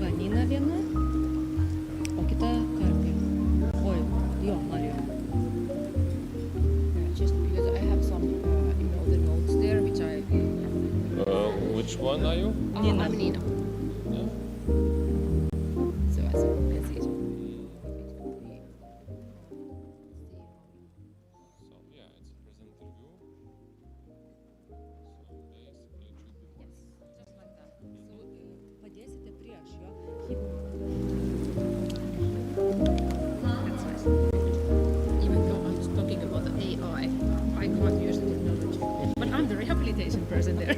Vanina viena, o kita karpė. Oi, jo, Marija. Just because I have some, the notes there, which I... Which one are you? Nina. I'm Nina. Yeah. So as you can see, So yeah, it's a present interview. So basically it should be just like that. Padėsite prieš jo. That's nice. Even though I was talking about the AI, I can't use the technology. But I'm the rehabilitation person there.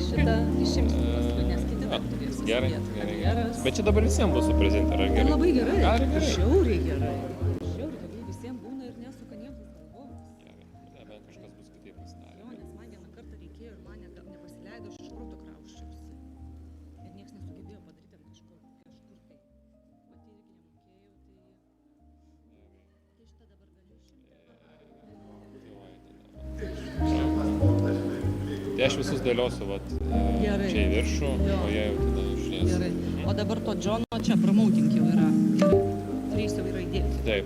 Šitą išimsiu paskui, nes kiti dar turės Gerai, susidėti. gerai. Geras. Bet čia dabar visiems bus su prezenter, ar gerai? Labai gerai. Gerai. Žiauriai gerai. Žiauriai, tegul visiems būna ir nesuka niekas galvos. Gerai. Nebent kažkas bus kitaip pasidarę. Jo, nes man vieną kartą reikėjo ir man nepasileido, aš iš proto krausčiausi. Ir nieks nesugebėjo padaryti ten kažkur tai. Pati irgi nemokėjau, tai šitą dabar galiu Tai aš visus dėliosiu vat, Gerai. čia į viršų, Jo. o jie jau tada išlies. Gerai. O dabar to Džono čia promauting jau yra. Gerai. 3 jau yra įdėti. Taip.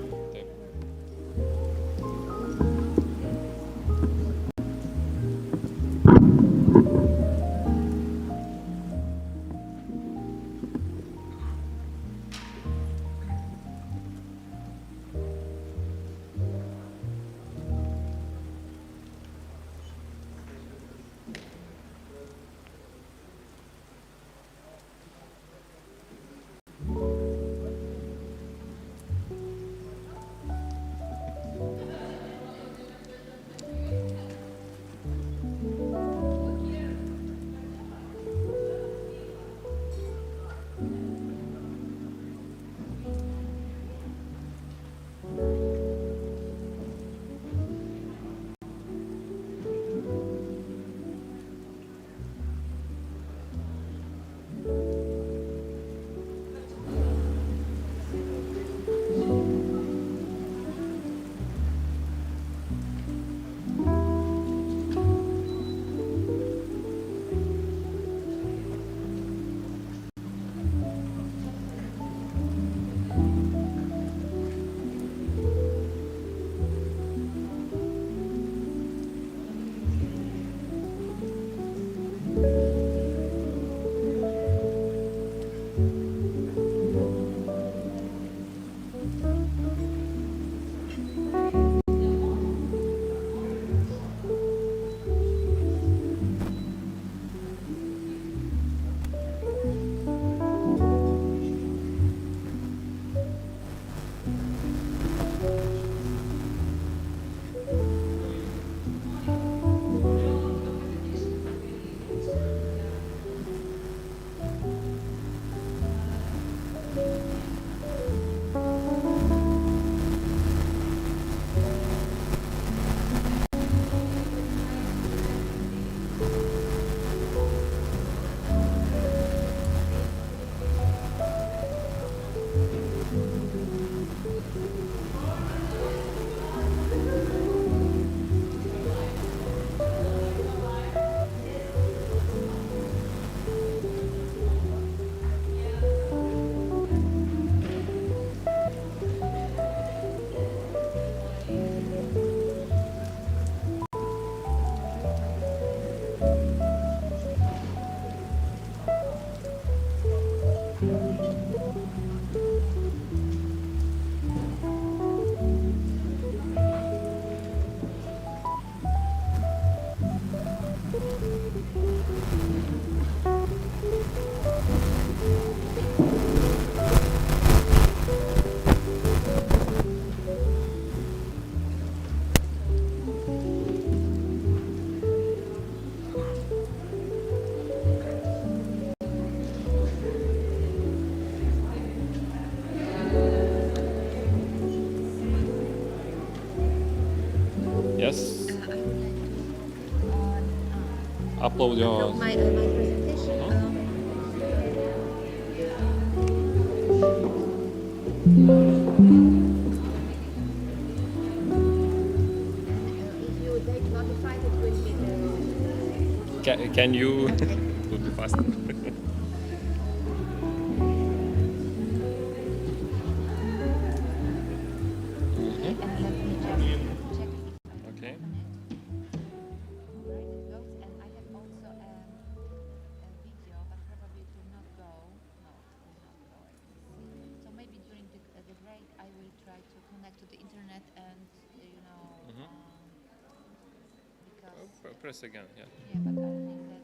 Yes. Upload your... my presentation. If you take notified, it will be the Can you? It would be faster. And let me just check if Okay. right it goes. And I have also a video, but probably it will not go. No, it will not go. So maybe during the break, I will try to connect to the internet and because Press again. Yeah. yeah, but I think that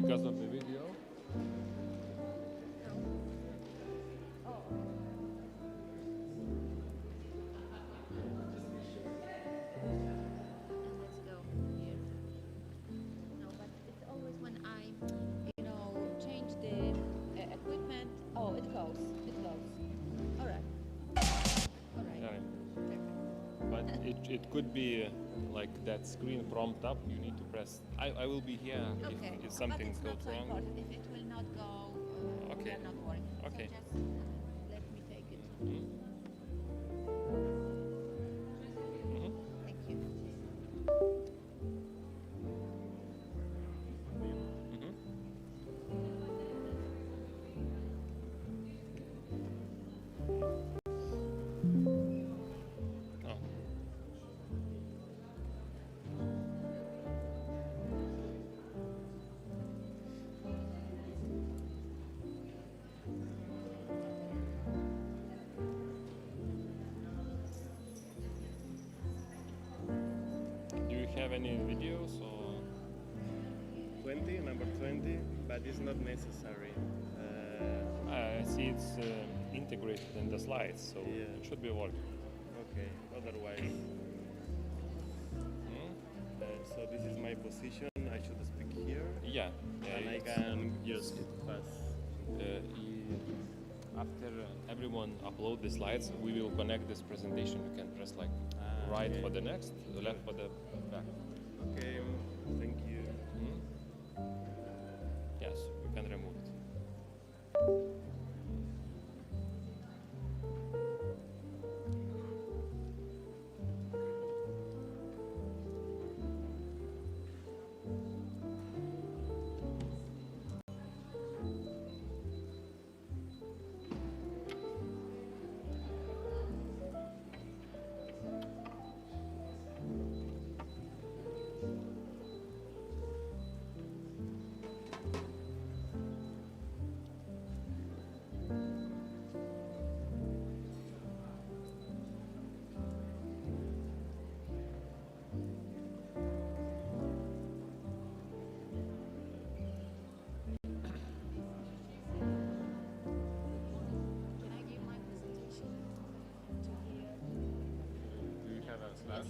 Because of the video. let's go here. No, but it's always when I, change the equipment. Oh, it goes. It goes. All right. All right. Yeah. Perfect. But it could be like that screen prompt up. You need to press. I will be here Okay. if something but goes it's not so wrong. important. If it will not go, we Okay. are not worried. Okay. So just let me take it. Mhm. Mhm. Thank you. Mhm. Oh. Do you have any videos or? 20, number 20, but it's not necessary. I see it's integrated in the slides, so Yeah. it should be working. Okay, otherwise. Mm? So this is my position. I should speak here, Yeah. and I it's, can just pass. After everyone upload the slides, we will connect this presentation. You can press like right okay. for the next, left for the back. Okay, thank you. Mm? Yes, you can remove it. Can I give my presentation to here? Do you have a slide?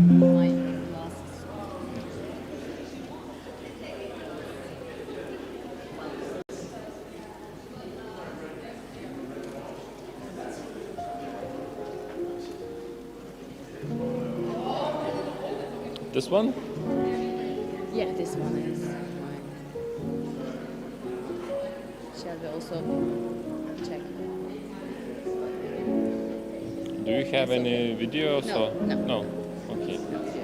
My glasses. This one? Yeah, this one is mine. Shall we also check? Do you have any videos No, or? no. Okay. Thank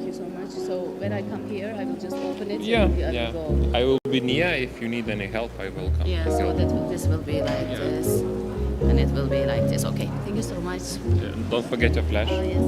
you so much. So when I come here, I will just open it. Yeah, and I yeah. will go. I will be near. If you need any help, I will come. Yeah, to so help. this will be like Yeah. this, and it will be like this. Okay, thank you so much. Don't forget your flash. Oh yes.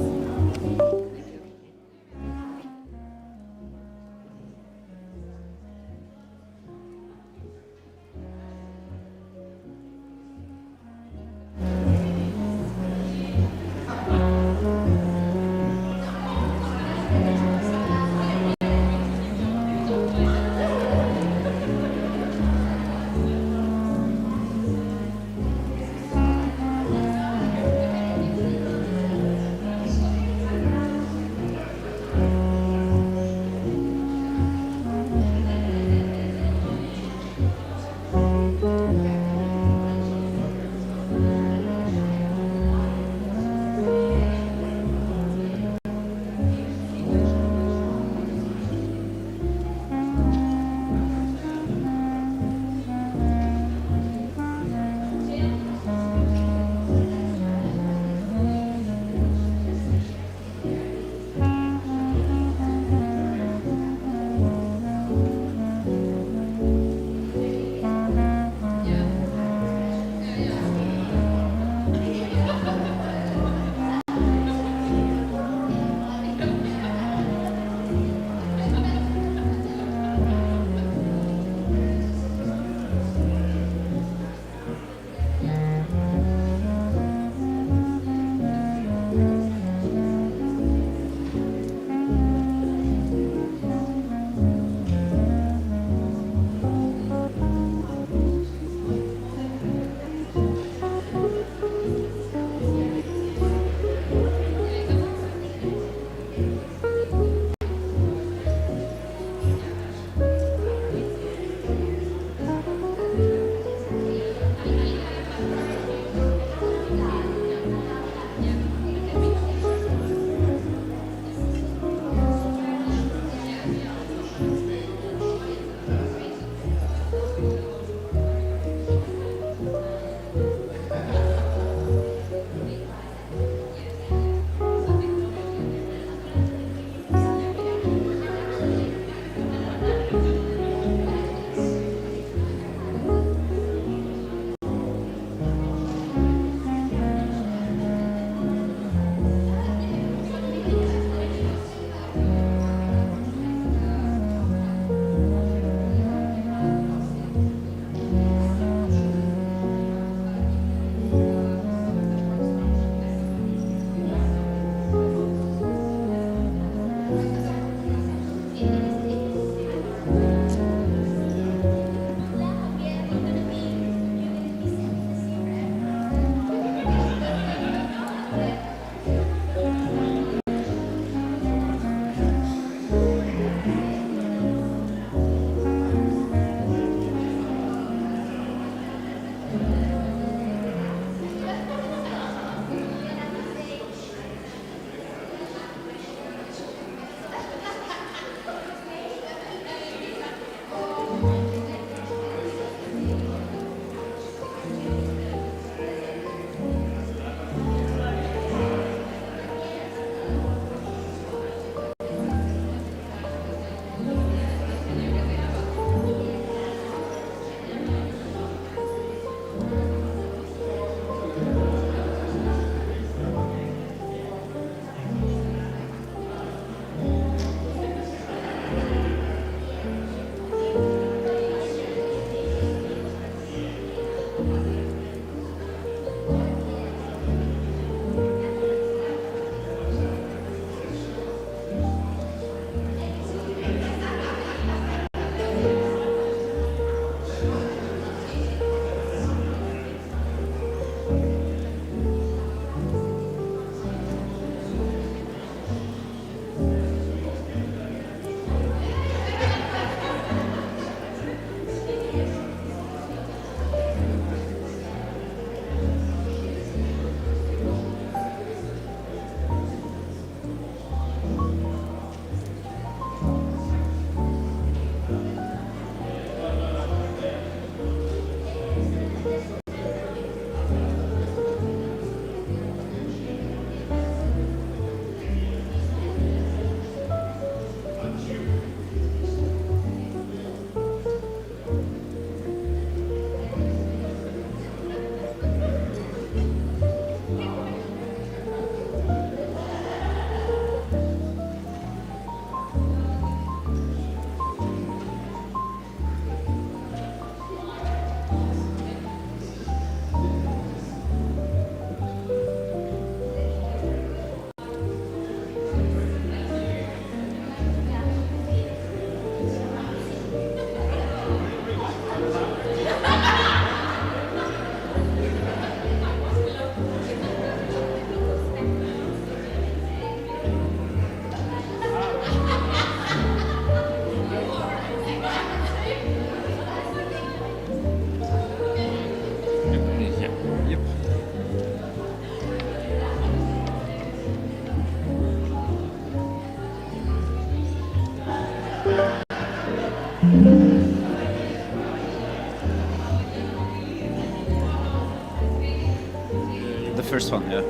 The first one, yeah.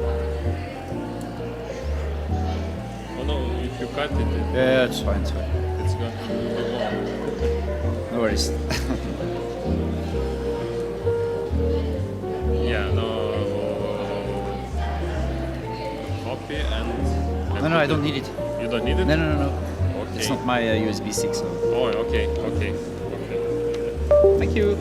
Oh no, if you cut it, Yeah, it's fine, it's fine. it's going to be long. No worries. Yeah, no. Copy and. No, I don't need it. You don't need it? No. Okay. It's not my USB stick, so. Oh, okay. Thank you.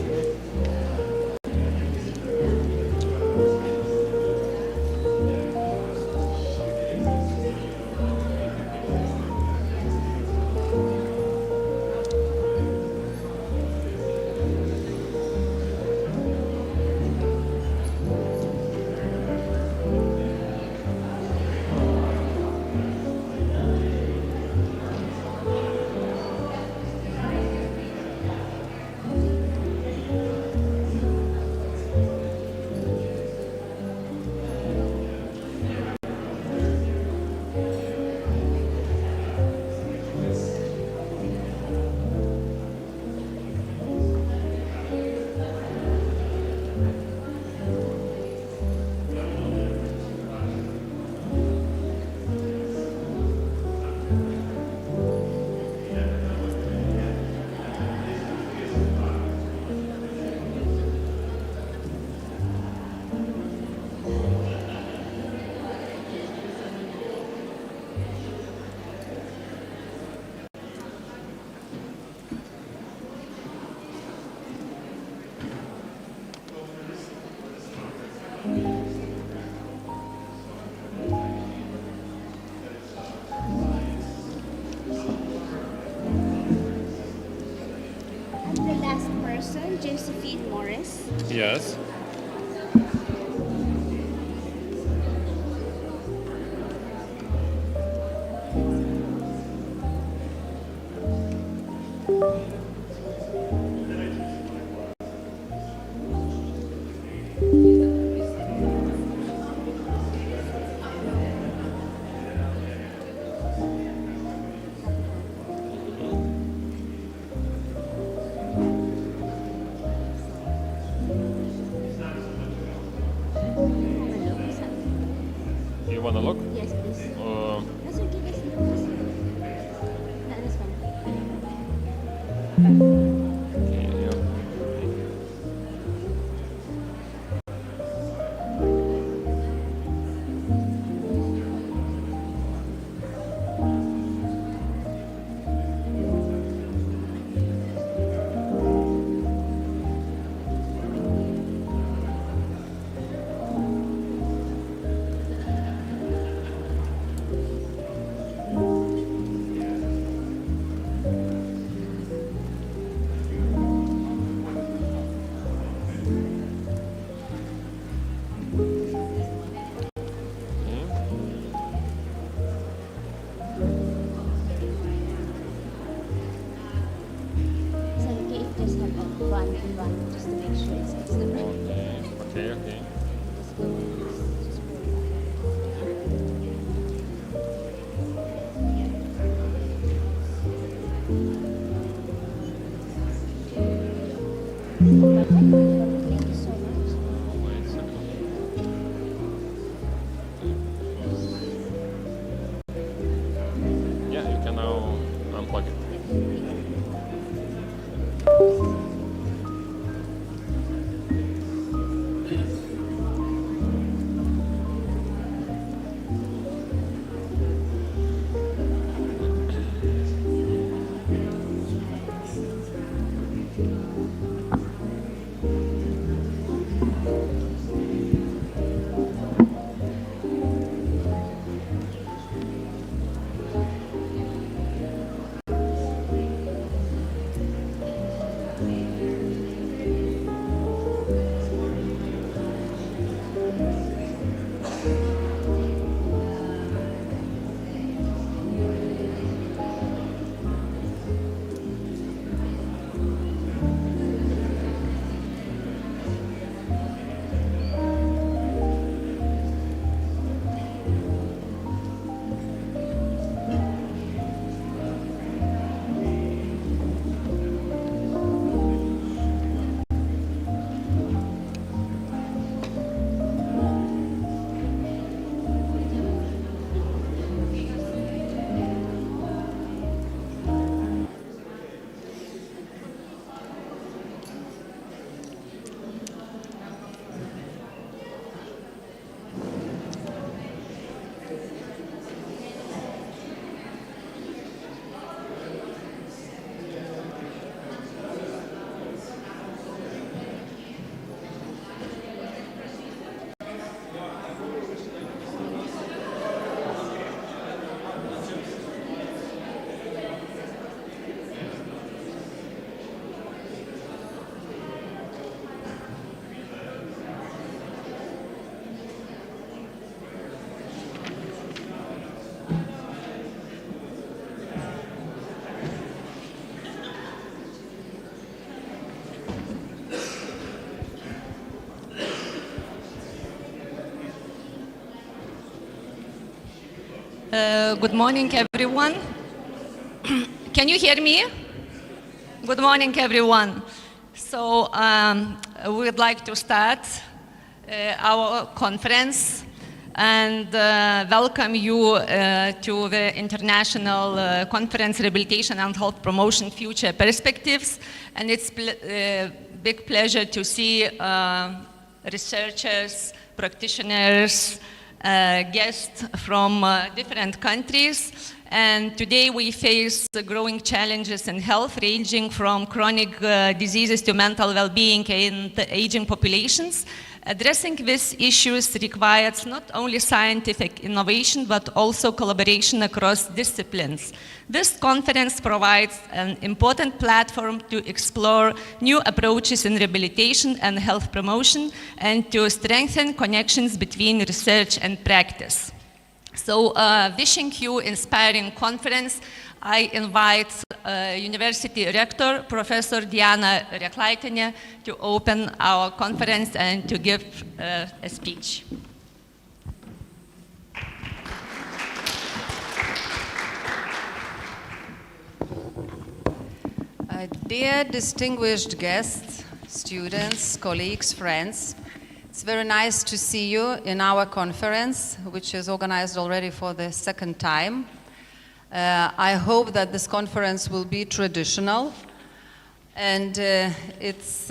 Josephine Morris. Yes. You wanna look? Yes, please. Uh, That's okay, that's no. That is fine. yeah. Is that okay if just have a one and one just to make sure it's the right? Okay. Just go just scroll back. Perfect. Thank you so much. Wait a second. Yeah, you can now unplug it. Good morning, everyone. Can you hear me? Good morning, everyone. So we would like to start our conference and welcome you to the International Conference, Rehabilitation and Health Promotion Future Perspectives. And it's a big pleasure to see researchers, practitioners, guests from different countries. And today we face growing challenges in health, ranging from chronic diseases to mental well-being in the aging populations. Addressing these issues requires not only scientific innovation, but also collaboration across disciplines. This conference provides an important platform to explore new approaches in rehabilitation and health promotion and to strengthen connections between research and practice. So, wishing you inspiring conference, I invite University Rector, Professor Diana Reklaitienė, to open our conference and to give a speech. Dear distinguished guests, students, colleagues, friends, it's very nice to see you in our conference, which is organized already for the second time. I hope that this conference will be traditional, and it's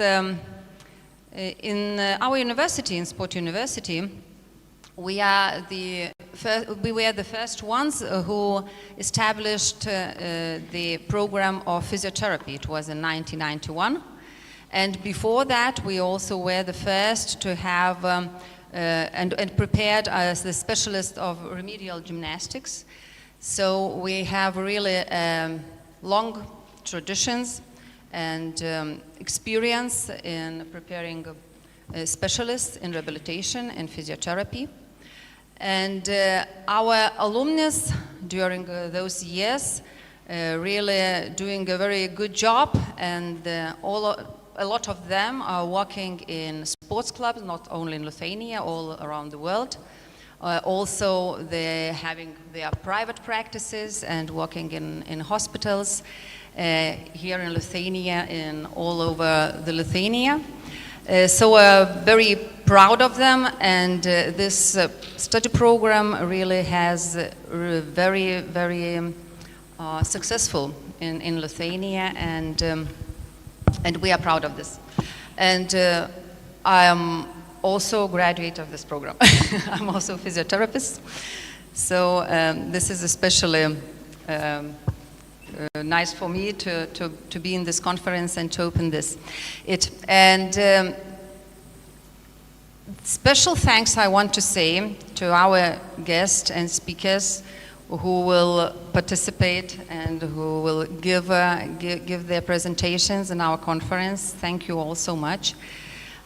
in our university, in Sport University, we were the first ones who established the program of physiotherapy. It was in 1991. And before that, we also were the first to have and prepared as the specialist of remedial gymnastics. So we have really long traditions and experience in preparing specialists in rehabilitation and physiotherapy. And our alumnus during those years really doing a very good job, and a lot of them are working in sports clubs, not only in Lithuania, all around the world. Also, they're having their private practices and working in hospitals here in Lithuania and all over the Lithuania. So we're very proud of them, and this study program really has very, very successful in Lithuania, and we are proud of this. And I am also a graduate of this program. I'm also a physiotherapist. So this is especially nice for me to be in this conference and to open this. And special thanks I want to say to our guests and speakers who will participate and who will give their presentations in our conference. Thank you all so much.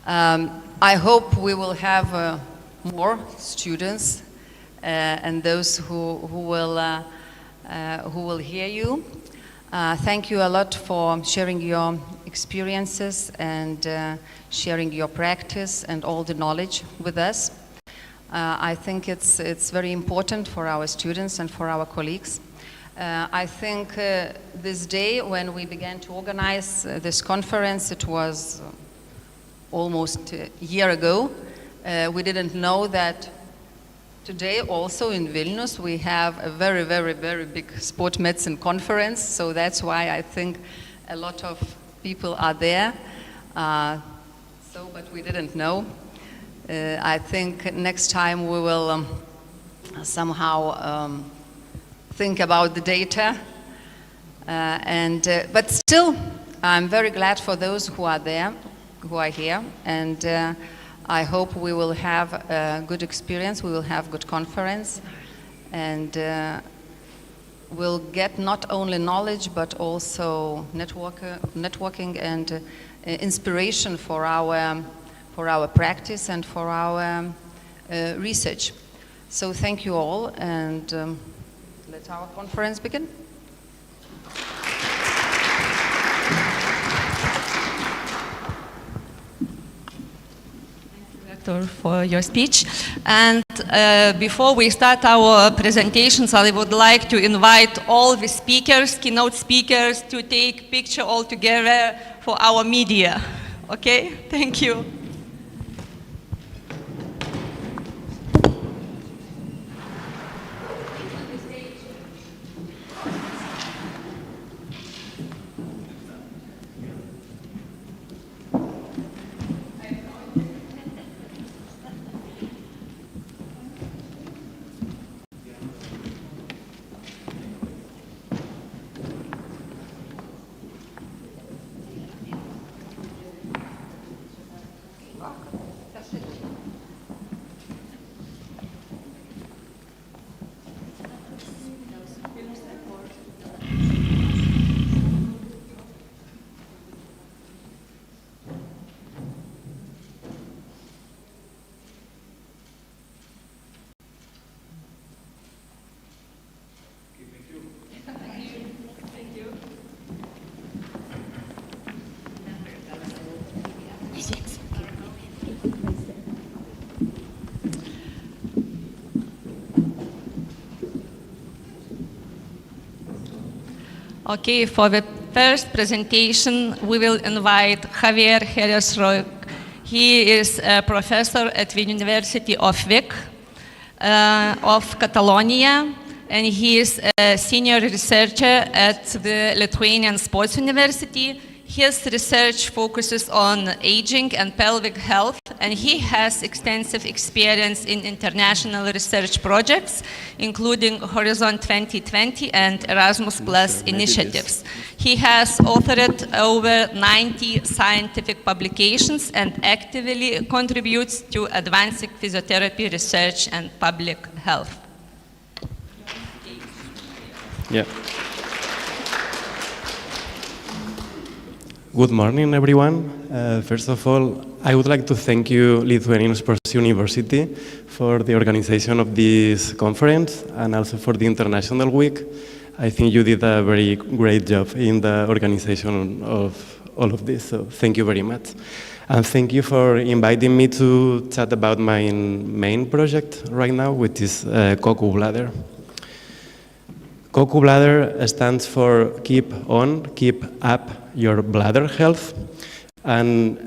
I hope we will have more students and those who will hear you. Thank you a lot for sharing your experiences and sharing your practice and all the knowledge with us. I think it's very important for our students and for our colleagues. I think this day when we began to organize this conference, it was almost a year ago. We didn't know that today also in Vilnius we have a very, very, very big sport medicine conference, so that's why I think a lot of people are there. But we didn't know. I think next time we will somehow think about the data. But still, I'm very glad for those who are there, who are here, and I hope we will have a good experience, we will have good conference, and we'll get not only knowledge but also networking and inspiration for our practice and for our research. So thank you all, and let our conference begin. Professor, for your speech. And before we start our presentations, I would like to invite all the speakers, keynote speakers, to take picture all together for our media. Okay? Thank you. Okay, for the first presentation, we will invite Javier Jerez-Roig. He is a professor at the University of Vic of Catalonia, and he is a senior researcher at the Lithuanian Sports University. His research focuses on aging and pelvic health, and he has extensive experience in international research projects, including Horizon 2020 and Erasmus Plus initiatives. He has authored over 90 scientific publications and actively contributes to advancing physiotherapy research and public health. Yeah. Good morning, everyone. First of all, I would like to thank you, Lithuanian Sports University, for the organization of this conference and also for the International Week. I think you did a very great job in the organization of all of this, so thank you very much. And thank you for inviting me to chat about my main project right now, which is Coco Bladder. Coco Bladder stands for Keep Up Your Bladder Health, and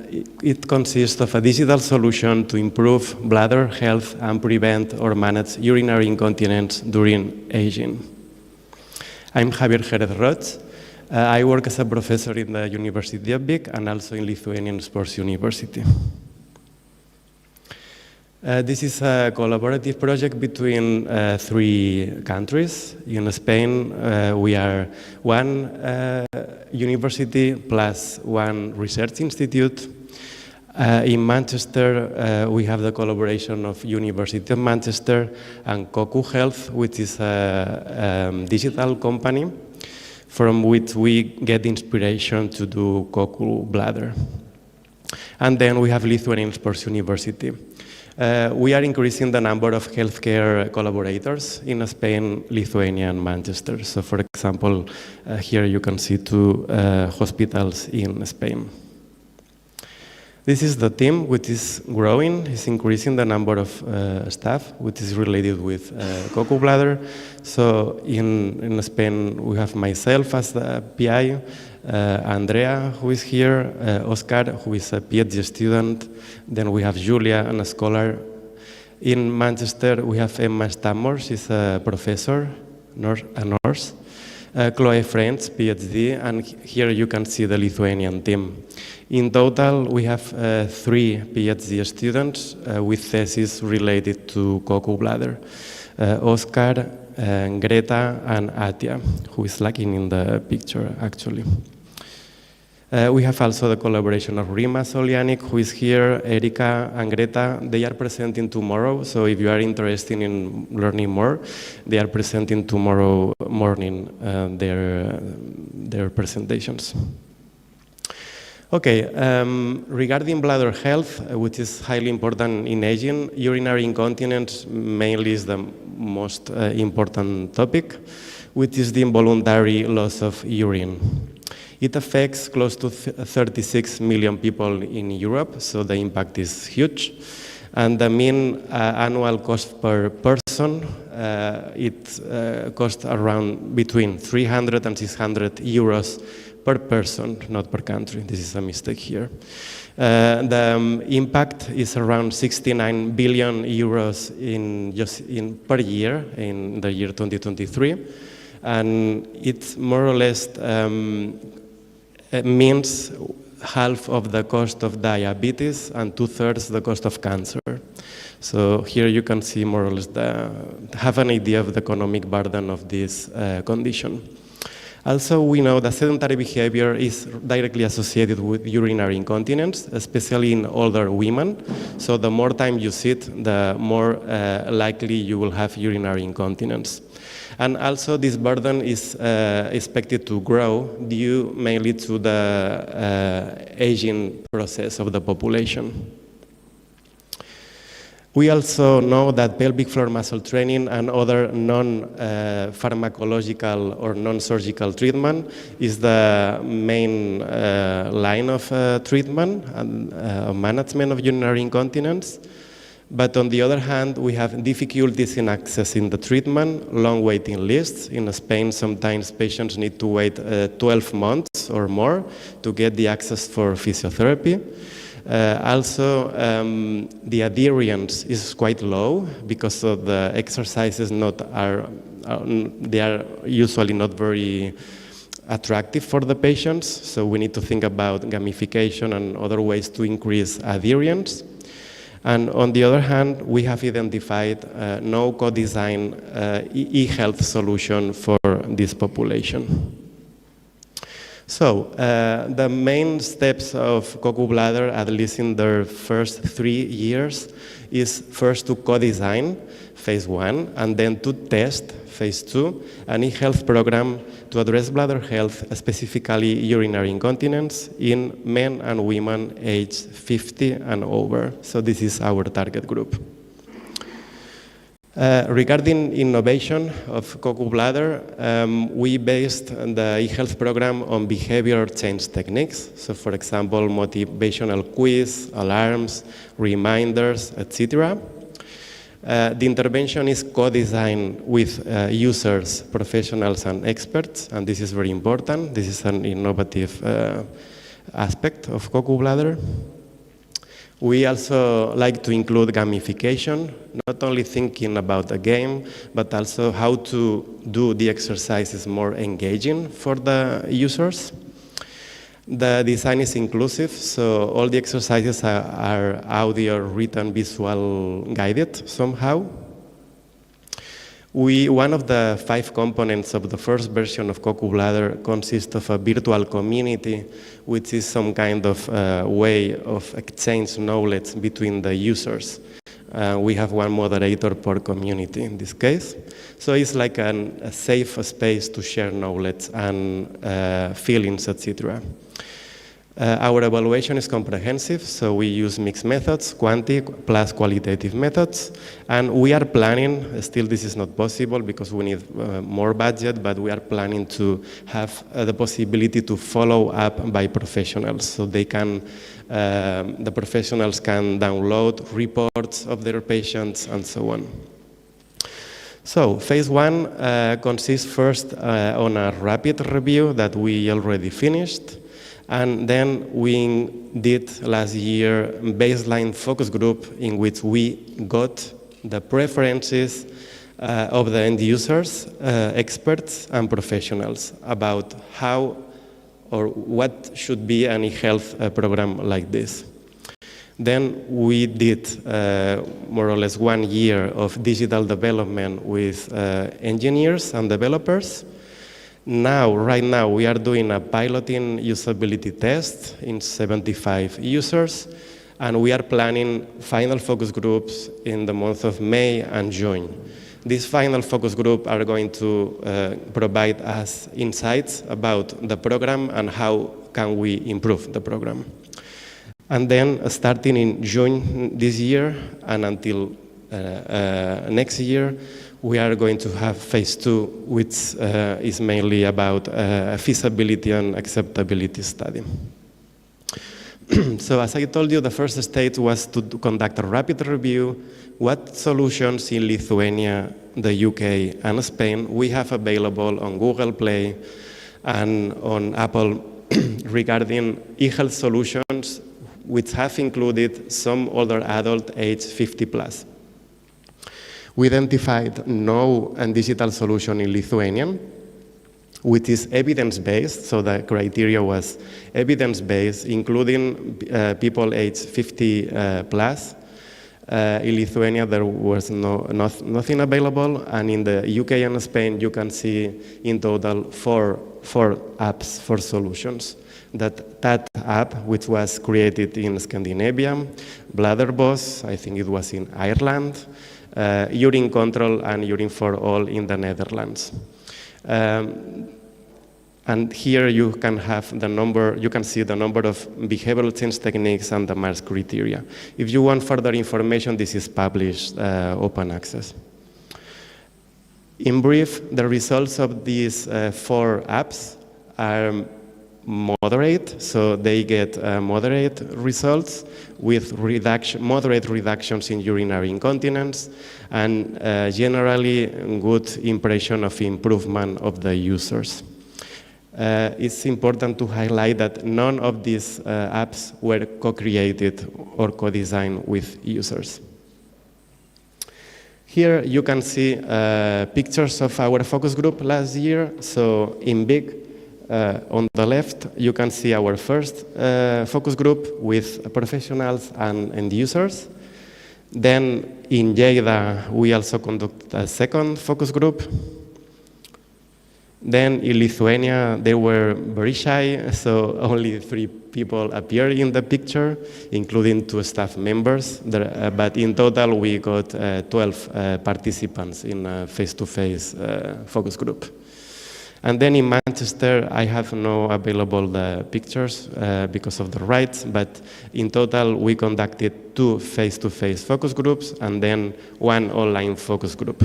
it consists of a digital solution to improve bladder health and prevent or manage urinary incontinence during aging. I'm Javier Jerez-Roig. I work as a professor in the University of Vic and also in Lithuanian Sports University. This is a collaborative project between 3 countries. In Spain, we are 1 university plus 1 research institute. In Manchester, we have the collaboration of University of Manchester and Coco Health, which is a digital company from which we get inspiration to do Coco Bladder. And then we have Lithuanian Sports University. We are increasing the number of healthcare collaborators in Spain, Lithuania, and Manchester. So, for example, here you can see 2 hospitals in Spain. This is the team, which is growing. It's increasing the number of staff, which is related with Coco Bladder. So, in Spain, we have myself as the PI, Andrea, who is here, Oscar, who is a PhD student, then we have Julia, a scholar. In Manchester, we have Emma Stammore, she's a professor, a nurse, Chloe French, PhD, and here you can see the Lithuanian team. In total, we have 3 PhD students with theses related to Coco Bladder, Oscar, Greta, and Atia, who is lacking in the picture, actually. We have also the collaboration of Rima Solianic, who is here, Erika and Greta. They are presenting tomorrow, so if you are interested in learning more, they are presenting tomorrow morning their presentations. Okay, regarding bladder health, which is highly important in aging, urinary incontinence mainly is the most important topic, which is the involuntary loss of urine. It affects close to 36 million people in Europe, so the impact is huge. And the mean annual cost per person, it costs around between 300 and 600 euros per person, not per country. This is a mistake here. The impact is around 69 billion euros per year in the year 2023, and it more or less means half of the cost of diabetes and 2/3 the cost of cancer. So here you can see more or less have an idea of the economic burden of this condition. Also, we know that sedentary behavior is directly associated with urinary incontinence, especially in older women. So the more time you sit, the more likely you will have urinary incontinence. And also this burden is expected to grow due mainly to the aging process of the population. We also know that pelvic floor muscle training and other non-pharmacological or non-surgical treatment is the main line of treatment and management of urinary incontinence. But on the other hand, we have difficulties in accessing the treatment, long waiting lists. In Spain, sometimes patients need to wait 12 months or more to get the access for physiotherapy. Also, the adherence is quite low because of the exercises they are usually not very attractive for the patients. So we need to think about gamification and other ways to increase adherence. And on the other hand, we have identified no co-design e-health solution for this population. So, the main steps of Coco Bladder, at least in their first 3 years, is first to co-design, phase 1, and then to test, phase 2, an e-health program to address bladder health, specifically urinary incontinence, in men and women aged 50 and over. So this is our target group. Regarding innovation of Coco Bladder, we based the e-health program on behavior change techniques. So for example, motivational quiz, alarms, reminders, etc. The intervention is co-designed with users, professionals, and experts, and this is very important. This is an innovative aspect of Coco Bladder. We also like to include gamification, not only thinking about a game, but also how to do the exercises more engaging for the users. The design is inclusive, so all the exercises are audio, written, visual, guided somehow. One of the 5 components of the first version of Coco Bladder consists of a virtual community, which is some kind of way of exchange knowledge between the users. We have one moderator per community in this case. So it's like a safe space to share knowledge and feelings, etc. Our evaluation is comprehensive, so we use mixed methods, quanti plus qualitative methods, and we are planning, still this is not possible because we need more budget, but we are planning to have the possibility to follow up by professionals, so they can, the professionals can download reports of their patients and so on. So phase 1 consists first on a rapid review that we already finished. And then we did last year a baseline focus group in which we got the preferences of the end users, experts and professionals about how or what should be an e-health program like this. Then we did more or less 1 year of digital development with engineers and developers. Right now, we are doing a piloting usability test in 75 users, and we are planning final focus groups in the month of May and June. These final focus groups are going to provide us insights about the program and how can we improve the program. And then, starting in June this year and until next year, we are going to have phase 2, which is mainly about a feasibility and acceptability study. So as I told you, the first stage was to conduct a rapid review. What solutions in Lithuania, the UK, and Spain we have available on Google Play and on Apple regarding e-health solutions which have included some older adult age 50 plus. We identified no digital solution in Lithuanian, which is evidence-based, so the criteria was evidence-based, including people age 50 plus. In Lithuania, there was nothing available, and in the UK and Spain, you can see in total four apps, 4 solutions. That app, which was created in Scandinavia, Bladder Boss, I think it was in Ireland, Urine Control and Urine for All in the Netherlands. And here you can have the number, you can see the number of behavioral change techniques and the MARS criteria. If you want further information, this is published open access. In brief, the results of these 4 apps are moderate, so they get moderate results with moderate reductions in urinary incontinence and generally good impression of improvement of the users. It's important to highlight that none of these apps were co-created or co-designed with users. Here you can see pictures of our focus group last year. So in big, on the left, you can see our first focus group with professionals and end users. Then in Lleida, we also conduct a second focus group. Then in Lithuania, they were very shy, so only 3 people appeared in the picture, including 2 staff members. But in total, we got 12 participants in a face-to-face focus group. And then in Manchester, I have no available pictures because of the rights, but in total, we conducted 2 face-to-face focus groups and then 1 online focus group.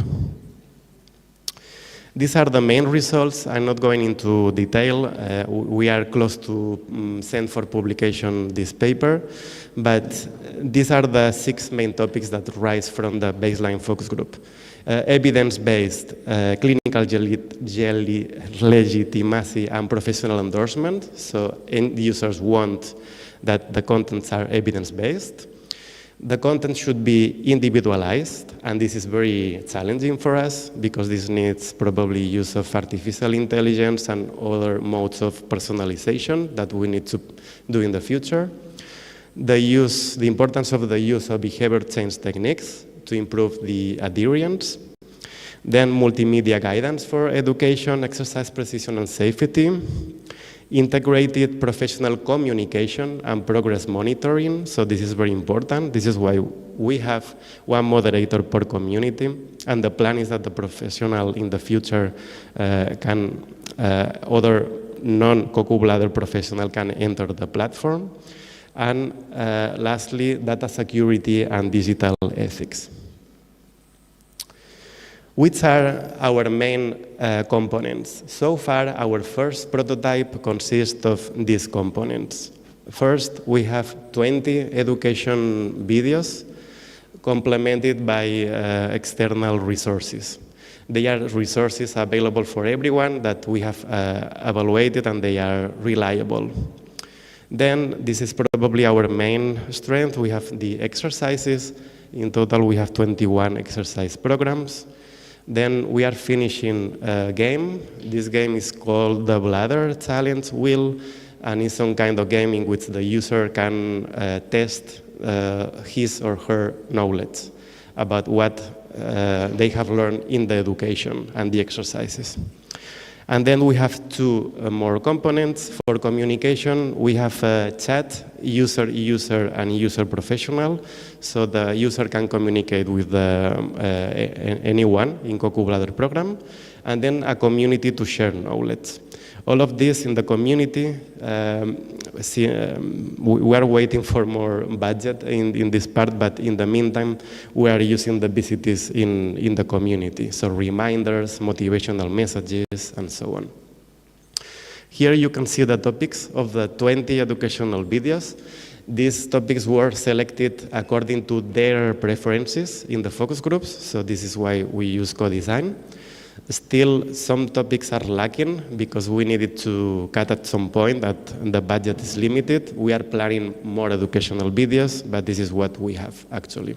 These are the main results. I'm not going into detail. We are close to send for publication this paper, but these are the 6 main topics that rise from the baseline focus group. Evidence-based, clinical legitimacy and professional endorsement. So end users want that the contents are evidence-based. The content should be individualized, and this is very challenging for us because this needs probably use of artificial intelligence and other modes of personalization that we need to do in the future. The importance of the use of behavior change techniques to improve the adherence. Then multimedia guidance for education, exercise precision and safety. Integrated professional communication and progress monitoring. So this is very important. This is why we have 1 moderator per community. And the plan is that the professional in the future other non-COCU bladder professional can enter the platform. And lastly, data security and digital ethics. Which are our main components? So far, our first prototype consists of these components. First, we have 20 education videos complemented by external resources. They are resources available for everyone that we have evaluated, and they are reliable. Then, this is probably our main strength. We have the exercises. In total, we have 21 exercise programs. Then we are finishing a game. This game is called the Bladder Challenge Wheel, and it's some kind of game in which the user can test his or her knowledge about what they have learned in the education and the exercises. And then we have 2 more components for communication. We have chat, user, and user professional. So the user can communicate with anyone in COCU Bladder program. And then a community to share knowledge. All of this in the community, we are waiting for more budget in this part, but in the meantime, we are using the VCTs in the community. So reminders, motivational messages, and so on. Here you can see the topics of the 20 educational videos. These topics were selected according to their preferences in the focus groups, so this is why we use co-design. Still, some topics are lacking because we needed to cut at some point that the budget is limited. We are planning more educational videos, but this is what we have actually.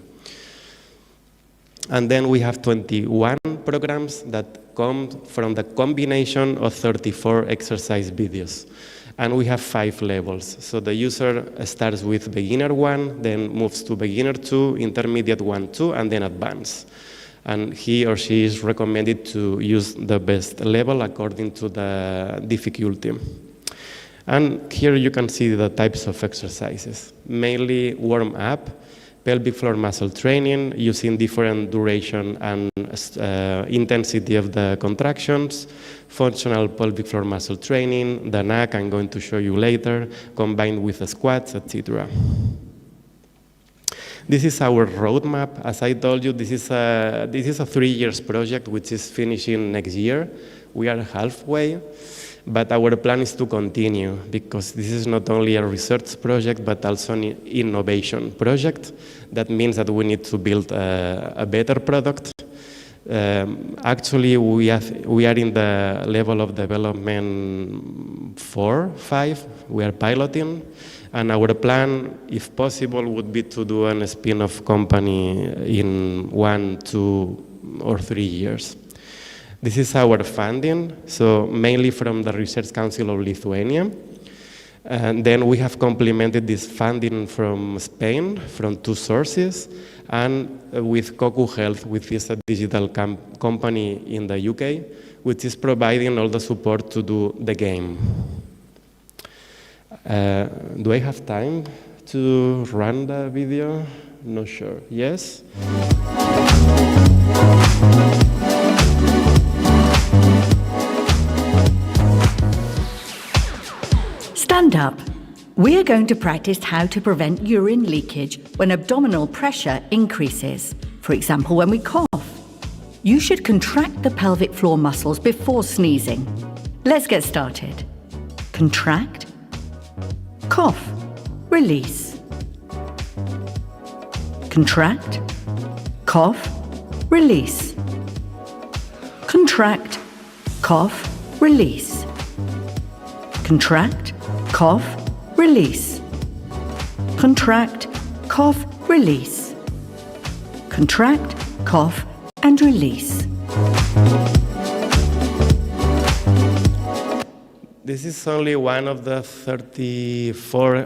And then we have 21 programs that come from the combination of 34 exercise videos. And we have 5 levels. So the user starts with beginner 1, then moves to beginner 2, intermediate 1, 2, and then advanced. And he or she is recommended to use the best level according to the difficulty. And here you can see the types of exercises, mainly warm up, pelvic floor muscle training, using different duration and intensity of the contractions, functional pelvic floor muscle training, the neck I'm going to show you later, combined with the squats, etc. This is our roadmap. As I told you, this is a 3-year project which is finishing next year. We are halfway, but our plan is to continue because this is not only a research project but also an innovation project. That means that we need to build a better product. Actually, we are in the level of development 4, 5. We are piloting. And our plan, if possible, would be to do a spin-off company in 1, 2, or 3 years. This is our funding, so mainly from the Research Council of Lithuania. And then we have complemented this funding from Spain, from 2 sources, and with Koku Health, which is a digital company in the UK, which is providing all the support to do the game. Do I have time to run the video? Not sure. Yes? Stand up. We are going to practice how to prevent urine leakage when abdominal pressure increases. For example, when we cough. You should contract the pelvic floor muscles before sneezing. Let's get started. Contract. Cough, release. Contract, cough, release. Contract, cough, release. Contract, cough, release. Contract, cough, release. Contract, cough, and release. This is only one of the 34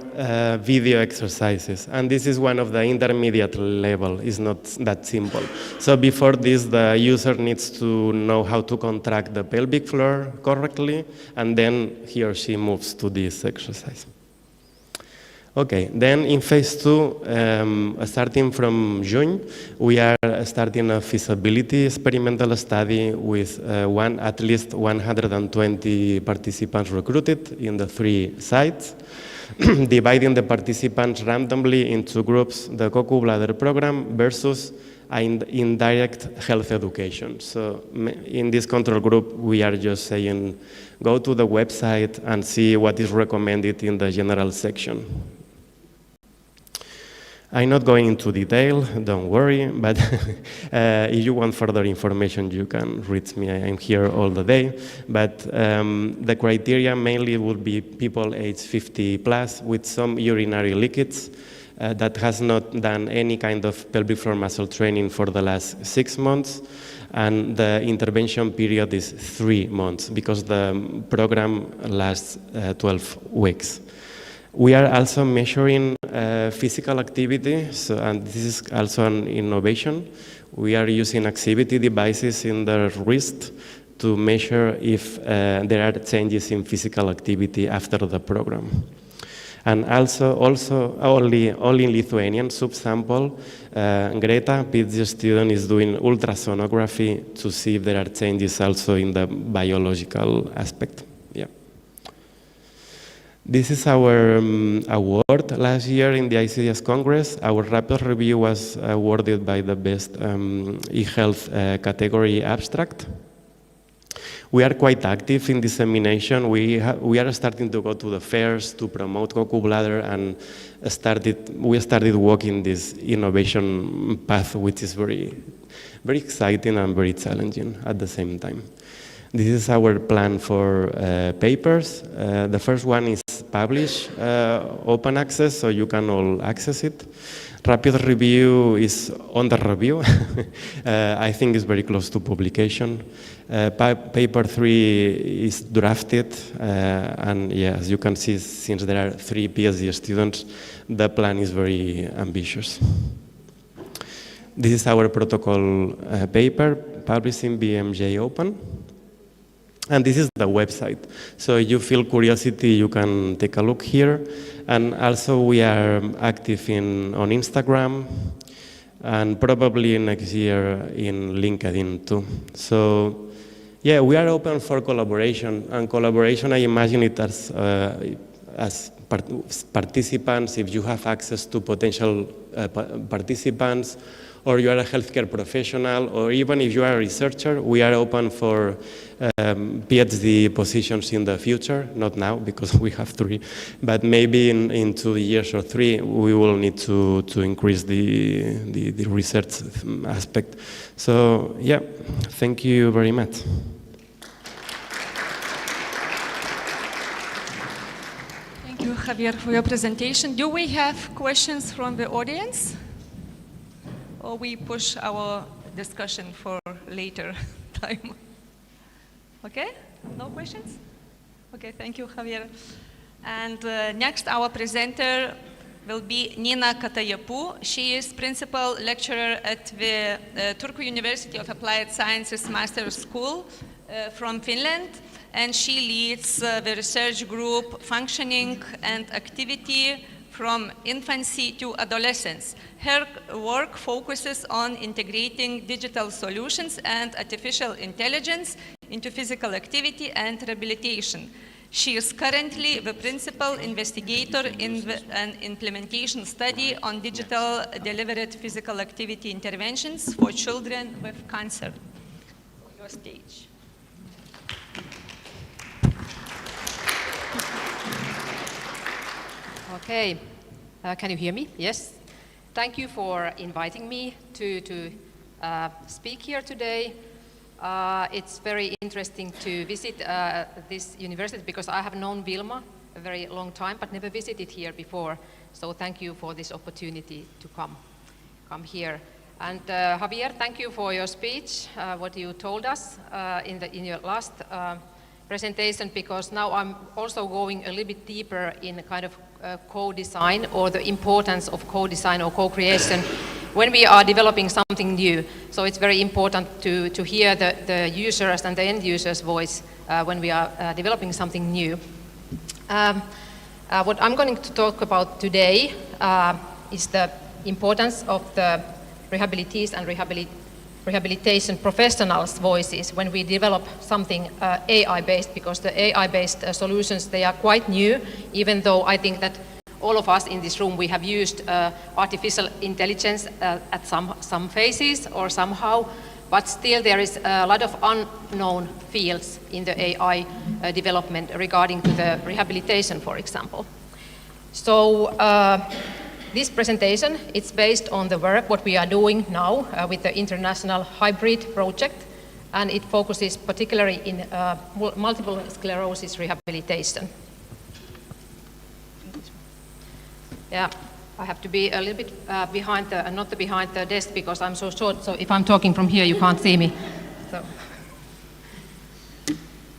video exercises, and this is one of the intermediate level. It's not that simple. So before this, the user needs to know how to contract the pelvic floor correctly, and then he or she moves to this exercise. Okay, then in phase 2, starting from June, we are starting a feasibility experimental study with at least 120 participants recruited in the 3 sites, dividing the participants randomly into groups, the Koku Bladder program versus indirect health education. So in this control group, we are just saying, go to the website and see what is recommended in the general section. I'm not going into detail, don't worry, but if you want further information, you can reach me. I'm here all the day. But the criteria mainly would be people aged 50 plus with some urinary leakage that has not done any kind of pelvic floor muscle training for the last 6 months. And the intervention period is 3 months because the program lasts 12 weeks. We are also measuring physical activity, and this is also an innovation. We are using activity devices in the wrist to measure if there are changes in physical activity after the program. And also only in Lithuanian subsample, Greta, PhD student, is doing ultrasonography to see if there are changes also in the biological aspect. This is our award last year in the ICDS Congress. Our rapid review was awarded by the best e-health category abstract. We are quite active in dissemination. We are starting to go to the fairs to promote Cuckoo Bladder, and we started walking this innovation path, which is very, very exciting and very challenging at the same time. This is our plan for papers. The first one is publish open access, so you can all access it. Rapid review is on the review. I think it's very close to publication. Paper 3 is drafted, and yeah, as you can see, since there are 3 PhD students, the plan is very ambitious. This is our protocol paper, published in BMJ Open. And this is the website. So if you feel curiosity, you can take a look here. And also we are active on Instagram, and probably next year in LinkedIn too. So yeah, we are open for collaboration. And collaboration, I imagine it as participants, if you have access to potential participants, or you are a healthcare professional, or even if you are a researcher, we are open for PhD positions in the future, not now because we have 3, but maybe in 2 years or 3, we will need to increase the research aspect. So yeah, thank you very much. Thank you, Javier, for your presentation. Do we have questions from the audience? Or we push our discussion for later time? Okay, no questions? Okay, thank you, Javier. And next, our presenter will be Nina Katayapu. She is principal lecturer at the Turku University of Applied Sciences Master's School from Finland, and she leads the research group Functioning and Activity from Infancy to Adolescence. Her work focuses on integrating digital solutions and artificial intelligence into physical activity and rehabilitation. She is currently the principal investigator in an implementation study on digital delivered physical activity interventions for children with cancer. Your stage. Okay, can you hear me? Yes. Thank you for inviting me to speak here today. It's very interesting to visit this university because I have known Vilma a very long time but never visited here before. So thank you for this opportunity to come here. And Javier, thank you for your speech, what you told us in your last presentation, because now I'm also going a little bit deeper in kind of co-design, or the importance of co-design or co-creation when we are developing something new. So it's very important to hear the users and the end users' voice when we are developing something new. What I'm going to talk about today is the importance of the rehabilitees and rehabilitation professionals' voices when we develop something AI-based, because the AI-based solutions, they are quite new, even though I think that all of us in this room, we have used artificial intelligence at some phases or somehow, but still there is a lot of unknown fields in the AI development regarding to the rehabilitation, for example. So this presentation, it's based on the work what we are doing now with the International Hybrid Project, and it focuses particularly in multiple sclerosis rehabilitation. Yeah, I have to be a little bit behind the desk because I'm so short, so if I'm talking from here, you can't see me. So.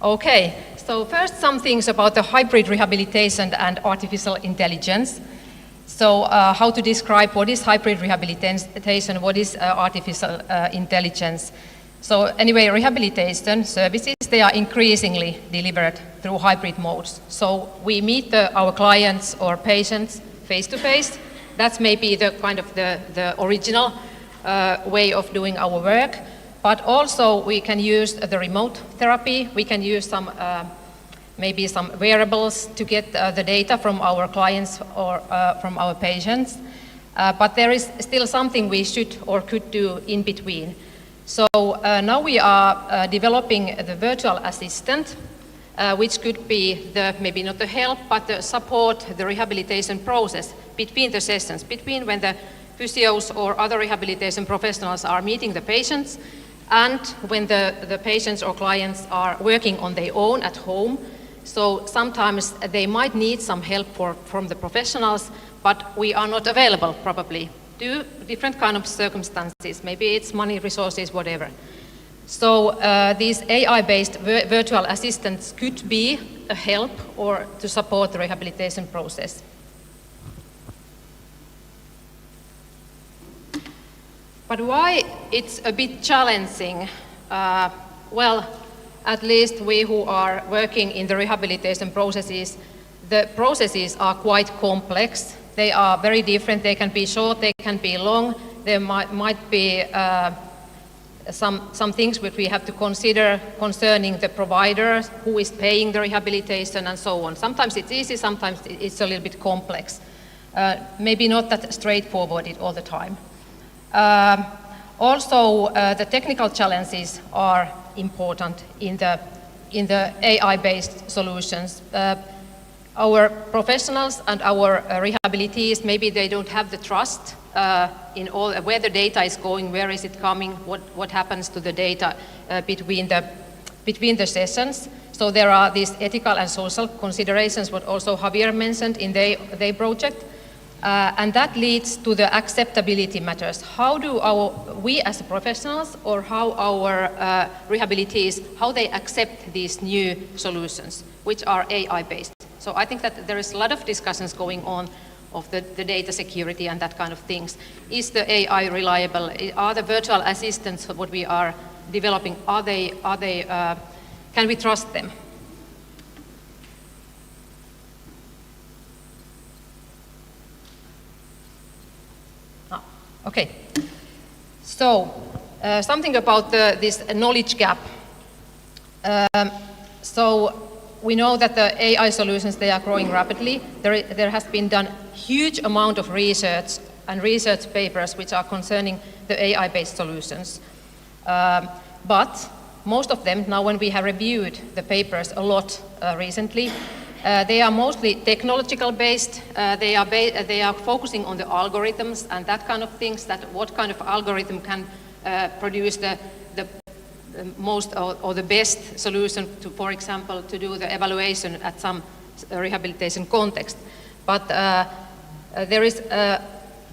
Okay, so first some things about the hybrid rehabilitation and artificial intelligence. So how to describe what is hybrid rehabilitation, what is artificial intelligence. So anyway, rehabilitation services, they are increasingly delivered through hybrid modes. So we meet our clients or patients face-to-face. That's maybe the kind of the original way of doing our work. But also we can use the remote therapy. We can use maybe some wearables to get the data from our clients or from our patients. But there is still something we should or could do in between. So now we are developing the virtual assistant, which could be maybe not the help, but the support the rehabilitation process between the sessions, between when the physios or other rehabilitation professionals are meeting the patients and when the patients or clients are working on their own at home. So sometimes they might need some help from the professionals, but we are not available probably due to different kind of circumstances. Maybe it's money, resources, whatever. So these AI-based virtual assistants could be a help or to support the rehabilitation process. But why it's a bit challenging? Well, at least we who are working in the rehabilitation processes, the processes are quite complex. They are very different. They can be short, they can be long. There might be some things which we have to consider concerning the provider, who is paying the rehabilitation and so on. Sometimes it's easy, sometimes it's a little bit complex. Maybe not that straightforward all the time. Also, the technical challenges are important in the AI-based solutions. Our professionals and our rehabilitees, maybe they don't have the trust in all where the data is going, where is it coming, what happens to the data between the sessions. So there are these ethical and social considerations, what also Javier mentioned in their project. And that leads to the acceptability matters. How do we as professionals or how our rehabilitees, how they accept these new solutions, which are AI-based? So I think that there is a lot of discussions going on of the data security and that kind of things. Is the AI reliable? Are the virtual assistants what we are developing, can we trust them? Okay, so something about this knowledge gap. So we know that the AI solutions, they are growing rapidly. There has been done huge amount of research and research papers which are concerning the AI-based solutions. But most of them, now when we have reviewed the papers a lot recently, they are mostly technological based. They are focusing on the algorithms and that kind of things, that what kind of algorithm can produce the most or the best solution to, for example, to do the evaluation at some rehabilitation context. But there is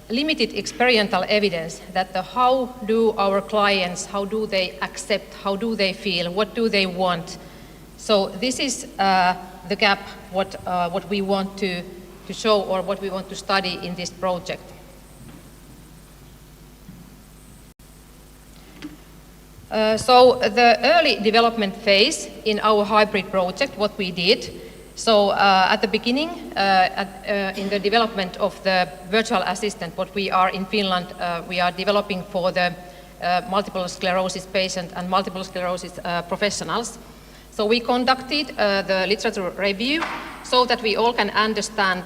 limited experiential evidence that how do our clients, how do they accept, how do they feel, what do they want? So this is the gap what we want to show or what we want to study in this project. So the early development phase in our hybrid project, what we did, so at the beginning, in the development of the virtual assistant, what we are in Finland, we are developing for the multiple sclerosis patient and multiple sclerosis professionals. So we conducted the literature review so that we all can understand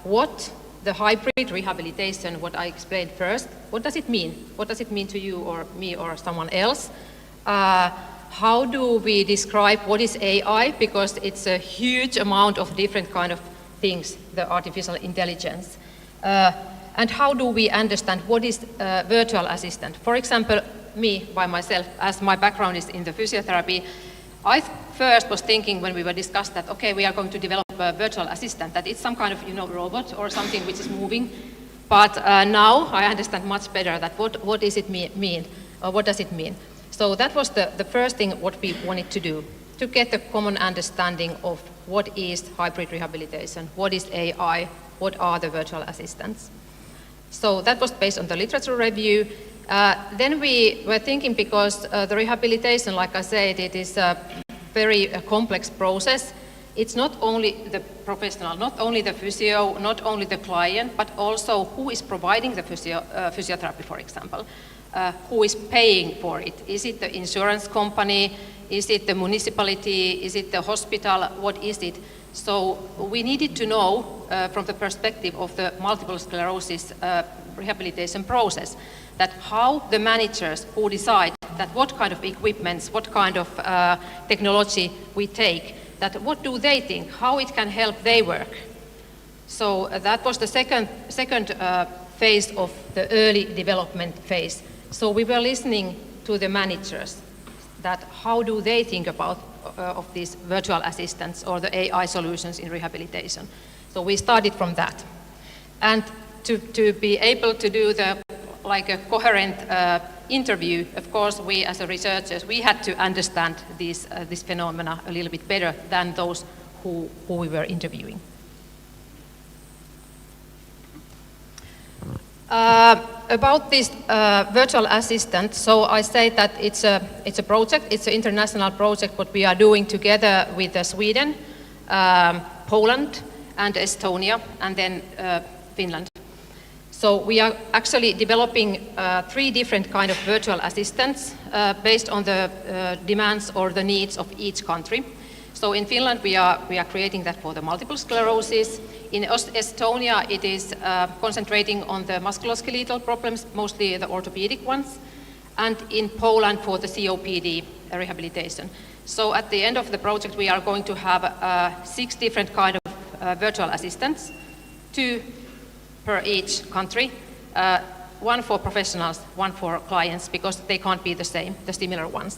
what the hybrid rehabilitation, what I explained first, what does it mean? What does it mean to you or me or someone else? How do we describe what is AI? Because it's a huge amount of different kind of things, the artificial intelligence. And how do we understand what is virtual assistant? For example, me, by myself, as my background is in the physiotherapy, I first was thinking when we were discussed that, okay, we are going to develop a virtual assistant, that it's some kind of, robot or something which is moving. But now I understand much better that what does it mean, or what does it mean? So that was the first thing what we wanted to do, to get a common understanding of what is hybrid rehabilitation, what is AI, what are the virtual assistants. So that was based on the literature review. Then we were thinking, because the rehabilitation, like I said, it is a very complex process. It's not only the professional, not only the physio, not only the client, but also who is providing the physiotherapy, for example. Who is paying for it? Is it the insurance company? Is it the municipality? Is it the hospital? What is it? So we needed to know from the perspective of the multiple sclerosis rehabilitation process. that how the managers who decide that what kind of equipments, what kind of technology we take, that what do they think, how it can help their work. So that was the second phase of the early development phase. So we were listening to the managers, that how do they think about of these virtual assistants or the AI solutions in rehabilitation. So we started from that. And to be able to do the like a coherent interview, of course, we as a researchers, we had to understand this phenomena a little bit better than those who we were interviewing. About this virtual assistant, so I say that it's a project, it's an international project what we are doing together with Sweden, Poland and Estonia, and then Finland. So we are actually developing 3 different kind of virtual assistants based on the demands or the needs of each country. So in Finland we are creating that for the multiple sclerosis. In Estonia it is concentrating on the musculoskeletal problems, mostly the orthopedic ones, and in Poland for the COPD rehabilitation. So at the end of the project we are going to have 6 different kind of virtual assistants, 2 per each country, 1 for professionals, 1 for clients, because they can't be the same, the similar ones.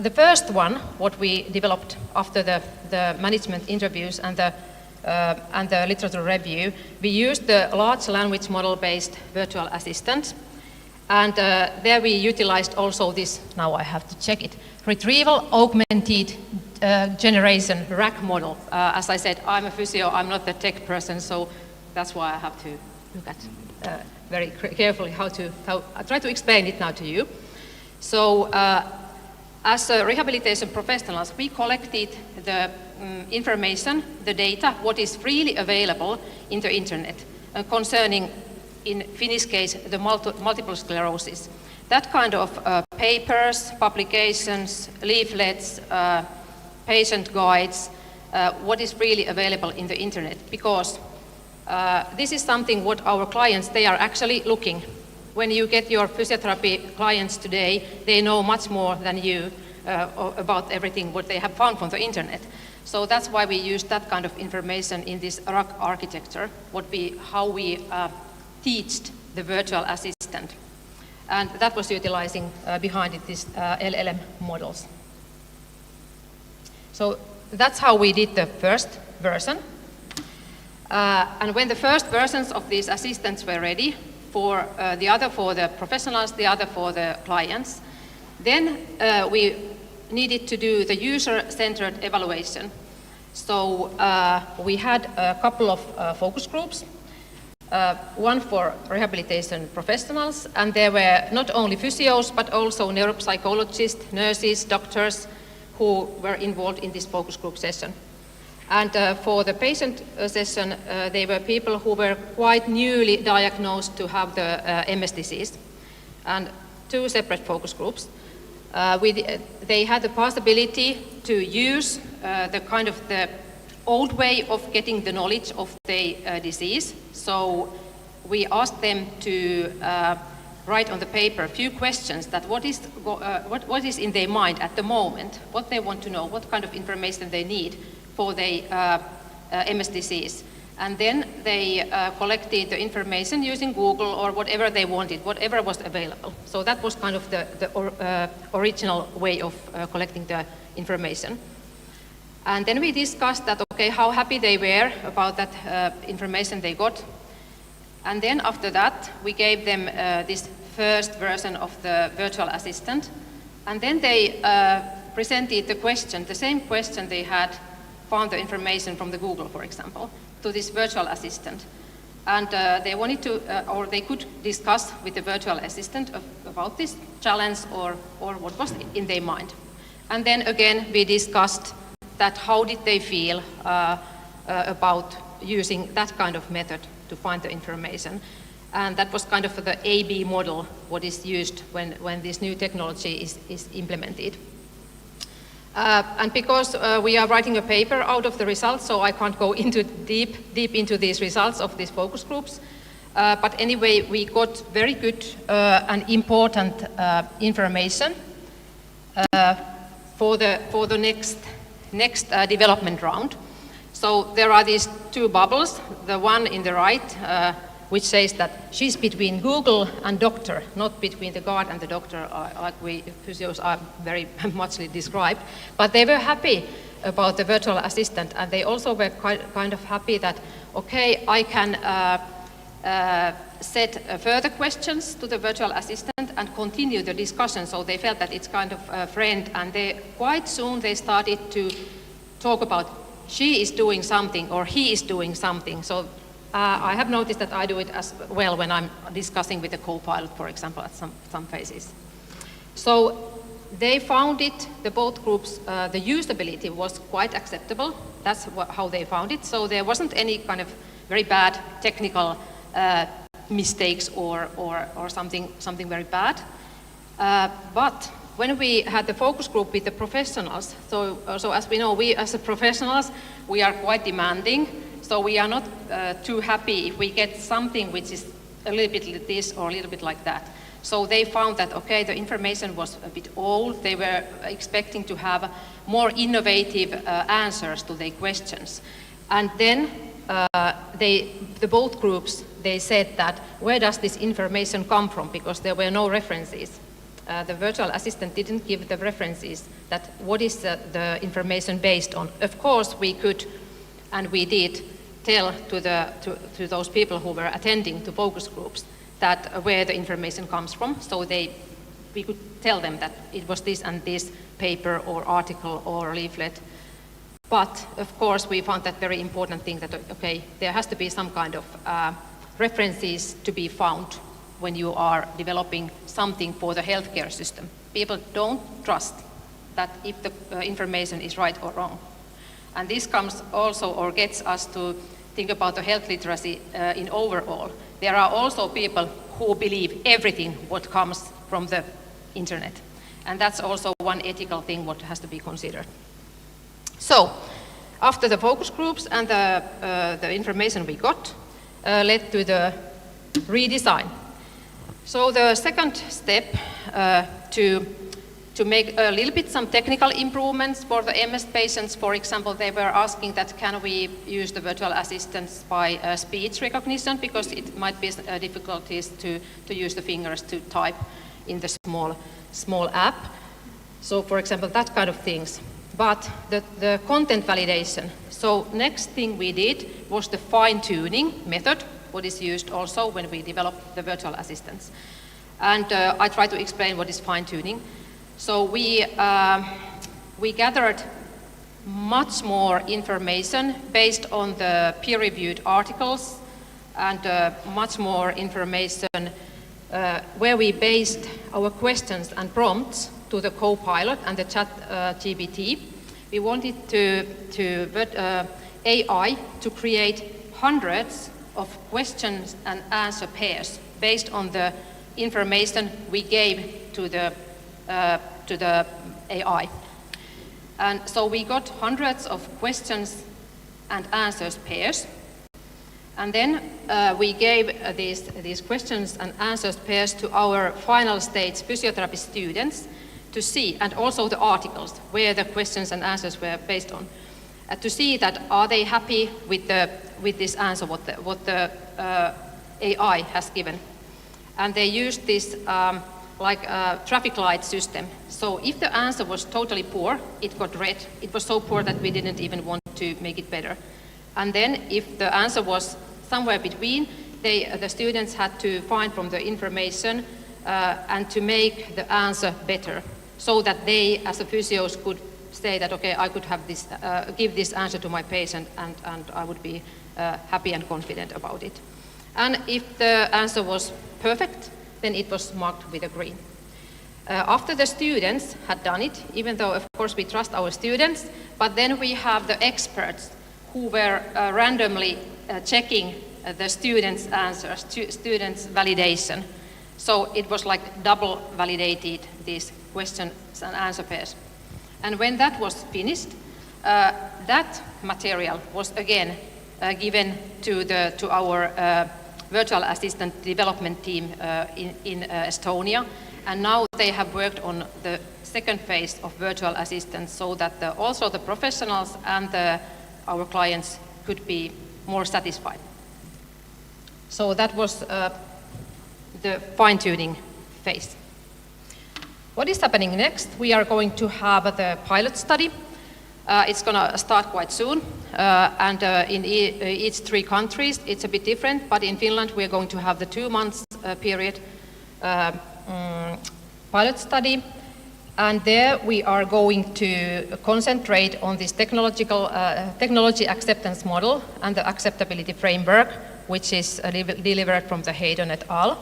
The first one, what we developed after the management interviews and the literature review, we used the large language model-based virtual assistant, and there we utilized also this, now I have to check it, retrieval augmented generation RAG model. As I said, I'm a physio, I'm not the tech person, so that's why I have to look at very carefully how I try to explain it now to you. So as rehabilitation professionals, we collected the information, the data, what is freely available in the internet concerning, in Finnish case, the multiple sclerosis. That kind of papers, publications, leaflets, patient guides, what is really available in the internet, because this is something what our clients, they are actually looking. When you get your physiotherapy clients today, they know much more than you about everything what they have found from the internet. So that's why we use that kind of information in this RAG architecture, how we teach the virtual assistant. And that was utilizing behind it these LLM models. So that's how we did the first version. And when the first versions of these assistants were ready, for the other for the professionals, the other for the clients, then we needed to do the user-centered evaluation. So we had a couple of focus groups, one for rehabilitation professionals, and there were not only physios, but also neuropsychologists, nurses, doctors, who were involved in this focus group session. And for the patient session, they were people who were quite newly diagnosed to have the MS disease, and 2 separate focus groups. They had the possibility to use the kind of the old way of getting the knowledge of the disease. So we asked them to write on the paper a few questions that what is in their mind at the moment, what they want to know, what kind of information they need for the MS disease. And then they collected the information using Google or whatever they wanted, whatever was available. So that was kind of the original way of collecting the information. And then we discussed that, okay, how happy they were about that information they got. And then after that, we gave them this first version of the virtual assistant. And then they presented the question, the same question they had found the information from the Google, for example, to this virtual assistant. And they wanted to, or they could discuss with the virtual assistant about this challenge or what was in their mind. And then again, we discussed that how did they feel about using that kind of method to find the information. And that was kind of the A/B model, what is used when this new technology is implemented. And because we are writing a paper out of the results, so I can't go into deep into these results of these focus groups, But anyway, we got very good and important information for the next development round. So there are these two bubbles, the one in the right, which says that she's between Google and doctor, not between the guard and the doctor, like we physios are very muchly described. But they were happy about the virtual assistant, and they also were kind of happy that, okay, I can set further questions to the virtual assistant and continue the discussion. So they felt that it's kind of a friend, and quite soon they started to talk about she is doing something or he is doing something. So I have noticed that I do it as well when I'm discussing with the co-pilot, for example, at some phases. So they found it, the both groups, the usability was quite acceptable. That's how they found it. So there wasn't any kind of very bad technical mistakes or something very bad. But when we had the focus group with the professionals, so as we know, we as a professionals, we are quite demanding. So we are not too happy if we get something which is a little bit like this or a little bit like that. So they found that, okay, the information was a bit old. They were expecting to have more innovative answers to their questions. And then the both groups, they said that, where does this information come from? Because there were no references. The virtual assistant didn't give the references that what is the information based on. Of course, we could, and we did, tell to those people who were attending to focus groups that where the information comes from. So we could tell them that it was this and this paper or article or leaflet. But of course, we found that very important thing that, okay, there has to be some kind of references to be found when you are developing something for the healthcare system. People don't trust that if the information is right or wrong. And this comes also, or gets us to think about the health literacy in overall. There are also people who believe everything what comes from the internet. And that's also one ethical thing what has to be considered. So, after the focus groups and the information we got led to the redesign. So the second step to make a little bit some technical improvements for the MS patients, for example, they were asking that can we use the virtual assistants by speech recognition, because it might be difficulties to use the fingers to type in the small app. So for example, that kind of things. But the content validation. So next thing we did was the fine-tuning method, what is used also when we develop the virtual assistants. And I try to explain what is fine-tuning. So we gathered much more information based on the peer-reviewed articles and much more information where we based our questions and prompts to the co-pilot and the chat GPT. We wanted AI to create hundreds of questions and answer pairs based on the information we gave to the AI. And so we got hundreds of questions and answers pairs. And then we gave these questions and answers pairs to our final stage physiotherapy students to see, and also the articles where the questions and answers were based on, to see that are they happy with this answer, what the AI has given. And they used this like a traffic light system. So if the answer was totally poor, it got red. It was so poor that we didn't even want to make it better. And then if the answer was somewhere between, the students had to find from the information and to make the answer better, so that they, as a physios, could say that, okay, I could have this, give this answer to my patient, and I would be happy and confident about it. And if the answer was perfect, then it was marked with a green. After the students had done it, even though of course we trust our students, but then we have the experts who were randomly checking the students' answers, students' validation. So it was like double validated these questions and answer pairs. And when that was finished, that material was again given to our virtual assistant development team in Estonia, and now they have worked on the second phase of virtual assistants so that also the professionals and our clients could be more satisfied. So that was the fine-tuning phase. What is happening next? We are going to have the pilot study. It's going to start quite soon, and in each 3 countries it's a bit different, but in Finland we are going to have the 2 months period pilot study, and there we are going to concentrate on this technology acceptance model and the acceptability framework, which is delivered from the Hayden et al.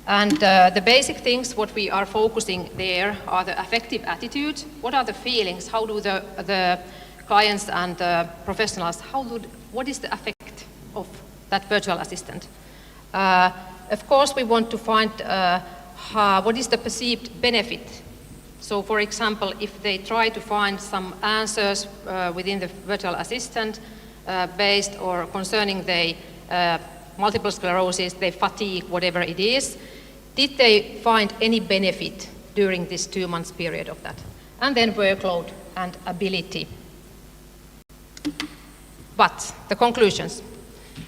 And the basic things what we are focusing there are the affective attitude. What are the feelings? How do the clients and professionals, what is the effect of that virtual assistant? Of course, we want to find what is the perceived benefit. So, for example, if they try to find some answers within the virtual assistant based or concerning the multiple sclerosis, their fatigue, whatever it is, did they find any benefit during this 2 months period of that? And then workload and ability. But the conclusions.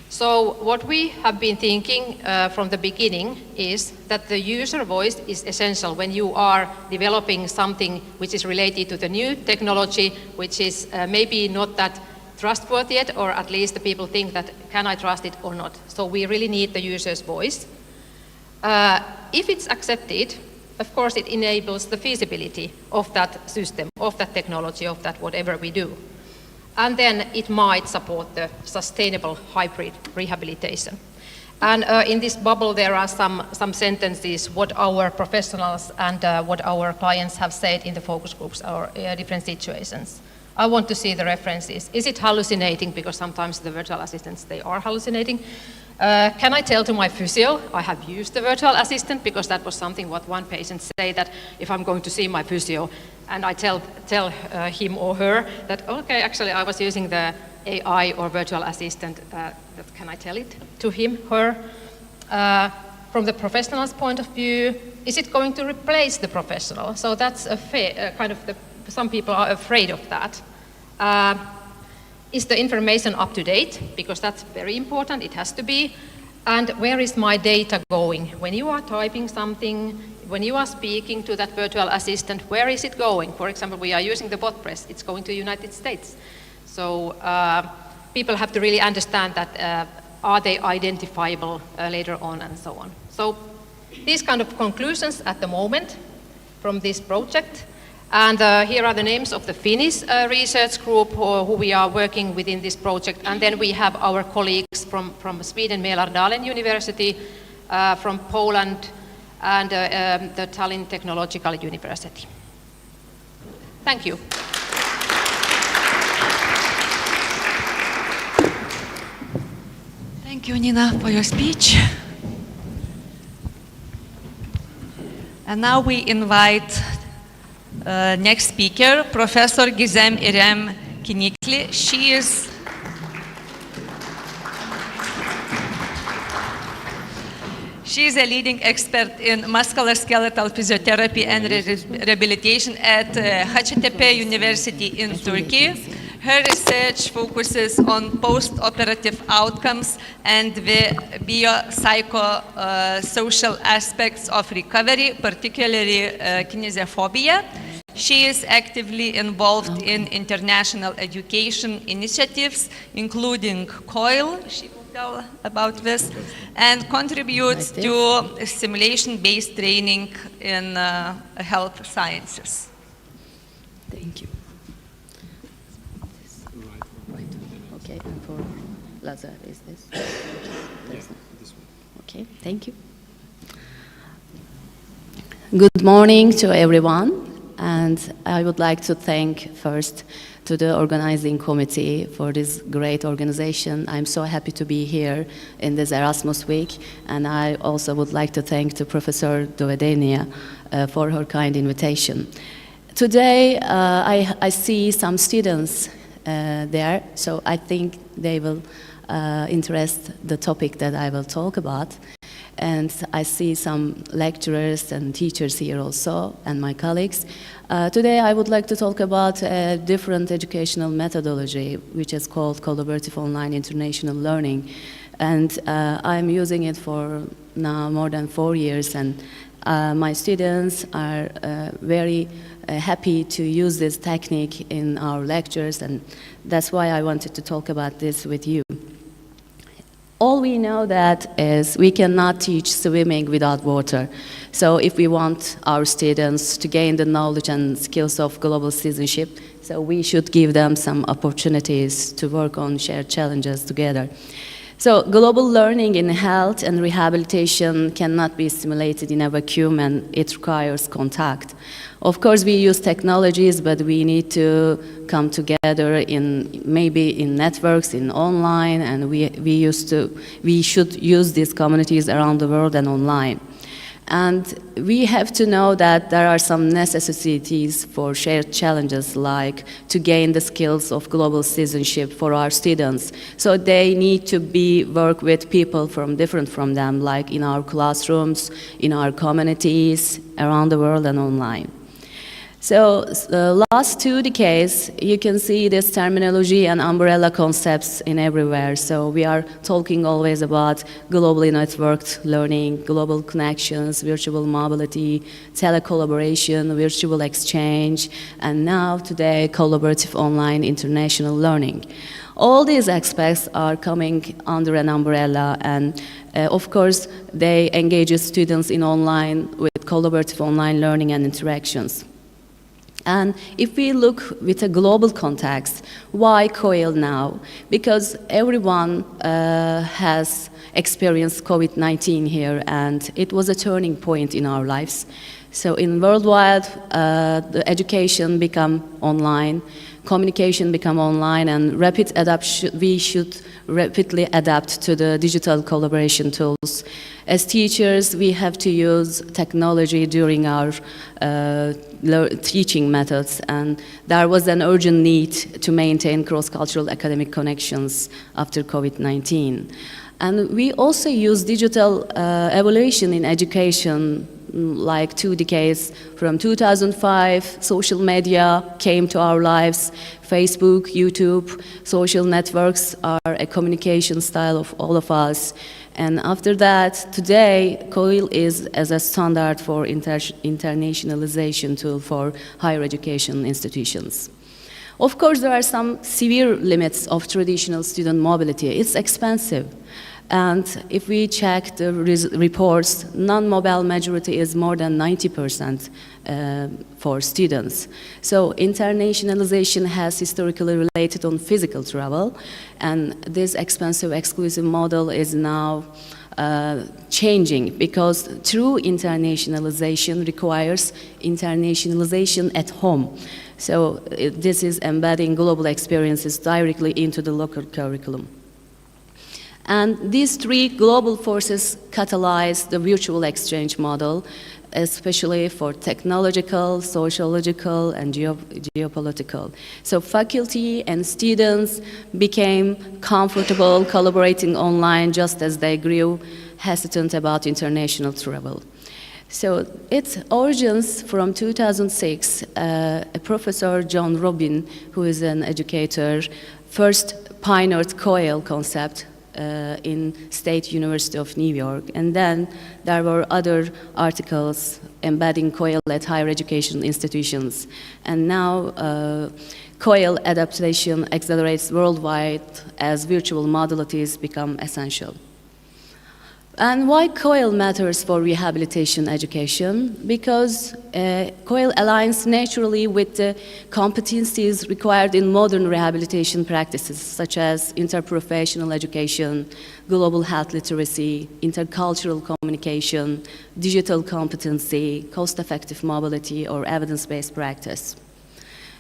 So what we have been thinking from the beginning is that the user voice is essential when you are developing something which is related to the new technology, which is maybe not that trustworthy yet, or at least the people think that can I trust it or not. So we really need the user's voice. If it's accepted, of course it enables the feasibility of that system, of that technology, of that whatever we do. And then it might support the sustainable hybrid rehabilitation. And in this bubble there are some sentences what our professionals and what our clients have said in the focus groups or different situations. I want to see the references. Is it hallucinating? Because sometimes the virtual assistants, they are hallucinating. Can I tell to my physio, I have used the virtual assistant, because that was something what one patient said, that if I'm going to see my physio and I tell him or her that, okay, actually I was using the AI or virtual assistant, that can I tell it to him, her? From the professional's point of view, is it going to replace the professional? So that's a kind of some people are afraid of that. Is the information up to date? Because that's very important, it has to be. And where is my data going? When you are typing something, when you are speaking to that virtual assistant, where is it going? For example, we are using the bot press, it's going to the United States. So people have to really understand that are they identifiable later on and so on. So these kind of conclusions at the moment from this project. And here are the names of the Finnish research group who we are working within this project. And then we have our colleagues from Sweden, Mälardalen University, from Poland, and the Tallinn Technological University. Thank you. Thank you, Nina, for your speech. And now we invite next speaker, Professor Gizem İrem Kinikli. She is a leading expert in musculoskeletal physiotherapy and rehabilitation at Hacettepe University in Turkey. Her research focuses on post-operative outcomes and the biopsychosocial aspects of recovery, particularly kinesiophobia. She is actively involved in international education initiatives, including COIL, she will tell about this, and contributes to simulation-based training in health sciences. Thank you. Okay, and for Lazar, is this? This one. Okay, thank you. Good morning to everyone. And I would like to thank first to the organizing committee for this great organization. I'm so happy to be here in this Erasmus Week. And I also would like to thank to Professor Daugiau for her kind invitation. Today, I see some students there, so I think they will interest the topic that I will talk about. And I see some lecturers and teachers here also, and my colleagues. Today I would like to talk about a different educational methodology, which is called collaborative online international learning. And I'm using it for now more than 4 years, and my students are very happy to use this technique in our lectures, and that's why I wanted to talk about this with you. All we know that is we cannot teach swimming without water. So if we want our students to gain the knowledge and skills of global citizenship, so we should give them some opportunities to work on shared challenges together. So global learning in health and rehabilitation cannot be simulated in a vacuum, and it requires contact. Of course, we use technologies, but we need to come together in maybe in networks, in online, and we should use these communities around the world and online. And we have to know that there are some necessities for shared challenges, like to gain the skills of global citizenship for our students. So they need to work with people different from them, like in our classrooms, in our communities, around the world and online. So the last 2 decades, you can see this terminology and umbrella concepts in everywhere. So we are talking always about globally networked learning, global connections, virtual mobility, telecollaboration, virtual exchange, and now today, collaborative online international learning. All these aspects are coming under an umbrella, and of course, they engage students in online with collaborative online learning and interactions. And if we look with a global context, why COIL now? Because everyone has experienced COVID-19 here, and it was a turning point in our lives. So in worldwide, the education become online, communication become online, and we should rapidly adapt to the digital collaboration tools. As teachers, we have to use technology during our teaching methods, and there was an urgent need to maintain cross-cultural academic connections after COVID-19. And we also use digital evaluation in education, like 2 decades. From 2005, social media came to our lives. Facebook, YouTube, social networks are a communication style of all of us. And after that, today, COIL is as a standard for internationalization tool for higher education institutions. Of course, there are some severe limits of traditional student mobility. It's expensive. And if we check the reports, non-mobile majority is more than 90% for students. So internationalization has historically related on physical travel, and this expensive exclusive model is now changing, because true internationalization requires internationalization at home. So this is embedding global experiences directly into the local curriculum. And these 3 global forces catalyze the virtual exchange model, especially for technological, sociological, and geopolitical. So faculty and students became comfortable collaborating online just as they grew hesitant about international travel. So its origins from 2006, a professor, John Robin, who is an educator, first pioneered COIL concept in State University of New York, and then there were other articles embedding COIL at higher education institutions, and now COIL adaptation accelerates worldwide as virtual modalities become essential. And why COIL matters for rehabilitation education? Because COIL aligns naturally with the competencies required in modern rehabilitation practices, such as interprofessional education, global health literacy, intercultural communication, digital competency, cost-effective mobility, or evidence-based practice.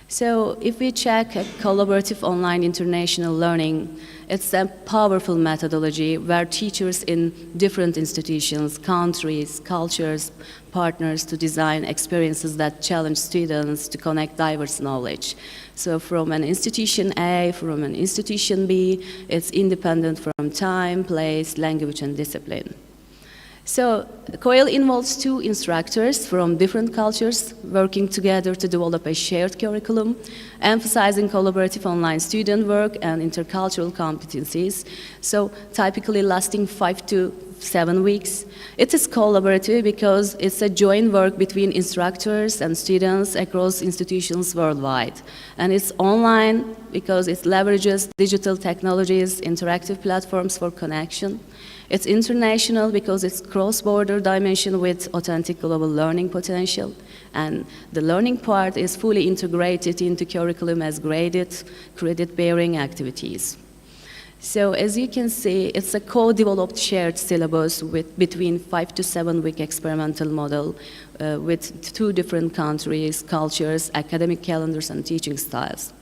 So if we check collaborative online international learning, it's a powerful methodology where teachers in different institutions, countries, cultures, partners to design experiences that challenge students to connect diverse knowledge. So from an institution A, from an institution B, it's independent from time, place, language, and discipline. So COIL involves 2 instructors from different cultures working together to develop a shared curriculum, emphasizing collaborative online student work and intercultural competencies, so typically lasting 5 to 7 weeks. It is collaborative because it's a joint work between instructors and students across institutions worldwide. And it's online because it leverages digital technologies, interactive platforms for connection. It's international because it's cross-border dimension with authentic global learning potential. And the learning part is fully integrated into curriculum as graded, credit-bearing activities. So as you can see, it's a co-developed shared syllabus with between 5 to 7 week experimental model with 2 different countries, cultures, academic calendars, and teaching styles.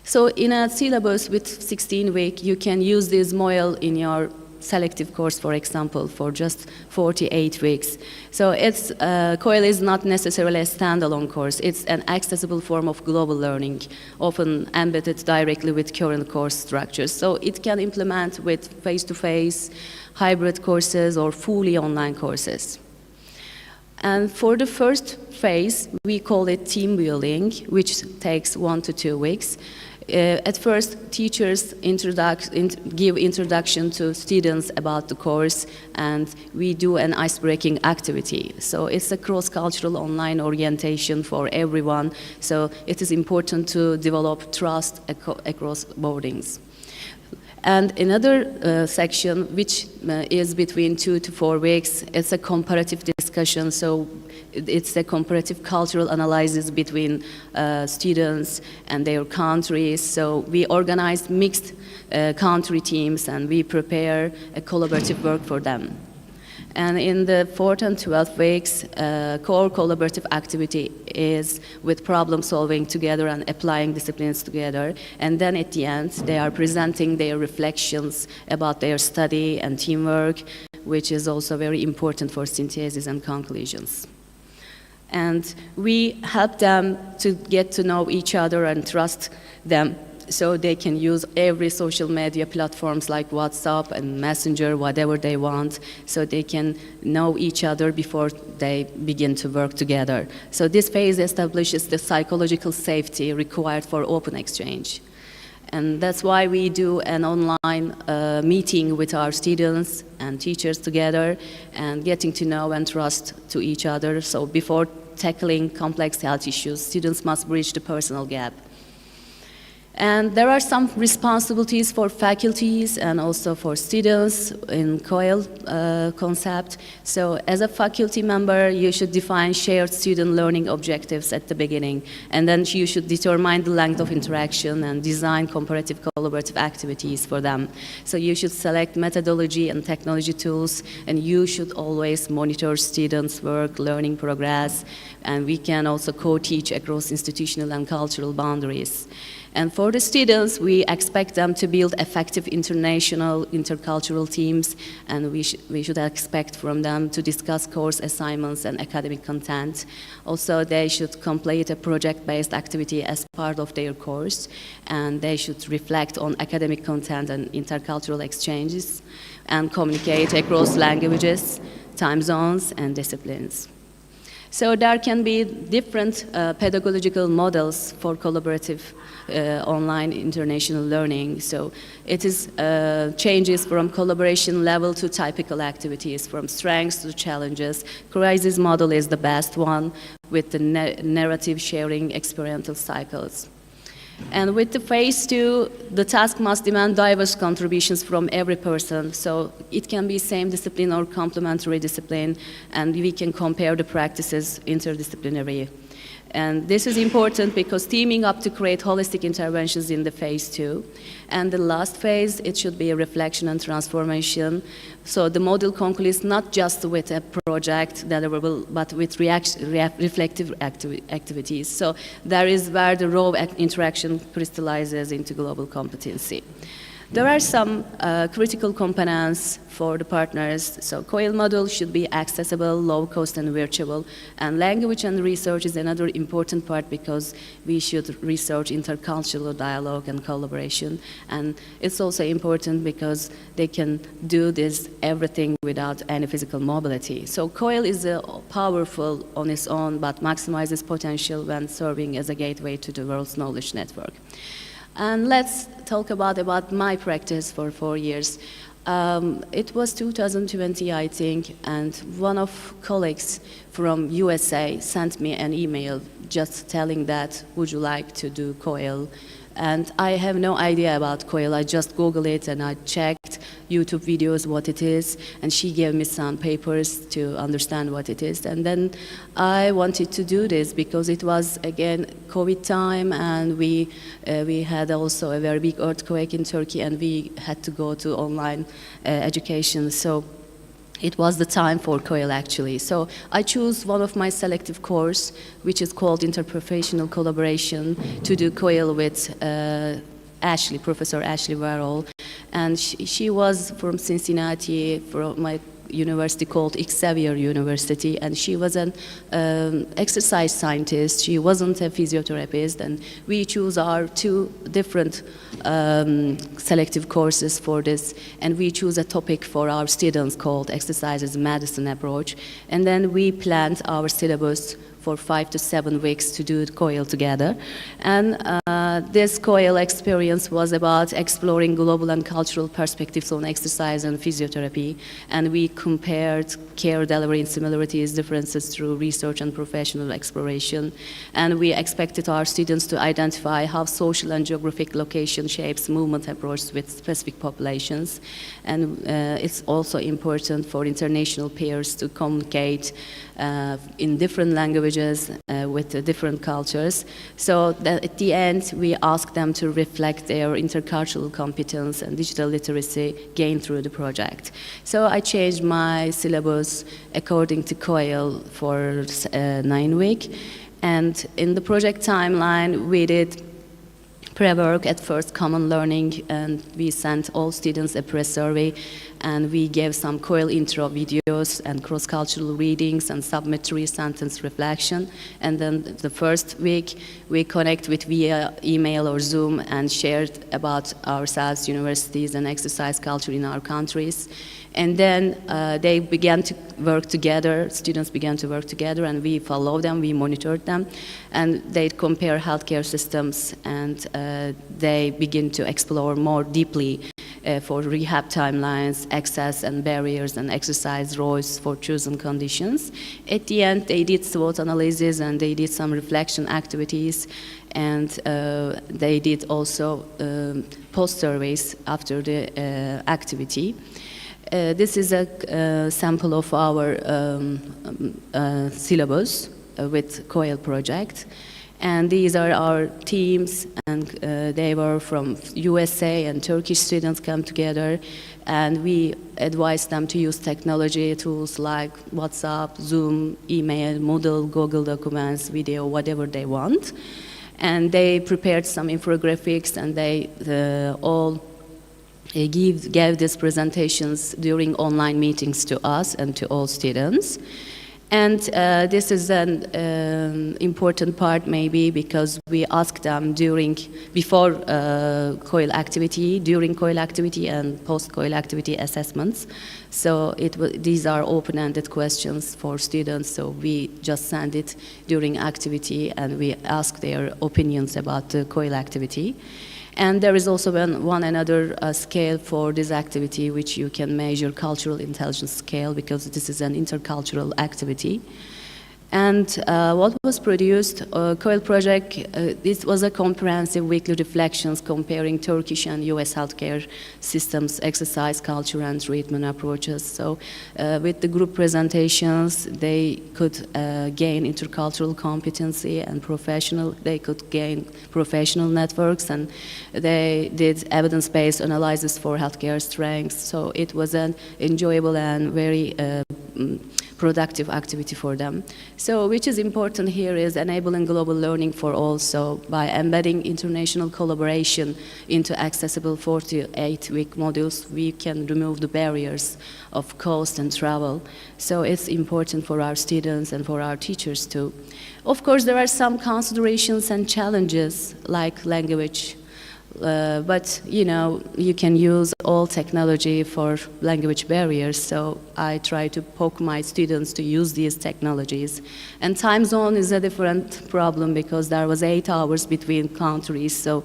So in a syllabus with 16 weeks, you can use this model in your selective course, for example, for just 48 weeks. So it's, COIL is not necessarily a standalone course. It's an accessible form of global learning, often embedded directly with current course structures. So it can implement with face-to-face, hybrid courses, or fully online courses. And for the first phase, we call it team building, which takes 1 to 2 weeks. At first, teachers give introduction to students about the course, and we do an ice-breaking activity. So it's a cross-cultural online orientation for everyone, so it is important to develop trust across boardings. And another section, which is between 2 to 4 weeks, it's a comparative discussion. So it's a comparative cultural analysis between students and their countries. So we organize mixed country teams and we prepare a collaborative work for them. And in the 4th and 12th weeks, core collaborative activity is with problem solving together and applying disciplines together. And then at the end, they are presenting their reflections about their study and teamwork, which is also very important for synthesis and conclusions. And we help them to get to know each other and trust them, so they can use every social media platforms like WhatsApp and Messenger, whatever they want, so they can know each other before they begin to work together. So this phase establishes the psychological safety required for open exchange. And that's why we do an online meeting with our students and teachers together and getting to know and trust to each other. So before tackling complex health issues, students must bridge the personal gap. And there are some responsibilities for faculties and also for students in COIL concept. So as a faculty member, you should define shared student learning objectives at the beginning. And then you should determine the length of interaction and design comparative collaborative activities for them. So you should select methodology and technology tools, and you should always monitor students' work, learning progress, and we can also co-teach across institutional and cultural boundaries. And for the students, we expect them to build effective international, intercultural teams, and we should expect from them to discuss course assignments and academic content. Also, they should complete a project-based activity as part of their course, and they should reflect on academic content and intercultural exchanges, and communicate across languages, time zones, and disciplines. So there can be different pedagogical models for collaborative online international learning. So it is changes from collaboration level to typical activities, from strengths to challenges. Crisis model is the best one with the narrative sharing experiential cycles. And with the phase 2, the task must demand diverse contributions from every person. So it can be same discipline or complementary discipline, and we can compare the practices interdisciplinary. And this is important because teaming up to create holistic interventions in the phase 2. And the last phase, it should be a reflection and transformation. So the model concludes not just with a project deliverable, but with reflective activities. So there is where the raw interaction crystallizes into global competency. There are some critical components for the partners. So COIL model should be accessible, low cost and virtual. And language and research is another important part because we should research intercultural dialogue and collaboration. And it's also important because they can do this everything without any physical mobility. So COIL is powerful on its own, but maximizes potential when serving as a gateway to the world's knowledge network. And let's talk about my practice for 4 years. It was 2020, I think, and one of colleagues from USA sent me an email just telling that, would you like to do COIL? And I have no idea about COIL. I just Googled it and I checked YouTube videos what it is, and she gave me some papers to understand what it is. And then I wanted to do this because it was, again, COVID time, and we had also a very big earthquake in Turkey, and we had to go to online education. So it was the time for COIL, actually. So I chose one of my selective course, which is called Interprofessional Collaboration, to do COIL with Professor Ashley Warhol. And she was from Cincinnati, from my university called Xavier University, and she was an exercise scientist. She wasn't a physiotherapist, and we choose our 2 different selective courses for this, and we choose a topic for our students called Exercise as a Medicine Approach, and then we planned our syllabus for 5 to 7 weeks to do COIL together. And this COIL experience was about exploring global and cultural perspectives on exercise and physiotherapy. And we compared care delivery and similarities, differences through research and professional exploration. And we expected our students to identify how social and geographic location shapes movement approach with specific populations. And it's also important for international peers to communicate in different languages with different cultures. So that at the end, we ask them to reflect their intercultural competence and digital literacy gained through the project. So I changed my syllabus according to COIL for 9 weeks. And in the project timeline, we did pre-work at first, common learning, and we sent all students a press survey, and we gave some COIL intro videos and cross-cultural readings and submit 3-sentence reflection. And then the first week, we connect with via email or Zoom and shared about ourselves, universities, and exercise culture in our countries. And then they began to work together, students began to work together, and we followed them, we monitored them, and they compare healthcare systems, and they begin to explore more deeply for rehab timelines, access and barriers, and exercise roles for chosen conditions. At the end, they did SWOT analysis, and they did some reflection activities, and they did also post-surveys after the activity. This is a sample of our syllabus with COIL project. And these are our teams, and they were from USA, and Turkish students come together, and we advise them to use technology tools like WhatsApp, Zoom, email, Moodle, Google Documents, video, whatever they want. And they prepared some infographics, and they all gave these presentations during online meetings to us and to all students. And this is an important part maybe because we asked them before COIL activity, during COIL activity, and post-COIL activity assessments. So these are open-ended questions for students, so we just send it during activity and we ask their opinions about the COIL activity. And there is also one another scale for this activity, which you can measure cultural intelligence scale, because this is an intercultural activity. And what was produced, COIL project, this was a comprehensive weekly reflections comparing Turkish and US healthcare systems, exercise, culture, and treatment approaches. So with the group presentations, they could gain intercultural competency and they could gain professional networks, and they did evidence-based analysis for healthcare strengths. So it was an enjoyable and very productive activity for them. So which is important here is enabling global learning for all. So by embedding international collaboration into accessible 48-week modules, we can remove the barriers of cost and travel. So it's important for our students and for our teachers too. Of course, there are some considerations and challenges like language. But you know, you can use all technology for language barriers, so I try to poke my students to use these technologies. And time zone is a different problem because there was 8 hours between countries, so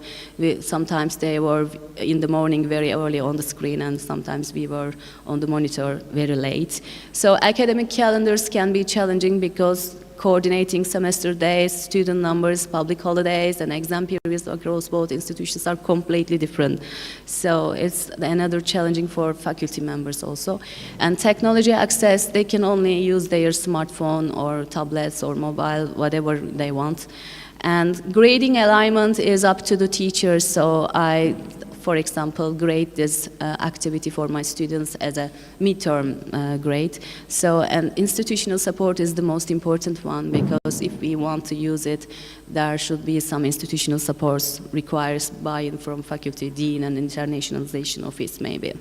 sometimes they were in the morning very early on the screen, and sometimes we were on the monitor very late. So academic calendars can be challenging because coordinating semester days, student numbers, public holidays, and exam periods across both institutions are completely different. So it's another challenging for faculty members also. And technology access, they can only use their smartphone or tablets or mobile, whatever they want. And grading alignment is up to the teachers, so I, for example, grade this activity for my students as a midterm grade. So, and institutional support is the most important one, because if we want to use it, there should be some institutional support requires buy-in from faculty, dean, and internationalization office maybe.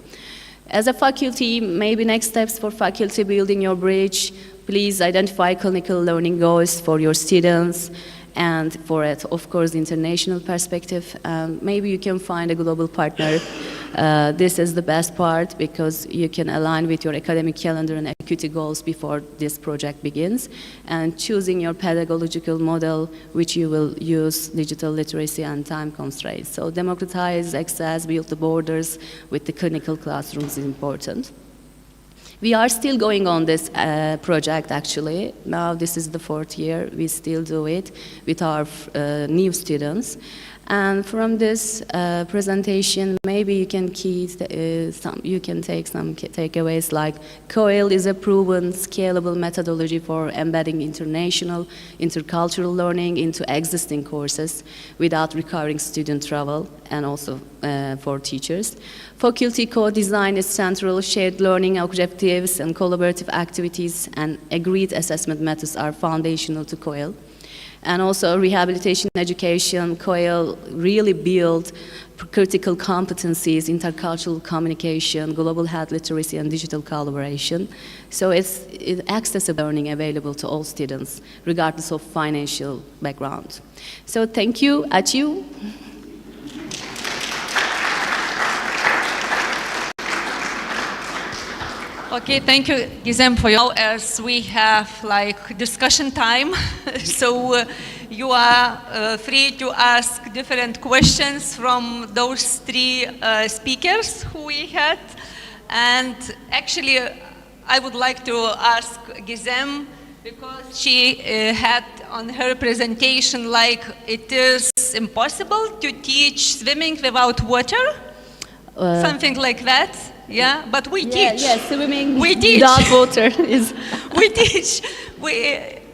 As a faculty, maybe next steps for faculty building your bridge, please identify clinical learning goals for your students. And for it, of course, international perspective, maybe you can find a global partner. This is the best part because you can align with your academic calendar and equity goals before this project begins. And choosing your pedagogical model, which you will use digital literacy and time constraints. So democratize access, build the borders with the clinical classrooms is important. We are still going on this project actually. Now this is the 4th year, we still do it with our new students. And from this presentation, maybe you can take some takeaways like COIL is a proven scalable methodology for embedding intercultural learning into existing courses without requiring student travel, and also for teachers. Faculty co-design is central, shared learning objectives and collaborative activities and agreed assessment methods are foundational to COIL. And also rehabilitation education, COIL really built critical competencies, intercultural communication, global health literacy, and digital collaboration. So it's accessible learning available to all students, regardless of financial background. So thank you, at you. Okay, thank you, Gizem, for you. As we have like discussion time, so you are free to ask different questions from those 3 speakers who we had. And actually, I would like to ask Gizem, because she had on her presentation like it is impossible to teach swimming without water, something like that. Yeah, but we teach. Yeah, swimming without water is. We teach.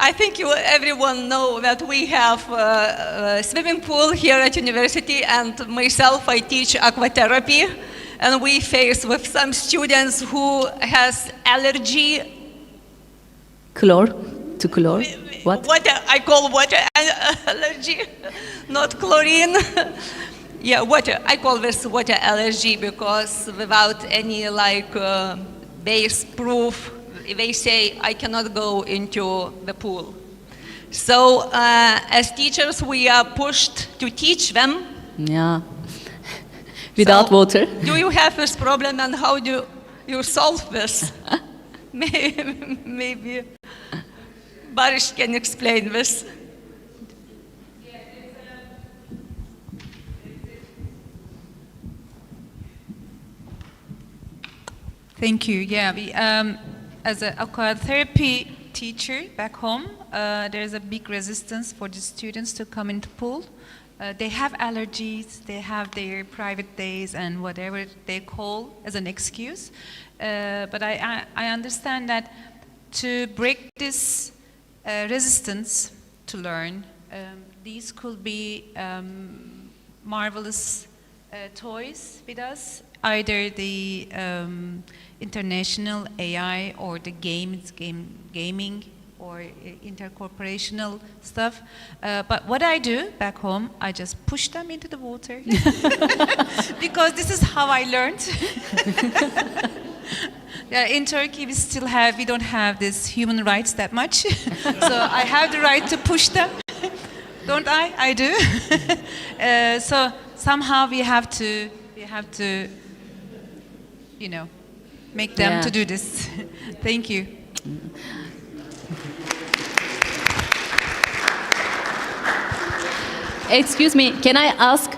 I think everyone know that we have a swimming pool here at university, and myself, I teach aquatherapy, and we face with some students who has allergy. To chlor? What? Water. I call water allergy, not chlorine. Yeah, water. I call this water allergy because without any like base proof, they say I cannot go into the pool. So as teachers, we are pushed to teach them. Yeah. Without water. Do you have this problem, and how do you solve this? Maybe Baris can explain this. Thank you. Yeah, as an aquatherapy teacher back home, there's a big resistance for the students to come into pool. They have allergies, they have their private days and whatever they call as an excuse. But I understand that to break this resistance to learn, these could be marvelous toys with us, either the international AI or the gaming or intercorporational stuff. But what I do back home, I just push them into the water because this is how I learned. Yeah, in Turkey we don't have this human rights that much, so I have the right to push them, don't I? I do. So somehow we have to, you know, make them to do this. Thank you. Excuse me, can I ask,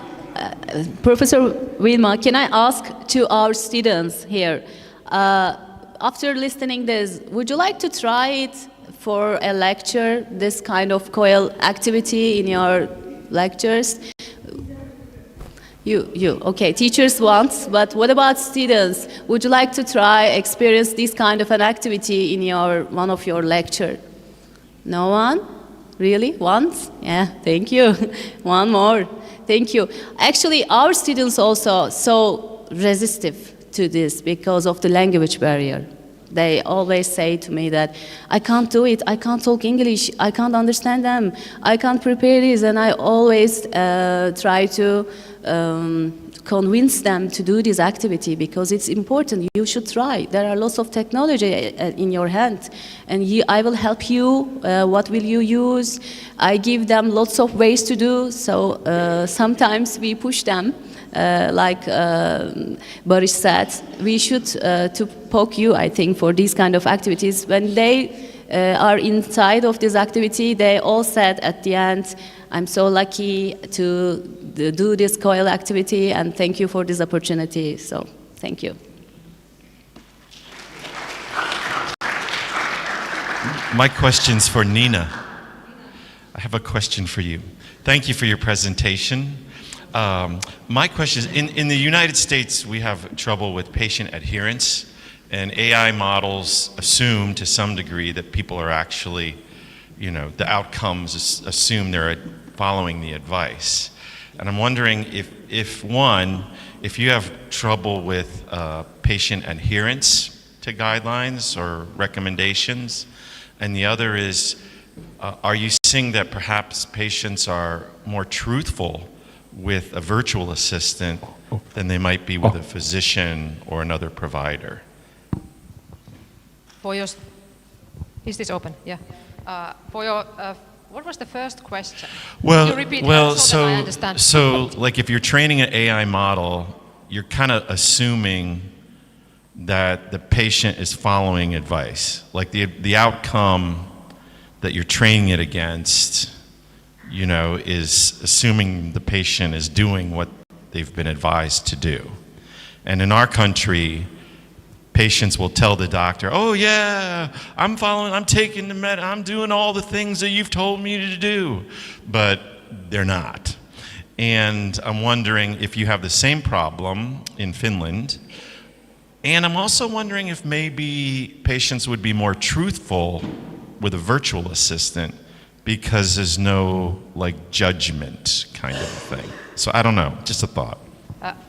Professor Wilma, can I ask to our students here, after listening this, would you like to try it for a lecture, this kind of COIL activity in your lectures? Okay, teachers want, but what about students? Would you like to try, experience this kind of an activity in one of your lecture? No one? Really? Once? Yeah, thank you. One more. Thank you. Actually, our students also so resistive to this because of the language barrier. They always say to me that I can't do it, I can't talk English, I can't understand them, I can't prepare this, and I always try to convince them to do this activity because it's important. You should try. There are lots of technology in your hand, and I will help you. What will you use? I give them lots of ways to do. So sometimes we push them, like Boris said. We should to poke you, I think, for these kind of activities. When they are inside of this activity, they all said at the end, I'm so lucky to do this COIL activity, and thank you for this opportunity. So, thank you. My question's for Nina. I have a question for you. Thank you for your presentation. My question is, in the United States, we have trouble with patient adherence, and AI models assume to some degree that people are actually, you know, the outcomes assume they're following the advice. And I'm wondering if you have trouble with patient adherence to guidelines or recommendations, and the other is, are you seeing that perhaps patients are more truthful with a virtual assistant than they might be with a physician or another provider? Is this open? Yeah. For your, what was the first question? Well, Can you repeat so that I understand? So like if you're training an AI model, you're kind of assuming that the patient is following advice. Like the outcome that you're training it against, you know, is assuming the patient is doing what they've been advised to do. And in our country, patients will tell the doctor, oh yeah, I'm taking the med, I'm doing all the things that you've told me to do, but they're not. And I'm wondering if you have the same problem in Finland. And I'm also wondering if maybe patients would be more truthful with a virtual assistant because there's no like judgment kind of thing. So I don't know, just a thought.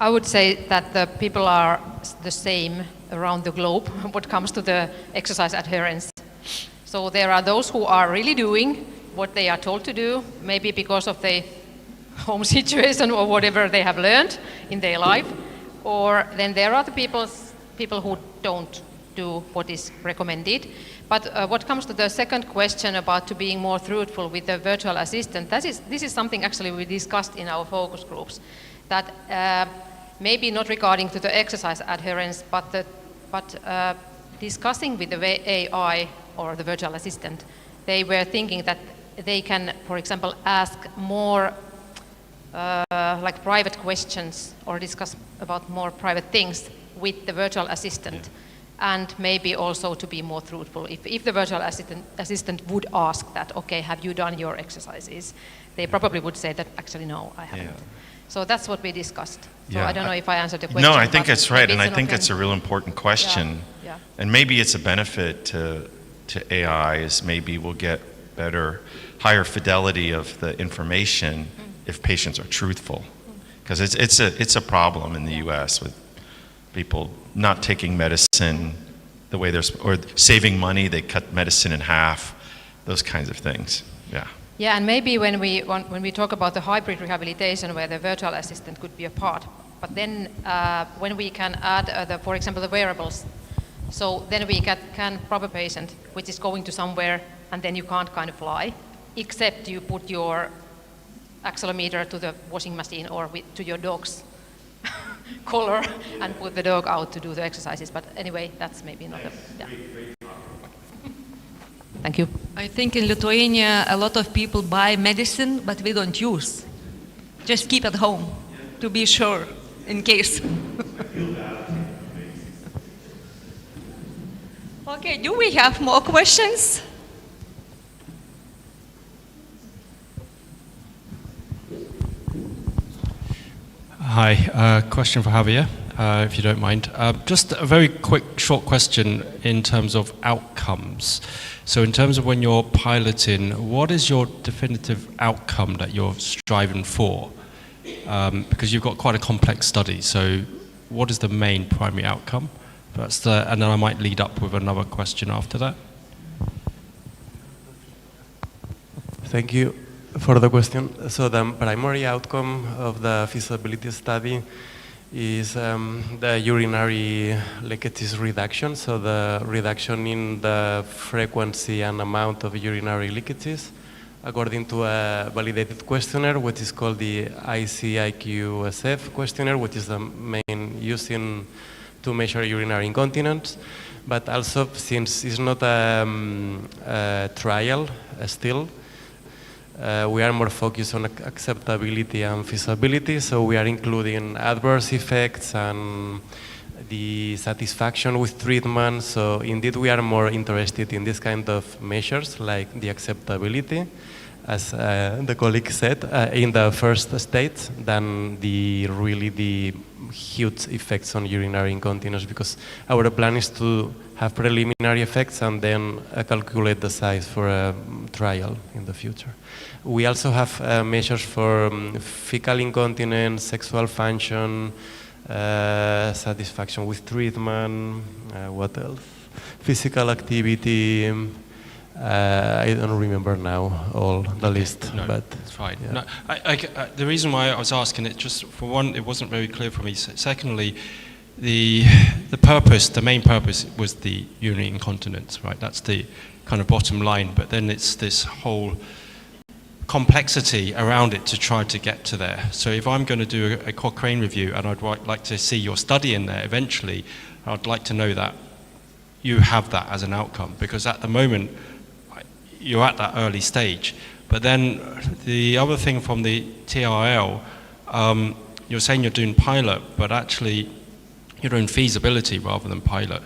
I would say that the people are the same around the globe when it comes to the exercise adherence. So there are those who are really doing what they are told to do, maybe because of their home situation or whatever they have learned in their life. Or then there are the people who don't do what is recommended. But what comes to the second question about to being more truthful with the virtual assistant, this is something actually we discussed in our focus groups. That maybe not regarding to the exercise adherence, but discussing with the AI or the virtual assistant, they were thinking that they can, for example, ask more like private questions or discuss about more private things with the virtual assistant. and maybe also to be more truthful. If the virtual assistant would ask that, okay, have you done your exercises? They probably would say that, actually, no, I haven't. Yeah. So that's what we discussed. So Yeah. I don't know if I answered the question. No, I think but it's right, maybe and I it's an think open- it's a real important question. Yeah. And maybe it's a benefit to AI is maybe we'll get higher fidelity of the information if patients are truthful. Because it's a problem in the US with people not taking medicine the way or saving money, they cut medicine in half, those kinds of things. Yeah. Yeah, and maybe when we talk about the hybrid rehabilitation where the virtual assistant could be a part, but then when we can add, for example, the wearables, so then we can prop a patient which is going to somewhere and then you can't kind of fly, except you put your accelerometer to the washing machine or to your dog's collar and put the dog out to do the exercises. But anyway, that's maybe not a... Yeah. Thank you. I think in Lithuania a lot of people buy medicine but we don't use. Just keep at home to be sure in case. Okay, do we have more questions? Hi, question for Javier, if you don't mind. Just a very quick, short question in terms of outcomes. So in terms of when you're piloting, what is your definitive outcome that you're striving for? Because you've got quite a complex study, so what is the main primary outcome? And then I might lead up with another question after that. Thank you for the question. So the primary outcome of the feasibility study is the urinary leakages reduction, so the reduction in the frequency and amount of urinary leakages according to a validated questionnaire which is called the ICIQSF questionnaire, which is the main used to measure urinary incontinence. But also, since it's not a trial still, we are more focused on acceptability and feasibility, so we are including adverse effects and the satisfaction with treatment. So indeed we are more interested in this kind of measures like the acceptability, as the colleague said, in the first stage than the huge effects on urinary incontinence, because our plan is to have preliminary effects and then calculate the size for a trial in the future. We also have measures for fecal incontinence, sexual function, satisfaction with treatment, what else? Physical activity. I don't remember now all the list. No, but it's fine. Yeah. No, the reason why I was asking it, just for one, it wasn't very clear for me. Secondly, the main purpose was the urinary incontinence, right? That's the kind of bottom line. But then it's this whole complexity around it to try to get to there. So if I'm going to do a Cochrane review and I'd like to see your study in there eventually, I'd like to know that you have that as an outcome, because at the moment you're at that early stage. But then the other thing from the TRL, you're saying you're doing pilot, but actually you're doing feasibility rather than pilot,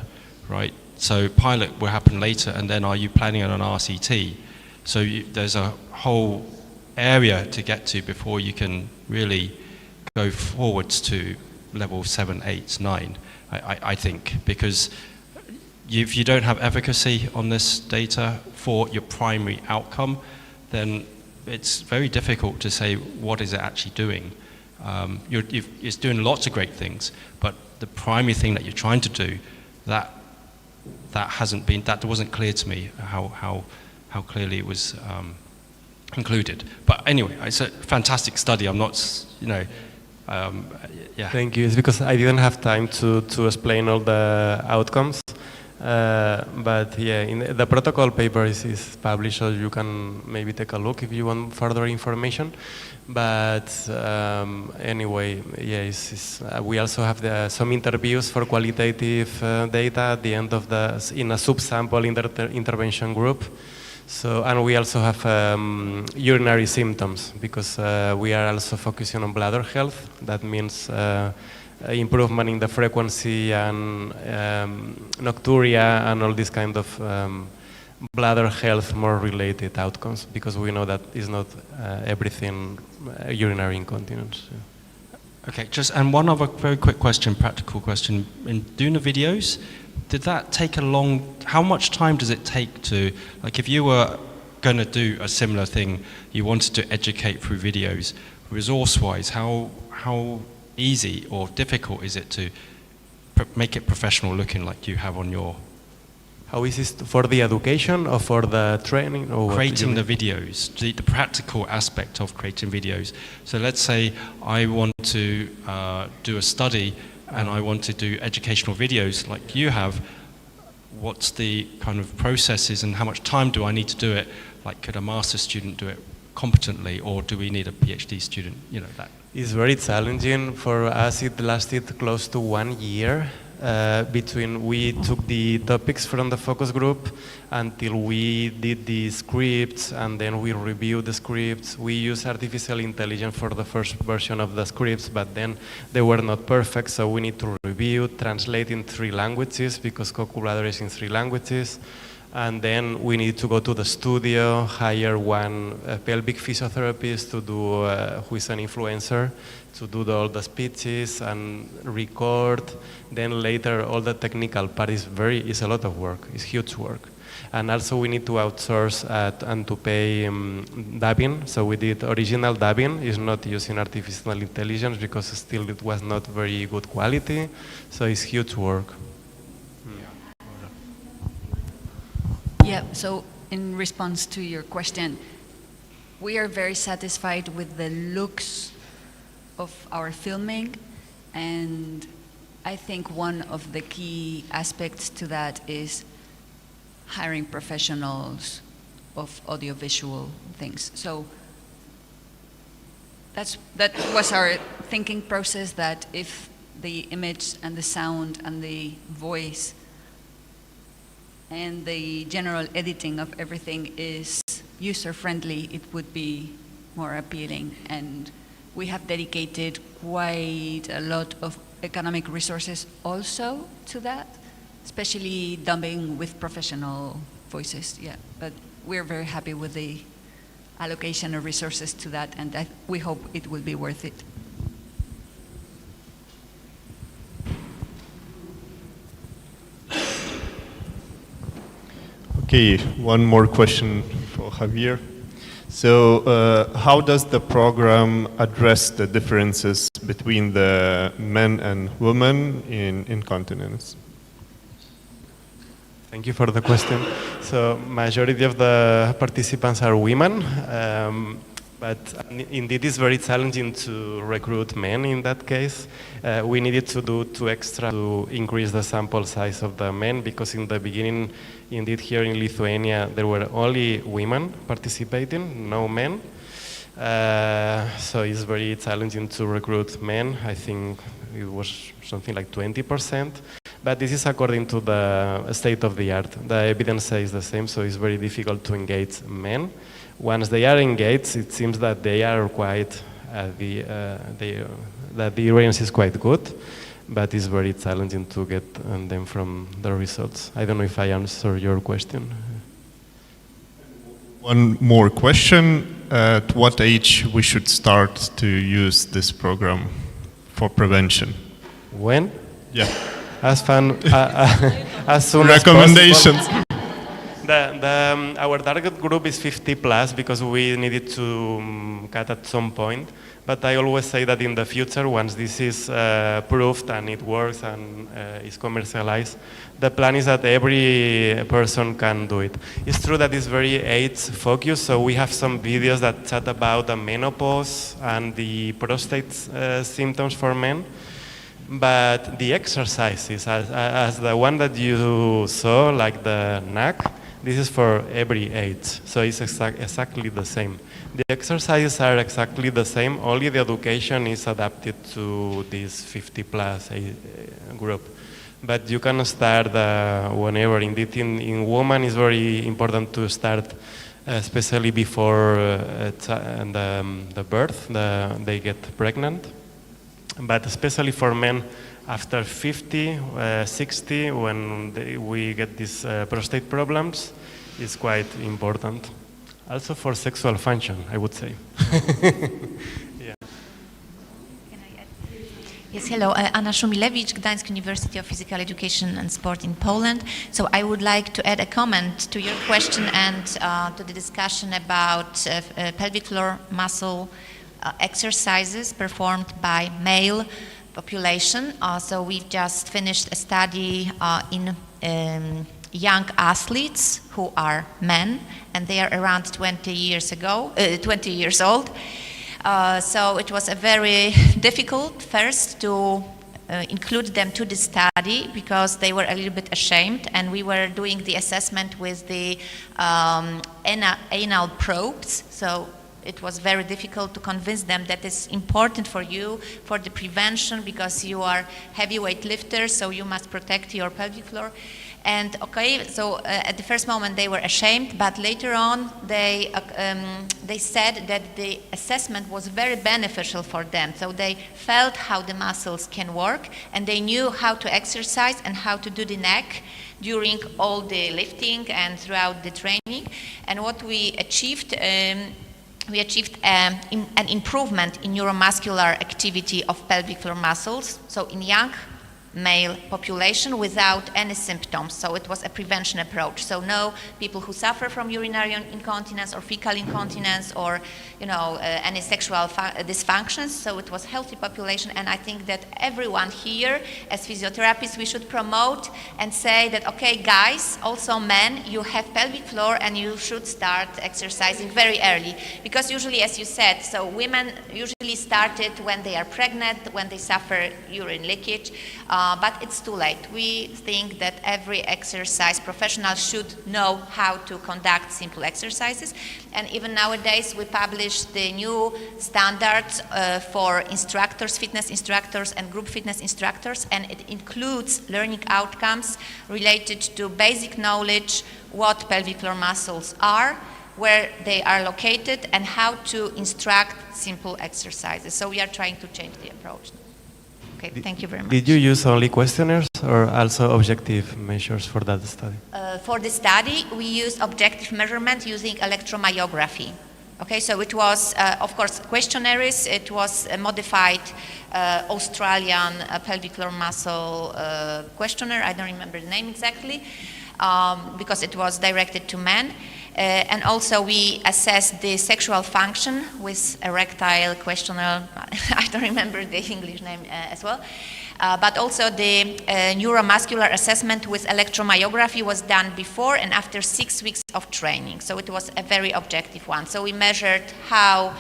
right? So pilot will happen later, and then are you planning on an RCT? So there's a whole area to get to before you can really go forwards to level 7, 8, 9, I think, because if you don't have efficacy on this data for your primary outcome, then it's very difficult to say what is it actually doing. It's doing lots of great things, but the primary thing that you're trying to do, that wasn't clear to me how clearly it was included. But anyway, it's a fantastic study. I'm not, yeah. Thank you. It's because I didn't have time to explain all the outcomes. But yeah, in the protocol paper is published, so you can maybe take a look if you want further information. But anyway, yeah, we also have some interviews for qualitative data at the end of in a subsample intervention group. So, and we also have urinary symptoms, because we are also focusing on bladder health. That means improvement in the frequency and nocturia and all this kind of bladder health more related outcomes, because we know that is not everything urinary incontinence. Okay, and one other very quick question, practical question. In doing the videos, did that take how much time does it take to, like if you were going to do a similar thing, you wanted to educate through videos, resource-wise, how easy or difficult is it to make it professional looking like you have on your... How is this for the education or for the training? Or creating the videos, the practical aspect of creating videos. So let's say I want to do a study and I want to do educational videos like you have. What's the kind of processes and how much time do I need to do it? Like could a master's student do it competently, or do we need a PhD student? You know, that. It's very challenging. For us, it lasted close to 1 year. Between we took the topics from the focus group until we did the scripts, and then we reviewed the scripts. We used artificial intelligence for the first version of the scripts, but then they were not perfect, so we need to review, translate in 3 languages, because co-bladder is in 3 languages. And then we need to go to the studio, hire one pelvic physiotherapist to do, who is an influencer, to do all the speeches and record. Then later all the technical part is a lot of work, it's huge work. And also we need to outsource and to pay dubbing. So we did original dubbing, is not using artificial intelligence because still it was not very good quality. So it's huge work. Yeah, so in response to your question, we are very satisfied with the looks of our filming, and I think one of the key aspects to that is hiring professionals of audiovisual things. So that was our thinking process, that if the image and the sound and the voice and the general editing of everything is user-friendly, it would be more appealing. And we have dedicated quite a lot of economic resources also to that, especially dubbing with professional voices, yeah. But we're very happy with the allocation of resources to that, and we hope it will be worth it. Okay, one more question for Javier. So how does the program address the differences between the men and women in incontinence? Thank you for the question. So majority of the participants are women, but indeed it's very challenging to recruit men in that case. We needed to do 2 extra to increase the sample size of the men, because in the beginning, indeed here in Lithuania, there were only women participating, no men. So it's very challenging to recruit men. I think it was something like 20%. But this is according to the state of the art. The evidence says the same, so it's very difficult to engage men. Once they are engaged, it seems that they are quite, that the range is quite good, but it's very challenging to get them from the results. I don't know if I answered your question. One more question. At what age we should start to use this program for prevention? When? Yeah. As soon as recommendations. Our target group is 50 plus, because we needed to cut at some point. But I always say that in the future, once this is proved and it works and is commercialized, the plan is that every person can do it. It's true that it's very age focused, so we have some videos that chat about the menopause and the prostate symptoms for men. But the exercises, as the one that you saw, like the NAC, this is for every age, so it's exactly the same. The exercises are exactly the same, only the education is adapted to this 50 plus group. But you can start whenever. Indeed, in women it's very important to start, especially before the birth, they get pregnant. but especially for men after 50, 60, when we get these prostate problems, is quite important. Also for sexual function, I would say. Yeah. Yes, hello. Anna Szumilewicz, Gdańsk University of Physical Education and Sport in Poland. So I would like to add a comment to your question and to the discussion about pelvic floor muscle exercises performed by male population. So we've just finished a study in young athletes who are men, and they are around 20 years old. So it was a very difficult first to include them to the study because they were a little bit ashamed, and we were doing the assessment with the anal probes. So it was very difficult to convince them that it's important for you for the prevention because you are heavyweight lifters, so you must protect your pelvic floor. And okay, so at the first moment they were ashamed, but later on they said that the assessment was very beneficial for them. So they felt how the muscles can work, and they knew how to exercise and how to do the neck during all the lifting and throughout the training. And what we achieved an improvement in neuromuscular activity of pelvic floor muscles, so in young male population without any symptoms. So it was a prevention approach. So no people who suffer from urinary incontinence or fecal incontinence or any sexual dysfunctions. So it was healthy population, and I think that everyone here as physiotherapists we should promote and say that okay guys, also men, you have pelvic floor and you should start exercising very early, because usually, as you said, so women usually started when they are pregnant, when they suffer urine leakage. But it's too late. We think that every exercise professional should know how to conduct simple exercises. And even nowadays we publish the new standards for instructors, fitness instructors and group fitness instructors, and it includes learning outcomes related to basic knowledge, what pelvic floor muscles are, where they are located, and how to instruct simple exercises. So we are trying to change the approach. Okay, thank you very much. Did you use only questionnaires or also objective measures for that study? For the study, we used objective measurement using electromyography. Okay, so it was, of course, questionnaires. It was a modified Australian pelvic floor muscle questionnaire. I don't remember the name exactly, because it was directed to men. And also we assessed the sexual function with erectile questionnaire. I don't remember the English name as well. But also the neuromuscular assessment with electromyography was done before and after 6 weeks of training. So it was a very objective one. So we measured how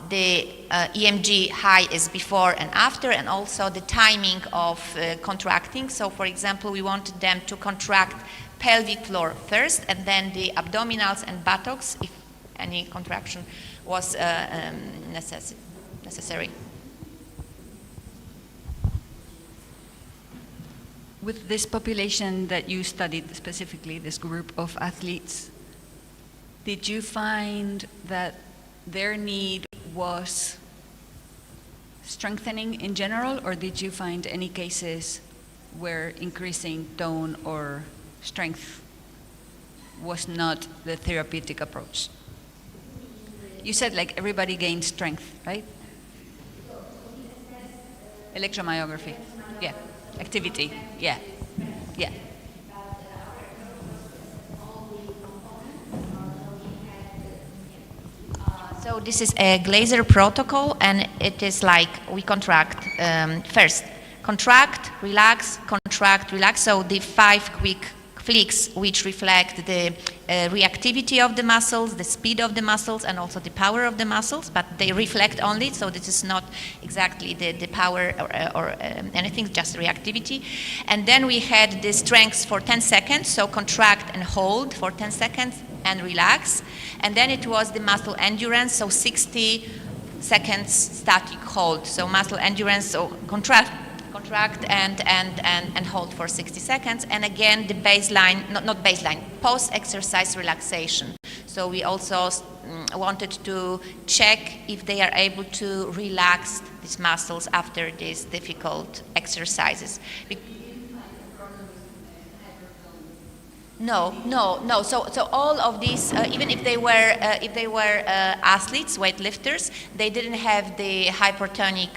the EMG high is before and after, and also the timing of contracting. So for example, we wanted them to contract pelvic floor first, and then the abdominals and buttocks if any contraction was necessary. With this population that you studied specifically, this group of athletes, did you find that their need was strengthening in general, or did you find any cases where increasing tone or strength was not the therapeutic approach? You said like everybody gained strength, right? Electromyography, yeah. Activity, yeah. Yeah. So this is a Glaser protocol, and it is like we contract first. Contract, relax, contract, relax. So the 5 quick flicks which reflect the reactivity of the muscles, the speed of the muscles, and also the power of the muscles, but they reflect only, so this is not exactly the power or anything, just reactivity. And then we had the strength for 10 seconds, so contract and hold for 10 seconds and relax. And then it was the muscle endurance, so 60 seconds static hold. So muscle endurance, so contract and hold for 60 seconds. And again, the baseline, not baseline, post-exercise relaxation. So So we also wanted to check if they are able to relax these muscles after these difficult exercises. No. So all of these, even if they were athletes, weightlifters, they didn't have the hypertonic,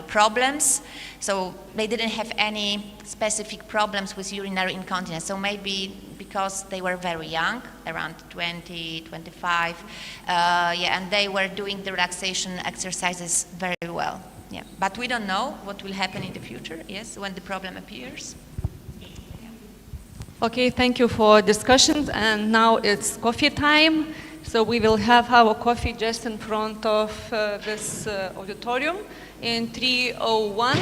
problems. So they didn't have any specific problems with urinary incontinence. So maybe because they were very young, around 20, 25, and they were doing the relaxation exercises very well. Yeah, but we don't know what will happen in the future. Yes, when the problem appears. Okay, thank you for discussions, and now it's coffee time. So we will have our coffee just in front of this auditorium in 301,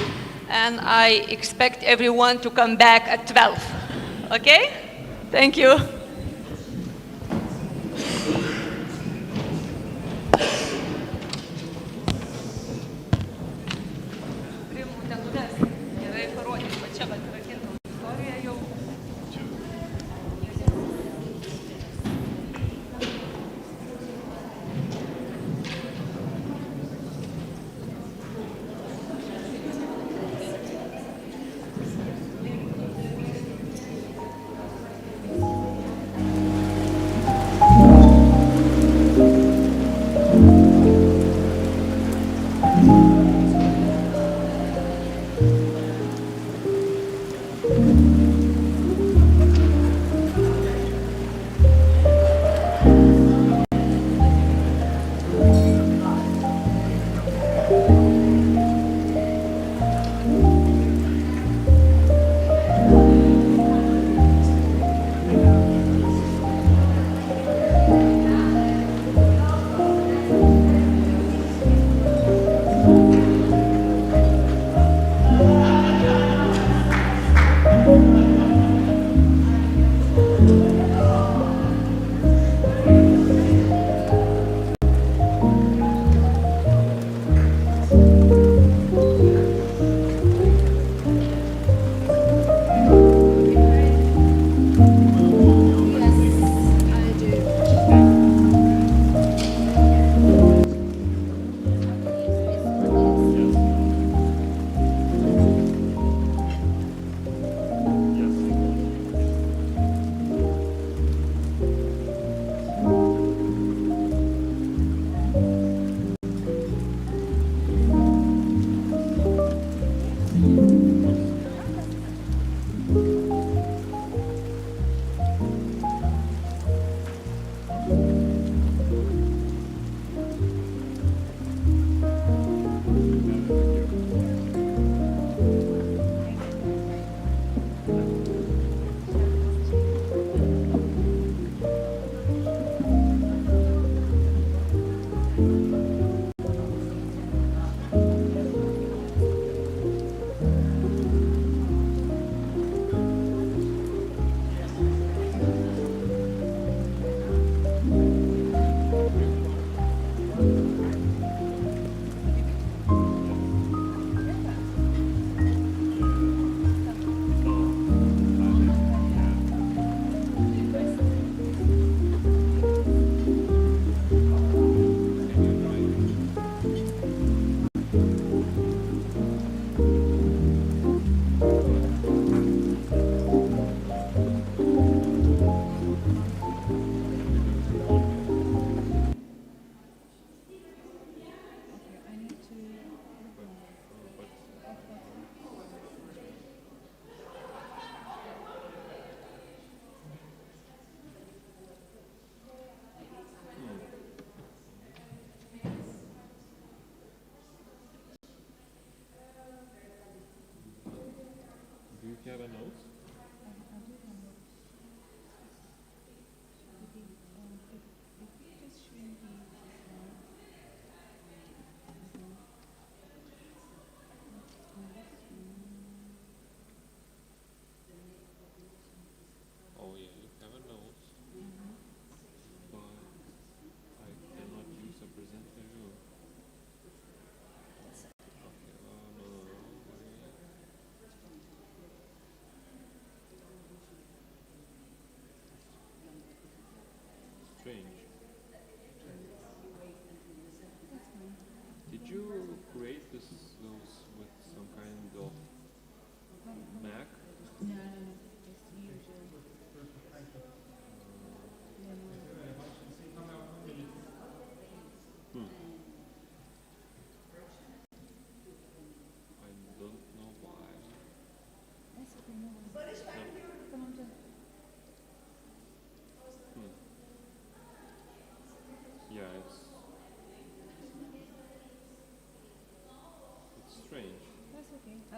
and I expect everyone to come back at 12. Okay? Thank you.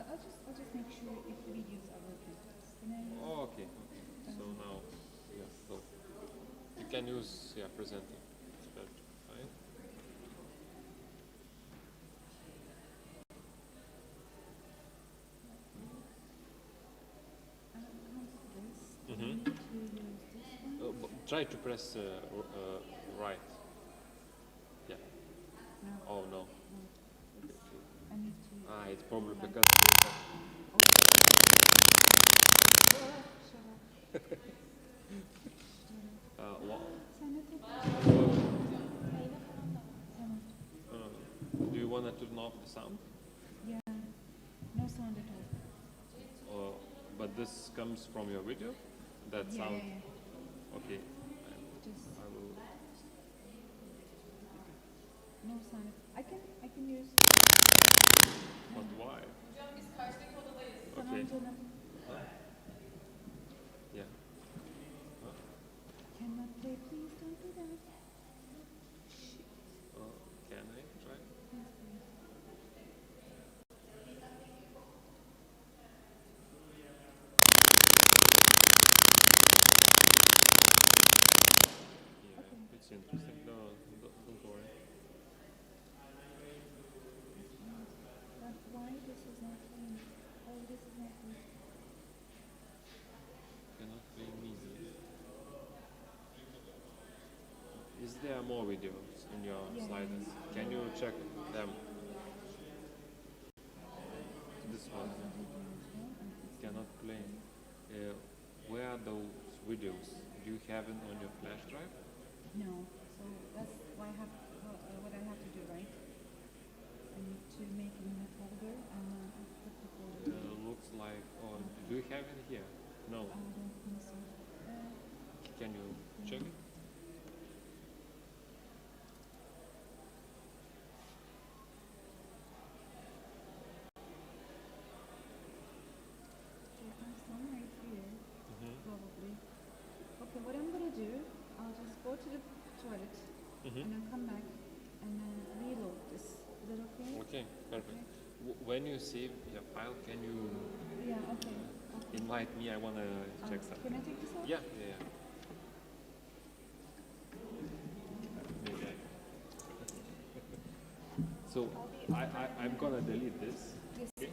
I'll just make sure if the videos are working. Oh, okay. So now, yeah, so you can use, presenting. It's better, fine. Try to press right. Yeah. Oh no. It's probably because. Do you want to turn off the sound? Yeah, no sound at all. But this comes from your video? That sound? Yeah. Okay. Just I will. no sound. I can use. But why? Okay. Yeah. Cannot play, please don't do that. Can I try? It's interesting. No, don't worry. But why this is not playing? Oh, this is not playing. Cannot play music. Is there more videos in your sliders? Can you check them? This one cannot play. Where are those videos? Do you have it on your flash drive? No. So that's why I have what I have to do, right? I need to make a new folder and put the folder. Looks like. Oh, do you have it here? No. I don't think so. Can you check it? Some right here, probably. Okay, what I'm gonna do, I'll just go to the toilet and then come back and then reload this. Is that okay? Okay, perfect. When you save your file, can you Okay. invite me? I want to check something. Can I take this off? Yeah. Maybe So I'm gonna delete this. Yes. Okay?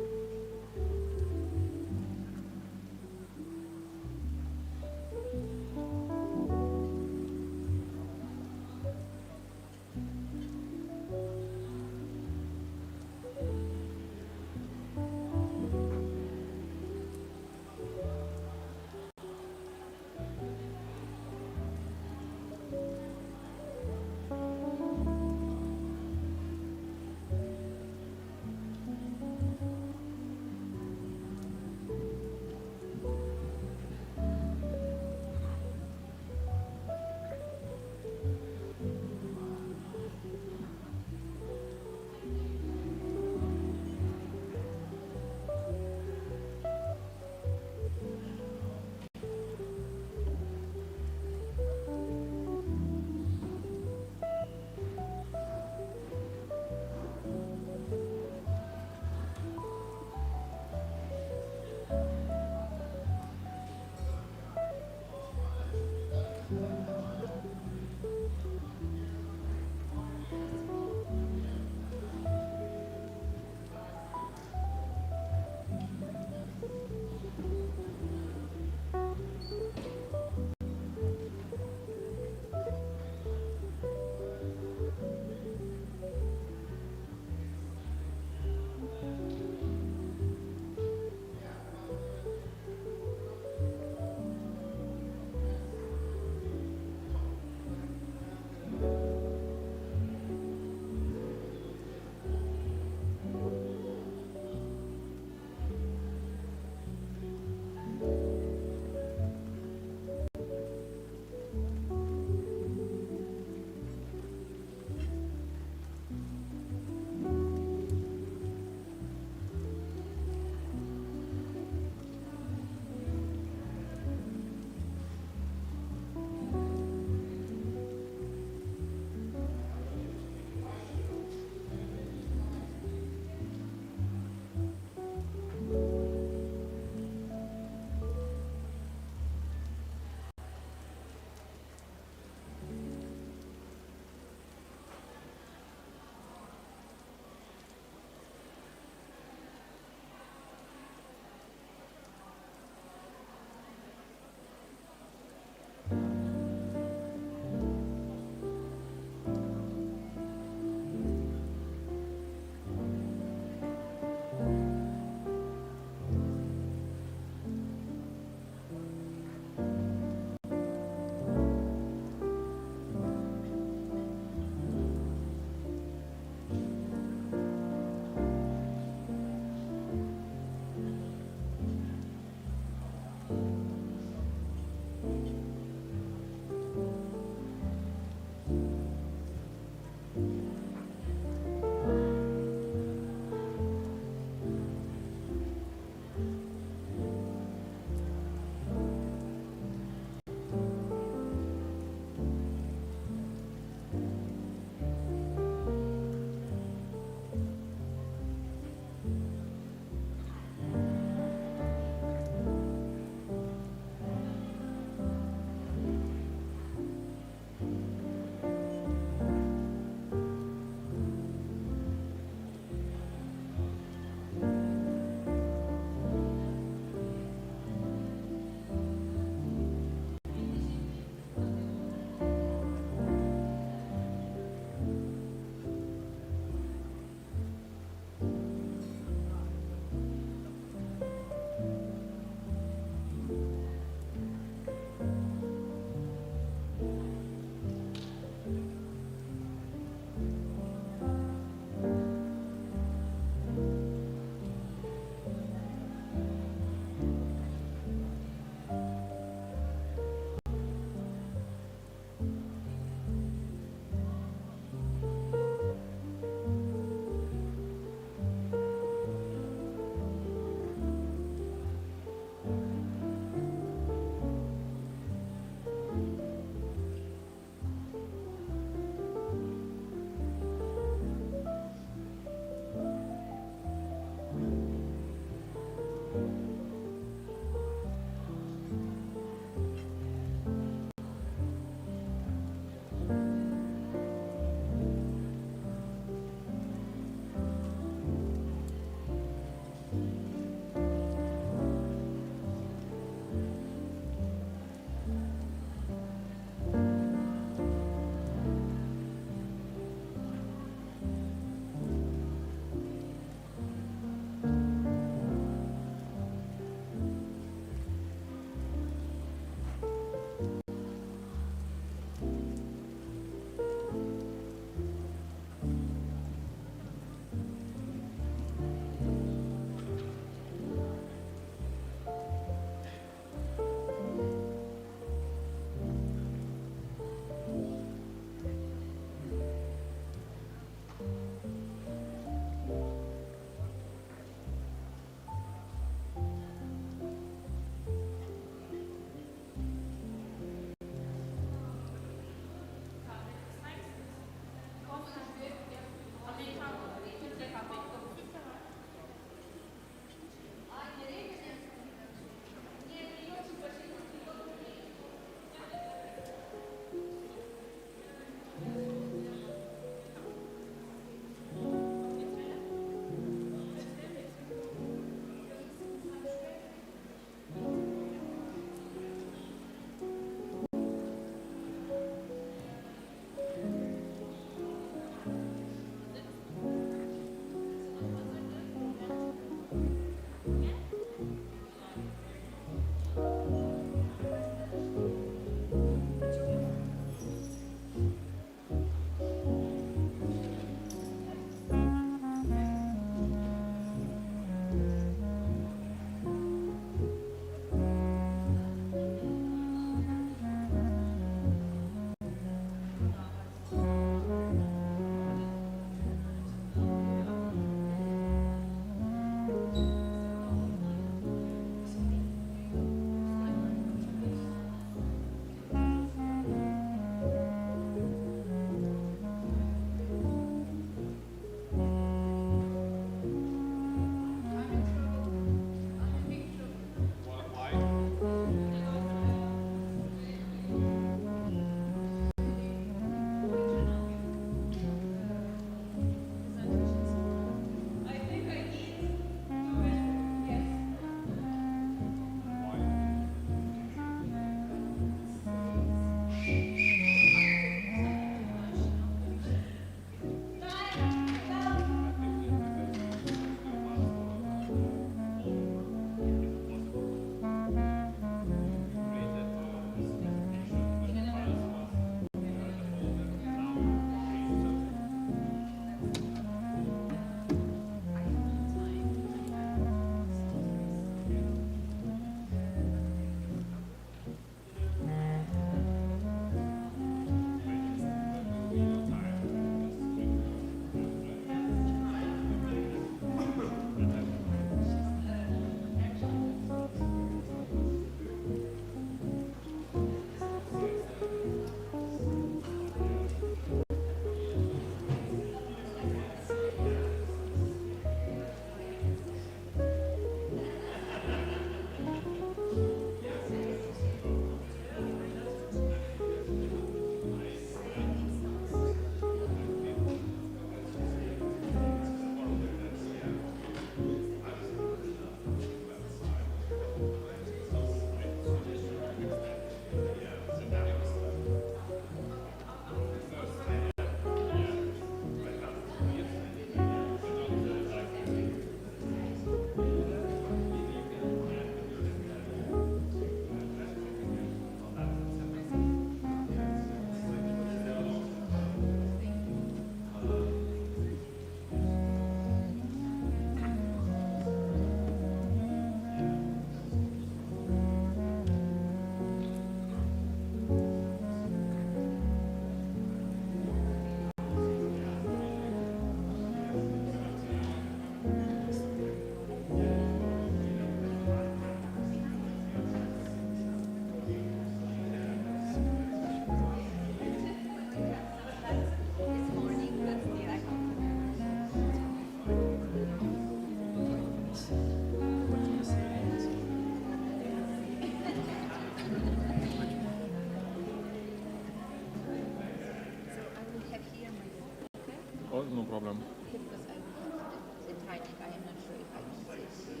Oh, no problem. Because I will have the timing. I am not sure if I can see.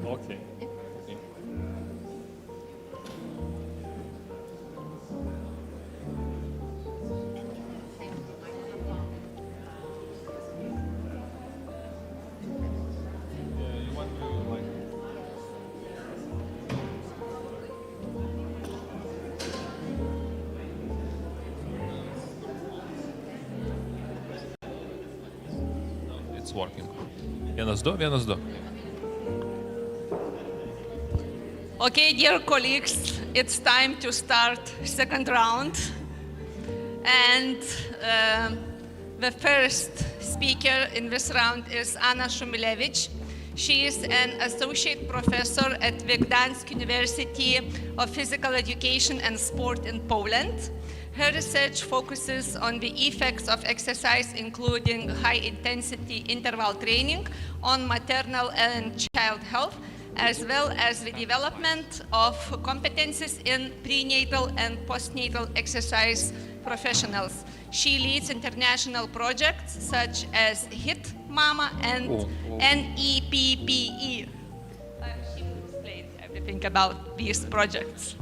Okay. Okay. You want to like. It's working. 1, 2, 1, 2. Okay, dear colleagues, it's time to start second round. And the first speaker in this round is Anna Shumilevich. She is an associate professor at Gdańsk University of Physical Education and Sport in Poland. Her research focuses on the effects of exercise, including high-intensity interval training, on maternal and child health, as well as the development of competencies in prenatal and postnatal exercise professionals. She leads international projects such as HIT Mama and NEPPE. She will explain everything about these projects.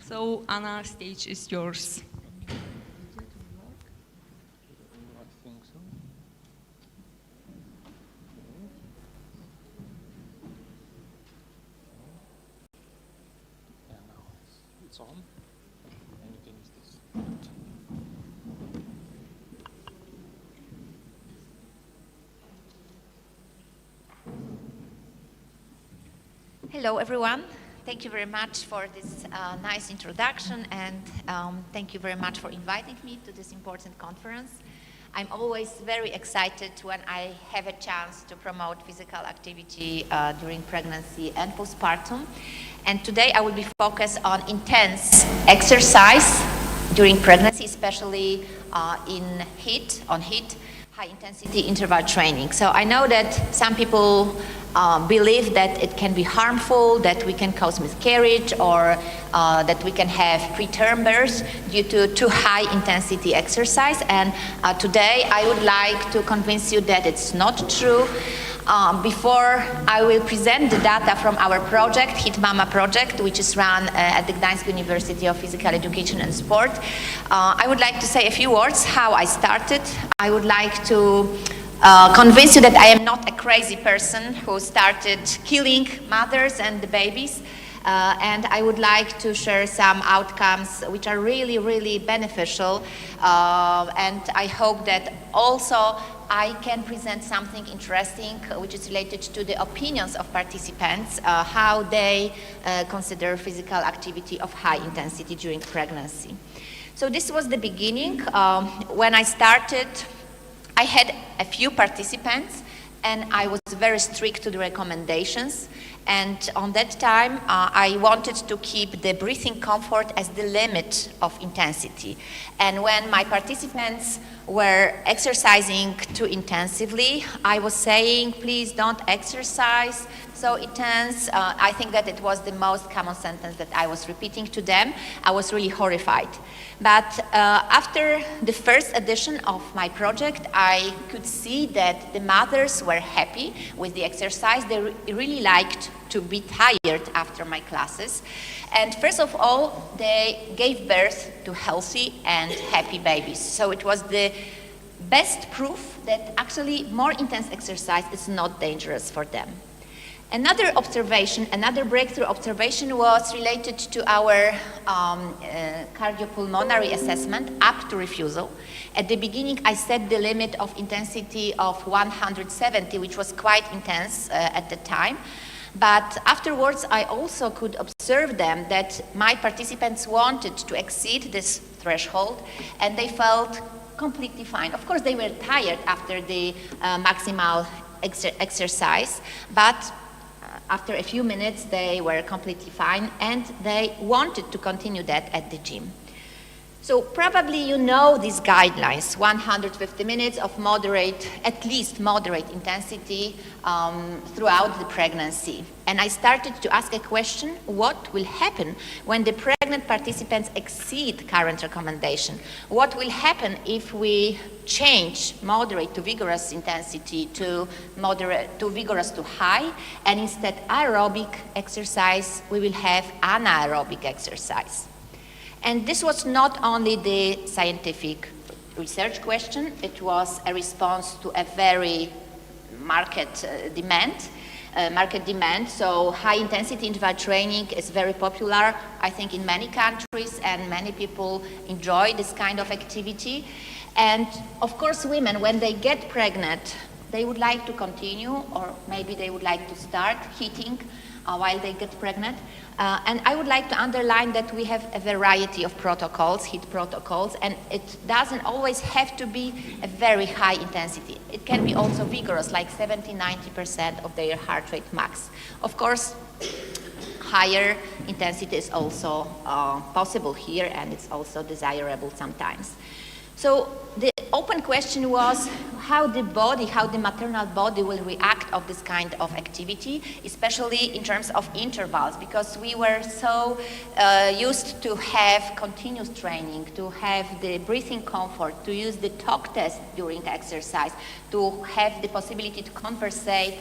So, Anna, stage is yours. It's on, and you can use this. Hello, everyone. Thank you very much for this nice introduction, and thank you very much for inviting me to this important conference. I'm always very excited when I have a chance to promote physical activity during pregnancy and postpartum. And today I will be focused on intense exercise during pregnancy, especially on HIIT, high-intensity interval training. So I know that some people believe that it can be harmful, that we can cause miscarriage, or that we can have preterm birth due to too high-intensity exercise. And today I would like to convince you that it's not true. Before I will present the data from our project, HIT Mama project, which is run at the Gdańsk University of Physical Education and Sport, I would like to say a few words how I started. I would like to convince you that I am not a crazy person who started killing mothers and the babies. And I would like to share some outcomes which are really, really beneficial. And I hope that also I can present something interesting which is related to the opinions of participants, how they consider physical activity of high intensity during pregnancy. So this was the beginning. When I started, I had a few participants, and I was very strict to the recommendations. And on that time, I wanted to keep the breathing comfort as the limit of intensity. And when my participants were exercising too intensively, I was saying, please don't exercise so intense. I think that it was the most common sentence that I was repeating to them. I was really horrified. But after the first edition of my project, I could see that the mothers were happy with the exercise. They really liked to be tired after my classes. And first of all, they gave birth to healthy and happy babies. So it was the best proof that actually more intense exercise is not dangerous for them. Another observation, another breakthrough observation was related to our cardiopulmonary assessment up to refusal. At the beginning, I set the limit of intensity of 170, which was quite intense at the time. But afterwards, I also could observe them that my participants wanted to exceed this threshold, and they felt completely fine. Of course, they were tired after the maximal exercise, but after a few minutes, they were completely fine, and they wanted to continue that at the gym. So probably you know these guidelines, 150 minutes of moderate, at least moderate intensity throughout the pregnancy. And I started to ask a question, what will happen when the pregnancy pregnant participants exceed current recommendation. What will happen if we change moderate to vigorous intensity to moderate to vigorous to high, and instead aerobic exercise, we will have anaerobic exercise. And this was not only the scientific research question, it was a response to a very market demand. So high intensity interval training is very popular, I think, in many countries, and many people enjoy this kind of activity. And of course, women, when they get pregnant, they would like to continue, or maybe they would like to start HIITing while they get pregnant. And I would like to underline that we have a variety of protocols, HIIT protocols, and it doesn't always have to be a very high intensity. It can be also vigorous, like 70–90% of their heart rate max. Of course, higher intensity is also possible here, and it's also desirable sometimes. So the open question was how the maternal body will react of this kind of activity, especially in terms of intervals, because we were so used to have continuous training, to have the breathing comfort, to use the talk test during the exercise, to have the possibility to conversate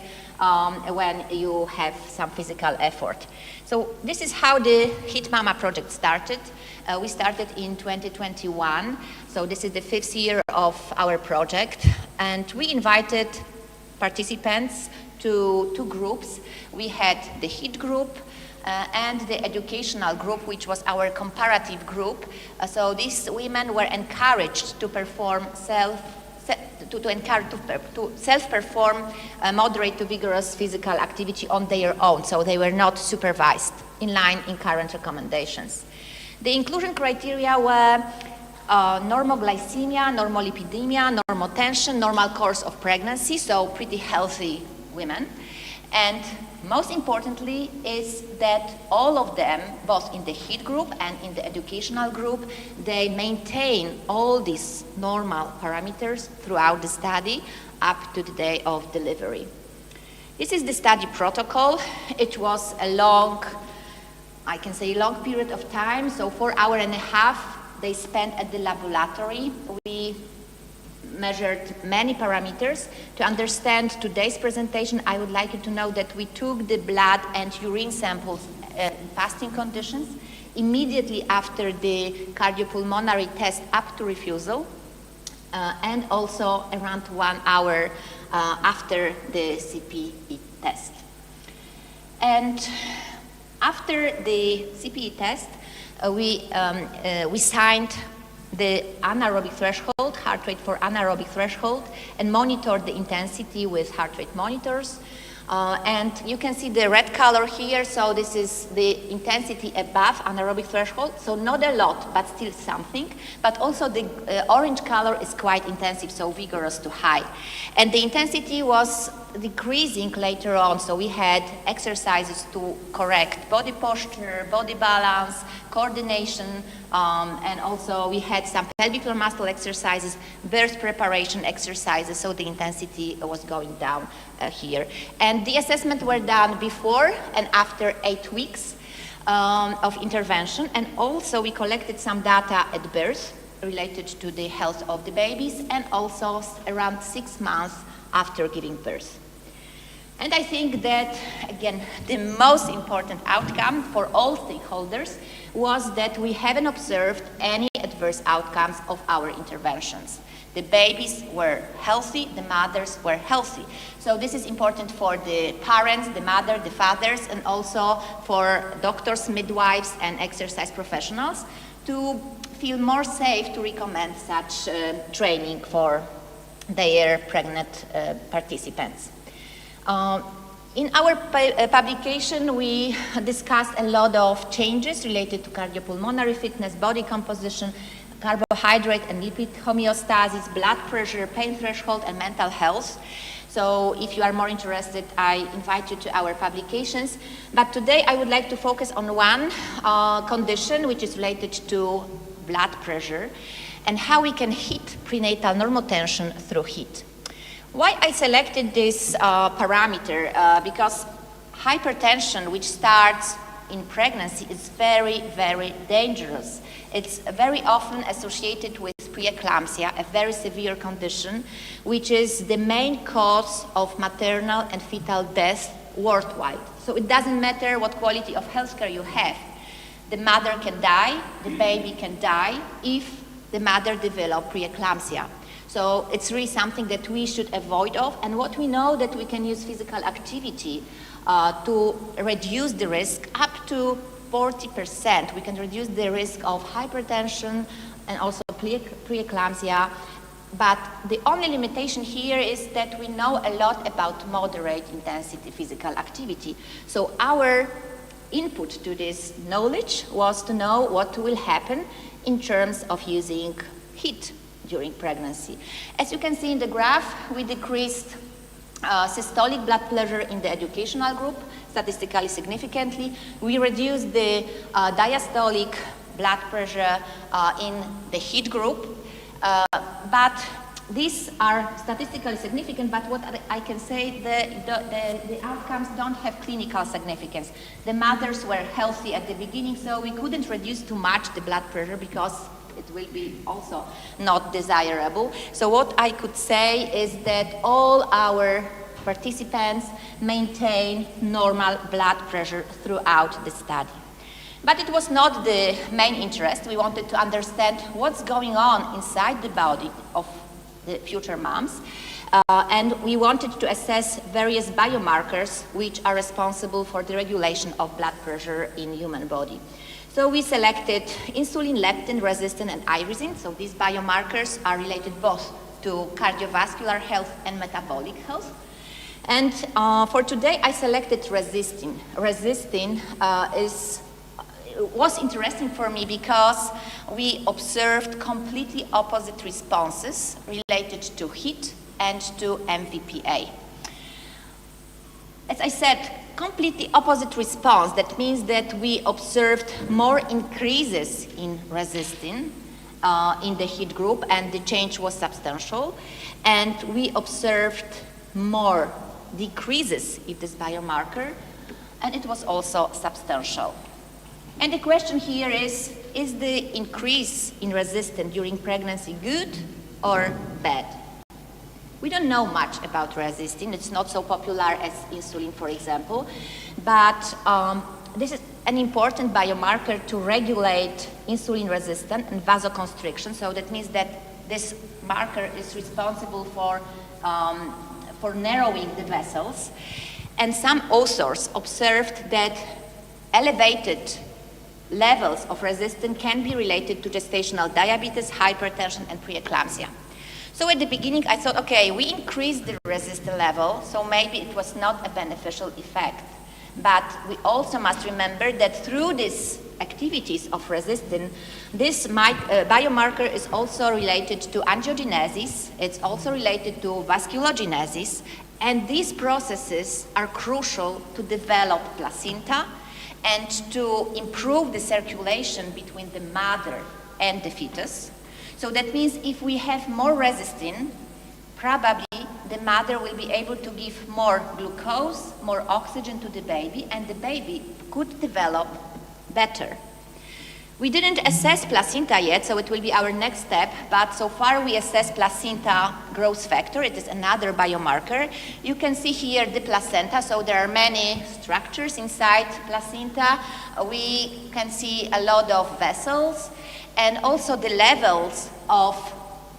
when you have some physical effort. So this is how the HIIT Mama project started. We started in 2021, so this is the 5th year of our project, and we invited participants to 2 groups. We had the HIIT group and the educational group, which was our comparative group. So these women were encouraged to perform self-perform moderate to vigorous physical activity on their own, so they were not supervised in line in current recommendations. The inclusion criteria were normoglycemia, normolipidemia, normotension, normal course of pregnancy, so pretty healthy women. And most importantly is that all of them, both in the HIIT group and in the educational group, they maintain all these normal parameters throughout the study up to the day of delivery. This is the study protocol. It was a long period of time, so 4.5 hours they spent at the laboratory. We measured many parameters. To understand today's presentation, I would like you to know that we took the blood and urine samples in fasting conditions immediately after the cardiopulmonary test up to refusal, and also around 1 hour after the CPE test. And after the CPE test, we signed the anaerobic threshold, heart rate for anaerobic threshold, and monitored the intensity with heart rate monitors. And you can see the red color here, so this is the intensity above anaerobic threshold, so not a lot, but still something. But also the orange color is quite intensive, so vigorous to high. And the intensity was decreasing later on, so we had exercises to correct body posture, body balance, coordination, and also we had some pelvic floor muscle exercises, birth preparation exercises, so the intensity was going down here. And the assessments were done before and after 8 weeks of intervention, and also we collected some data at birth related to the health of the babies, and also around 6 months after giving birth. And I think that, again, the most important outcome for all stakeholders was that we haven't observed any adverse outcomes of our interventions. The babies were healthy, the mothers were healthy. So this is important for the parents, the mother, the fathers, and also for doctors, midwives, and exercise professionals to feel more safe to recommend such training for their pregnant participants. In our publication, we discussed a lot of changes related to cardiopulmonary fitness, body composition, carbohydrate and lipid homeostasis, blood pressure, pain threshold, and mental health. So if you are more interested, I invite you to our publications. But today I would like to focus on one condition which is related to blood pressure and how we can hit prenatal normotension through HIIT. Why I selected this parameter? Because hypertension, which starts in pregnancy is very, very dangerous. It's very often associated with preeclampsia, a very severe condition, which is the main cause of maternal and fetal death worldwide. So it doesn't matter what quality of healthcare you have. The mother can die, the baby can die if the mother develops preeclampsia. So it's really something that we should avoid of. And what we know that we can use physical activity to reduce the risk up to 40%. We can reduce the risk of hypertension and also preeclampsia. But the only limitation here is that we know a lot about moderate intensity physical activity. So our input to this knowledge was to know what will happen in terms of using HIIT during pregnancy. As you can see in the graph, we decreased systolic blood pressure in the educational group statistically significantly. We reduced the diastolic blood pressure in the HIIT group. But these are statistically significant, but what I can say, the outcomes don't have clinical significance. The mothers were healthy at the beginning, so we couldn't reduce too much the blood pressure because it will be also not desirable. So what I could say is that all our participants maintain normal blood pressure throughout the study. But it was not the main interest. We wanted to understand what's going on inside the body of the future moms. And we wanted to assess various biomarkers which are responsible for the regulation of blood pressure in human body. So we selected insulin, leptin, resistin, and irisin. So these biomarkers are related both to cardiovascular health and metabolic health. And for today, I selected resistin. Resistin was interesting for me because we observed completely opposite responses related to HIIT and to MVPA. As I said, completely opposite response. That means that we observed more increases in resistin in the HIIT group, and the change was substantial. And we observed more decreases in this biomarker, and it was also substantial. And the question here is the increase in resistin during pregnancy good or bad? We don't know much about resistin. It's not so popular as insulin, for example, but this is an important biomarker to regulate insulin resistance and vasoconstriction. So that means that this marker is responsible for narrowing the vessels. And some authors observed that elevated levels of resistin can be related to gestational diabetes, hypertension, and preeclampsia. So at the beginning, I thought, okay, we increased the resistin level, so maybe it was not a beneficial effect. But we also must remember that through these activities of resistin, this biomarker is also related to angiogenesis, it's also related to vasculogenesis, and these processes are crucial to develop placenta and to improve the circulation between the mother and the fetus. So that means if we have more resistin, probably the mother will be able to give more glucose, more oxygen to the baby, and the baby could develop better. We didn't assess placenta yet, so it will be our next step, but so far we assess placenta growth factor. It is another biomarker. You can see here the placenta, so there are many structures inside placenta. We can see a lot of vessels, and also the levels of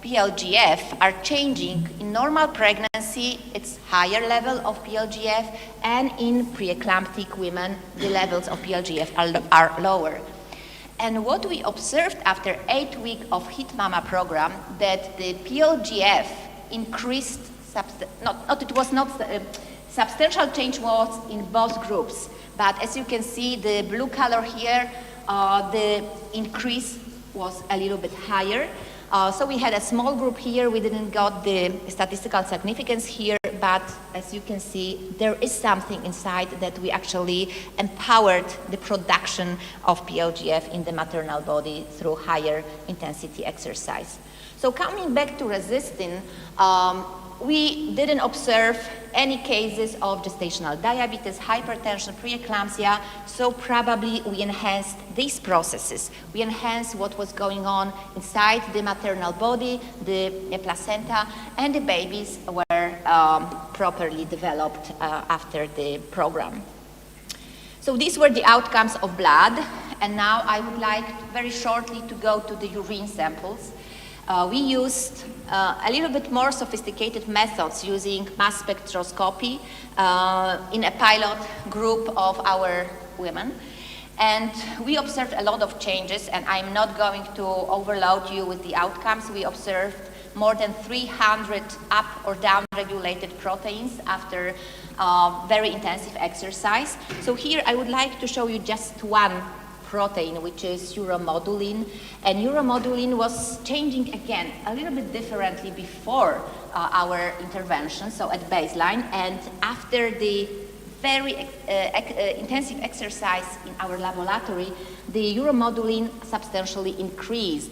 PLGF are changing. In normal pregnancy, it's higher level of PLGF, and in preeclamptic women, the levels of PLGF are lower. And what we observed after 8 weeks of HIIT Mama program, that the PLGF increased, substantial change was in both groups. But as you can see, the blue color here, the increase was a little bit higher. So we had a small group here. We didn't got the statistical significance here, but as you can see, there is something inside that we actually empowered the production of PLGF in the maternal body through higher intensity exercise. So coming back to resistin, We didn't observe any cases of gestational diabetes, hypertension, preeclampsia, so probably we enhanced these processes. We enhanced what was going on inside the maternal body, the placenta, and the babies were properly developed after the program. So these were the outcomes of blood, and now I would like very shortly to go to the urine samples. We used a little bit more sophisticated methods using mass spectroscopy in a pilot group of our women. And we observed a lot of changes, and I'm not going to overload you with the outcomes. We observed more than 300 up or down regulated proteins after very intensive exercise. So here I would like to show you just one protein, which is uromodulin, and uromodulin was changing again a little bit differently before our intervention, so at baseline, and after the very intensive exercise in our laboratory, the uromodulin substantially increased,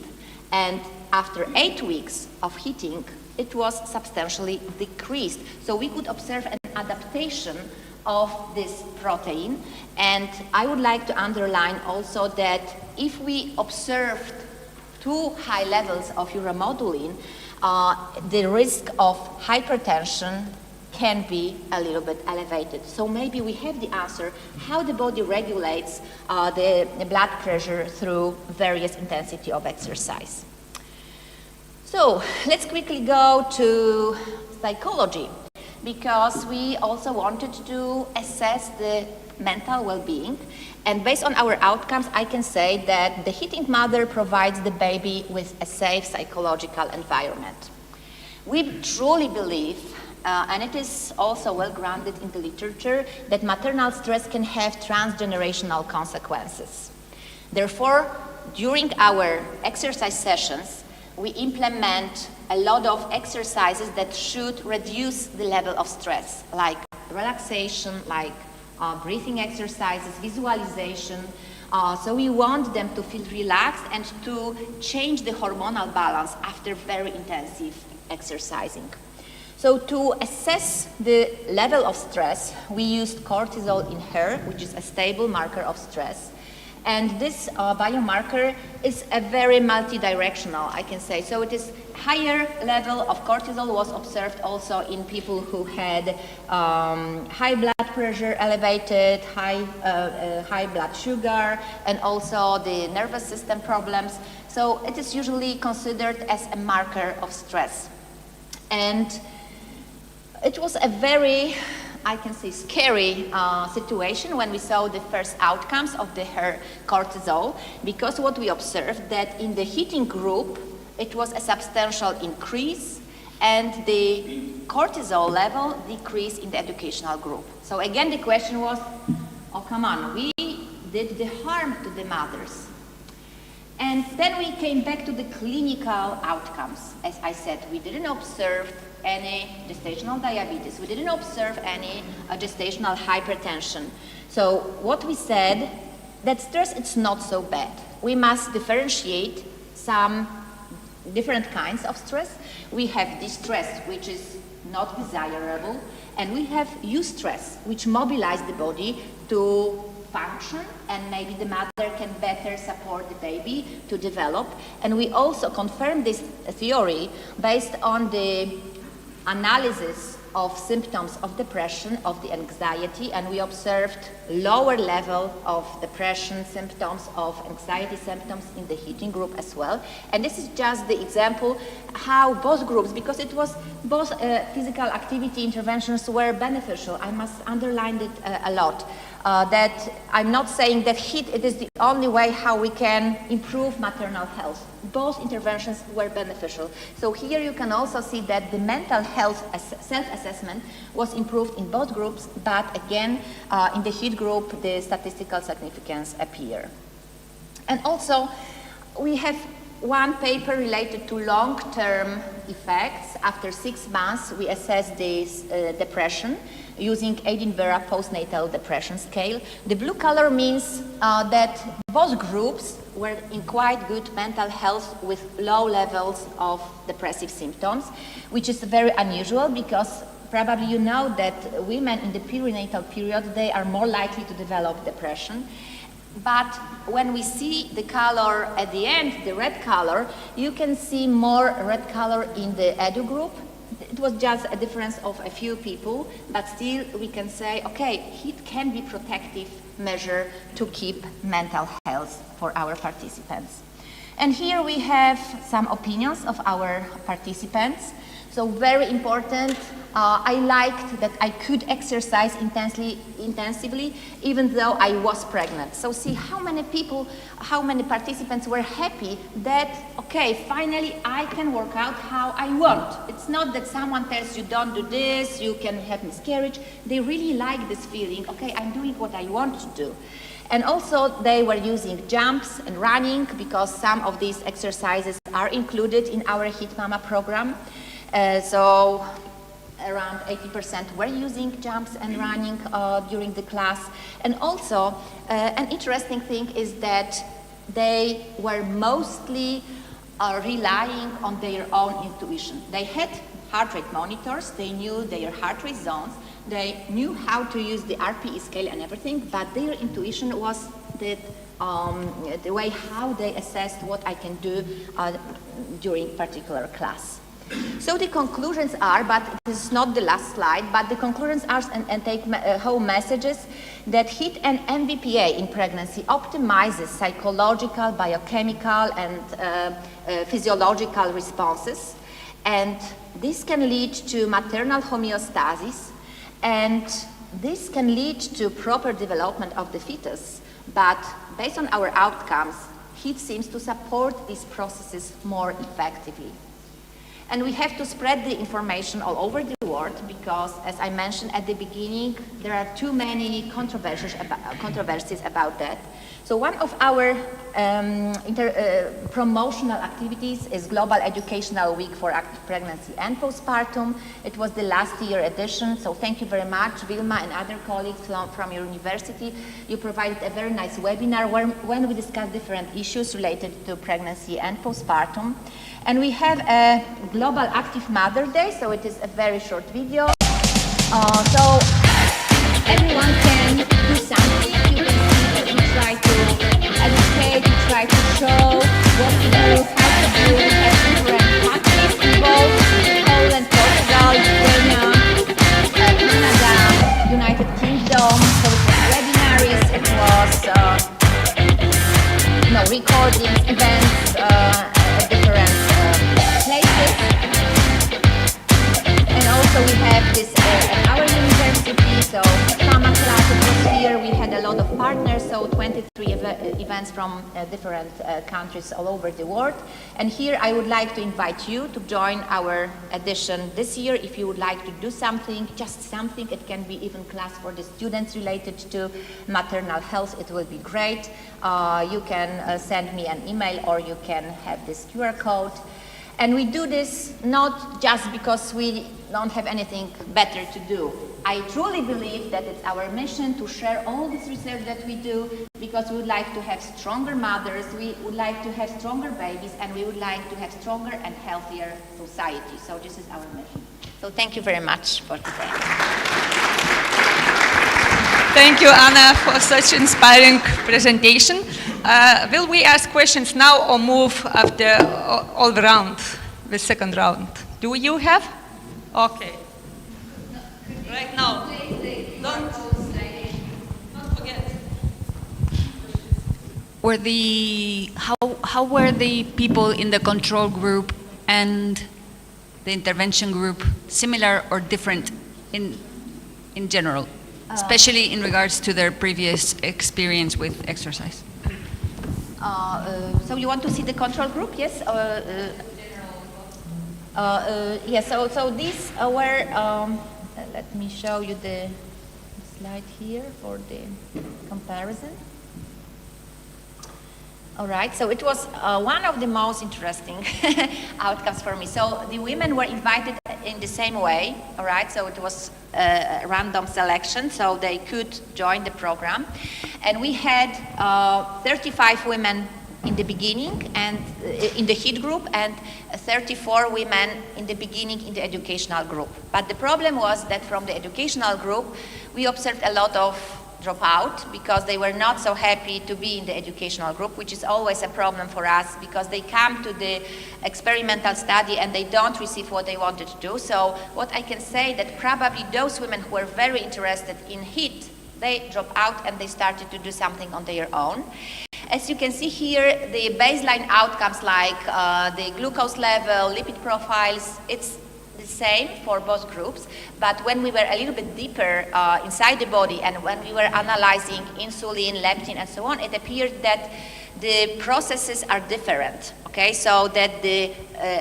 and after 8 weeks of heating, it was substantially decreased. So we could observe an adaptation of this protein, and I would like to underline also that if we observed too high levels of uromodulin, the risk of hypertension can be a little bit elevated. So maybe we have the answer how the body regulates the blood pressure through various intensity of exercise. So let's quickly go to psychology, because we also wanted to assess the mental well-being. And based on our outcomes, I can say that the heating mother provides the baby with a safe psychological environment. We truly believe, and it is also well grounded in the literature, that maternal stress can have transgenerational consequences. Therefore, during our exercise sessions, we implement a lot of exercises that should reduce the level of stress, like relaxation, like breathing exercises, visualization. So we want them to feel relaxed and to change the hormonal balance after very intensive exercising. So to assess the level of stress, we used cortisol in hair, which is a stable marker of stress. And this biomarker is a very multi-directional, I can say. So it is higher level of cortisol was observed also in people who had high blood pressure elevated, high blood sugar, and also the nervous system problems. So it is usually considered as a marker of stress. And it was a very, I can say, scary situation when we saw the first outcomes of the hair cortisol, because what we observed that in the heating group, it was a substantial increase, and the cortisol level decreased in the educational group. So again, the question was, oh, come on, we did the harm to the mothers. And then we came back to the clinical outcomes. As I said, we didn't observe any gestational diabetes. We didn't observe any gestational hypertension. So what we said, that stress, it's not so bad. We must differentiate some different kinds of stress. We have distress, which is not desirable, and we have eustress, which mobilizes the body to function, and maybe the mother can better support the baby to develop. And we also confirm this theory based on the analysis of symptoms of depression, of the anxiety, and we observed lower level of depression symptoms, of anxiety symptoms in the heating group as well. And this is just the example how both groups, because it was both physical activity interventions were beneficial. I must underline it a lot. That I'm not saying that heat it is the only way how we can improve maternal health. Both interventions were beneficial. So here you can also see that the mental health self-assessment was improved in both groups, but again, in the heat group, the statistical significance appear. And also, we have one paper related to long-term effects. After 6 months, we assessed this depression. using Edinburgh postnatal depression scale. The blue color means that both groups were in quite good mental health with low levels of depressive symptoms, which is very unusual because probably you know that women in the perinatal period, they are more likely to develop depression. But when we see the color at the end, the red color, you can see more red color in the edu group. It was just a difference of a few people, but still we can say, okay, it can be protective measure to keep mental health for our participants. And here we have some opinions of our participants. So very important, I liked that I could exercise intensively even though I was pregnant. So see how many people, how many participants were happy that, okay, finally I can work out how I want. It's not that someone tells you don't do this, you can have miscarriage. They really like this feeling, okay, I'm doing what I want to do. And also they were using jumps and running because some of these exercises are included in our HIT Mama program. So around 80% were using jumps and running during the class. And also an interesting thing is that they were mostly relying on their own intuition. They had heart rate monitors, they knew their heart rate zones, they knew how to use the RPE scale and everything, but their intuition was that the way how they assessed what I can do during particular class. So the conclusions are, but this is not the last slide, but the conclusions are, and take home messages, that HIT and MVPA in pregnancy optimizes psychological, biochemical, and physiological responses. And this can lead to maternal homeostasis, and this can lead to proper development of the fetus. But based on our outcomes, HIT seems to support these processes more effectively. And we have to spread the information all over the world because, as I mentioned at the beginning, there are too many controversies about that. So one of our promotional activities is Global Educational Week for Active Pregnancy and Postpartum. It was the last year edition, so thank you very much, Vilma and other colleagues from your university. You provided a very nice webinar when we discussed different issues related to pregnancy and postpartum. And we have a Global Active Mother Day, so it is a very short video. So everyone can do something. You can see that we try to educate, we try to show what to do, how to do. We have different countries involved: Poland, Portugal, Lithuania, Canada, United Kingdom. So it was webinaries, it was recordings, events at different places. And also we have this at our university, so Mama class, it was here, we had a lot of partners, so 23 events from different countries all over the world. And here I would like to invite you to join our edition this year. If you would like to do something, just something, it can be even class for the students related to maternal health, it will be great. You can send me an email or you can have this QR code. And we do this not just because we don't have anything better to do. I truly believe that it's our mission to share all this research that we do because we would like to have stronger mothers, we would like to have stronger babies, and we would like to have stronger and healthier society. So this is our mission. So thank you very much for today. Thank you, Anna, for such inspiring presentation. Will we ask questions now or move after all round, the second round? Do you have? Okay. Right now. Don't forget. How were the people in the control group and the intervention group similar or different in general? Especially in regards to their previous experience with exercise. So you want to see the control group, yes? Yes, so these were, let me show you the slide here for the comparison. All right, so it was one of the most interesting outcomes for me. So the women were invited in the same way, all right? So it was a random selection, so they could join the program. And we had 35 women in the beginning and in the HIT group, and 34 women in the beginning in the educational group. But the problem was that from the educational group, we observed a lot of dropout because they were not so happy to be in the educational group, which is always a problem for us because they come to the experimental study and they don't receive what they wanted to do. So what I can say that probably those women who were very interested in HIT, they dropped out and they started to do something on their own. As you can see here, the baseline outcomes like the glucose level, lipid profiles, it's the same for both groups, but when we were a little bit deeper inside the body and when we were analyzing insulin, leptin, and so on, it appeared that the processes are different, okay? So that the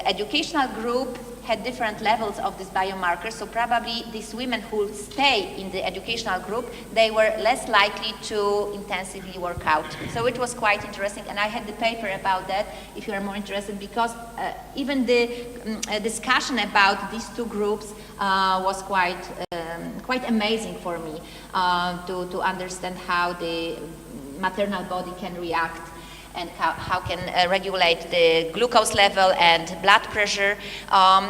educational group had different levels of these biomarkers, so probably these women who stay in the educational group, they were less likely to intensively work out. So it was quite interesting, and I had the paper about that, if you are more interested, because even the discussion about these two groups was quite amazing for me to understand how the maternal body can react and how can regulate the glucose level and blood pressure.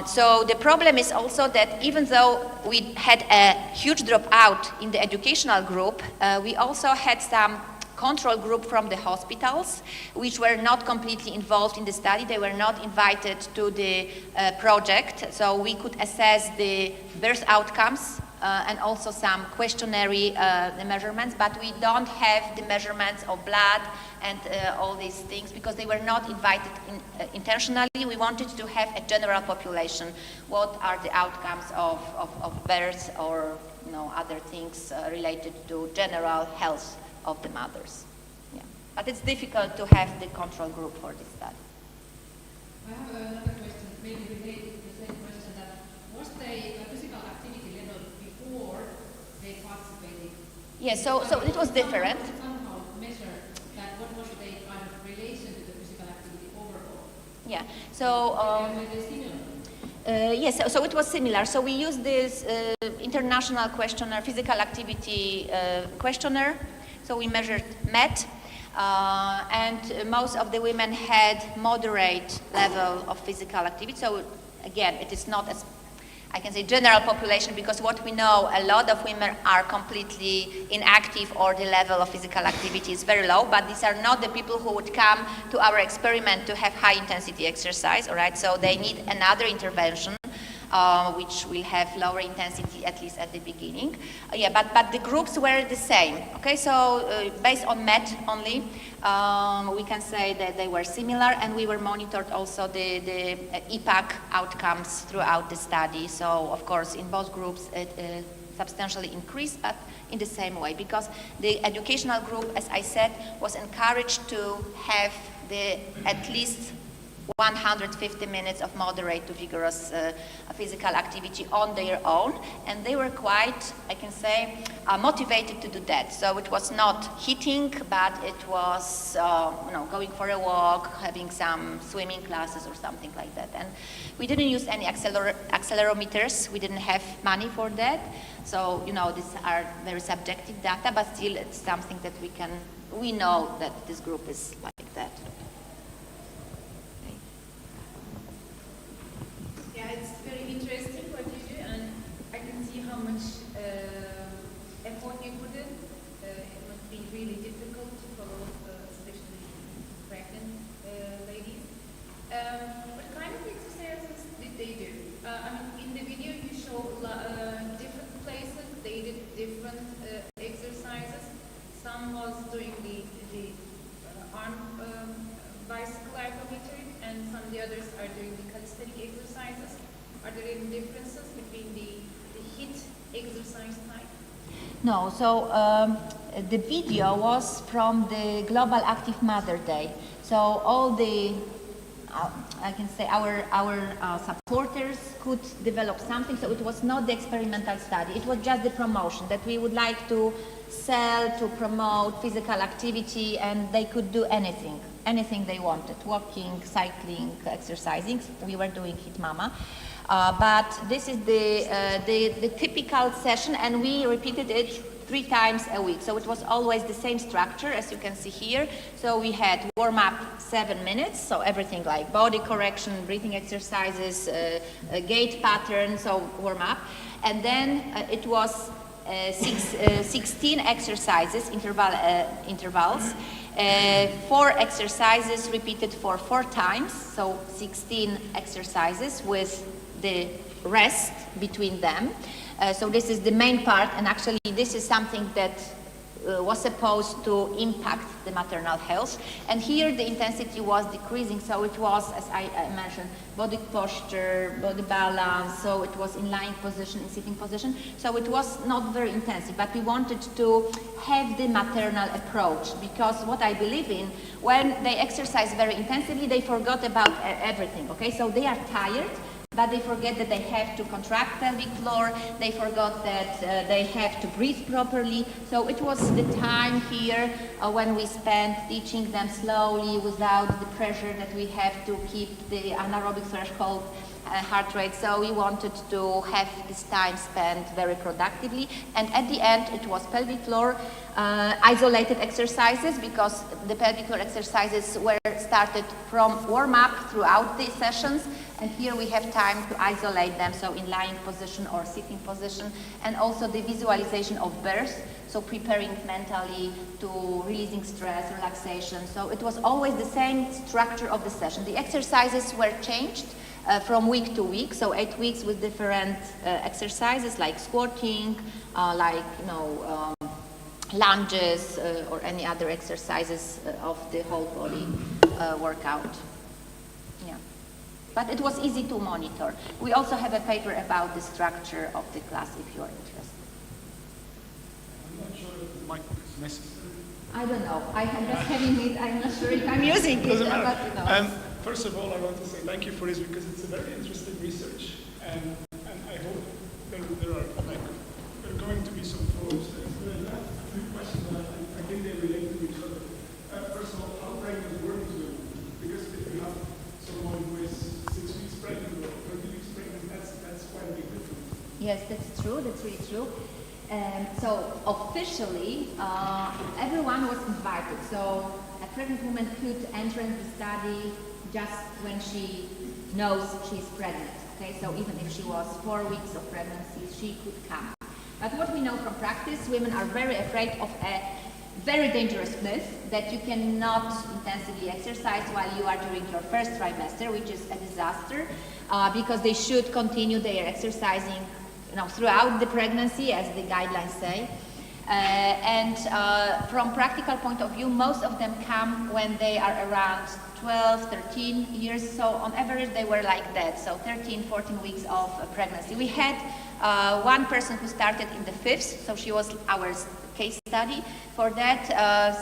So the problem is also that even though we had a huge dropout in the educational group, we also had some control group from the hospitals, which were not completely involved in the study. They were not invited to the project, so we could assess the birth outcomes and also some questionnaire measurements, but we don't have the measurements of blood and all these things because they were not invited intentionally. We wanted to have a general population. What are the outcomes of birth or other things related to general health of the mothers. Yeah. But it's difficult to have the control group for this study. I have another question, maybe related to the same question, that was the physical activity level before they participated? Yes, so it was different. Somehow measure that what was the kind of relation to the physical activity overall? Yeah, so yes, so it was similar. So we used this international questionnaire, physical activity questionnaire. So we measured MET, and most of the women had moderate level of physical activity. So again, it is not as, I can say, general population, because what we know, a lot of women are completely inactive or the level of physical activity is very low, but these are not the people who would come to our experiment to have high intensity exercise, all right? So they need another intervention. Which will have lower intensity, at least at the beginning. Yeah, but the groups were the same. Okay, so based on MET only, we can say that they were similar, and we were monitored also the EPAC outcomes throughout the study. So of course, in both groups, it substantially increased, but in the same way, because the educational group, as I said, was encouraged to have at least 150 minutes of moderate to vigorous physical activity on their own, and they were quite, I can say, motivated to do that. So it was not hitting, but it was going for a walk, having some swimming classes or something like that. And we didn't use any accelerometers. We didn't have money for that. So these are very subjective data, but still it's something that we know that this group is like that. It's very interesting what you do, and I can see how much effort you put in. It must be really difficult to follow, especially pregnant ladies. What kind of exercises did they do? In the video you show different places, they did different exercises. Some was doing the arm bicycle ergometry, and some of the others are doing the calisthenic exercises. Are there any differences between the HIT exercise type? No, so the video was from the Global Active Mother Day. So all the, I can say, our supporters could develop something. So it was not the experimental study. It was just the promotion that we would like to sell, to promote physical activity, and they could do anything. anything they wanted, walking, cycling, exercising. We were doing Hit Mama. But this is the typical session, and we repeated it 3 times a week. So it was always the same structure, as you can see here. So we had warm-up 7 minutes, so everything like body correction, breathing exercises, gait pattern, so warm-up. And then it was 16 exercises, intervals. 4 exercises repeated for 4 times, so 16 exercises with the rest between them. So this is the main part, and actually this is something that was supposed to impact the maternal health. And here the intensity was decreasing, so it was, as I mentioned, body posture, body balance, so it was in lying position, in sitting position. So it was not very intensive, but we wanted to have the maternal approach, because what I believe in, when they exercise very intensively, they forgot about everything, okay? So they are tired, but they forget that they have to contract pelvic floor, they forgot that they have to breathe properly. So it was the time here when we spent teaching them slowly without the pressure that we have to keep the anaerobic threshold heart rate. So we wanted to have this time spent very productively. And at the end, it was pelvic floor isolated exercises, because the pelvic floor exercises were started from warm-up throughout the sessions. And here we have time to isolate them, so in lying position or sitting position, and also the visualization of birth, so preparing mentally to releasing stress, relaxation. So it was always the same structure of the session. The exercises were changed from week to week, so 8 weeks with different exercises like squatting, like lunges, or any other exercises of the whole body workout. Yeah. But it was easy to monitor. We also have a paper about the structure of the class if you are interested. I'm not sure if the mic is necessary. I don't know. I am just having it. I'm not sure if I'm using it. Doesn't matter. But, First of all, I want to say thank you for this, because it's a very interesting research, and I hope there are going to be some follow-ups. I have a few questions, but I think they relate to each other. First of all, how pregnant were these women? Because if you have someone who is 6 weeks pregnant or 30 weeks pregnant, that's quite a big difference. Yes, that's true. That's really true. So officially, everyone was invited. So a pregnant woman could enter the study just when she knows she's pregnant. Okay, so even if she was 4 weeks of pregnancy, she could come. But what we know from practice, women are very afraid of a very dangerous myth that you cannot intensively exercise while you are during your first trimester, which is a disaster, because they should continue their exercising, throughout the pregnancy, as the guidelines say. And from practical point of view, most of them come when they are around 12, 13 years. So on average, they were like that. So 13, 14 weeks of pregnancy. We had one person who started in the 5th, so she was our case study. For that,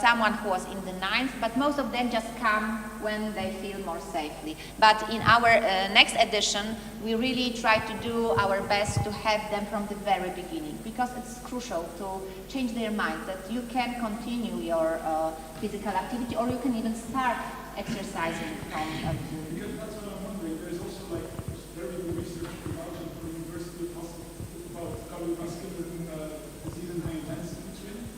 someone who was in the 9th, but most of them just come when they feel more safely. But in our next edition, we really try to do our best to have them from the very beginning, because it's crucial to change their mind that you can continue your physical activity, or you can even start exercising from Because that's what I'm wondering. There's also very good research from the University of about cardiovascular disease and high intensity training,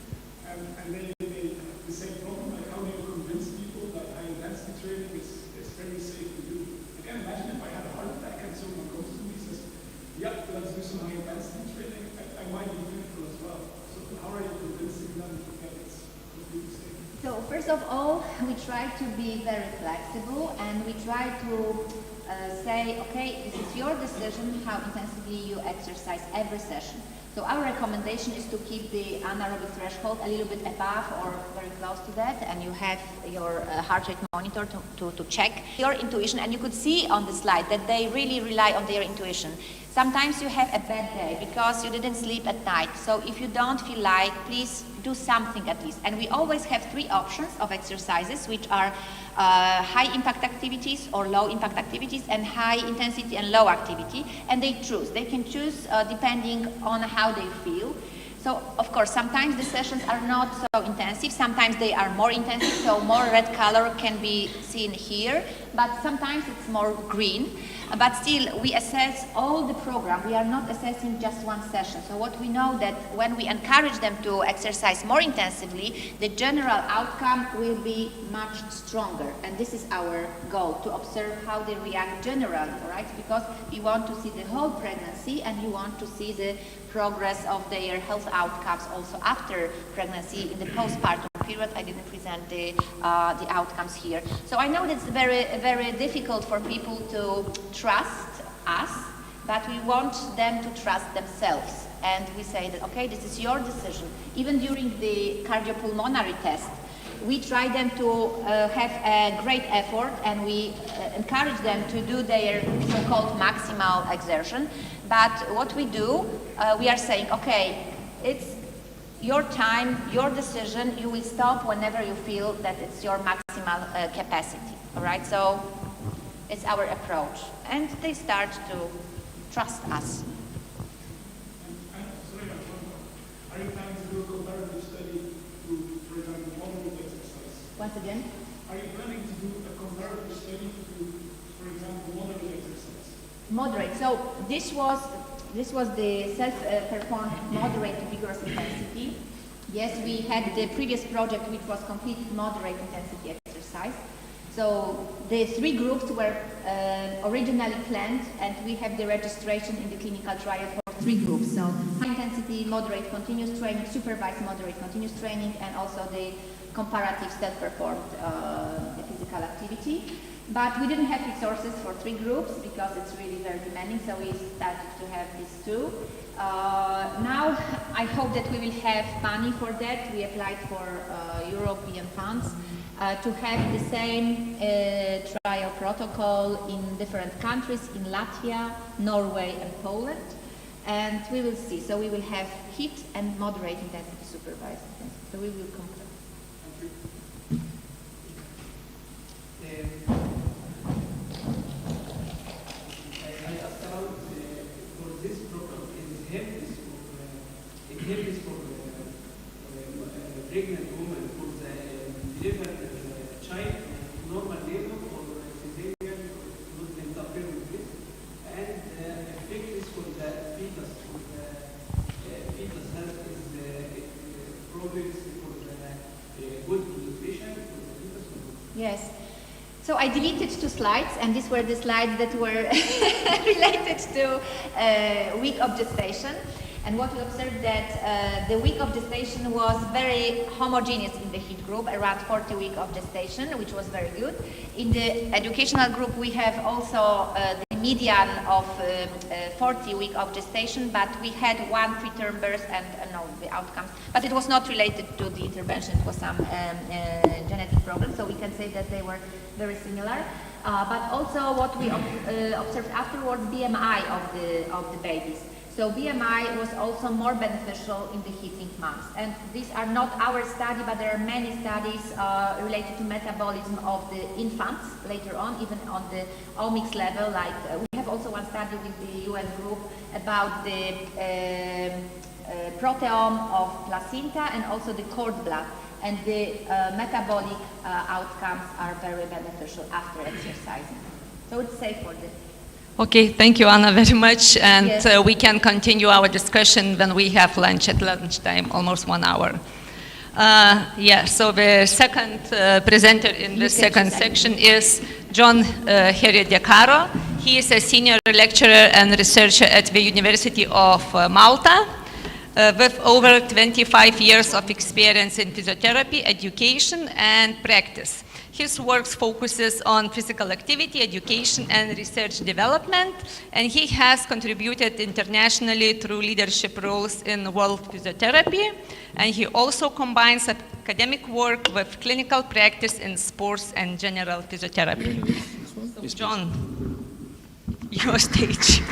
and they have the same problem. Like, how do you convince people that high intensity training is very safe to do? I can imagine if I had a heart attack and someone comes to me and says, "Yeah, let's do some high intensity training," I might be fearful as well. So how are you convincing them that it's completely safe? So first of all, we try to be very flexible, and we try to say, okay, this is your decision how intensively you exercise every session. So our recommendation is to keep the anaerobic threshold a little bit above or very close to that, and you have your heart rate monitor to check your intuition. And you could see on the slide that they really rely on their intuition. Sometimes you have a bad day because you didn't sleep at night. So if you don't feel like, please do something at least. And we always have 3 options of exercises, which are high impact activities or low impact activities, and high intensity and low activity. And they choose. They can choose depending on how they feel. So, of course, sometimes the sessions are not so intensive, sometimes they are more intensive, so more red color can be seen here, but sometimes it's more green. But still, we assess all the program. We are not assessing just one session. So what we know that when we encourage them to exercise more intensively, the general outcome will be much stronger. And this is our goal, to observe how they react generally, right? Because we want to see the whole pregnancy and we want to see the progress of their health outcomes also after pregnancy in the postpartum period. I didn't present the outcomes here. So I know it's very difficult for people to trust us, but we want them to trust themselves. And we say that, okay, this is your decision. Even during the cardiopulmonary test, we try them to have a great effort, and we encourage them to do their so-called maximal exertion. But what we do, we are saying, okay, it's your time, your decision, you will stop whenever you feel that it's your maximal capacity, all right? So it's our approach, and they start to trust us. Are you planning to do a comparative study to, for example, moderate exercise? Once again? Are you planning to do a comparative study to, for example, moderate exercise? Moderate. So this was the self-performed moderate to vigorous intensity. Yes, we had the previous project which was complete moderate intensity exercise. So the 3 groups were originally planned, and we have the registration in the clinical trial for 3 groups. So high intensity, moderate continuous training, supervised moderate continuous training, and also the comparative self-performed physical activity. But we didn't have resources for 3 groups because it's really very demanding, so we started to have these 2. Now I hope that we will have money for that. We applied for European funds to have the same trial protocol in different countries, in Latvia, Norway and Poland. And we will see. So we will have HIIT and moderate intensity supervised intensity. So we will compare. Help for pregnant woman for the delivered child, normal labor or cesarean, not interfere with this, and effectiveness for the fetus. For the fetus health is progress for the good nutrition for the fetus. Yes. So I deleted 2 slides, and these were the slides that were related to week of gestation. And what we observed that the week of gestation was very homogeneous in the HIIT group, around 40 weeks of gestation, which was very good. In the educational group, we have also the median of 40 weeks of gestation, but we had 1 preterm birth and the outcomes. But it was not related to the intervention, it was some genetic problem, so we can say that they were very similar. But also what we observed afterwards, BMI of the babies. So BMI was also more beneficial in the HIIT months. And these are not our study, but there are many studies related to metabolism of the infants later on, even on the omics level. Like we have also one study with the UN group about the proteome of placenta and also the cord blood. And the metabolic outcomes are very beneficial after exercising. So it's safe for the Okay, thank you, Anna, very much. And yes, we can continue our discussion when we have lunch at lunchtime, almost 1 hour. So the second presenter in the second section is John Heredecaro. He is a senior lecturer and researcher at the University of Malta with over 25 years of experience in physiotherapy, education, and practice. His work focuses on physical activity, education, and research development, and he has contributed internationally through leadership roles in world physiotherapy, and he also combines academic work with clinical practice in sports and general physiotherapy. So, John, your stage.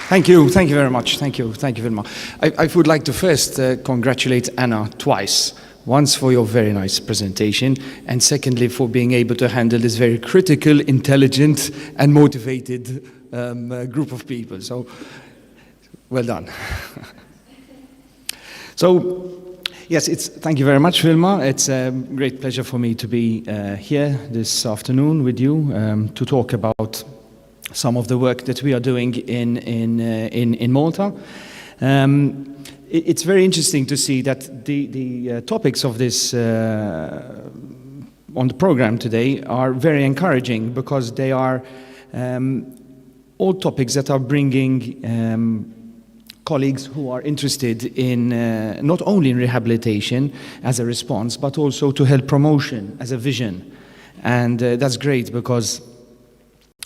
Thank you very much. Thank you very much. I would like to first congratulate Anna twice. Once for your very nice presentation, and secondly for being able to handle this very critical, intelligent, and motivated group of people. So Well done. So, yes, thank you very much, Vilma. It's a great pleasure for me to be here this afternoon with you to talk about some of the work that we are doing in Malta. It's very interesting to see that the topics of this on the program today are very encouraging, because they are all topics that are bringing colleagues who are interested in not only in rehabilitation as a response, but also to health promotion as a vision. And that's great, because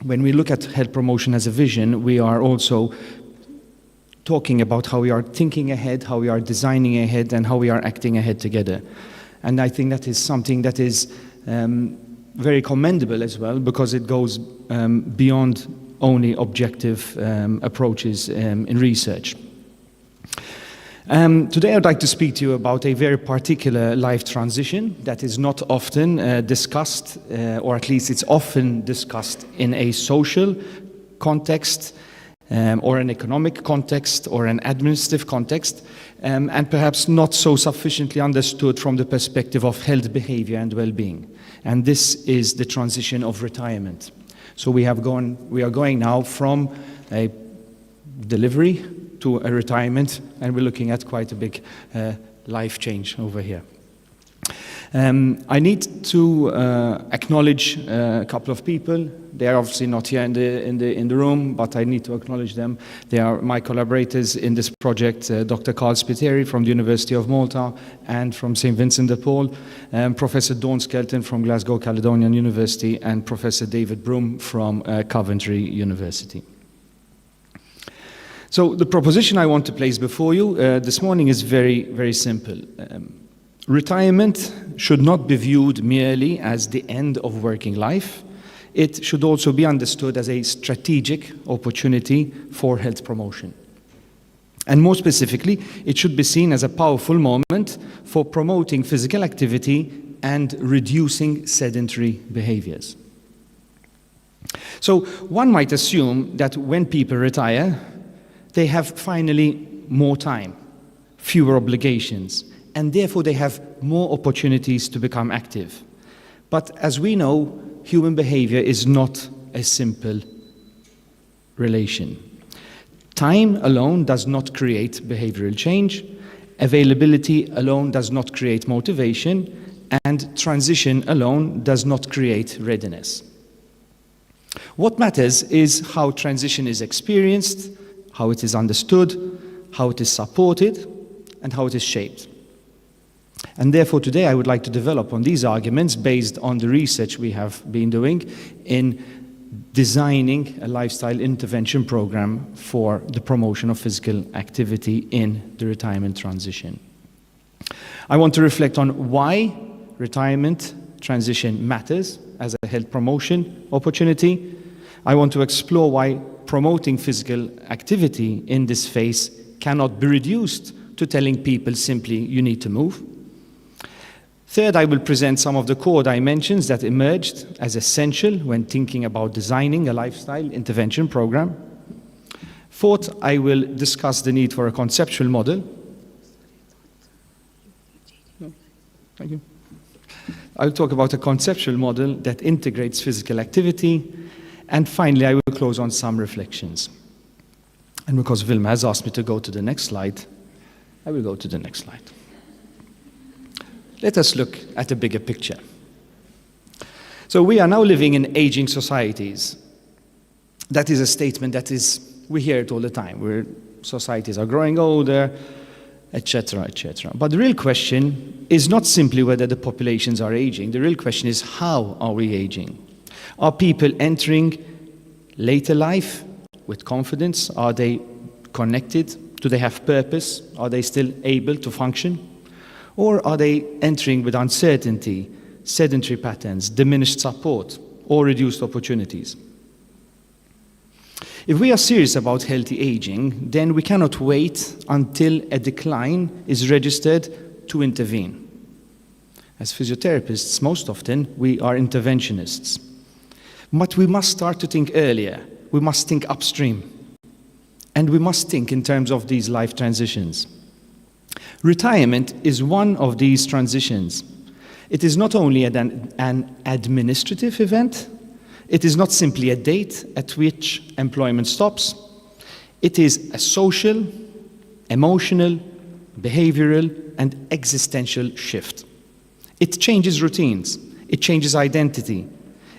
when we look at health promotion as a vision, we are also talking about how we are thinking ahead, how we are designing ahead, and how we are acting ahead together. And I think that is something that is very commendable as well, because it goes beyond only objective approaches in research. Today I'd like to speak to you about a very particular life transition that is not often discussed, or at least it's often discussed in a social context, or an economic context, or an administrative context, and perhaps not so sufficiently understood from the perspective of health, behavior, and well-being. And this is the transition of retirement. So we are going now from a delivery to a retirement, and we're looking at quite a big life change over here. I need to acknowledge a couple of people. They are obviously not here in the room, but I need to acknowledge them. They are my collaborators in this project, Dr. Carl Spiteri from the University of Malta and from St. Vincent de Paul, Professor Dawn Skelton from Glasgow Caledonian University, and Professor David Broom from Coventry University. So the proposition I want to place before you this morning is very, very simple. Retirement should not be viewed merely as the end of working life. It should also be understood as a strategic opportunity for health promotion. And more specifically, it should be seen as a powerful moment for promoting physical activity and reducing sedentary behaviors. So one might assume that when people retire, they have finally more time, fewer obligations, and therefore they have more opportunities to become active. But as we know, human behavior is not a simple relation. Time alone does not create behavioral change, availability alone does not create motivation, and transition alone does not create readiness. What matters is how transition is experienced, how it is understood, how it is supported, and how it is shaped. And therefore today I would like to develop on these arguments based on the research we have been doing in designing a lifestyle intervention program for the promotion of physical activity in the retirement transition. I want to reflect on why retirement transition matters as a health promotion opportunity. I want to explore why promoting physical activity in this phase cannot be reduced to telling people simply you need to move. Third, I will present some of the core dimensions that emerged as essential when thinking about designing a lifestyle intervention program. Fourth, I will discuss the need for a conceptual model. Thank you. I'll talk about a conceptual model that integrates physical activity. And finally, I will close on some reflections. And because Vilma has asked me to go to the next slide, I will go to the next slide. Let us look at a bigger picture. So we are now living in aging societies. That is a statement that we hear it all the time, where societies are growing older, etc., etc. But the real question is not simply whether the populations are aging. The real question is, how are we aging? Are people entering later life with confidence? Are they connected? Do they have purpose? Are they still able to function? Or are they entering with uncertainty, sedentary patterns, diminished support, or reduced opportunities? If we are serious about healthy aging, then we cannot wait until a decline is registered to intervene. As physiotherapists, most often, we are interventionists. But we must start to think earlier. We must think upstream. And we must think in terms of these life transitions. Retirement is one of these transitions. It is not only an administrative event, it is not simply a date at which employment stops. It is a social, emotional, behavioral, and existential shift. It changes routines, it changes identity,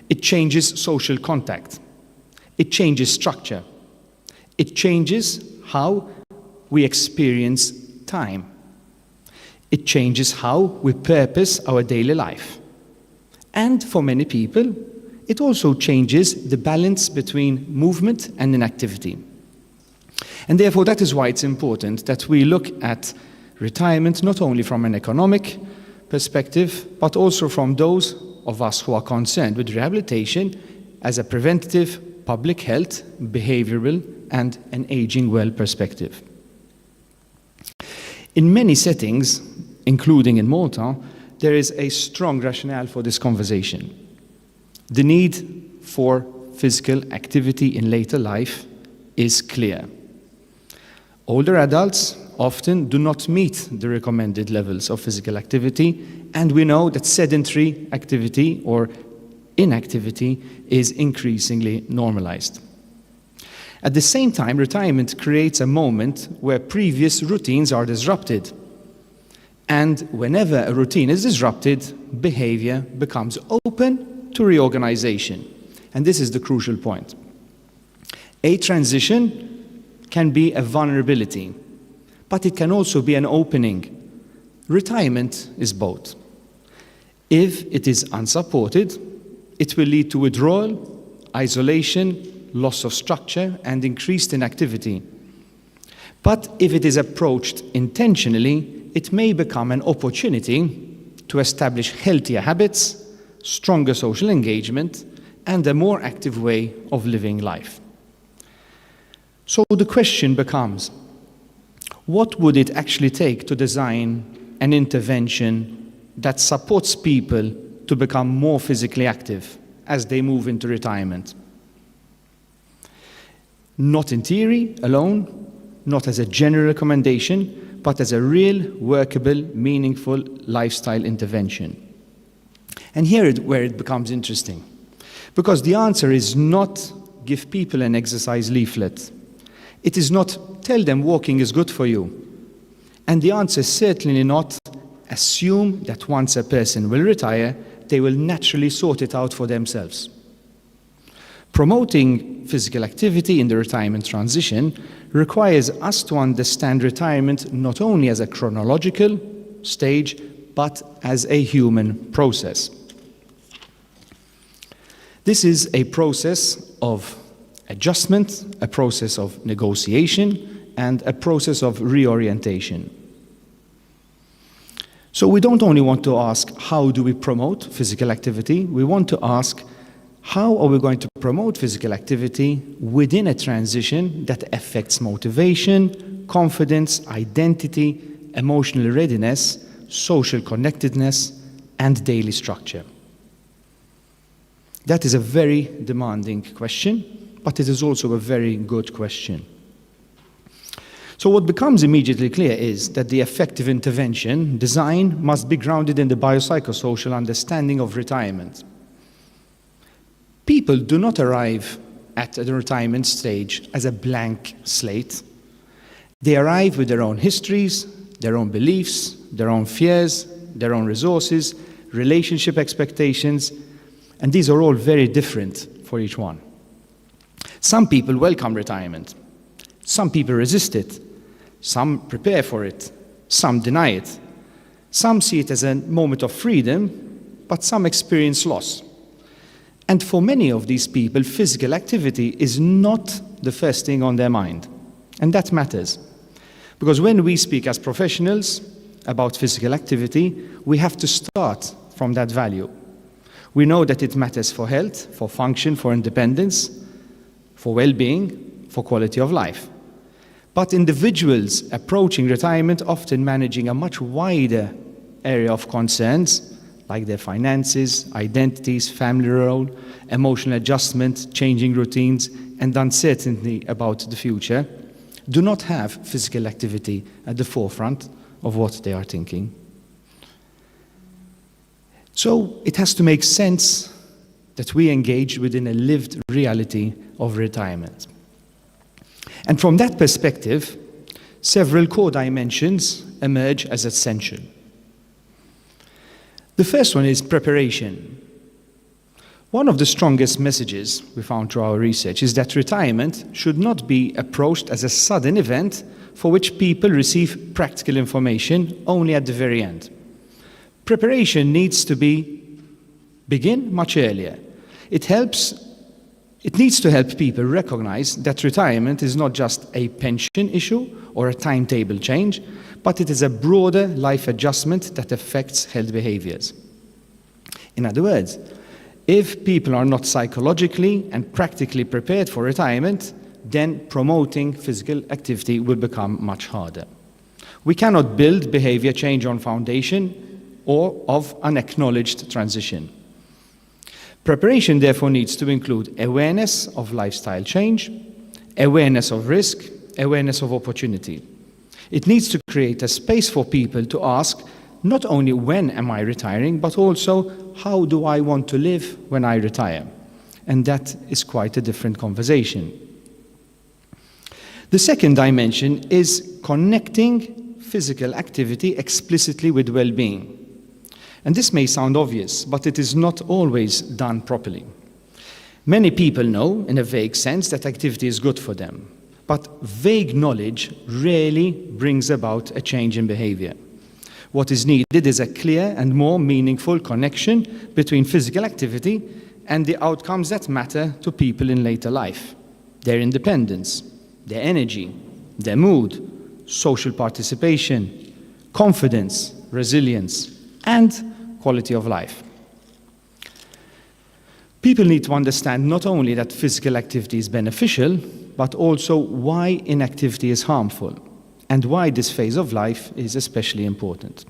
it changes social contact, it changes structure, it changes how we experience time. It changes how we purpose our daily life. And for many people, it also changes the balance between movement and inactivity. And therefore, that is why it's important that we look at retirement not only from an economic perspective, but also from those of us who are concerned with rehabilitation as a preventative, public health, behavioral, and an aging well perspective. In many settings, including in Malta, there is a strong rationale for this conversation. The need for physical activity in later life is clear. Older adults often do not meet the recommended levels of physical activity, and we know that sedentary activity or inactivity is increasingly normalized. At the same time, retirement creates a moment where previous routines are disrupted. And whenever a routine is disrupted, behavior becomes open to reorganization. And this is the crucial point. A transition can be a vulnerability, but it can also be an opening. Retirement is both. If it is unsupported, it will lead to withdrawal, isolation, loss of structure, and increased inactivity. But if it is approached intentionally, it may become an opportunity to establish healthier habits, stronger social engagement, and a more active way of living life. So the question becomes, what would it actually take to design an intervention that supports people to become more physically active as they move into retirement? Not in theory alone, not as a general recommendation, but as a real, workable, meaningful lifestyle intervention. And here where it becomes interesting, because the answer is not give people an exercise leaflet. It is not tell them walking is good for you. And the answer is certainly not assume that once a person will retire, they will naturally sort it out for themselves. Promoting physical activity in the retirement transition requires us to understand retirement not only as a chronological stage, but as a human process. This is a process of adjustment, a process of negotiation, and a process of reorientation. So we don't only want to ask, how do we promote physical activity? We want to ask, how are we going to promote physical activity within a transition that affects motivation, confidence, identity, emotional readiness, social connectedness, and daily structure? That is a very demanding question, but it is also a very good question. So what becomes immediately clear is that the effective intervention design must be grounded in the biopsychosocial understanding of retirement. People do not arrive at the retirement stage as a blank slate. They arrive with their own histories, their own beliefs, their own fears, their own resources, relationship expectations, and these are all very different for each one. Some people welcome retirement. Some people resist it. Some prepare for it. Some deny it. Some see it as a moment of freedom, but some experience loss. And for many of these people, physical activity is not the first thing on their mind. And that matters. Because when we speak as professionals about physical activity, we have to start from that value. We know that it matters for health, for function, for independence, for well-being, for quality of life. But individuals approaching retirement often managing a much wider area of concerns, like their finances, identities, family role, emotional adjustment, changing routines, and uncertainty about the future. do not have physical activity at the forefront of what they are thinking. So it has to make sense that we engage within a lived reality of retirement. And from that perspective, several core dimensions emerge as essential. The first one is preparation. One of the strongest messages we found through our research is that retirement should not be approached as a sudden event for which people receive practical information only at the very end. Preparation needs to begin much earlier. It needs to help people recognize that retirement is not just a pension issue or a timetable change, but it is a broader life adjustment that affects health behaviors. In other words, if people are not psychologically and practically prepared for retirement, then promoting physical activity will become much harder. We cannot build behavior change on foundation or of unacknowledged transition. Preparation, therefore, needs to include awareness of lifestyle change, awareness of risk, awareness of opportunity. It needs to create a space for people to ask not only when am I retiring, but also how do I want to live when I retire? And that is quite a different conversation. The second dimension is connecting physical activity explicitly with well-being. And this may sound obvious, but it is not always done properly. Many people know, in a vague sense, that activity is good for them, but vague knowledge rarely brings about a change in behavior. What is needed is a clear and more meaningful connection between physical activity and the outcomes that matter to people in later life: their independence, their energy, their mood, social participation, confidence, resilience, and quality of life. People need to understand not only that physical activity is beneficial, but also why inactivity is harmful, and why this phase of life is especially important.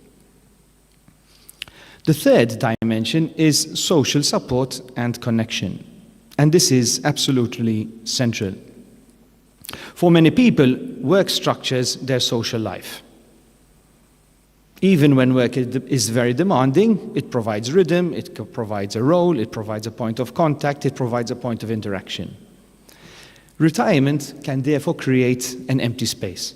The third dimension is social support and connection, and this is absolutely central. For many people, work structures their social life. Even when work is very demanding, it provides rhythm, it provides a role, it provides a point of contact, it provides a point of interaction. Retirement can therefore create an empty space.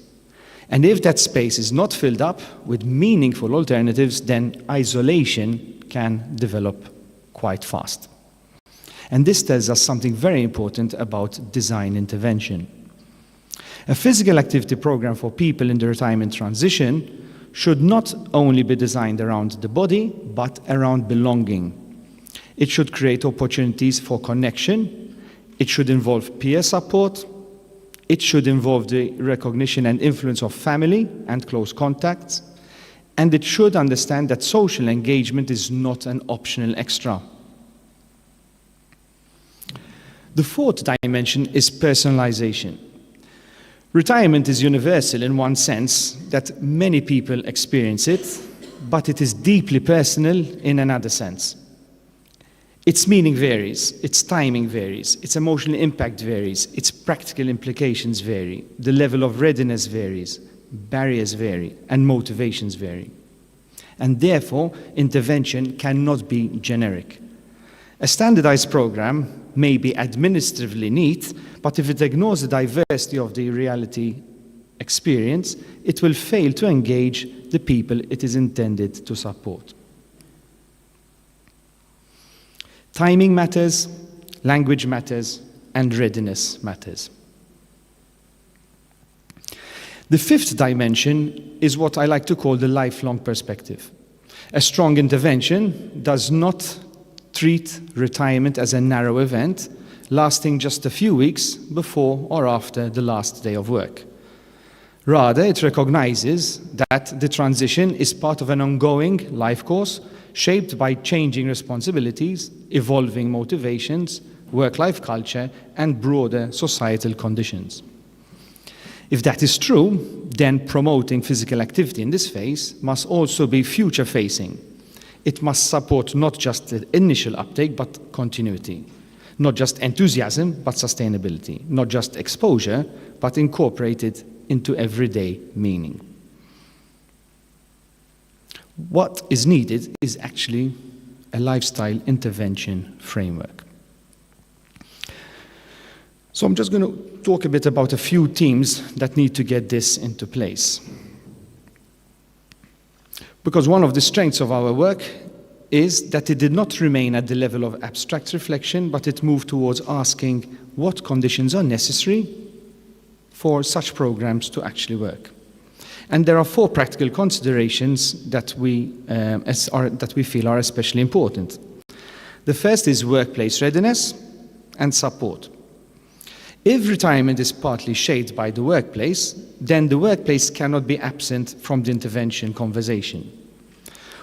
And if that space is not filled up with meaningful alternatives, then isolation can develop quite fast. And this tells us something very important about design intervention. A physical activity program for people in the retirement transition should not only be designed around the body, but around belonging. It should create opportunities for connection. It should involve peer support. It should involve the recognition and influence of family and close contacts. And it should understand that social engagement is not an optional extra. The fourth dimension is personalization. Retirement is universal in one sense that many people experience it, but it is deeply personal in another sense. Its meaning varies, its timing varies, its emotional impact varies, its practical implications vary, the level of readiness varies, barriers vary, and motivations vary. And therefore, intervention cannot be generic. A standardized program may be administratively neat, but if it ignores the diversity of the reality experience, it will fail to engage the people it is intended to support. Timing matters, language matters, and readiness matters. The fifth dimension is what I like to call the lifelong perspective. A strong intervention does not treat retirement as a narrow event lasting just a few weeks before or after the last day of work. Rather, it recognizes that the transition is part of an ongoing life course shaped by changing responsibilities, evolving motivations, work-life culture, and broader societal conditions. If that is true, then promoting physical activity in this phase must also be future-facing. It must support not just the initial uptake, but continuity. Not just enthusiasm, but sustainability. Not just exposure, but incorporated into everyday meaning. What is needed is actually a lifestyle intervention framework. So I'm just going to talk a bit about a few themes that need to get this into place. Because one of the strengths of our work is that it did not remain at the level of abstract reflection, but it moved towards asking what conditions are necessary for such programs to actually work. And there are 4 practical considerations that we feel are especially important. The first is workplace readiness and support. If retirement is partly shaped by the workplace, then the workplace cannot be absent from the intervention conversation.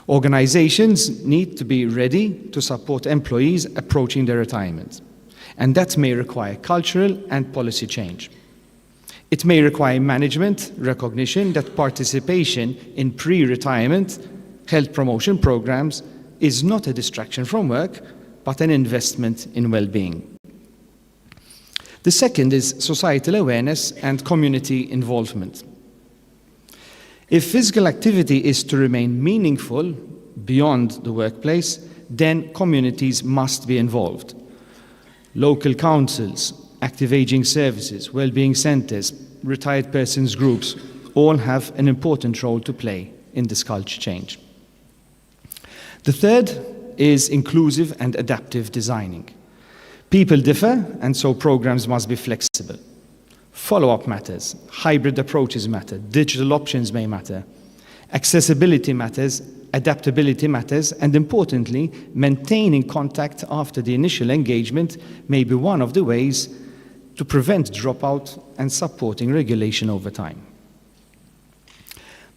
Organizations need to be ready to support employees approaching their retirement, and that may require cultural and policy change. It may require management recognition that participation in pre-retirement health promotion programs is not a distraction from work, but an investment in well-being. The second is societal awareness and community involvement. If physical activity is to remain meaningful beyond the workplace, then communities must be involved. Local councils, active aging services, well-being centers, retired persons groups all have an important role to play in this culture change. The third is inclusive and adaptive designing. People differ, and so programs must be flexible. Follow-up matters, hybrid approaches matter, digital options may matter, accessibility matters, adaptability matters, and importantly, maintaining contact after the initial engagement may be one of the ways to prevent dropout and supporting regulation over time.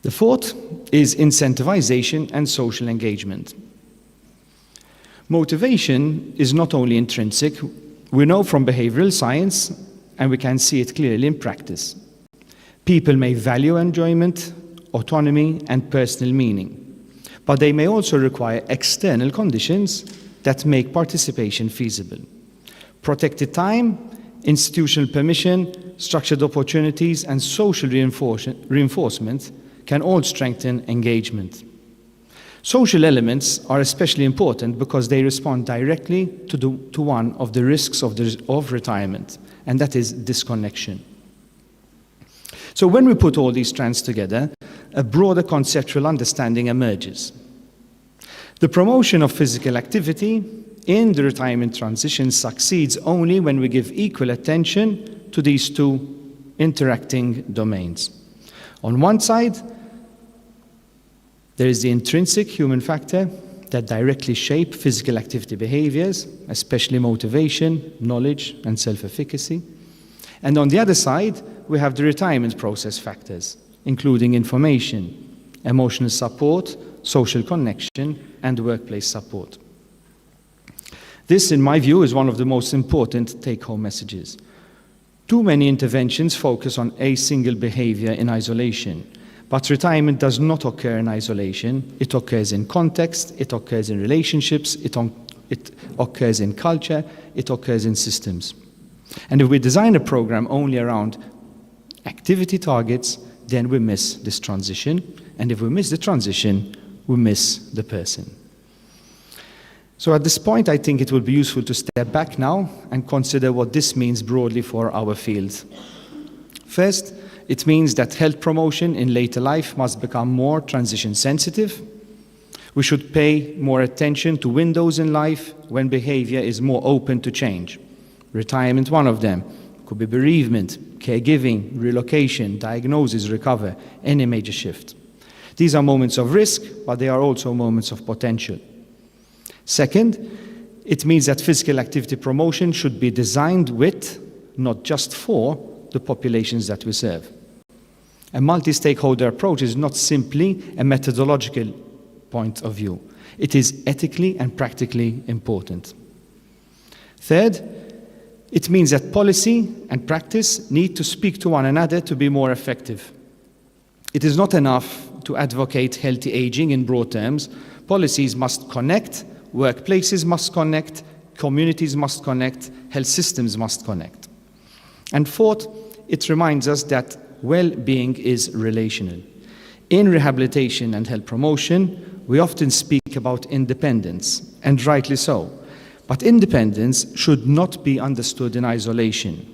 The fourth is incentivization and social engagement. Motivation is not only intrinsic, we know from behavioral science, and we can see it clearly in practice. People may value enjoyment, autonomy, and personal meaning, but they may also require external conditions that make participation feasible. Protected time, institutional permission, structured opportunities, and social reinforcement can all strengthen engagement. Social elements are especially important because they respond directly to one of the risks of retirement, and that is disconnection. So when we put all these strands together, a broader conceptual understanding emerges. The promotion of physical activity in the retirement transition succeeds only when we give equal attention to these 2 interacting domains. On one side, there is the intrinsic human factor that directly shape physical activity behaviors, especially motivation, knowledge, and self-efficacy. And on the other side, we have the retirement process factors, including information, emotional support, social connection, and workplace support. This, in my view, is one of the most important take-home messages. Too many interventions focus on a single behavior in isolation. But retirement does not occur in isolation. It occurs in context, it occurs in relationships, it occurs in culture, it occurs in systems. And if we design a program only around activity targets, then we miss this transition. And if we miss the transition, we miss the person. So at this point, I think it will be useful to step back now and consider what this means broadly for our field. First, it means that health promotion in later life must become more transition sensitive. We should pay more attention to windows in life when behavior is more open to change. Retirement, one of them. Could be bereavement, caregiving, relocation, diagnosis, recover, any major shift. These are moments of risk, but they are also moments of potential. Second, it means that physical activity promotion should be designed with, not just for, the populations that we serve. A multi-stakeholder approach is not simply a methodological point of view. It is ethically and practically important. Third, it means that policy and practice need to speak to one another to be more effective. It is not enough to advocate healthy aging in broad terms. Policies must connect, workplaces must connect, communities must connect, health systems must connect. And fourth, it reminds us that well-being is relational. In rehabilitation and health promotion, we often speak about independence, and rightly so. But independence should not be understood in isolation.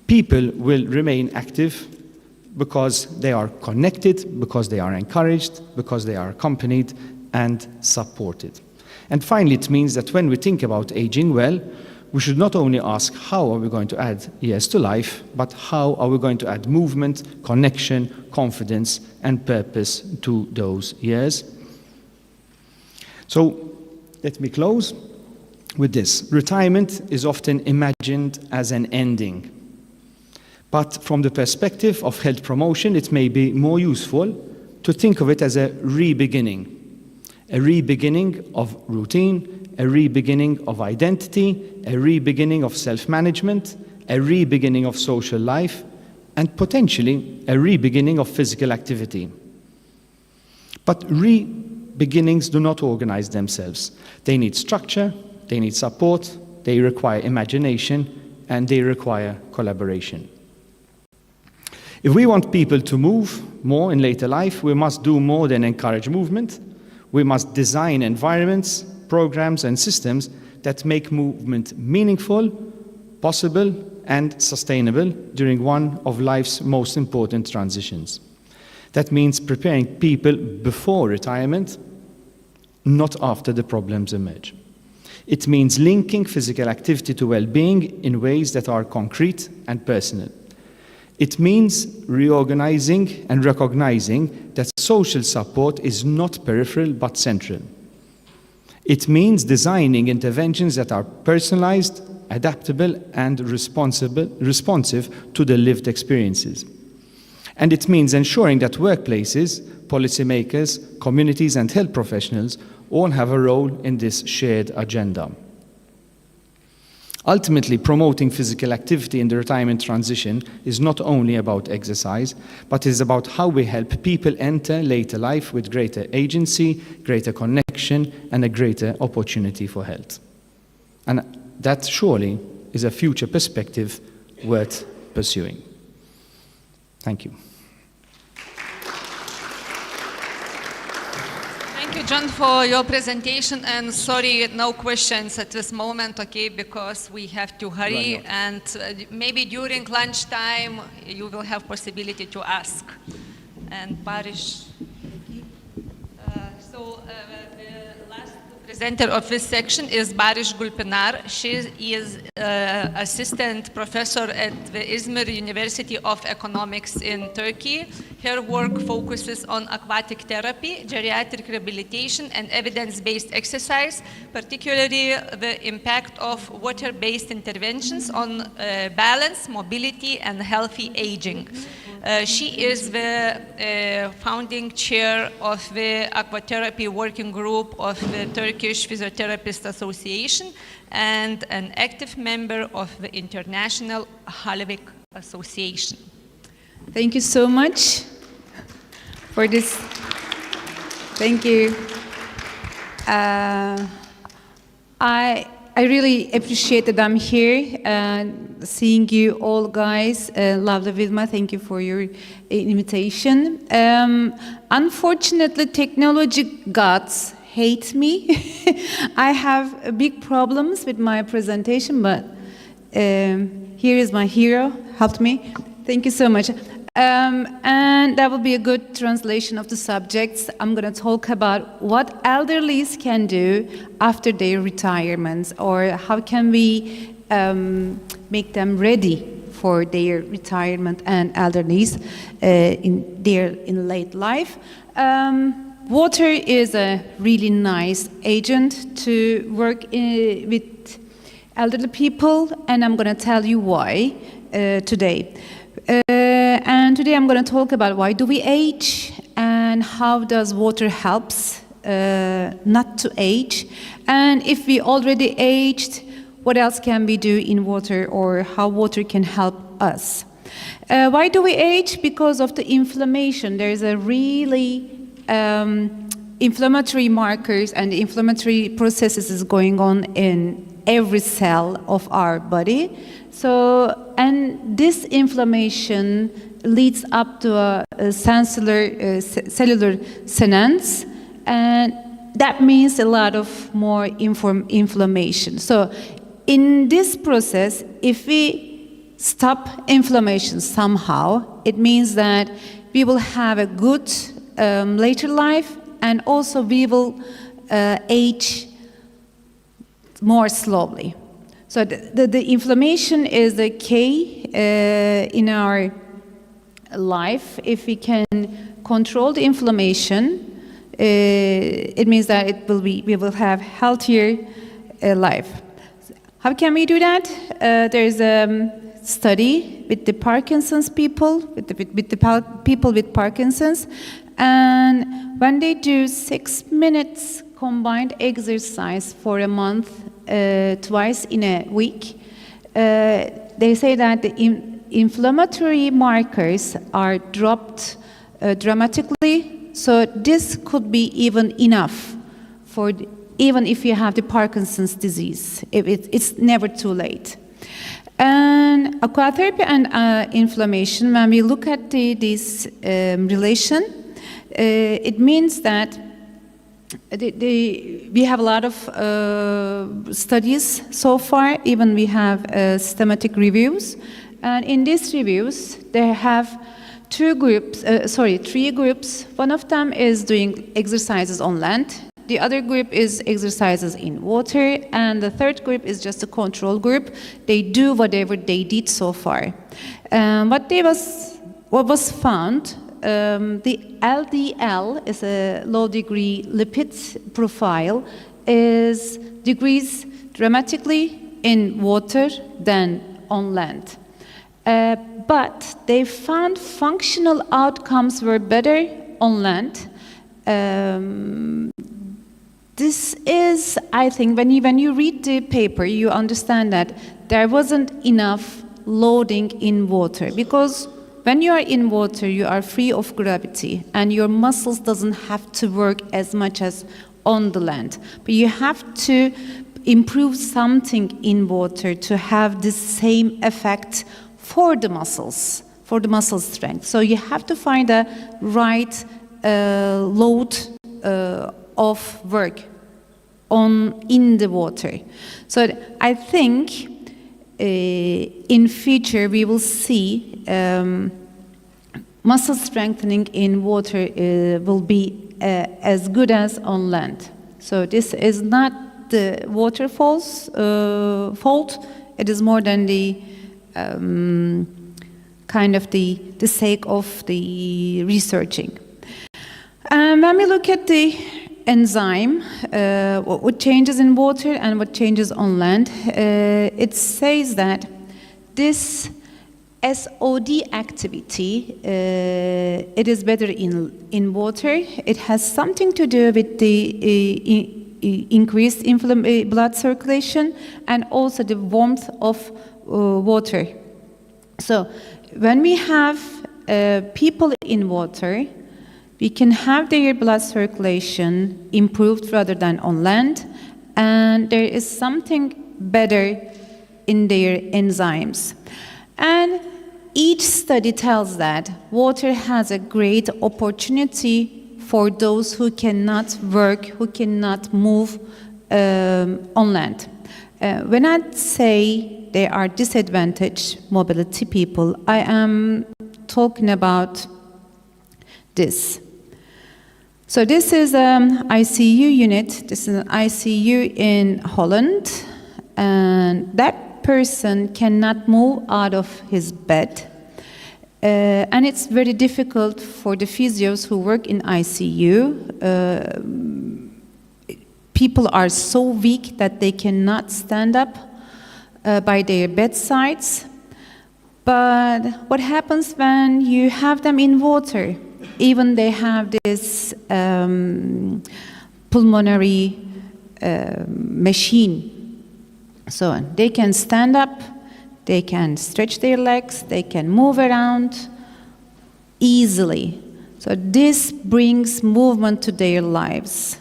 People will remain active because they are connected, because they are encouraged, because they are accompanied and supported. And finally, it means that when we think about aging well, we should not only ask how are we going to add years to life, but how are we going to add movement, connection, confidence, and purpose to those years. So let me close with this. Retirement is often imagined as an ending. But from the perspective of health promotion, it may be more useful to think of it as a re-beginning of routine, a re-beginning of identity, a re-beginning of self-management, a re-beginning of social life, and potentially a re-beginning of physical activity. But re-beginnings do not organize themselves. They need structure, they need support, they require imagination, and they require collaboration. If we want people to move more in later life, we must do more than encourage movement. We must design environments, programs, and systems that make movement meaningful, possible, and sustainable during one of life's most important transitions. That means preparing people before retirement, not after the problems emerge. It means linking physical activity to well-being in ways that are concrete and personal. It means reorganizing and recognizing that social support is not peripheral but central. It means designing interventions that are personalized, adaptable, and responsive to the lived experiences. And it means ensuring that workplaces, policymakers, communities, and health professionals all have a role in this shared agenda. Ultimately, promoting physical activity in the retirement transition is not only about exercise, but is about how we help people enter later life with greater agency, greater connection, and a greater opportunity for health. And that surely is a future perspective worth pursuing. Thank you. Thank you, John, for your presentation, and sorry, no questions at this moment, okay, because we have to hurry, and maybe during lunchtime you will have possibility to ask. And Parish, the last presenter of this section is Barış Gulpinar. She is assistant professor at the Izmir University of Economics in Turkey. Her work focuses on aquatic therapy, geriatric rehabilitation, and evidence-based exercise, particularly the impact of water-based interventions on balance, mobility, and healthy aging. She is the founding chair of the Aquatherapy Working Group of the Turkish Physiotherapist Association and an active member of the International Halvik Association. Thank you so much for this. Thank you. I really appreciate that I'm here seeing you all guys. Lovely Vilma, thank you for your invitation. Unfortunately, technology gods hate me. I have big problems with my presentation, but here is my hero, helped me. Thank you so much. And that will be a good translation of the subjects. I'm going to talk about what elderlies can do after their retirements, or how can we make them ready for their retirement and elderlies in late life. Water is a really nice agent to work with elderly people, and I'm going to tell you why today. And today I'm going to talk about why do we age and how does water helps not to age, and if we already aged, what else can we do in water, or how water can help us. Why do we age? Because of the inflammation. There is a really inflammatory markers and inflammatory processes is going on in every cell of our body. So, and this inflammation leads up to a cellular senescence, and that means a lot of more inflammation. So in this process, if we stop inflammation somehow, it means that we will have a good later life, and also we will age more slowly. So the inflammation is the key in our life. If we can control the inflammation, it means that we will have healthier life. How can we do that? There's a study with the Parkinson's people, with the people with Parkinson's, and when they do 6 minutes combined exercise for a month, twice in a week, they say that the inflammatory markers are dropped dramatically. So this could be even enough for even if you have the Parkinson's disease. It's never too late. And aquatherapy and inflammation, when we look at this relation, it means that we have a lot of studies so far. Even we have systematic reviews, and in these reviews they have three groups. One of them is doing exercises on land. The other group is exercises in water, and the third group is just a control group. They do whatever they did so far. What was found, the LDL is a low-degree lipid profile, is decreased dramatically in water than on land. But they found functional outcomes were better on land. This is, I think, when you read the paper, you understand that there wasn't enough loading in water, because when you are in water, you are free of gravity, and your muscles doesn't have to work as much as on the land. But you have to improve something in water to have the same effect for the muscles, for the muscle strength. So you have to find a right load of work in the water. So I think in future we will see muscle strengthening in water will be as good as on land. So this is not the waterfall's fault. It is more than the kind of the sake of the researching. When we look at the enzyme, what changes in water and what changes on land, it says that this SOD activity, it is better in water. It has something to do with the increased blood circulation and also the warmth of water. So when we have people in water, we can have their blood circulation improved rather than on land, and there is something better in their enzymes. And each study tells that water has a great opportunity for those who cannot work, who cannot move on land. When I say they are disadvantaged mobility people, I am talking about this. So this is an ICU unit. This is an ICU in Holland, and that person cannot move out of his bed. And it's very difficult for the physios who work in ICU. People are so weak that they cannot stand up by their bedsides. But what happens when you have them in water? Even they have this pulmonary machine. So they can stand up, they can stretch their legs, they can move around easily. So this brings movement to their lives.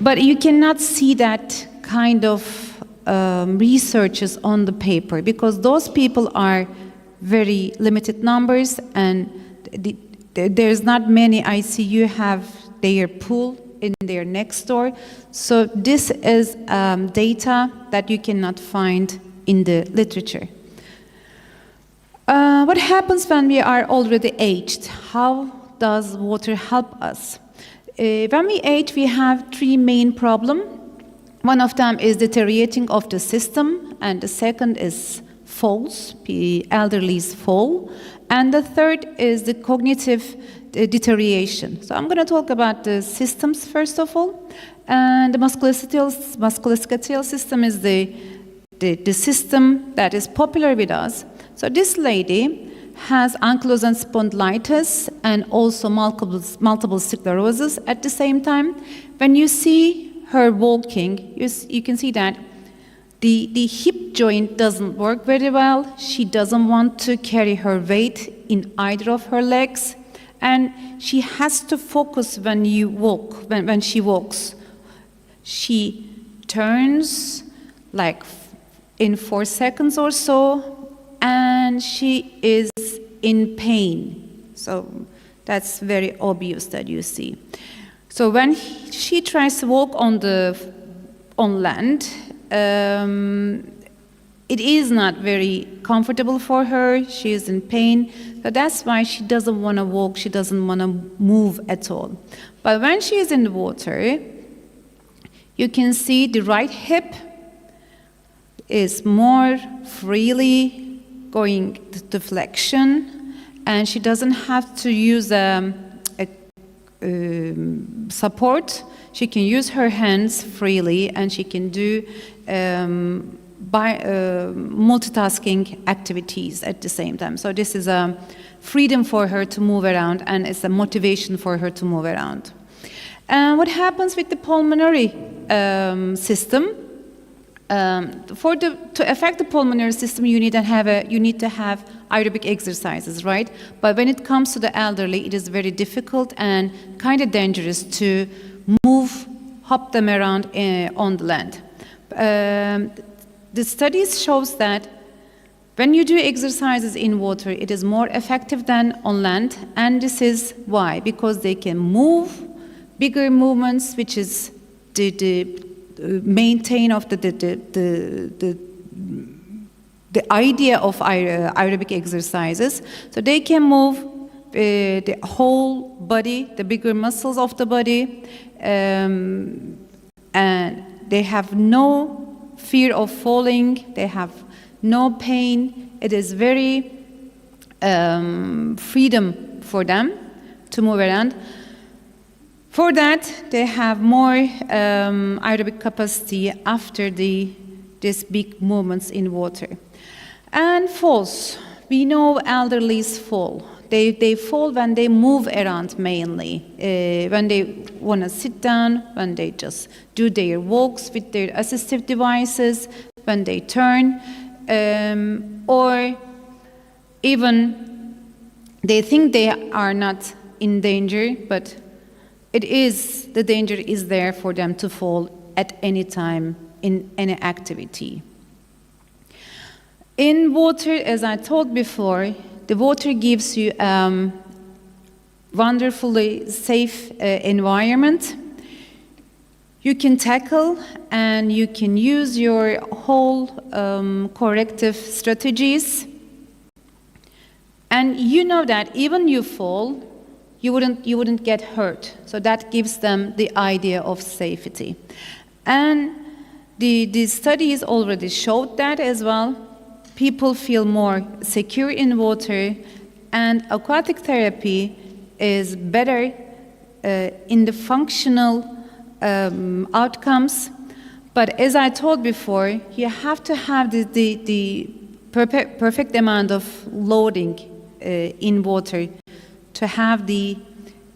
But you cannot see that kind of researches on the paper, because those people are very limited numbers, and there's not many ICU have their pool in their next door. So this is data that you cannot find in the literature. What happens when we are already aged? How does water help us? When we age, we have three main problems. One of them is deteriorating of the system, and the second is falls, the elderly's fall, and the third is the cognitive deterioration. So I'm going to talk about the systems first of all. And the musculoskeletal system is the system that is popular with us. So this lady has ankylosing spondylitis and also multiple sclerosis at the same time. When you see her walking, you can see that the hip joint doesn't work very well. She doesn't want to carry her weight in either of her legs, and she has to focus when she walks. She turns like in 4 seconds or so, and she is in pain. So that's very obvious that you see. So when she tries to walk on land, it is not very comfortable for her. She is in pain. So that's why she doesn't want to walk. She doesn't want to move at all. But when she is in the water, you can see the right hip is more freely going to flexion, and she doesn't have to use support. She can use her hands freely, and she can do multitasking activities at the same time. So this is a freedom for her to move around, and it's a motivation for her to move around. And what happens with the pulmonary system? To affect the pulmonary system, you need to have aerobic exercises, right? But when it comes to the elderly, it is very difficult and kind of dangerous to hop them around on the land. The studies shows that when you do exercises in water, it is more effective than on land, and this is why, because they can move bigger movements, which is the maintain of the idea of aerobic exercises. So they can move the whole body, the bigger muscles of the body, and they have no fear of falling, they have no pain. It is very freedom for them to move around. For that, they have more aerobic capacity after these big movements in water. And falls. We know elderlies fall. They fall when they move around mainly, when they want to sit down, when they just do their walks with their assistive devices, when they turn, or even they think they are not in danger, but the danger is there for them to fall at any time in any activity. In water, as I told before, the water gives you a wonderfully safe environment. You can tackle and you can use your whole corrective strategies. And you know that even you fall, you wouldn't get hurt. So that gives them the idea of safety. And the studies already showed that as well. People feel more secure in water, and aquatic therapy is better in the functional outcomes. But as I told before, you have to have the perfect amount of loading in water to have the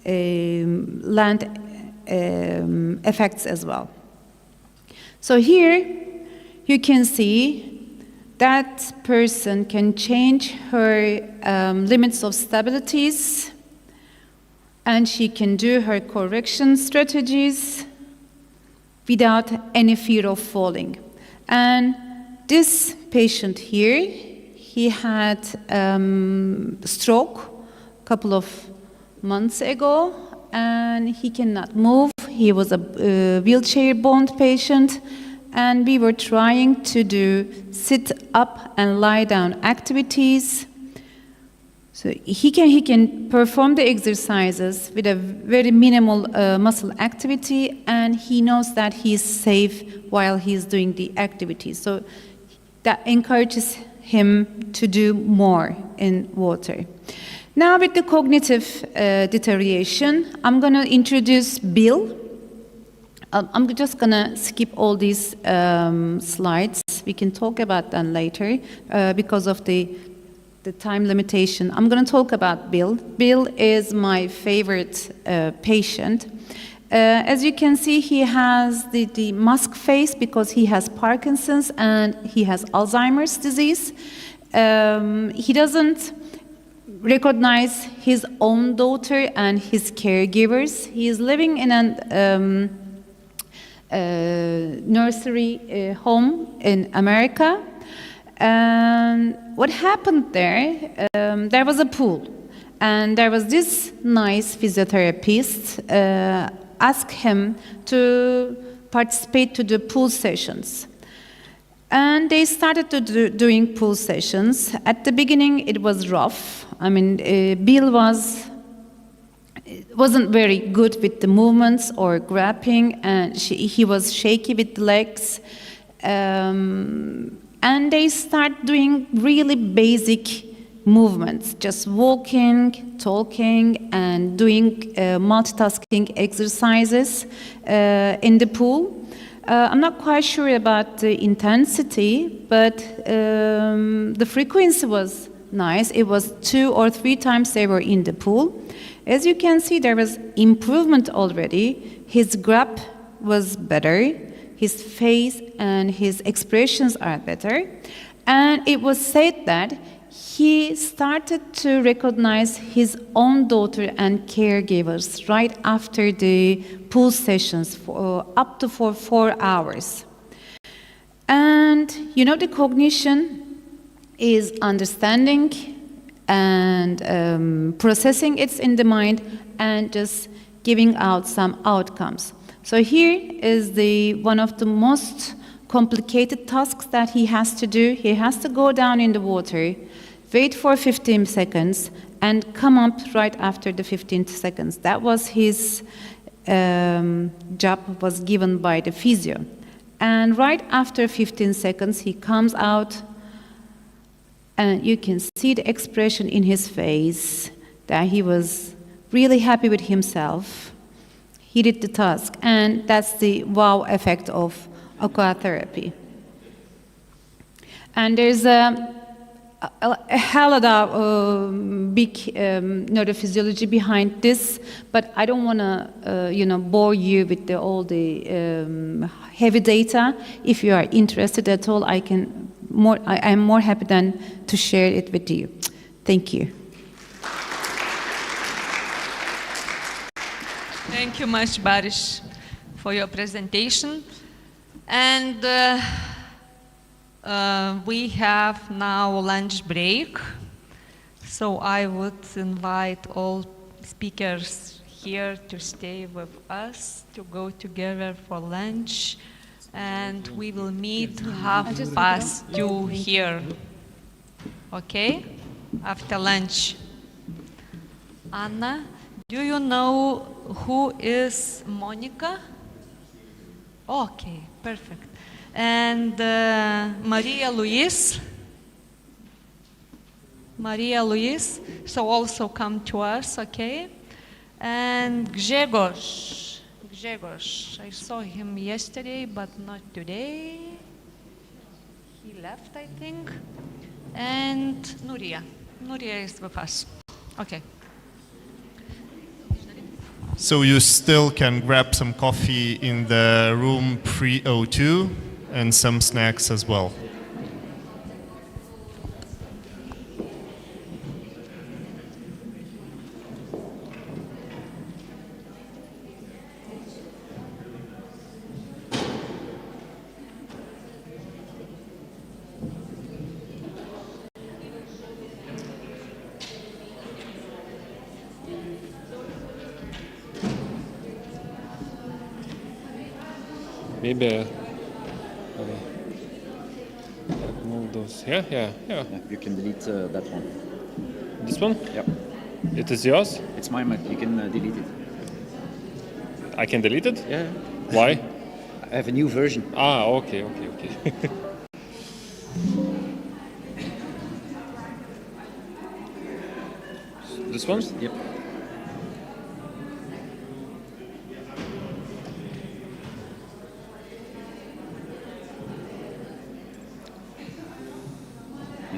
land effects as well. So here you can see that person can change her limits of stabilities, and she can do her correction strategies without any fear of falling. And this patient here, He had stroke a couple of months ago, and he cannot move. He was a wheelchair-bound patient, and we were trying to do sit-up and lie-down activities. So he can perform the exercises with a very minimal muscle activity, and he knows that he is safe while he is doing the activities. So that encourages him to do more in water. Now with the cognitive deterioration, I'm going to introduce Bill. I'm just going to skip all these slides. We can talk about them later because of the time limitation. I'm going to talk about Bill. Bill is my favorite patient. As you can see, he has the mask face because he has Parkinson's and he has Alzheimer's disease. He doesn't recognize his own daughter and his caregivers. He is living in a nursery home in America. And what happened there, there was a pool. And there was this nice physiotherapist asked him to participate to the pool sessions. And they started to doing pool sessions. At the beginning, it was rough. I mean, Bill wasn't very good with the movements or grabbing, and he was shaky with the legs. And they start doing really basic movements, just walking, talking, and doing multitasking exercises in the pool. I'm not quite sure about the intensity, but the frequency was nice. It was 2 or 3 times they were in the pool. As you can see, there was improvement already. His grip was better. His face and his expressions are better. And it was said that he started to recognize his own daughter and caregivers right after the pool sessions for up to 4 hours. And you know, the cognition is understanding and processing it in the mind and just giving out some outcomes. So here is one of the most complicated tasks that he has to do. He has to go down in the water, wait for 15 seconds, and come up right after the 15 seconds. That was his job was given by the physio. And right after 15 seconds, he comes out, and you can see the expression in his face that he was really happy with himself. He did the task, and that's the wow effect of aquatherapy. And there's a hell of a big neurophysiology behind this, but I don't want to, bore you with all the heavy data. If you are interested at all, I am more happy than to share it with you. Thank you. Thank you much, Baris, for your presentation. And we have now lunch break. So I would invite all speakers here to stay with us, to go together for lunch. And we will meet 2:30 here. Okay? After lunch. Anna, do you know who is Monica? Okay, perfect. And Maria Luis. Maria Luis, so also come to us, okay? And Grzegorz. Grzegorz, I saw him yesterday, but not today. He left, I think. And Nuria. Nuria is with us. Okay. So you still can grab some coffee in the room 302 and some snacks as well. maybe move those. Yeah. You can delete that one. This one? Yep. It is yours? It's mine, but you can delete it. I can delete it? Yeah. Why? I have a new version. Okay. This one? Yep.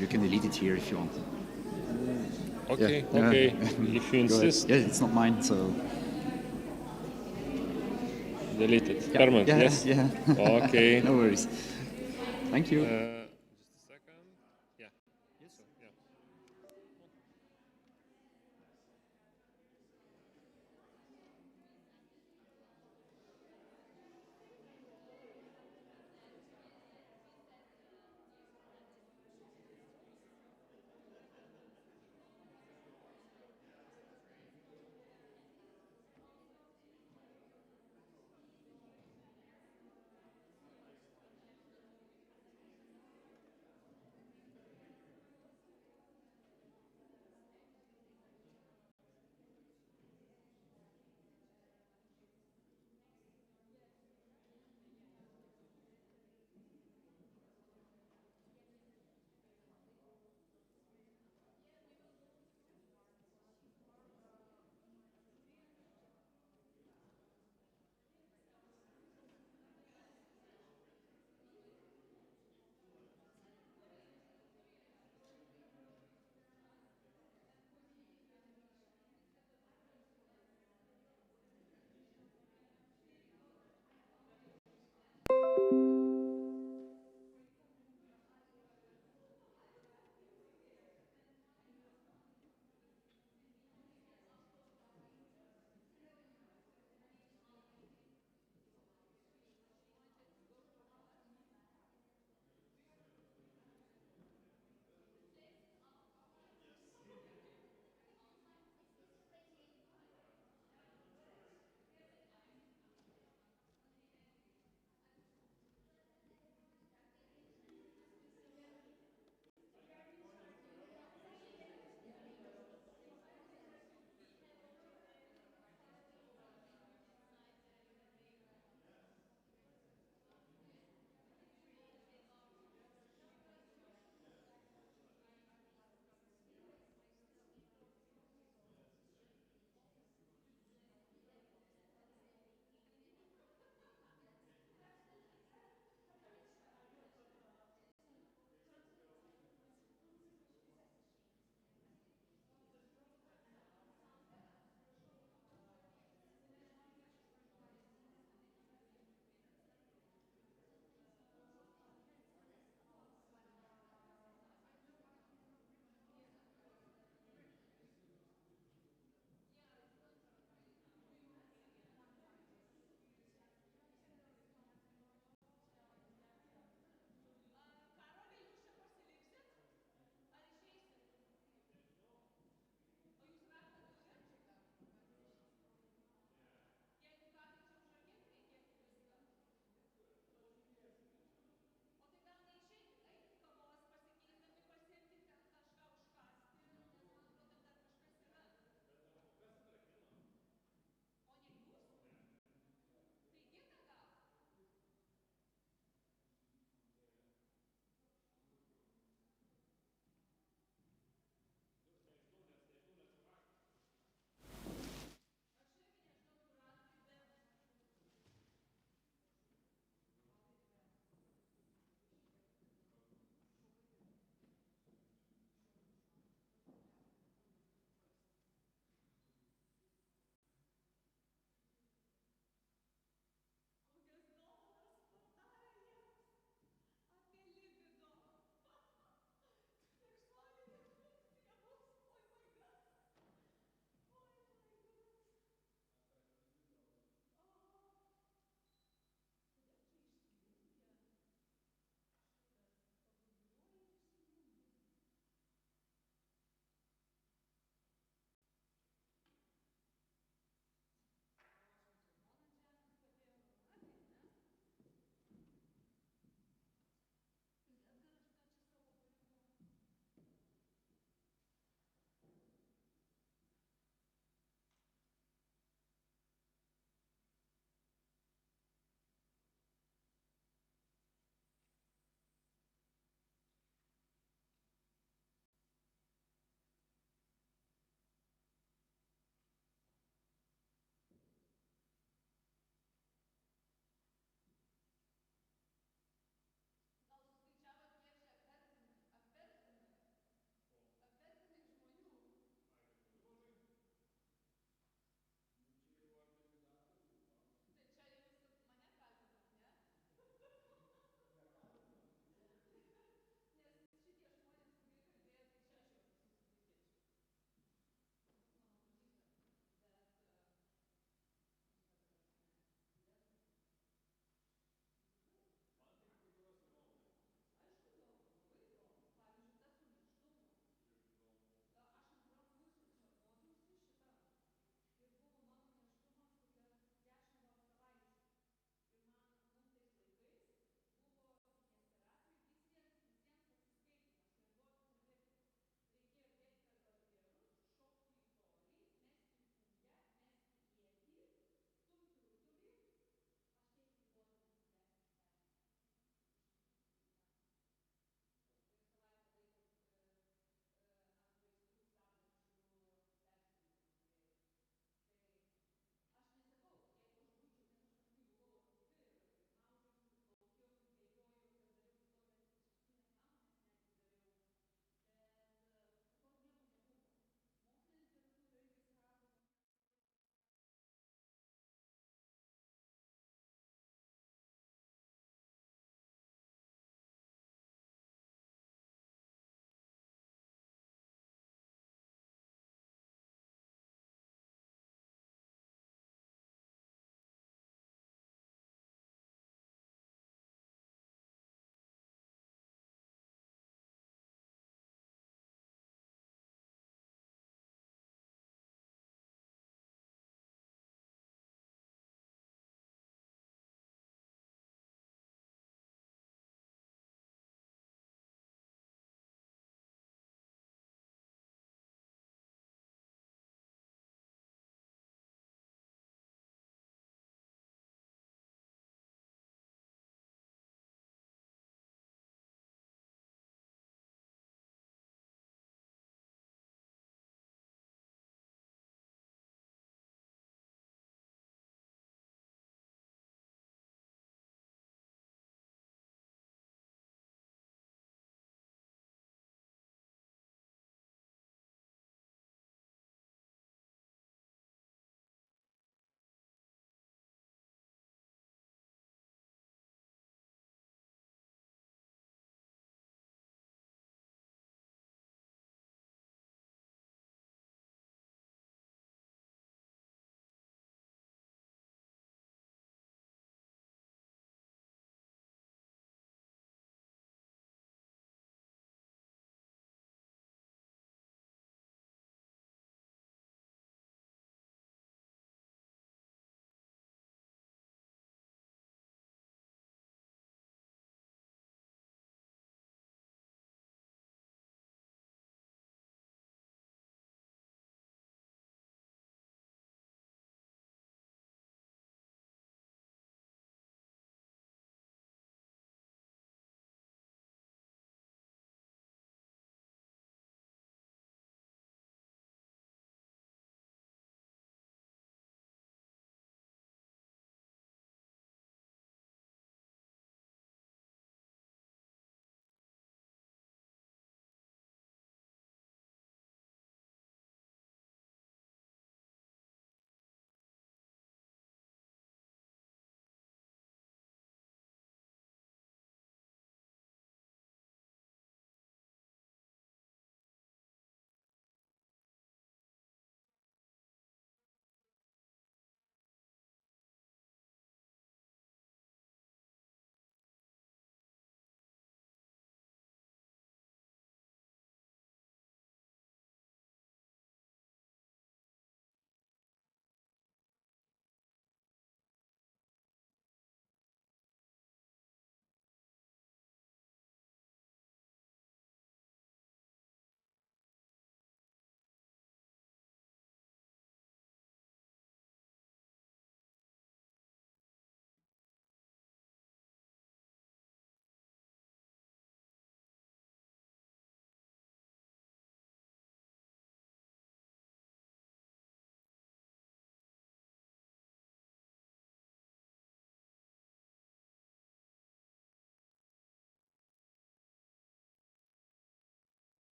You can delete it here if you want. Okay. If you Go ahead. insist. Yeah, it's not mine, so. Delete it. Permanent, yes? Yeah. Okay. No worries. Thank you. Just a second. Yeah. Yes, sir. Yeah.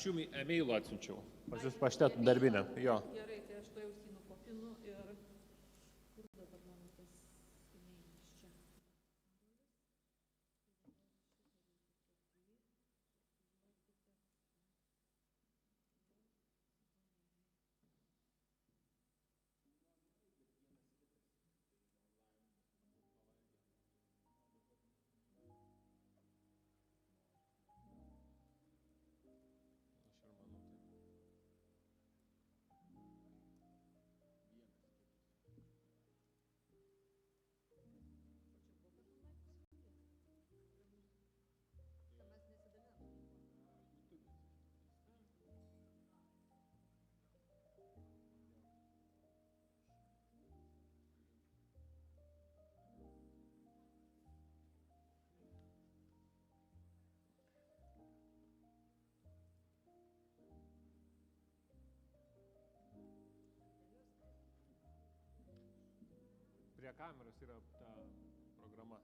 Aš jums e-mailą atsiunčiau. Pas jūs paštet darbinę, jo. Gerai, tai aš to jau nukopinu ir kur dabar mano tas e-mailas čia. Prie kameros yra ta programa.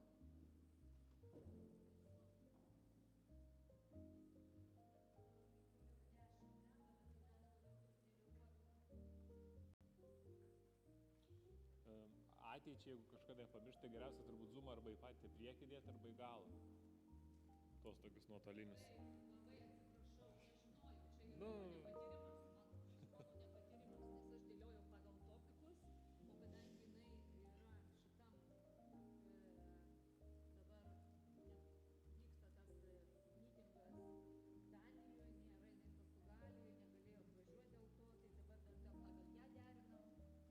Ateičiai, jeigu kažkada pamiršti, geriausia turbūt zoomą arba į patį priekį dėti, arba į galą. Tos tokius nuotolinius. Labai atsiprašau, aš žinojau, čia yra Nu. nepatyrimas, mano nepatyrimas, nes aš dėliojau pagal topikus, o kadangi jinai yra šitam dabar vyksta tas mitingas Danijoje, nėra jinai Portugalijoje, negalėjo atvažiuoti dėl to, tai dabar dar pagal ją derinam.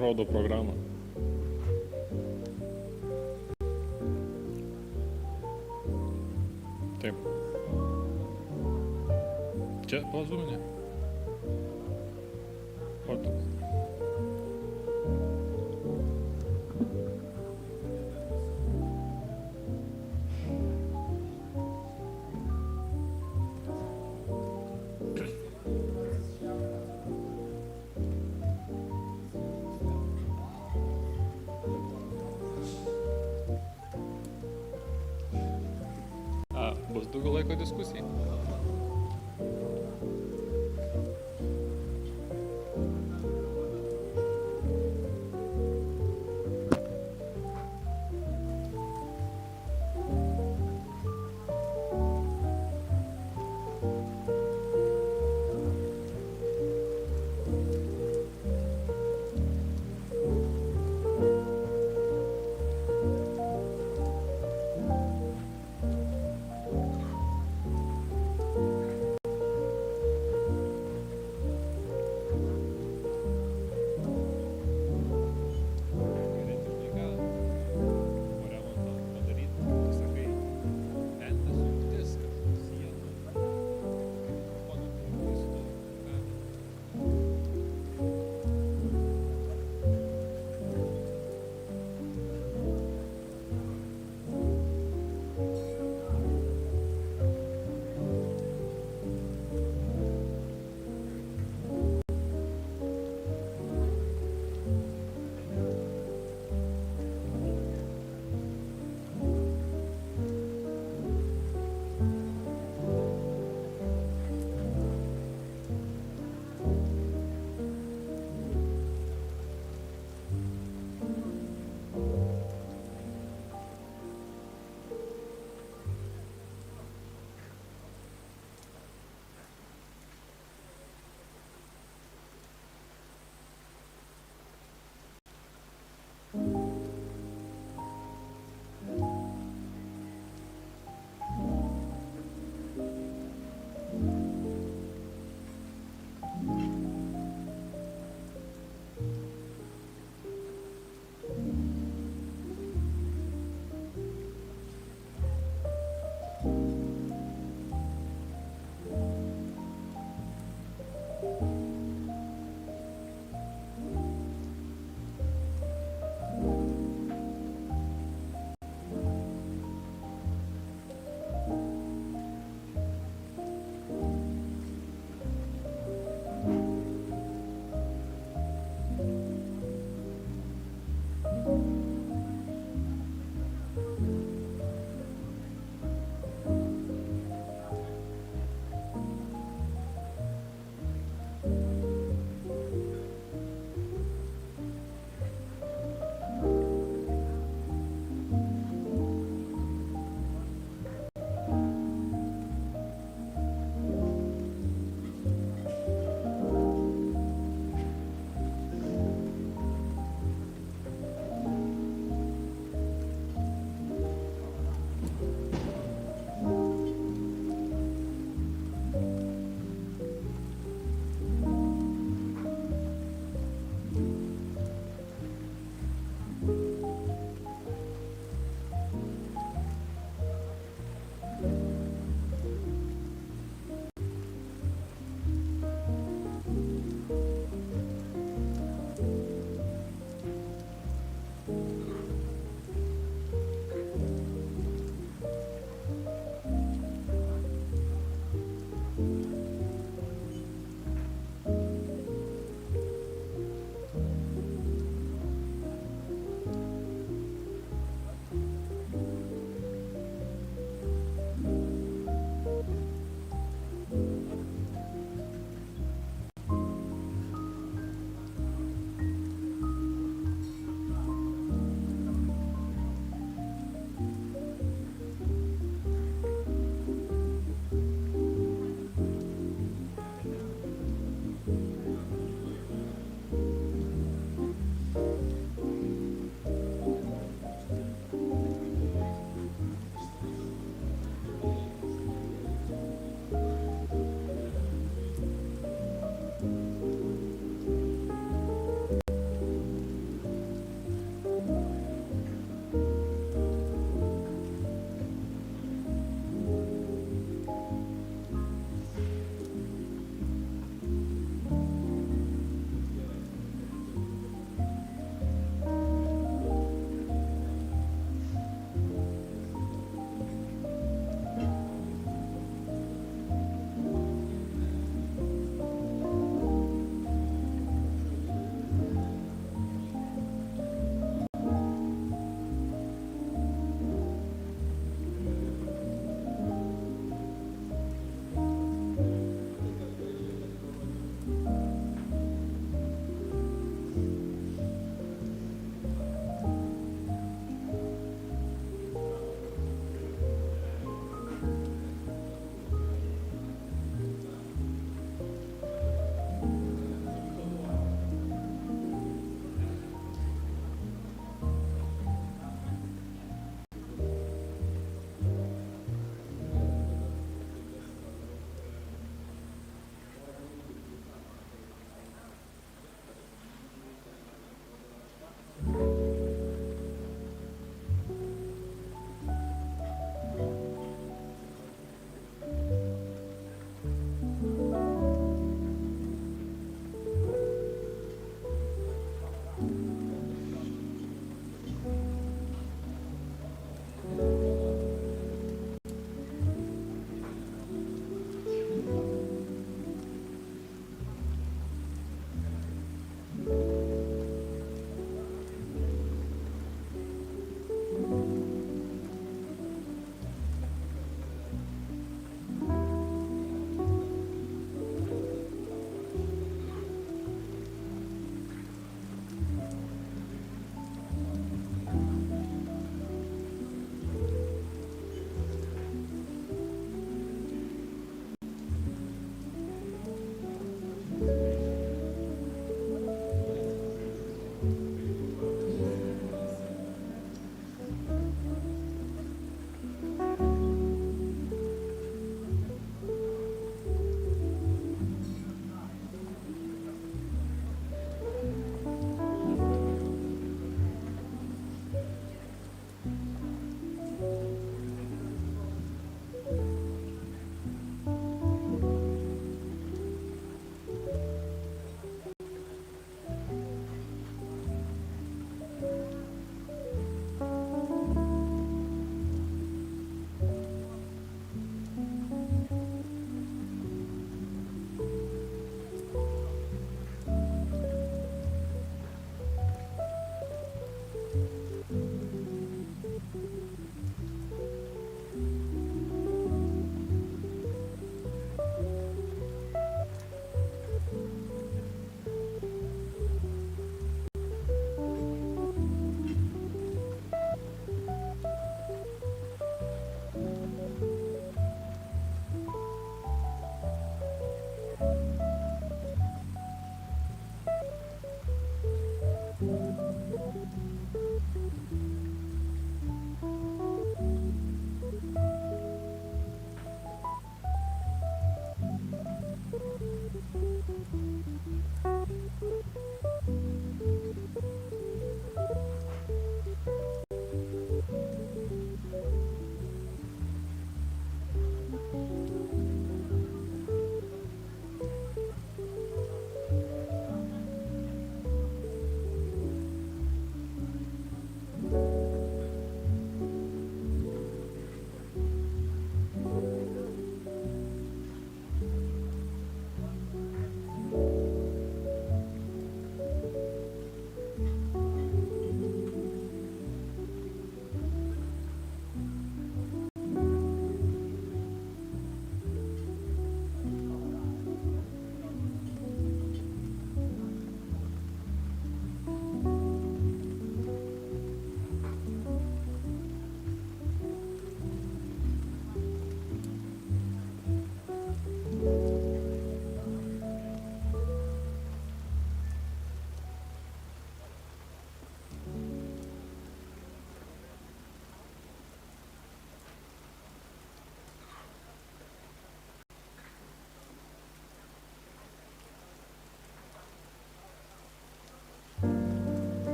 rodo programą. Taip. Čia pazuminė. Sporto. Bus daugiau laiko diskusijai.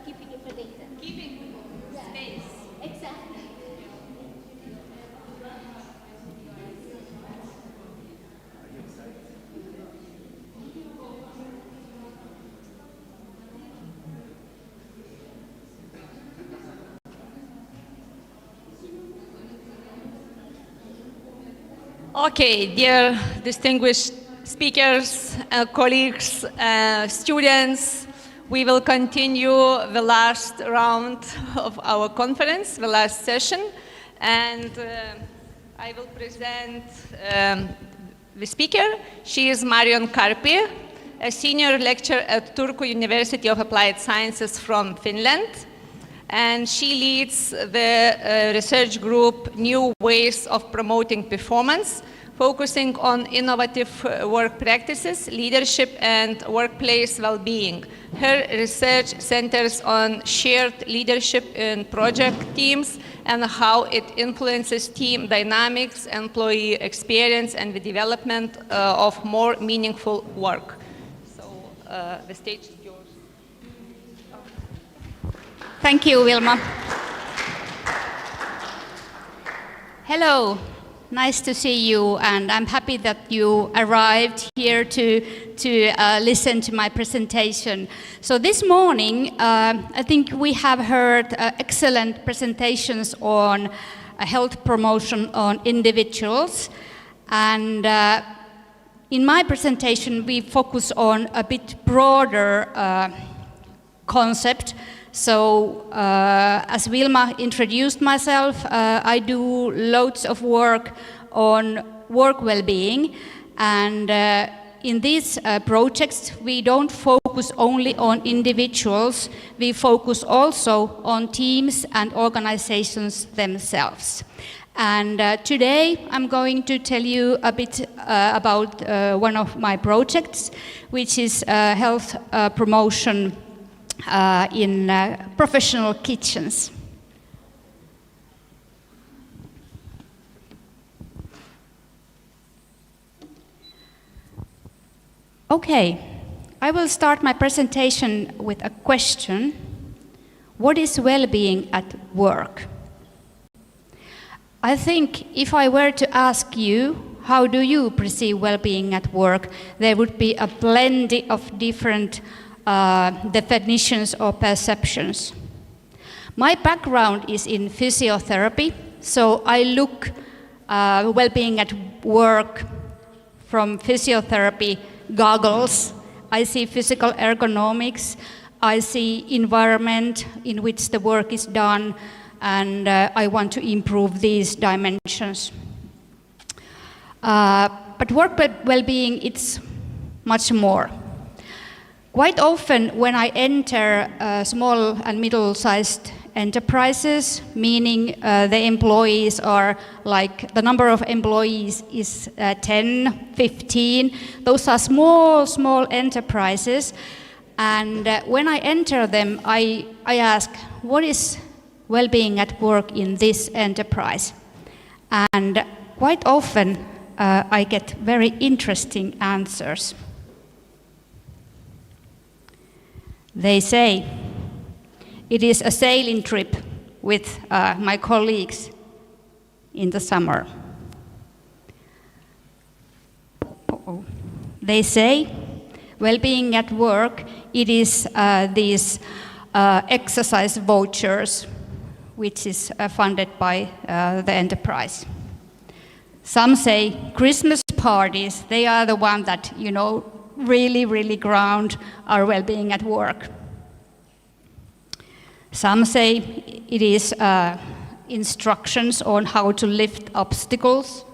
keeping it for data. Keeping space. Exactly. Okay, dear distinguished speakers, colleagues, students, we will continue the last round of our conference, the last session, and I will present the speaker. She is Marion Karpi, a senior lecturer at Turku University of Applied Sciences from Finland. And she leads the research group New Ways of Promoting Performance, focusing on innovative work practices, leadership, and workplace well-being. Her research centers on shared leadership in project teams and how it influences team dynamics, employee experience, and the development of more meaningful work. So the stage is yours. Thank you, Wilma. Hello, nice to see you, and I'm happy that you arrived here to listen to my presentation. So this morning, I think we have heard excellent presentations on health promotion on individuals, and in my presentation, we focus on a bit broader concept. So, as Wilma introduced myself, I do loads of work on work well-being, and in these projects, we don't focus only on individuals, we focus also on teams and organizations themselves. And today, I'm going to tell you a bit about one of my projects, which is health promotion in professional kitchens. Okay, I will start my presentation with a question. What is well-being at work? I think if I were to ask you, how do you perceive well-being at work, there would be a plenty of different definitions or perceptions. My background is in physiotherapy, so I look well-being at work from physiotherapy goggles. I see physical ergonomics, I see environment in which the work is done, and I want to improve these dimensions. But work well-being, it's much more. Quite often when I enter small and middle-sized enterprises, meaning the employees are like, the number of employees is 10, 15, those are small enterprises, and when I enter them, I ask, what is well-being at work in this enterprise? And quite often I get very interesting answers. They say, it is a sailing trip with my colleagues in the summer. They say, well-being at work, it is these exercise vouchers, which is funded by the enterprise. Some say Christmas parties, they are the ones that, you know, really ground our well-being at work. Some say it is instructions on how to lift obstacles,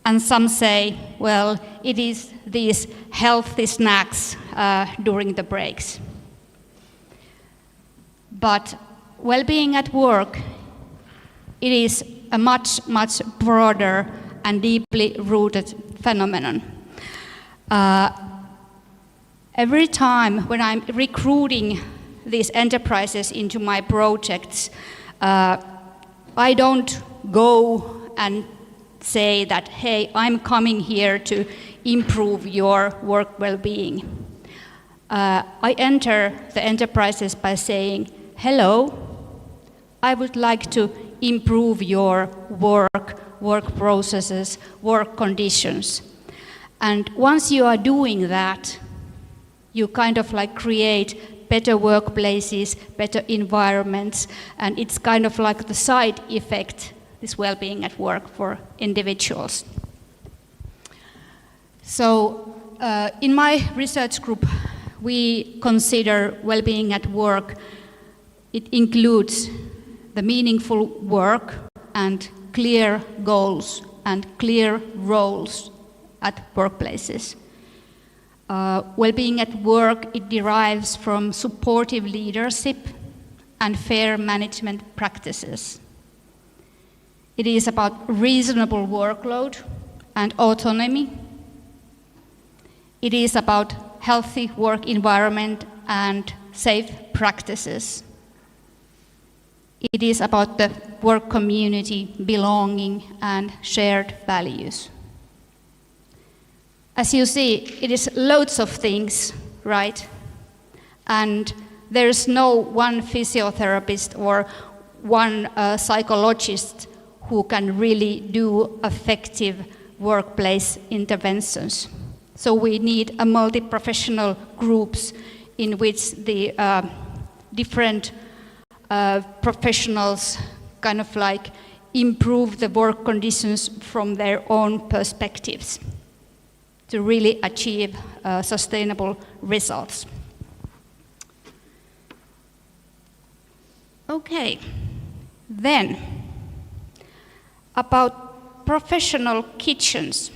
and some say, well, it is these healthy snacks during the breaks. But well-being at work, it is a much broader and deeply rooted phenomenon. Every time when I'm recruiting these enterprises into my projects, I don't go and say that, hey, I'm coming here to improve your work well-being. I enter the enterprises by saying, hello, I would like to improve your work processes, work conditions. And once you are doing that, you kind of like create better workplaces, better environments, and it's kind of like the side effect, this well-being at work for individuals. So in my research group, we consider well-being at work. It includes the meaningful work and clear goals and clear roles at workplaces. Well-being at work, it derives from supportive leadership and fair management practices. It is about reasonable workload and autonomy. It is about healthy work environment and safe practices. It is about the work community, belonging, and shared values. As you see, it is loads of things, right? And there's no one physiotherapist or one psychologist who can really do effective workplace interventions. So we a multi-professional groups in which the different professionals kind of like improve the work conditions from their own perspectives to really achieve sustainable results. Okay, then about professional kitchens.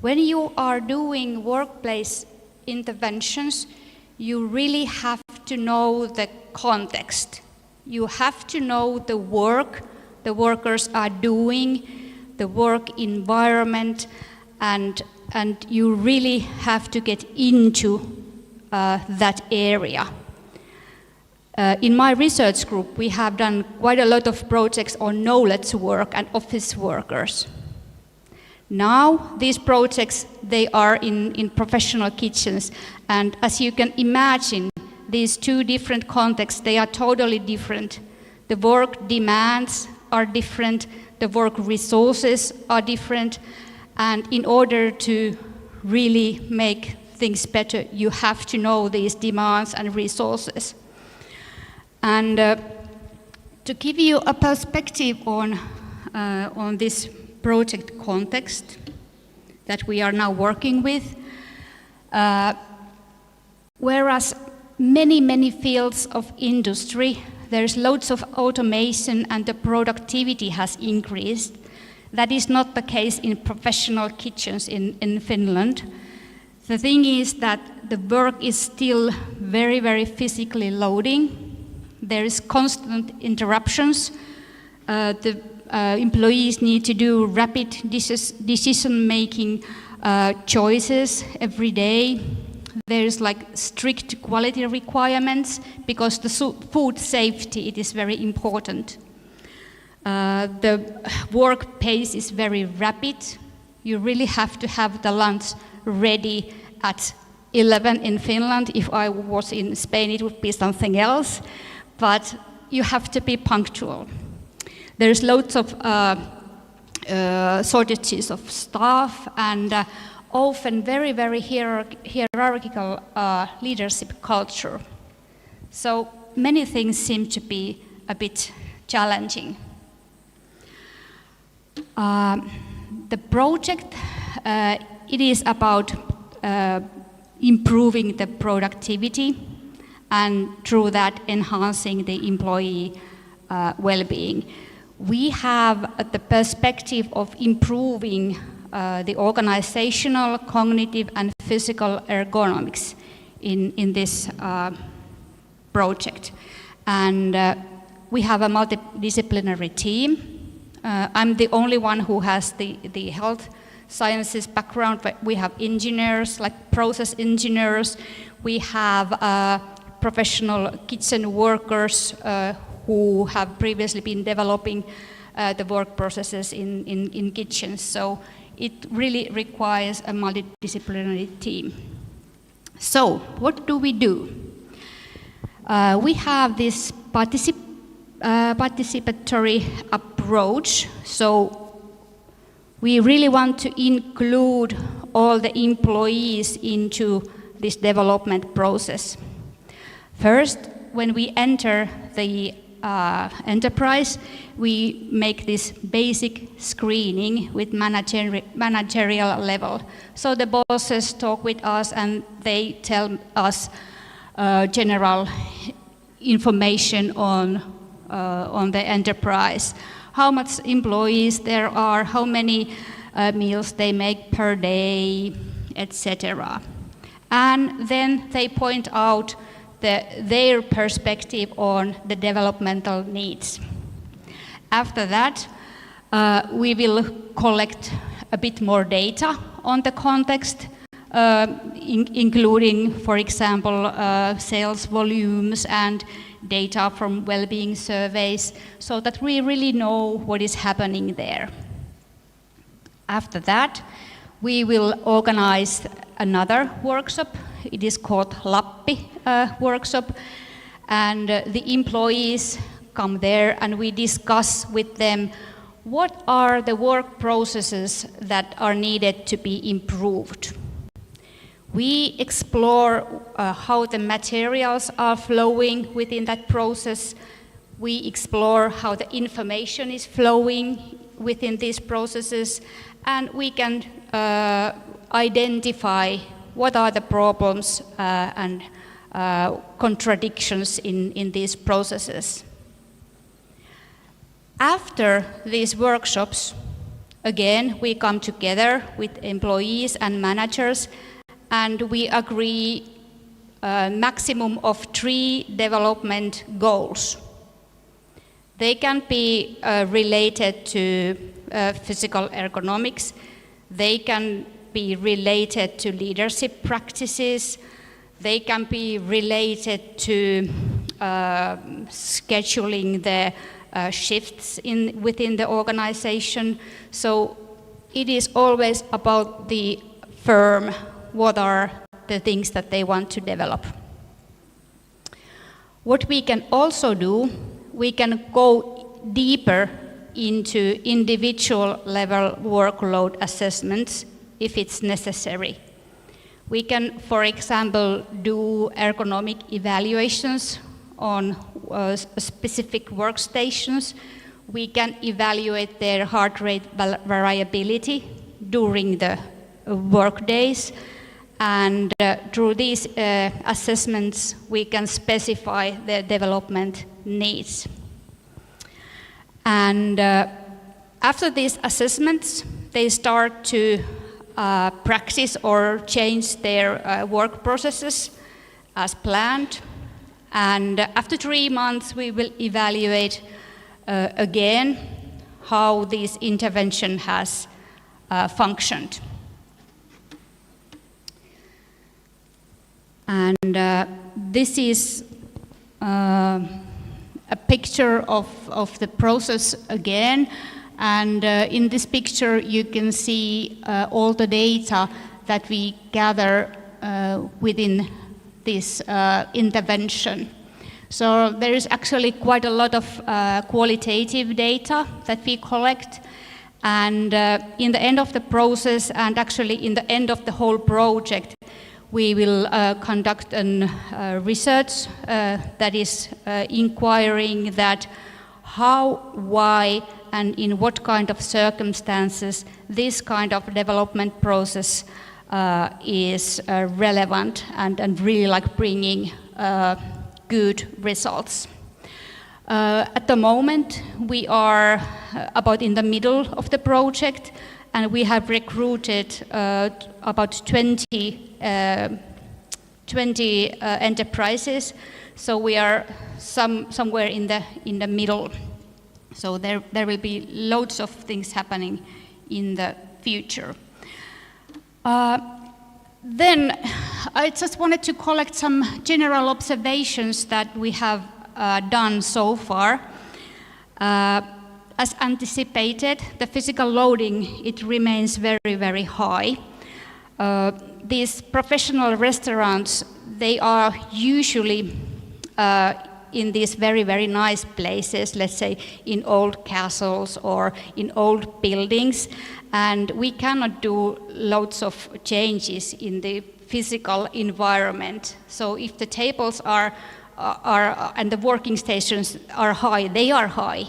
When you are doing workplace interventions, you really have to know the context. You have to know the work the workers are doing, the work environment, and you really have to get into that area. In my research group, we have done quite a lot of projects on knowledge work and office workers. Now, these projects, they are in professional kitchens, and as you can imagine, these two different contexts, they are totally different. The work demands are different, the work resources are different, and in order to really make things better, you have to know these demands and resources. And to give you a perspective on this project context that we are now working with, whereas many fields of industry, there's loads of automation and the productivity has increased. That is not the case in professional kitchens in Finland. The thing is that the work is still very physically loading. There is constant interruptions. The employees need to do rapid decision-making choices every day. There's like strict quality requirements because the food safety, it is very important. The work pace is very rapid. You really have to have the lunch ready at 11 in Finland. If I was in Spain, it would be something else. But you have to be punctual. There's loads of shortages of staff and often very hierarchical leadership culture. So many things seem to be a bit challenging. The project, it is about improving the productivity and through that enhancing the employee well-being. We have the perspective of improving the organizational, cognitive and physical ergonomics in this project. And we have a multidisciplinary team. I'm the only one who has the health sciences background, but we have engineers, like process engineers. We have professional kitchen workers who have previously been developing the work processes in kitchens. So it really requires a multidisciplinary team. So, what do? We have this participatory approach, so we really want to include all the employees into this development process. First, when we enter the enterprise, we make this basic screening with managerial level. So the bosses talk with us and they tell us general information on the enterprise. How much employees there are, how many meals they make per day, etc. And then they point out their perspective on the developmental needs. After that, we will collect a bit more data on the context, including, for example, sales volumes and data from well-being surveys, so that we really know what is happening there. After that, we will organize another workshop. It is called Lappi workshop, and the employees come there and we discuss with them what are the work processes that are needed to be improved. We explore how the materials are flowing within that process. We explore how the information is flowing within these processes, and we can identify what are the problems and contradictions in these processes. After these workshops, again, we come together with employees and managers and we agree a maximum of 3 development goals. They can be related to physical ergonomics, they can be related to leadership practices, they can be related to scheduling the shifts within the organization. So it is always about the firm, what are the things that they want to develop. What we can also do, we can go deeper into individual level workload assessments if it's necessary. We can, for example, do ergonomic evaluations on specific workstations. We can evaluate their heart rate variability during the work days. And through these assessments, we can specify the development needs. And after these assessments, they start to practice or change their work processes as planned. And after 3 months, we will evaluate again how this intervention has functioned. And this is a picture of the process again. And in this picture, you can see all the data that we gather within this intervention. So there is actually quite a lot of qualitative data that we collect. And in the end of the process, and actually in the end of the whole project, we will conduct a research that is inquiring that how, why, and in what kind of circumstances this kind of development process is relevant and really like bringing good results. At the moment, we are about in the middle of the project, and we have recruited about 20 enterprises. So we are somewhere in the middle. So there will be loads of things happening in the future. Then I just wanted to collect some general observations that we have done so far. As anticipated, the physical loading, it remains very, very high. these professional restaurants, they are usually in these very, very nice places, let's say in old castles or in old buildings, and we cannot do loads of changes in the physical environment. So if the tables are and the working stations are high, they are high.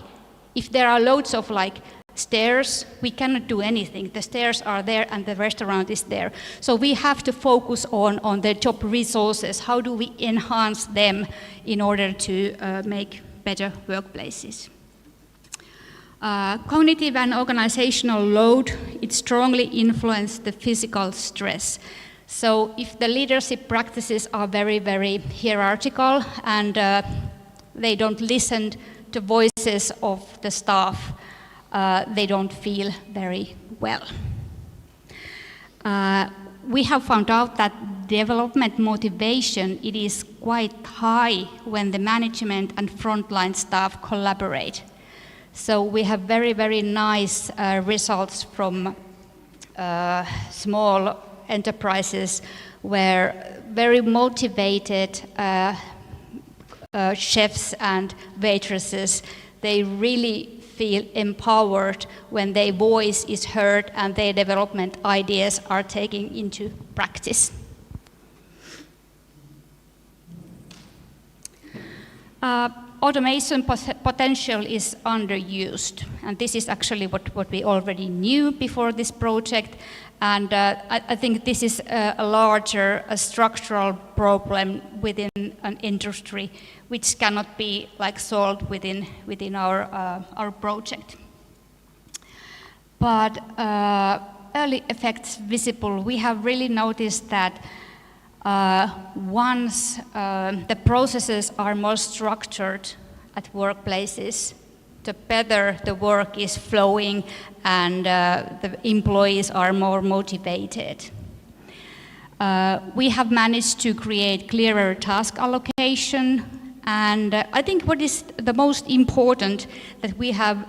If there are loads of like stairs, we cannot do anything. The stairs are there and the restaurant is there. So we have to focus on the job resources. How do we enhance them in order to make better workplaces? Cognitive and organizational load, it strongly influences the physical stress. So if the leadership practices are very, very hierarchical and they don't listen to voices of the staff, they don't feel very well. We have found out that development motivation, it is quite high when the management and frontline staff collaborate. So we have very, very nice results from small enterprises where very motivated chefs and waitresses, they really feel empowered when their voice is heard and their development ideas are taken into practice. Automation potential is underused, and this is actually what we already knew before this project. And I think this is a larger structural problem within an industry, which cannot be like solved within our project. But early effects visible, we have really noticed that once the processes are more structured at workplaces, the better the work is flowing and the employees are more motivated. We have managed to create clearer task allocation, and I think what is the most important, that we have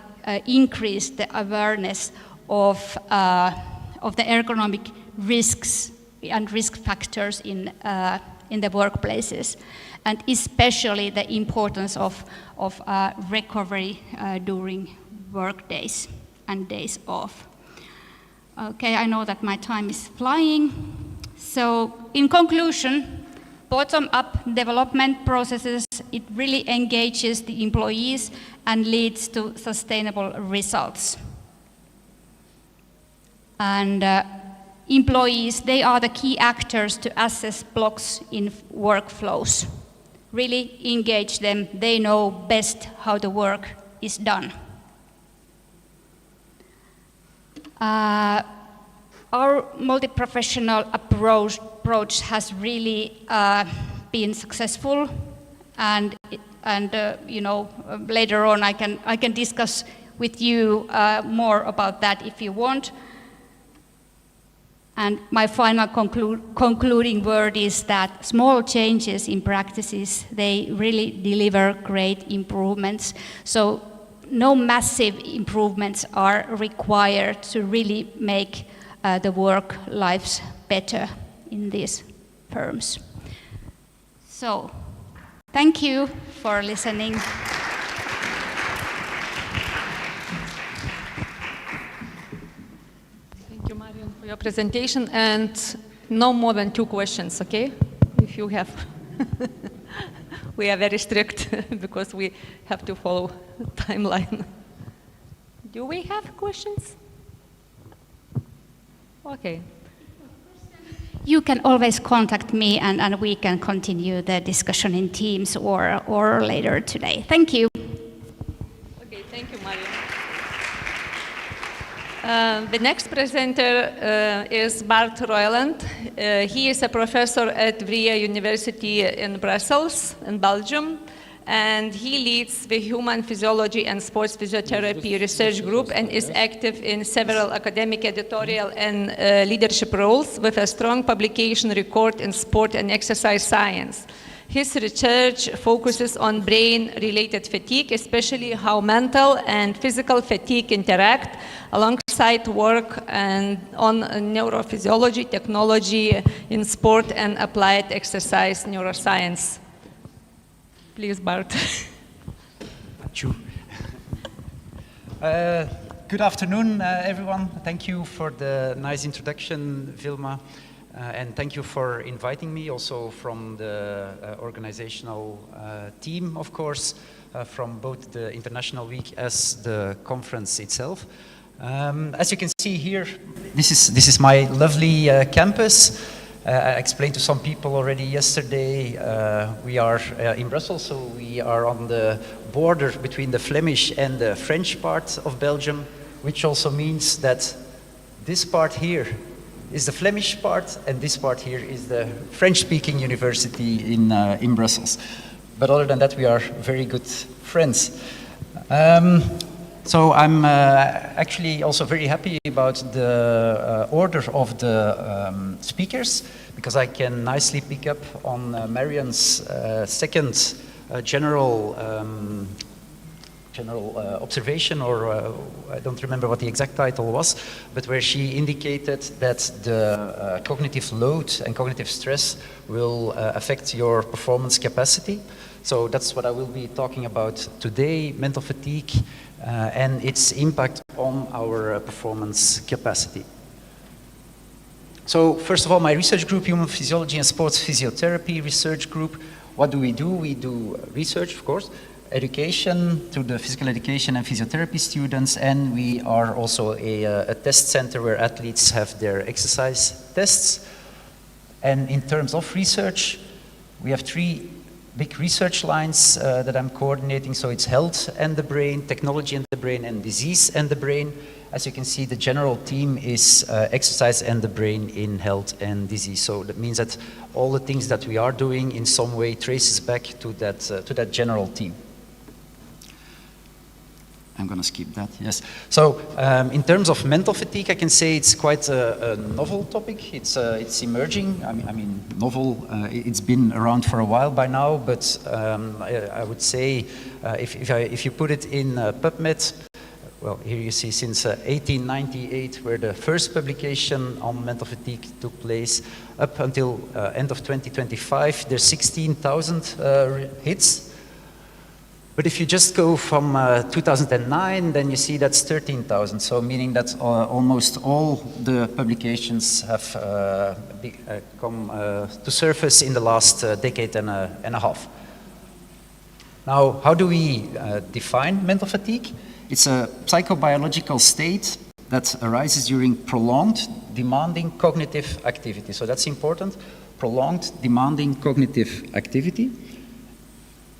increased the awareness of the ergonomic risks and risk factors in the workplaces, and especially the importance of recovery during work days and days off. Okay, I know that my time is flying. So in conclusion, bottom-up development processes, it really engages the employees and leads to sustainable results. And employees, they are the key actors to assess blocks in workflows. Really engage them, they know best how the work is done. Our multi-professional approach has really been successful, and you know, later on I can discuss with you more about that if you want. And my final concluding word is that small changes in practices, they really deliver great improvements. So no massive improvements are required to really make the work lives better in these firms. So thank you for listening. Thank you, Marion, for your presentation, and no more than 2 questions, okay? If you have. We are very strict because we have to follow the timeline. Do we have questions? Okay. You can always contact me and we can continue the discussion in Teams or later today. Thank you. Okay, thank you, Marion. The next presenter is Bart Royland. He is a professor at Vrije University in Brussels, in Belgium, and he leads the Human Physiology and Sports Physiotherapy Research Group and is active in several academic, editorial, and leadership roles with a strong publication record in sport and exercise science. His research focuses on brain-related fatigue, especially how mental and physical fatigue interact alongside on-site work and on neurophysiology, technology in sport and applied exercise neuroscience. Please, Bart. Good afternoon, everyone. Thank you for the nice introduction, Vilma. And thank you for inviting me, also from the organizational team, of course, from both the International Week as the conference itself. As you can see here, this is my lovely campus. I explained to some people already yesterday, we are in Brussels, so we are on the border between the Flemish and the French part of Belgium, which also means that this part here is the Flemish part, and this part here is the French-speaking university in Brussels. But other than that, we are very good friends. So I'm actually also very happy about the order of the speakers, because I can nicely pick up on Marian's second general observation, or I don't remember what the exact title was, but where she indicated that the cognitive load and cognitive stress will affect your performance capacity. So that's what I will be talking about today, mental fatigue and its impact on our performance capacity. So first of all, my research group, Human Physiology and Sports Physiotherapy Research Group. What do? We do research, of course, education to the physical education and physiotherapy students, and we are also a test center where athletes have their exercise tests. And in terms of research, we have three big research lines that I'm coordinating. So it's health and the brain, technology and the brain, and disease and the brain. As you can see, the general theme is exercise and the brain in health and disease. So that means that all the things that we are doing in some way traces back to that general theme. I'm going to skip that, yes. So in terms of mental fatigue, I can say it's quite a novel topic. It's emerging. I mean novel, it's been around for a while by now, but I would say if you put it in PubMed, well, here you see since 1898, where the first publication on mental fatigue took place, up until end of 2025, there's 16,000 hits. But if you just go from 2009, then you see that's 13,000. So meaning that almost all the publications have come to surface in the last decade and a half. Now, how do we define mental fatigue? It's a psychobiological state that arises during prolonged, demanding cognitive activity. So that's important, prolonged, demanding cognitive activity.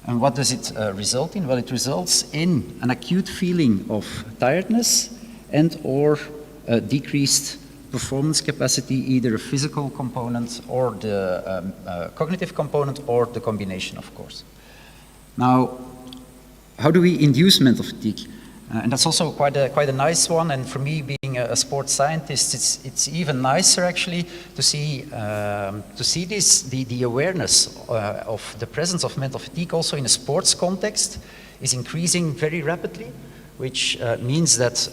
And what does it result in? Well, it results in an acute feeling of tiredness and or decreased performance capacity, either a physical component or the cognitive component, or the combination, of course. Now, how do we induce mental fatigue? And that's also quite a nice one. And for me, being a sports scientist, it's even nicer actually to see this, the awareness of the presence of mental fatigue also in a sports context is increasing very rapidly, which means that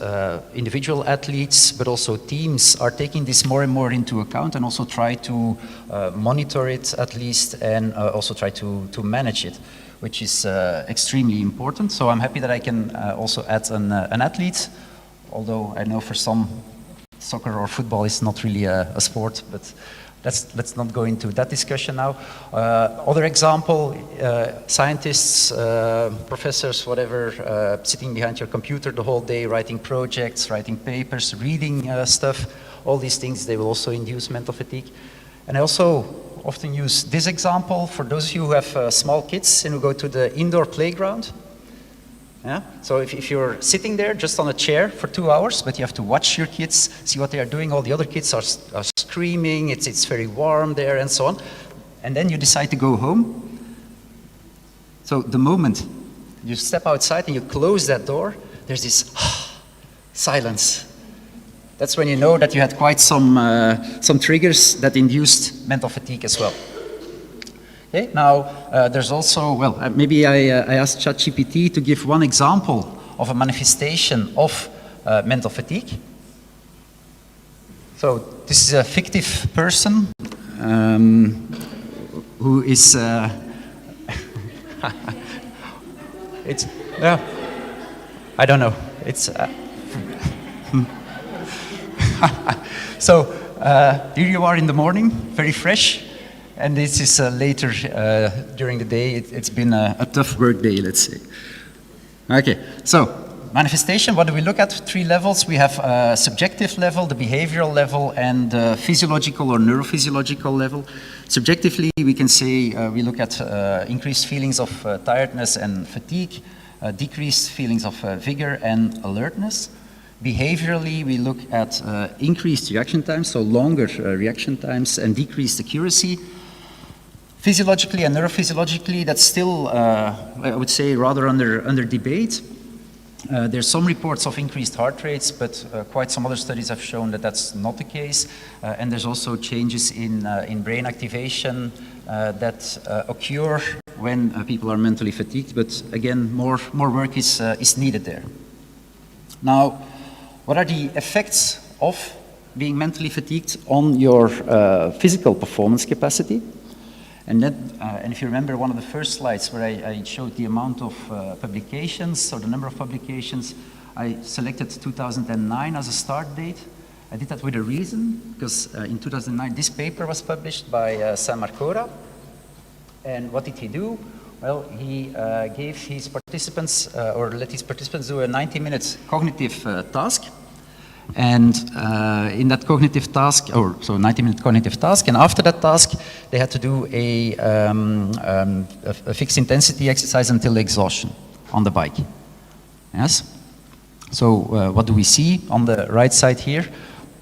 individual athletes, but also teams, are taking this more and more into account and also try to monitor it at least, and also try to manage it, which is extremely important. So I'm happy that I can also add an athlete, although I know for some soccer or football is not really a sport, but let's not go into that discussion now. Other example, scientists, professors, whatever, sitting behind your computer the whole day, writing projects, writing papers, reading stuff, all these things, they will also induce mental fatigue. And I also often use this example for those of you who have small kids and who go to the indoor playground. Yeah? So if you're sitting there just on a chair for 2 hours, but you have to watch your kids, see what they are doing, all the other kids are screaming, it's very warm there and so on, and then you decide to go home. So the moment you step outside and you close that door, there's this silence. That's when you know that you had quite some triggers that induced mental fatigue as well. Okay, now there's also, well, maybe I asked ChatGPT to give one example of a manifestation of mental fatigue. So this is a fictive person who is. It's I don't know. It's so here you are in the morning, very fresh, and this is later during the day. It's been a tough work day, let's say. Okay, so manifestation. What do we look at? 3 levels. We have subjective level, the behavioral level, and physiological or neurophysiological level. Subjectively, we can say we look at increased feelings of tiredness and fatigue, decreased feelings of vigor and alertness. Behaviorally, we look at increased reaction times, so longer reaction times, and decreased accuracy. Physiologically and neurophysiologically, that's still, I would say, rather under debate. There's some reports of increased heart rates, but quite some other studies have shown that that's not the case. And there's also changes in brain activation that occur when people are mentally fatigued. But again, more work is needed there. Now, what are the effects of being mentally fatigued on your physical performance capacity? And if you remember one of the first slides where I showed the amount of publications, or the number of publications, I selected 2009 as a start date. I did that with a reason, because in 2009 this paper was published by Sam Marcora. And what did he do? Well, he gave his participants, or let his participants do a 90-minute cognitive task. And in that cognitive task, or so 90-minute cognitive task, and after that task, they had to do a fixed intensity exercise until exhaustion on the bike. Yes? So what do we see on the right side here?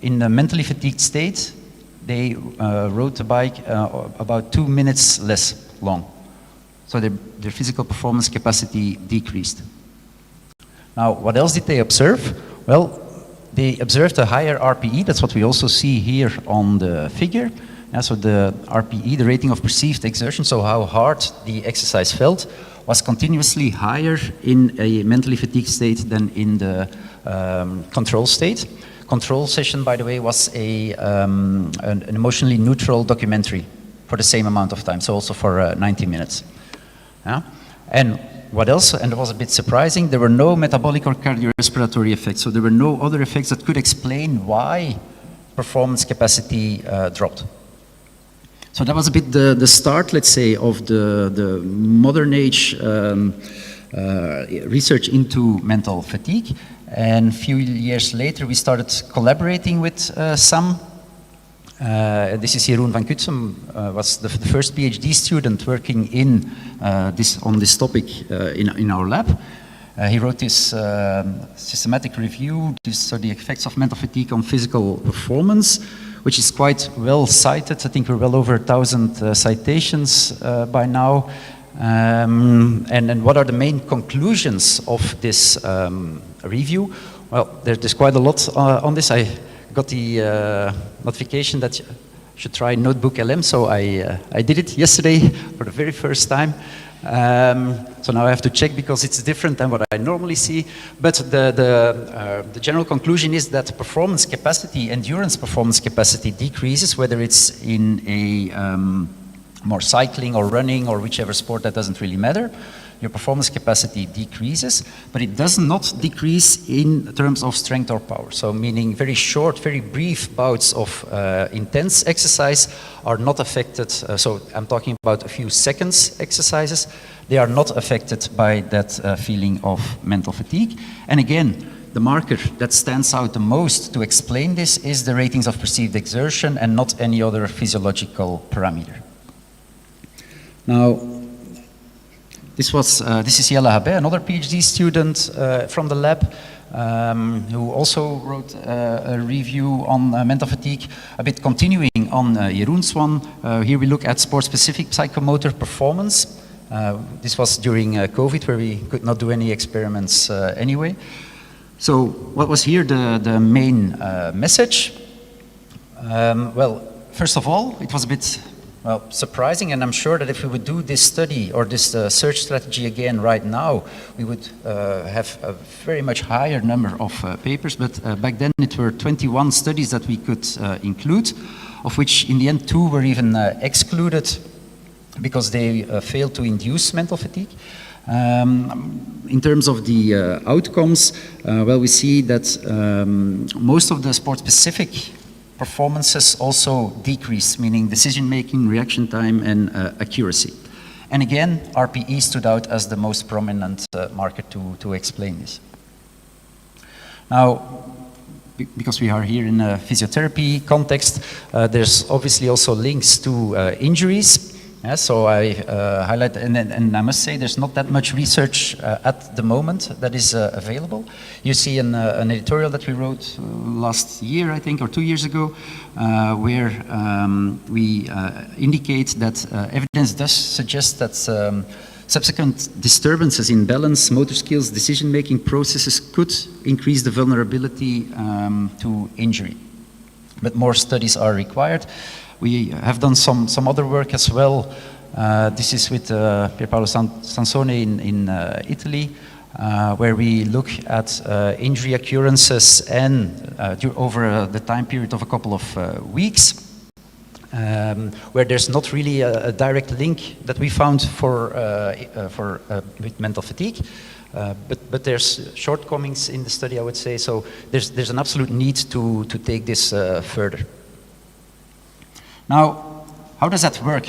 In a mentally fatigued state, they rode the bike about 2 minutes less long. So their physical performance capacity decreased. Now, what else did they observe? Well, they observed a higher RPE. That's what we also see here on the figure. So the RPE, the rating of perceived exertion, so how hard the exercise felt, was continuously higher in a mentally fatigued state than in the control state. Control session, by the way, was an emotionally neutral documentary for the same amount of time, so also for 90 minutes. Yeah? And what else? And it was a bit surprising, there were no metabolic or cardiorespiratory effects, so there were no other effects that could explain why performance capacity dropped. So that was a bit the start, let's say, of the modern age research into mental fatigue. And a few years later, we started collaborating with some. This is Jeroen van Kutsum, was the first PhD student working on this topic in our lab. He wrote this systematic review, so the effects of mental fatigue on physical performance, which is quite well cited. I think we're well over 1,000 citations by now. And what are the main conclusions of this review? Well, there's quite a lot on this. I got the notification that you should try Notebook LM, so I did it yesterday for the very first time. So now I have to check because it's different than what I normally see. But the general conclusion is that performance capacity, endurance performance capacity decreases, whether it's in a more cycling or running or whichever sport, that doesn't really matter. Your performance capacity decreases, but it does not decrease in terms of strength or power. So meaning very short, very brief bouts of intense exercise are not affected. So I'm talking about a few seconds exercises. They are not affected by that feeling of mental fatigue. And again, the marker that stands out the most to explain this is the ratings of perceived exertion and not any other physiological parameter. Now, this is Jelle Habet, another PhD student from the lab, who also wrote a review on mental fatigue, a bit continuing on Jeroen's one. Here we look at sport-specific psychomotor performance. This was during COVID, where we could not do any experiments anyway. So what was here the main message? Well, first of all, it was a bit Well, surprising, and I'm sure that if we would do this study or this search strategy again right now, we would have a very much higher number of papers, but back then it were 21 studies that we could include, of which in the end 2 were even excluded because they failed to induce mental fatigue. In terms of the outcomes, well, we see that most of the sport-specific performances also decrease, meaning decision-making, reaction time, and accuracy. And again, RPE stood out as the most prominent marker to explain this. Now, because we are here in a physiotherapy context, there's obviously also links to injuries. Yeah, so I highlight, and I must say there's not that much research at the moment that is available. You see an editorial that we wrote last year, I think, or 2 years ago, where we indicate that evidence does suggest that subsequent disturbances in balance, motor skills, decision-making processes could increase the vulnerability to injury. But more studies are required. We have done some other work as well. This is with Pier Paolo Sansone in Italy, where we look at injury occurrences and over the time period of a couple of weeks, where there's not really a direct link that we found with mental fatigue. But there's shortcomings in the study, I would say. So there's an absolute need to take this further. Now, how does that work?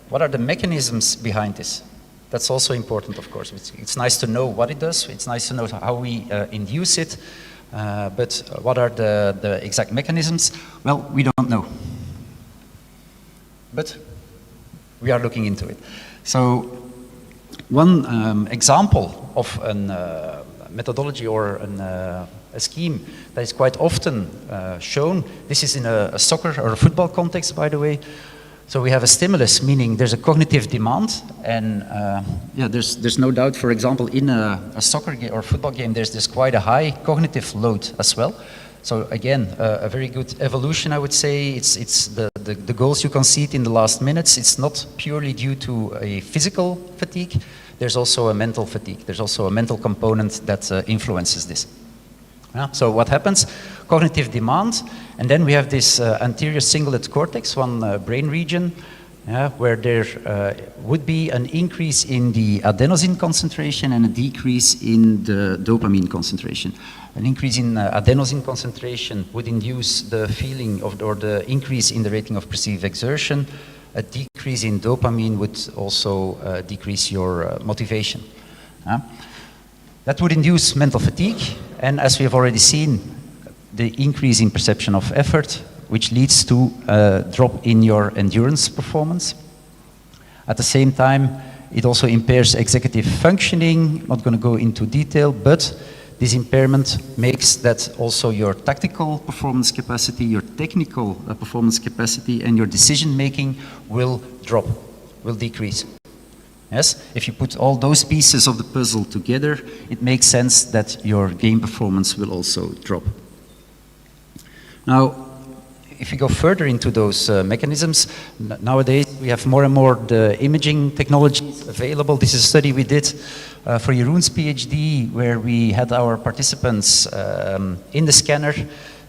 What are the mechanisms behind this? That's also important, of course. It's nice to know what it does. It's nice to know how we induce it. But what are the exact mechanisms? Well, we don't know. But we are looking into it. So one example of a methodology or a scheme that is quite often shown. This is in a soccer or a football context, by the way. So we have a stimulus, meaning there's a cognitive demand, and yeah, there's no doubt, for example, in a soccer game or football game, there's quite a high cognitive load as well. So again, a very good evolution, I would say. It's the goals you concede in the last minutes. It's not purely due to a physical fatigue. There's also a mental fatigue. There's also a mental component that influences this. Yeah, so what happens? Cognitive demand, and then we have this anterior cingulate cortex, one brain region, where there would be an increase in the adenosine concentration and a decrease in the dopamine concentration. An increase in adenosine concentration would induce the feeling of, or the increase in the rating of perceived exertion. A decrease in dopamine would also decrease your motivation. That would induce mental fatigue, and as we have already seen, the increase in perception of effort, which leads to a drop in your endurance performance. At the same time, it also impairs executive functioning. Not going to go into detail, but this impairment makes that also your tactical performance capacity, your technical performance capacity, and your decision making will drop, will decrease. Yes, if you put all those pieces of the puzzle together, it makes sense that your game performance will also drop. Now, if you go further into those mechanisms, nowadays we have more and more the imaging technologies available. This is a study we did for Jeroen's PhD, where we had our participants in the scanner,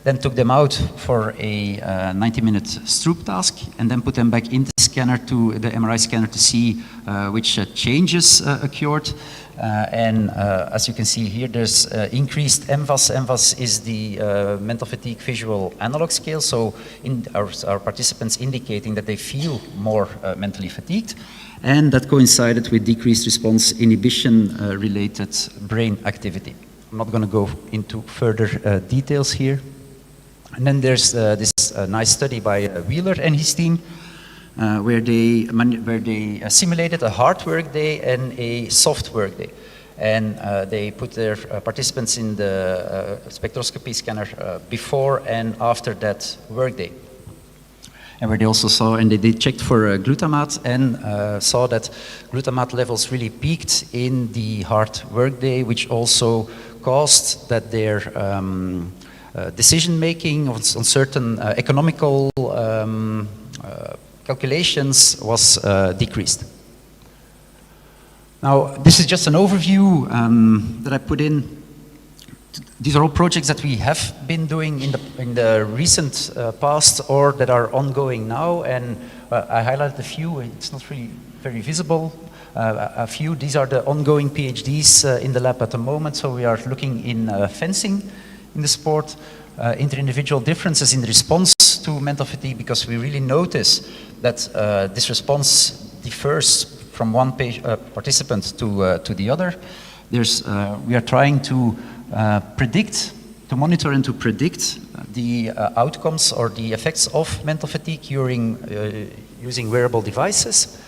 then took them out for a 90-minute Stroop task, and then put them back in the scanner, to the MRI scanner, to see which changes occurred. And as you can see here, there's increased MVAS. MVAS is the mental fatigue visual analog scale. So in our participants indicating that they feel more mentally fatigued. And that coincided with decreased response inhibition related brain activity. I'm not going to go into further details here. And then there's this nice study by Wheeler and his team, where they simulated a hard work day and a soft work day. And they put their participants in the spectroscopy scanner before and after that work day. And where they also saw, and they checked for glutamate, and saw that glutamate levels really peaked in the hard work day, which also caused that their decision making on certain economical calculations was decreased. Now, this is just an overview that I put in. These are all projects that we have been doing in the recent past or that are ongoing now, and I highlighted a few. It's not really very visible. A few, these are the ongoing PhDs in the lab at the moment. So we are looking in fencing in the sport, inter-individual differences in response to mental fatigue, because we really notice that this response differs from one participant to the other. We are trying to monitor and to predict the outcomes or the effects of mental fatigue during using wearable devices.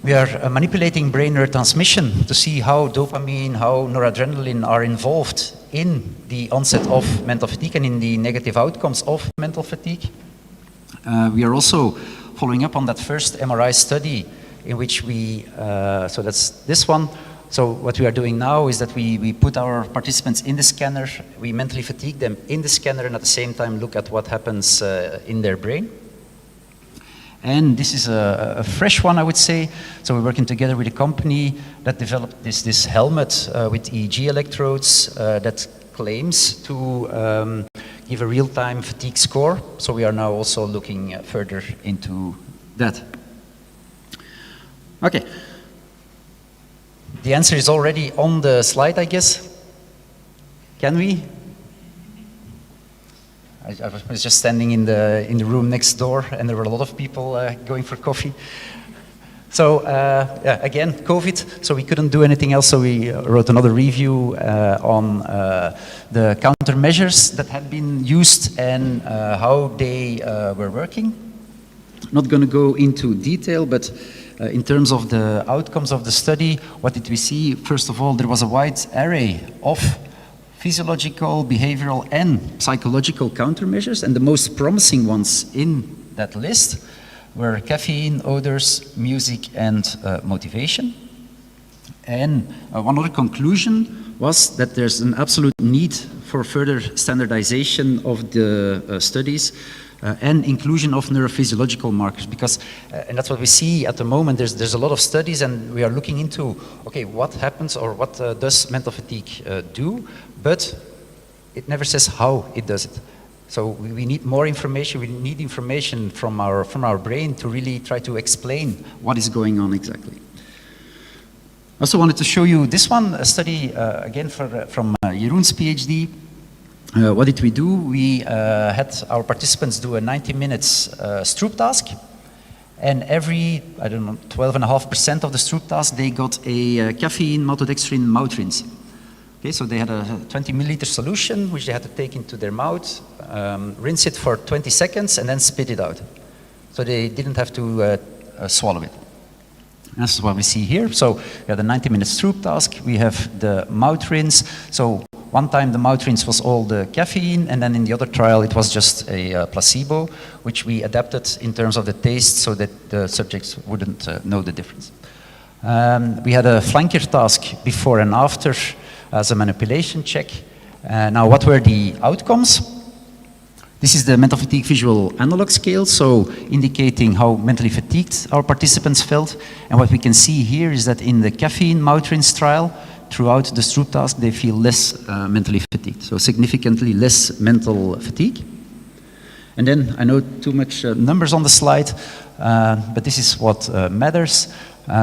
We are manipulating brain neurotransmission to see how dopamine, how noradrenaline are involved in the onset of mental fatigue and in the negative outcomes of mental fatigue. We are also following up on that first MRI study in which we, so that's this one. So what we are doing now is that we put our participants in the scanner, we mentally fatigue them in the scanner, and at the same time look at what happens in their brain. And this is a fresh one, I would say. So we're working together with a company that developed this helmet with EEG electrodes that claims to give a real-time fatigue score. So we are now also looking further into that. Okay. The answer is already on the slide, I guess. Can we? I was just standing in the room next door, and there were a lot of people going for coffee. So yeah, again, COVID, so we couldn't do anything else, so we wrote another review on the countermeasures that had been used and how they were working. Not going to go into detail, but in terms of the outcomes of the study, what did we see? First of all, there was a wide array of physiological, behavioral, and psychological countermeasures, and the most promising ones in that list were caffeine, odors, music, and motivation. And one other conclusion was that there's an absolute need for further standardization of the studies and inclusion of neurophysiological markers, because, and that's what we see at the moment, there's a lot of studies, and we are looking into, okay, what happens or what does mental fatigue do, but it never says how it does it. So we need more information, we need information from our brain to really try to explain what is going on exactly. I also wanted to show you this one, a study, again, from Jeroen's PhD. What did we do? We had our participants do a 90 minutes Stroop task, and every, I don't know, 12.5% of the Stroop task, they got a caffeine maltodextrin mouth rinse. Okay, so they had a 20 milliliter solution, which they had to take into their mouth, rinse it for 20 seconds, and then spit it out. So they didn't have to swallow it. That's what we see here. So we have the 90 minute Stroop task, we have the mouth rinse. So one time the mouth rinse was all the caffeine, and then in the other trial it was just a placebo, which we adapted in terms of the taste so that the subjects wouldn't know the difference. We had a flanker task before and after as a manipulation check. Now, what were the outcomes? This is the mental fatigue visual analog scale, so indicating how mentally fatigued our participants felt. And what we can see here is that in the caffeine mouth rinse trial, throughout the Stroop task, they feel less mentally fatigued, so significantly less mental fatigue. And then, I know too much numbers on the slide, but this is what matters.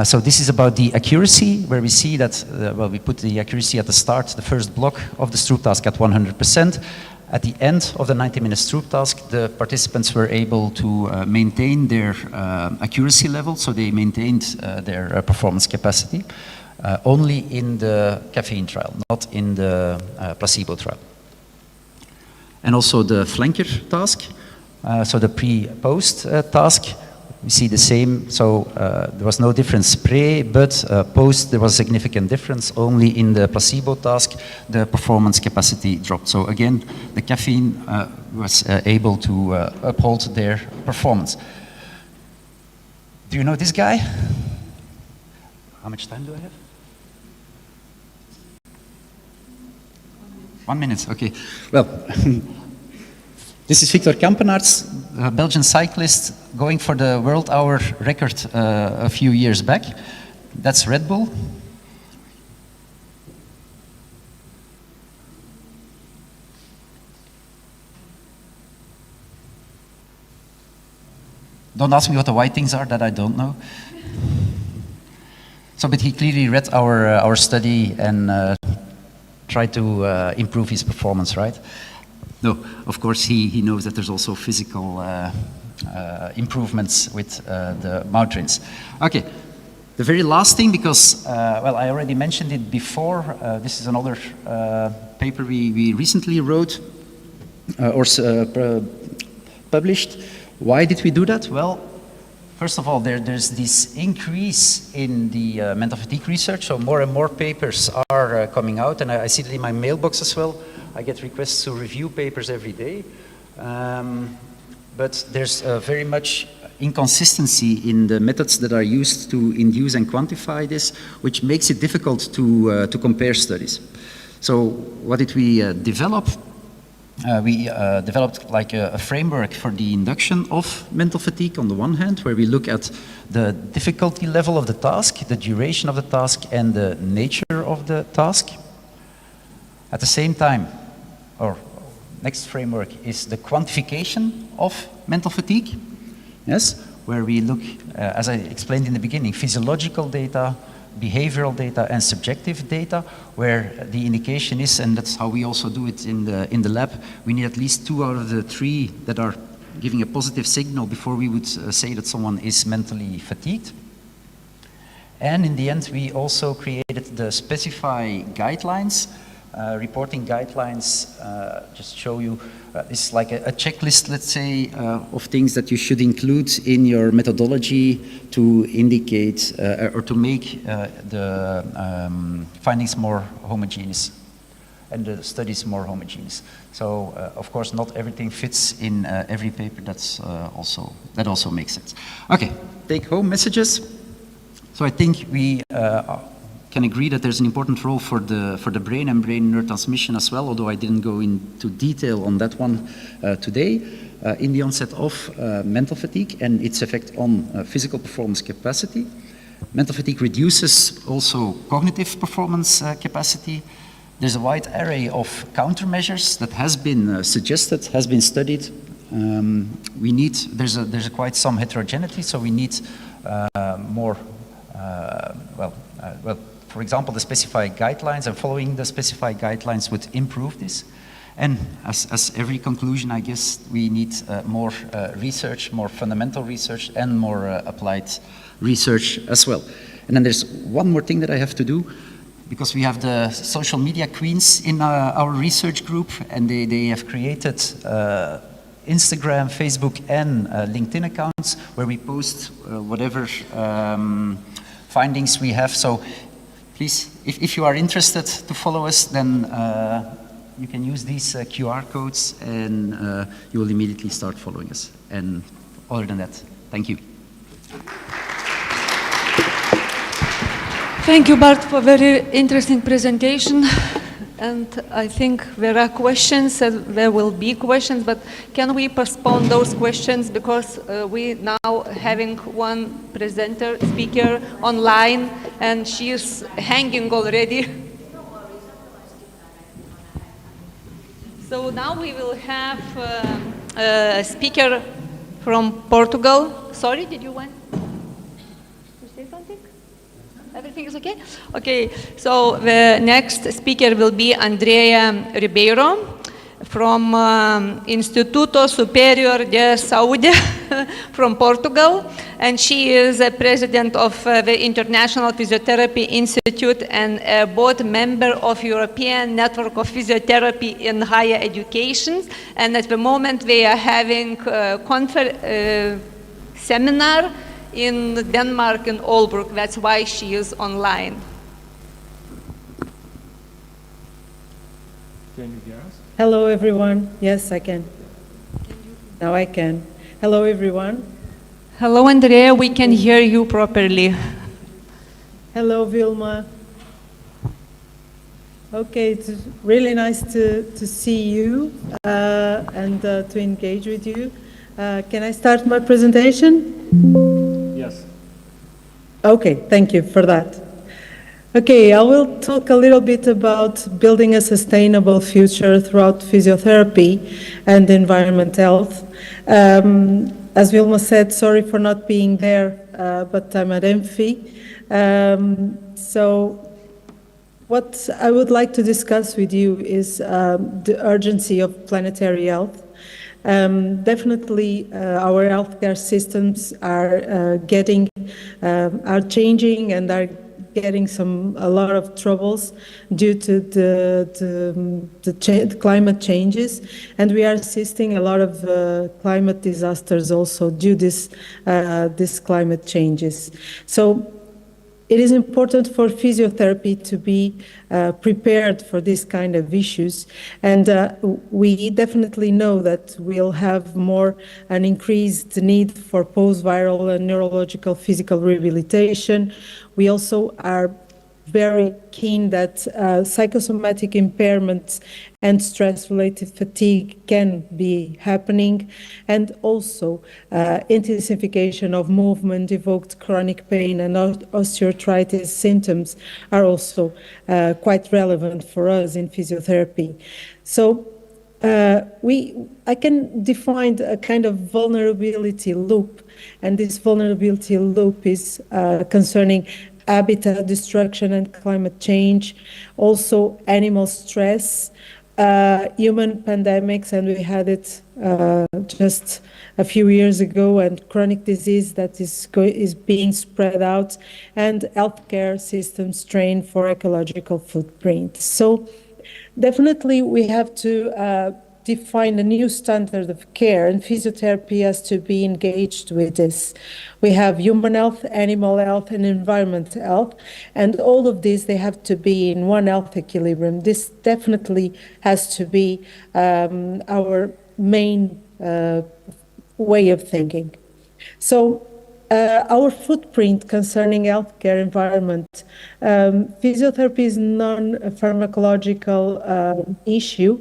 So this is about the accuracy, where we see that, well, we put the accuracy at the start, the first block of the Stroop task at 100%. At the end of the 90-minute Stroop task, the participants were able to maintain their accuracy level, so they maintained their performance capacity, only in the caffeine trial, not in the placebo trial. And also the flanker task, so the pre-post task, we see the same, so there was no difference pre, but post there was a significant difference. Only in the placebo task, the performance capacity dropped. So again, the caffeine was able to uphold their performance. Do you know this guy? How much time do I have? 1 minute, okay. Well, This is Victor Kampenaerts, a Belgian cyclist going for the world hour record a few years back. That's Red Bull. Don't ask me what the white things are, that I don't know. So, but he clearly read our study and tried to improve his performance, right? No, of course he knows that there's also physical improvements with the mountains. Okay, the very last thing, because, well, I already mentioned it before, this is another paper we recently wrote or published. Why did we do that? Well, first of all, there's this increase in the mental fatigue research, so more and more papers are coming out, and I see that in my mailbox as well. I get requests to review papers every day, but there's very much inconsistency in the methods that are used to induce and quantify this, which makes it difficult to compare studies. So what did we develop? We developed like a framework for the induction of mental fatigue on the one hand, where we look at the difficulty level of the task, the duration of the task, and the nature of the task. At the same time, our next framework is the quantification of mental fatigue, yes, where we look, as I explained in the beginning, physiological data, behavioral data, and subjective data, where the indication is, and that's how we also do it in the lab, we need at least 2 out of the 3 that are giving a positive signal before we would say that someone is mentally fatigued. And in the end, we also created the specify guidelines, reporting guidelines. Just show you, this is like a checklist, let's say, of things that you should include in your methodology to indicate or to make the findings more homogeneous and the studies more homogeneous. So, of course, not everything fits in every paper. That also makes sense. Okay, take-home messages. So I think we can agree that there's an important role for the brain and brain neurotransmission as well, although I didn't go into detail on that one today, in the onset of mental fatigue and its effect on physical performance capacity. Mental fatigue reduces also cognitive performance capacity. There's a wide array of countermeasures that has been suggested, has been studied. There's quite some heterogeneity, so we need more, for example, the specified guidelines, and following the specified guidelines would improve this. And as every conclusion, I guess we need more research, more fundamental research, and more applied research as well. And then there's one more thing that I have to do, because we have the social media queens in our research group, and they have created Instagram, Facebook, and LinkedIn accounts where we post whatever findings we have. So please, if you are interested to follow us, then you can use these QR codes, and you will immediately start following us. And other than that, thank you. Thank you, Bart, for a very interesting presentation. And I think there are questions, and there will be questions, but can we postpone those questions, because we now having one speaker online, and she is hanging already. So now we will have a speaker from Portugal. Sorry, did you want to say something? Everything is okay? Okay, so the next speaker will be Andrea Ribeiro from Instituto Superior de Saúde from Portugal, and she is a president of the International Physiotherapy Institute and a board member of European Network of Physiotherapy in Higher Education. And at the moment they are having a seminar in Denmark, in Aalborg. That's why she is online. Can you hear us? Hello, everyone. Yes, I can. Now I can. Hello, everyone. Hello, Andrea. We can hear you properly. Hello, Vilma. Okay, it's really nice to see you and to engage with you. Can I start my presentation? Yes. Okay, thank you for that. Okay, I will talk a little bit about building a sustainable future throughout physiotherapy and environment health. As Vilma said, sorry for not being there, but I'm at EMFI. So what I would like to discuss with you is the urgency of planetary health. Definitely, our healthcare systems are changing and are getting a lot of troubles due to the climate changes, and we are assisting a lot of climate disasters also due to this climate changes. So it is important for physiotherapy to be prepared for this kind of issues, and we definitely know that we'll have an increased need for post-viral and neurological physical rehabilitation. We also are very keen that psychosomatic impairments and stress-related fatigue can be happening, and also intensification of movement-evoked chronic pain and osteoarthritis symptoms are also quite relevant for us in physiotherapy. So I can define a kind of vulnerability loop, and this vulnerability loop is concerning habitat destruction and climate change, also animal stress, human pandemics, and we had it just a few years ago, and chronic disease that is being spread out, and healthcare system strain for ecological footprint. So definitely we have to define a new standard of care, and physiotherapy has to be engaged with this. We have human health, animal health, and environment health, and all of these, they have to be in one health equilibrium. This definitely has to be our main way of thinking. So our footprint concerning healthcare environment, physiotherapy is non-pharmacological issue,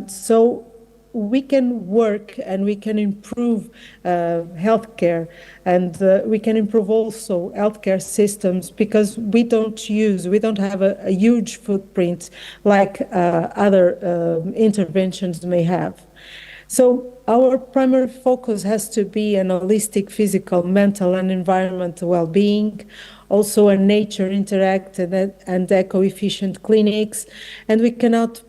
so we can work and we can improve healthcare, and we can improve also healthcare systems, because we don't have a huge footprint like other interventions may have. So our primary focus has to be an holistic physical, mental, and environmental well-being, also a nature interactive and eco-efficient clinics, and we cannot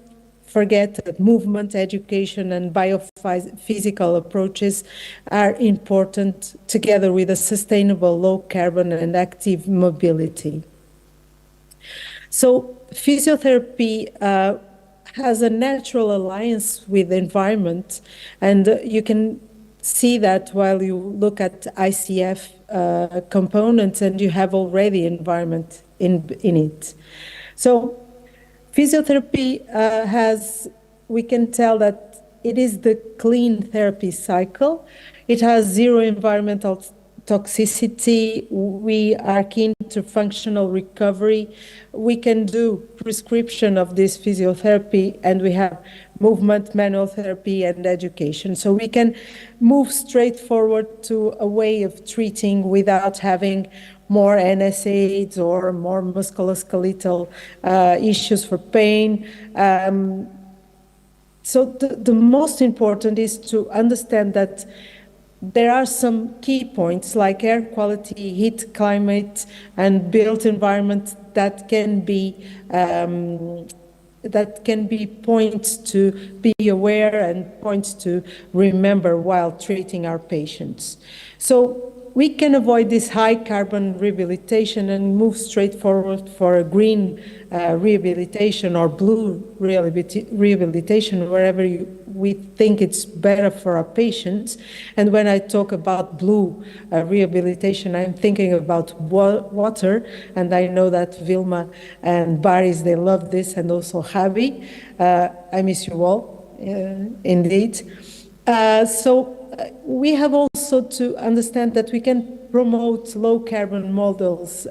forget that movement, education, and biophysical approaches are important, together with a sustainable, low-carbon, and active mobility. So physiotherapy has a natural alliance with the environment, and you can see that while you look at ICF components, and you have already environment in it. So physiotherapy we can tell that it is the clean therapy cycle. It has zero environmental toxicity. We are keen to functional recovery. We can do prescription of this physiotherapy, and we have movement, manual therapy, and education. So we can move straight forward to a way of treating without having more NSAIDs or more musculoskeletal issues for pain. So the most important is to understand that there are some key points like air quality, heat, climate, and built environment that can be points to be aware and points to remember while treating our patients. So we can avoid this high carbon rehabilitation and move straight forward for a green rehabilitation or blue rehabilitation, wherever we think it's better for our patients. And when I talk about blue rehabilitation, I'm thinking about water, and I know that Vilma and Baris, they love this, and also Javi. I miss you all, indeed. So we have also also to understand that we can promote low-carbon models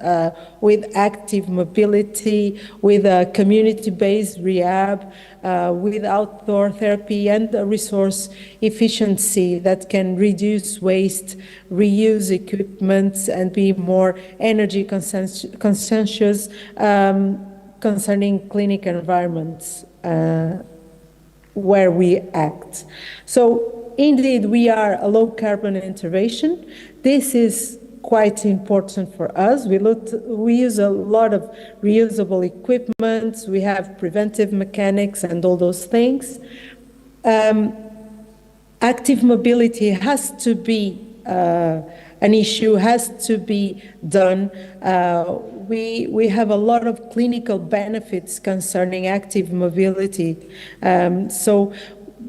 with active mobility, with a community-based rehab, with outdoor therapy and resource efficiency that can reduce waste, reuse equipment, and be more energy conscientious concerning clinic environments where we act. So indeed, we are a low-carbon intervention. This is quite important for us. We use a lot of reusable equipment. We have preventive mechanics and all those things. Active mobility has to be an issue, has to be done. We have a lot of clinical benefits concerning active mobility. So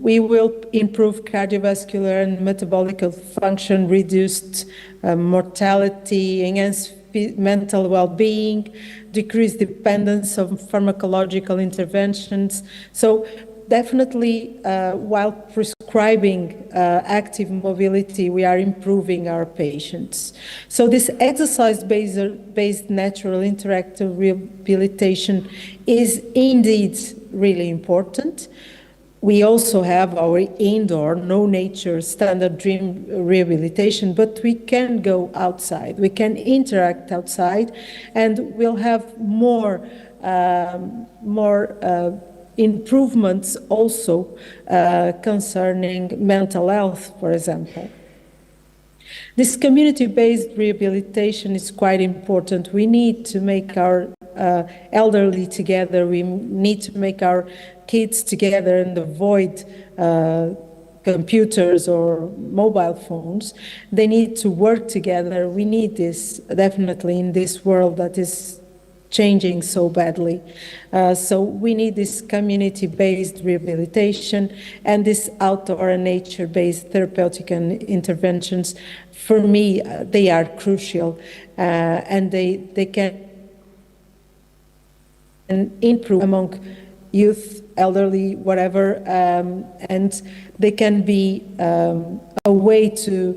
we will improve cardiovascular and metabolic function, reduced mortality, enhance mental well-being, decrease dependence on pharmacological interventions. So definitely, while prescribing active mobility, we are improving our patients. So this exercise-based natural interactive rehabilitation is indeed really important. We also have our indoor, no nature, standard dream rehabilitation, but we can go outside, we can interact outside, and we'll have more improvements also concerning mental health, for example. This community-based rehabilitation is quite important. We need to make our elderly together, we need to make our kids together and avoid computers or mobile phones. They need to work together. We need this definitely in this world that is changing so badly. So we need this community-based rehabilitation and this outdoor and nature-based therapeutic interventions. For me, they are crucial and they can improve among youth, elderly, whatever, and they can be a way to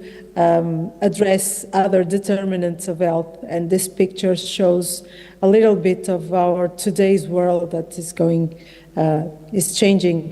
address other determinants of health. And this picture shows a little bit of our today's world that is changing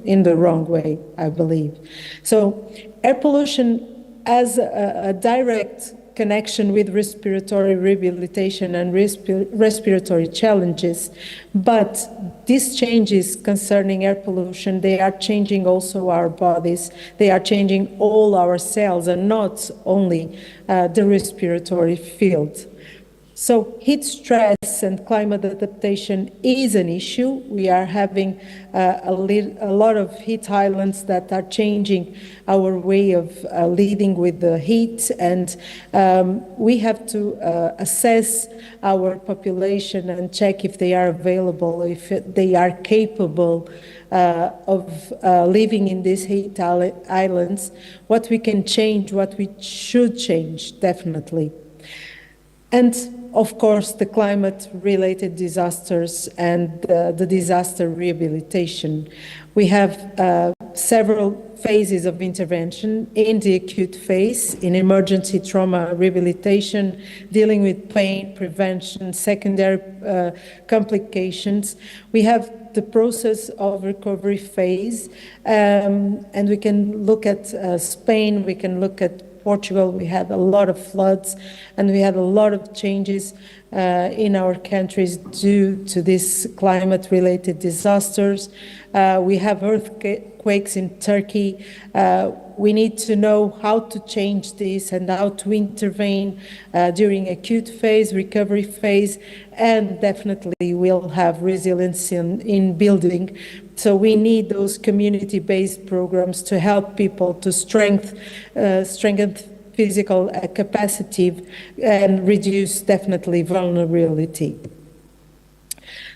in the wrong way, I believe. So air pollution has a direct connection with respiratory rehabilitation and respiratory challenges, but these changes concerning air pollution, they are changing also our bodies, they are changing all our cells and not only the respiratory field. So heat stress and climate adaptation is an issue. We are having a lot of heat islands that are changing our way of living with the heat, and we have to assess our population and check if they are available, if they are capable of living in these heat islands, what we can change, what we should change, definitely. And of course, the climate-related disasters and the disaster rehabilitation. We have several phases of intervention. In the acute phase, in emergency trauma rehabilitation, dealing with pain, prevention, secondary complications. We have the process of recovery phase, and we can look at Spain, we can look at Portugal. We had a lot of floods and we had a lot of changes in our countries due to these climate-related disasters. We have earthquakes in Turkey. We need to know how to change this and how to intervene during acute phase, recovery phase, and definitely we'll have resilience in building. So we need those community-based programs to help people to strengthen physical capacity and reduce definitely vulnerability.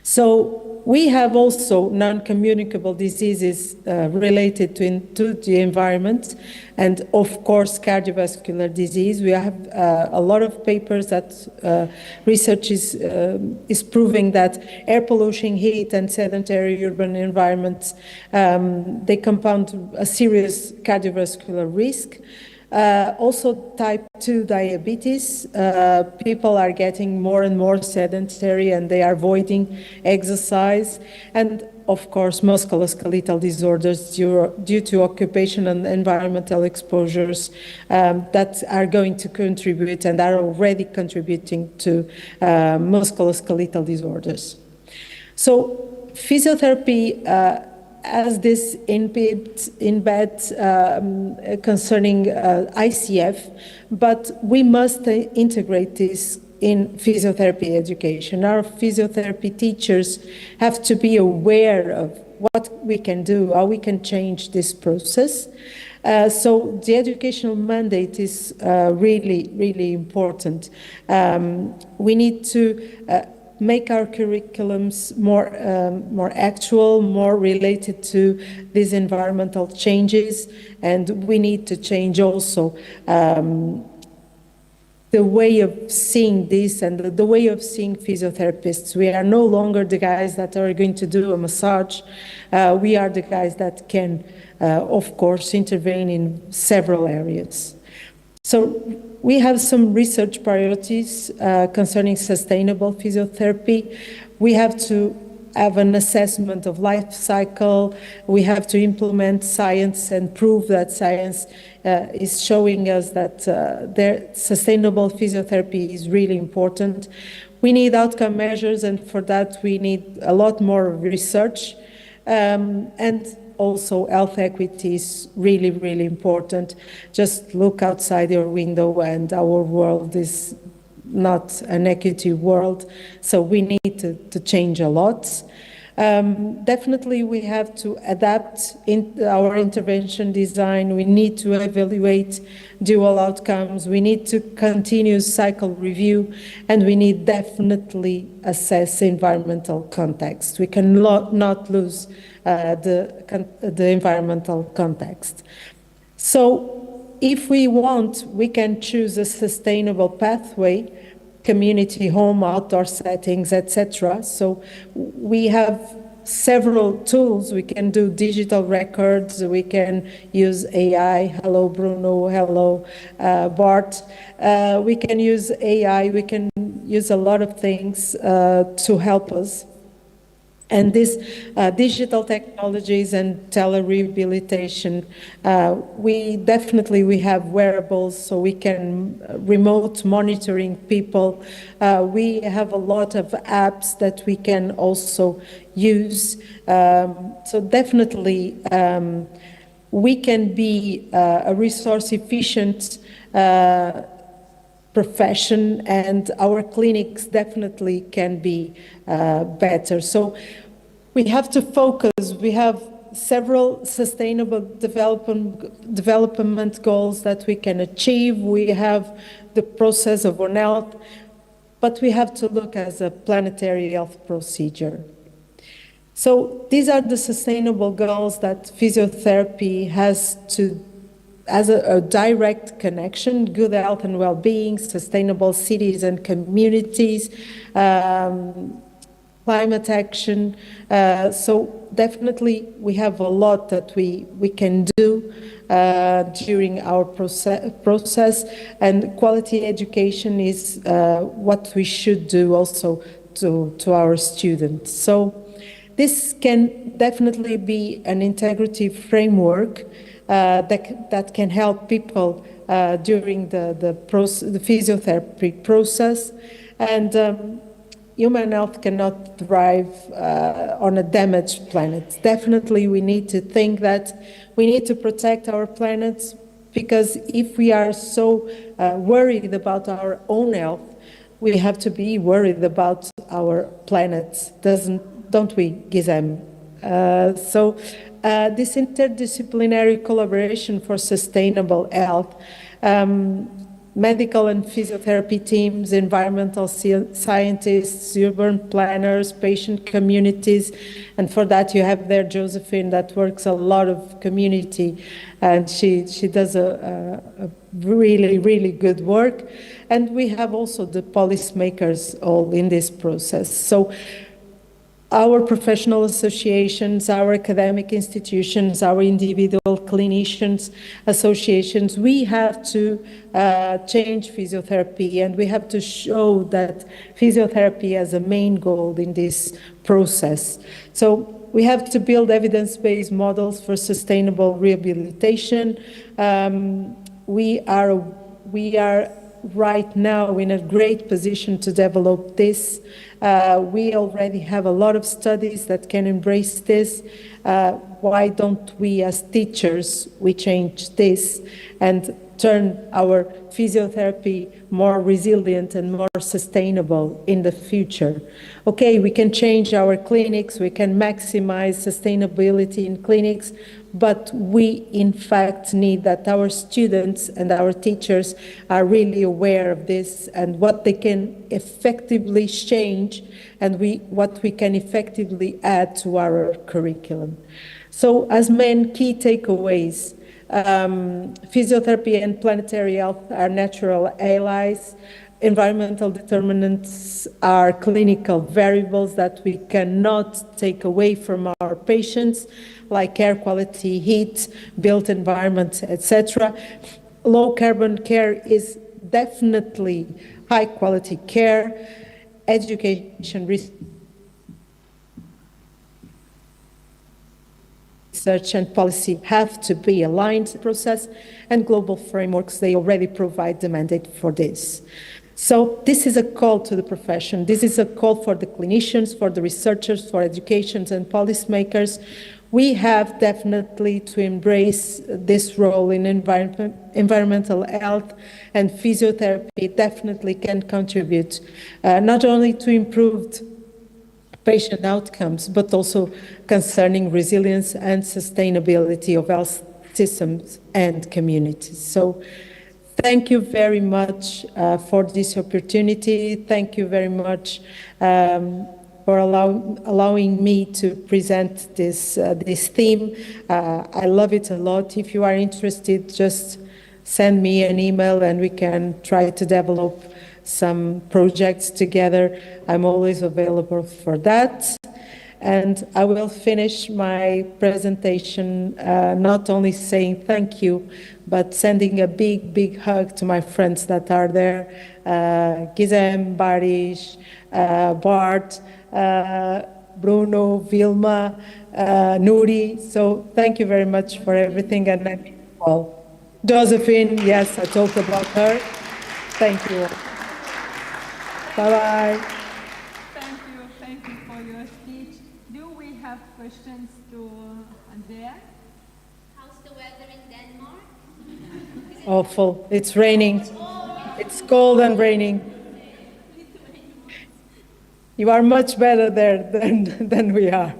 So we have also non-communicable diseases related to the environment, and of course cardiovascular disease. We have a lot of papers that research is proving that air pollution, heat, and sedentary urban environments, they compound a serious cardiovascular risk. Also type 2 diabetes. People are getting more and more sedentary and they are avoiding exercise. And of course, musculoskeletal disorders due to occupation and environmental exposures that are going to contribute and are already contributing to musculoskeletal disorders. So physiotherapy has this embed concerning ICF, but we must integrate this in physiotherapy education. Our physiotherapy teachers have to be aware of what we can do, how we can change this process. So the educational mandate is really, really important. We need to make our curriculums more actual, more related to these environmental changes, and we need to change also the way of seeing this and the way of seeing physiotherapists. We are no longer the guys that are going to do a massage. We are the guys that can, of course, intervene in several areas. So we have some research priorities concerning sustainable physiotherapy. We have to have an assessment of life cycle. We have to implement science and prove that science is showing us that sustainable physiotherapy is really important. We need outcome measures, and for that we need a lot more research. And also health equity is really, really important. Just look outside your window and our world is not an equity world, so we need to change a lot. Definitely we have to adapt in our intervention design. We need to evaluate dual outcomes. We need to continue cycle review, and we need definitely assess environmental context. We cannot lose the environmental context. So if we want, we can choose a sustainable pathway, community, home, outdoor settings, etc. So we have several tools. We can do digital records, we can use AI, hello Bruno, hello Bart. We can use AI, we can use a lot of things to help us. And these digital technologies and telerehabilitation, we have wearables, so we can remote monitoring people. We have a lot of apps that we can also use. So definitely we can be a resource efficient profession, and our clinics definitely can be better. So we have to focus. We have several sustainable development goals that we can achieve. We have the process of One Health, but we have to look as a planetary health procedure. So these are the sustainable goals that physiotherapy has a direct connection: good health and well-being, sustainable cities and communities, climate action. So definitely we have a lot that we can do during our process, and quality education is what we should do also to our students. So this can definitely be an integrative framework that can help people during the physiotherapy process. And human health cannot thrive on a damaged planet. Definitely we need to think that we need to protect our planet, because if we are so worried about our own health, we have to be worried about our planet, don't we, Gizem? So this interdisciplinary collaboration for sustainable health, medical and physiotherapy teams, environmental scientists, urban planners, patient communities, and for that you have there Josephine that works a lot of community, and she does a really, really good work. And we have also the policymakers all in this process. So our professional associations, our academic institutions, our individual clinicians associations, we have to change physiotherapy, and we have to show that physiotherapy has a main goal in this process. So we have to build evidence-based models for sustainable rehabilitation. We are right now in a great position to develop this. We already have a lot of studies that can embrace this. Why don't we as teachers, we change this and turn our physiotherapy more resilient and more sustainable in the future? Okay, we can change our clinics, we can maximize sustainability in clinics, but we in fact need that our students and our teachers are really aware of this and what they can effectively change and what we can effectively add to our curriculum. So as main key takeaways, physiotherapy and planetary health are natural allies. Environmental determinants are clinical variables that we cannot take away from our patients, like air quality, heat, built environment, etc. Low carbon care is definitely high quality care. Education, research and policy have to be aligned to the process, and global frameworks, they already provide the mandate for this. So this is a call to the profession. This is a call for the clinicians, for the researchers, for educators and policymakers. We have definitely to embrace this role in environmental health, and physiotherapy definitely can contribute not only to improved patient outcomes, but also concerning resilience and sustainability of health systems and communities. So thank you very much for this opportunity. Thank you very much for allowing me to present this theme. I love it a lot. If you are interested, just send me an email and we can try to develop some projects together. I'm always available for that. And I will finish my presentation not only saying thank you, but sending a big, big hug to my friends that are there, Gizem, Barish, Bart, Bruno, Vilma, Nuri. So thank you very much for everything. And I mean, well, Josephine, yes, I talked about her. Thank you. Bye-bye. Thank you for your speech. Do we have questions to Andrea? How's the weather in Denmark? Awful. It's raining. It's cold and raining. You are much better there than we are.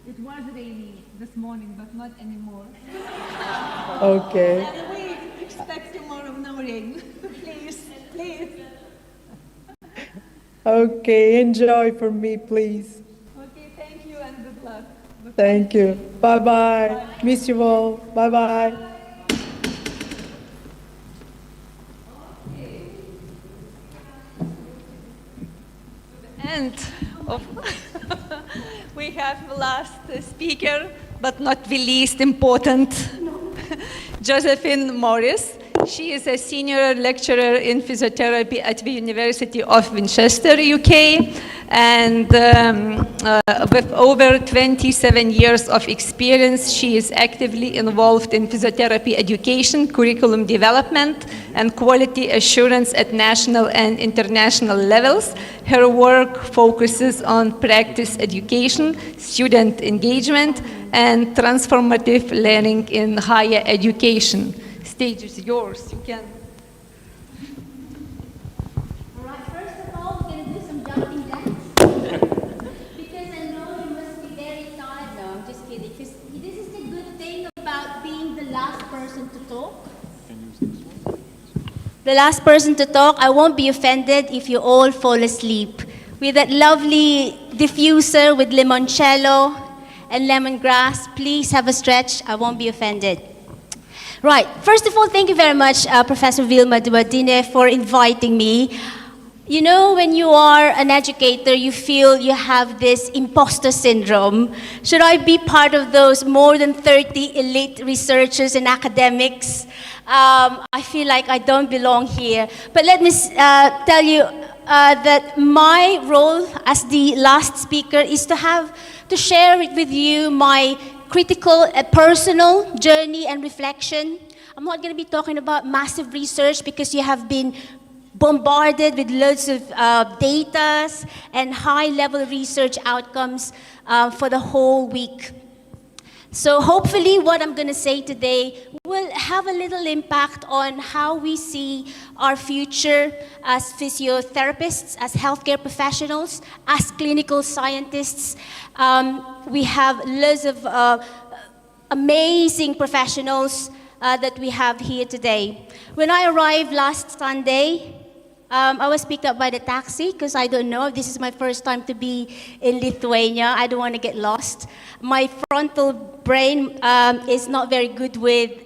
It was rainy this morning, but not anymore. Okay. And we expect tomorrow no rain. Please. Okay, enjoy for me, please. Okay, thank you and good luck. Thank you. Bye-bye. Miss you all. Bye-bye. And we have the last speaker, but not the least important, Josephine Morris. She is a senior lecturer in physiotherapy at the University of Winchester, UK, and with over 27 years of experience, she is actively involved in physiotherapy education, curriculum development, and quality assurance at national and international levels. Her work focuses on practice education, student engagement, and transformative learning in higher education. Stage is yours. You can. All right, first of all, we're going to do some jumping jacks. Because I know you must be very tired. No, I'm just kidding. Because this is the good thing about being the last person to talk. The last person to talk, I won't be offended if you all fall asleep. With that lovely diffuser with limoncello and lemongrass, please have a stretch. I won't be offended. Right, first of all, thank you very much, Professor Vilma Duardine, for inviting me. You know, when you are an educator, you feel you have this imposter syndrome. Should I be part of those more than 30 elite researchers and academics? I feel like I don't belong here. But let me tell you that my role as the last speaker is to share with you my critical, personal journey and reflection. I'm not going to be talking about massive research because you have been bombarded with loads of data and high-level research outcomes for the whole week. So hopefully what I'm going to say today will have a little impact on how we see our future as physiotherapists, as healthcare professionals, as clinical scientists. We have loads of amazing professionals that we have here today. When I arrived last Sunday, I was picked up by the taxi because I don't know. This is my first time to be in Lithuania. I don't want to get lost. My frontal brain is not very good with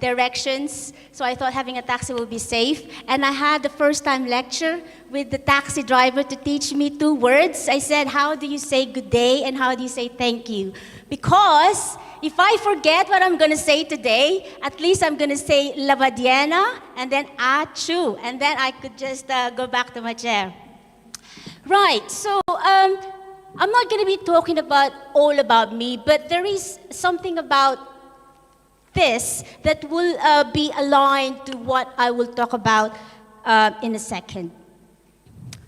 directions, so I thought having a taxi will be safe. And I had the first time lecture with the taxi driver to teach me 2 words. I said, how do you say good day and how do you say thank you? Because if I forget what I'm going to say today, at least I'm going to say labadiena and then achu, and then I could just go back to my chair. Right, so I'm not going to be talking all about me, but there is something about this that will be aligned to what I will talk about in a second.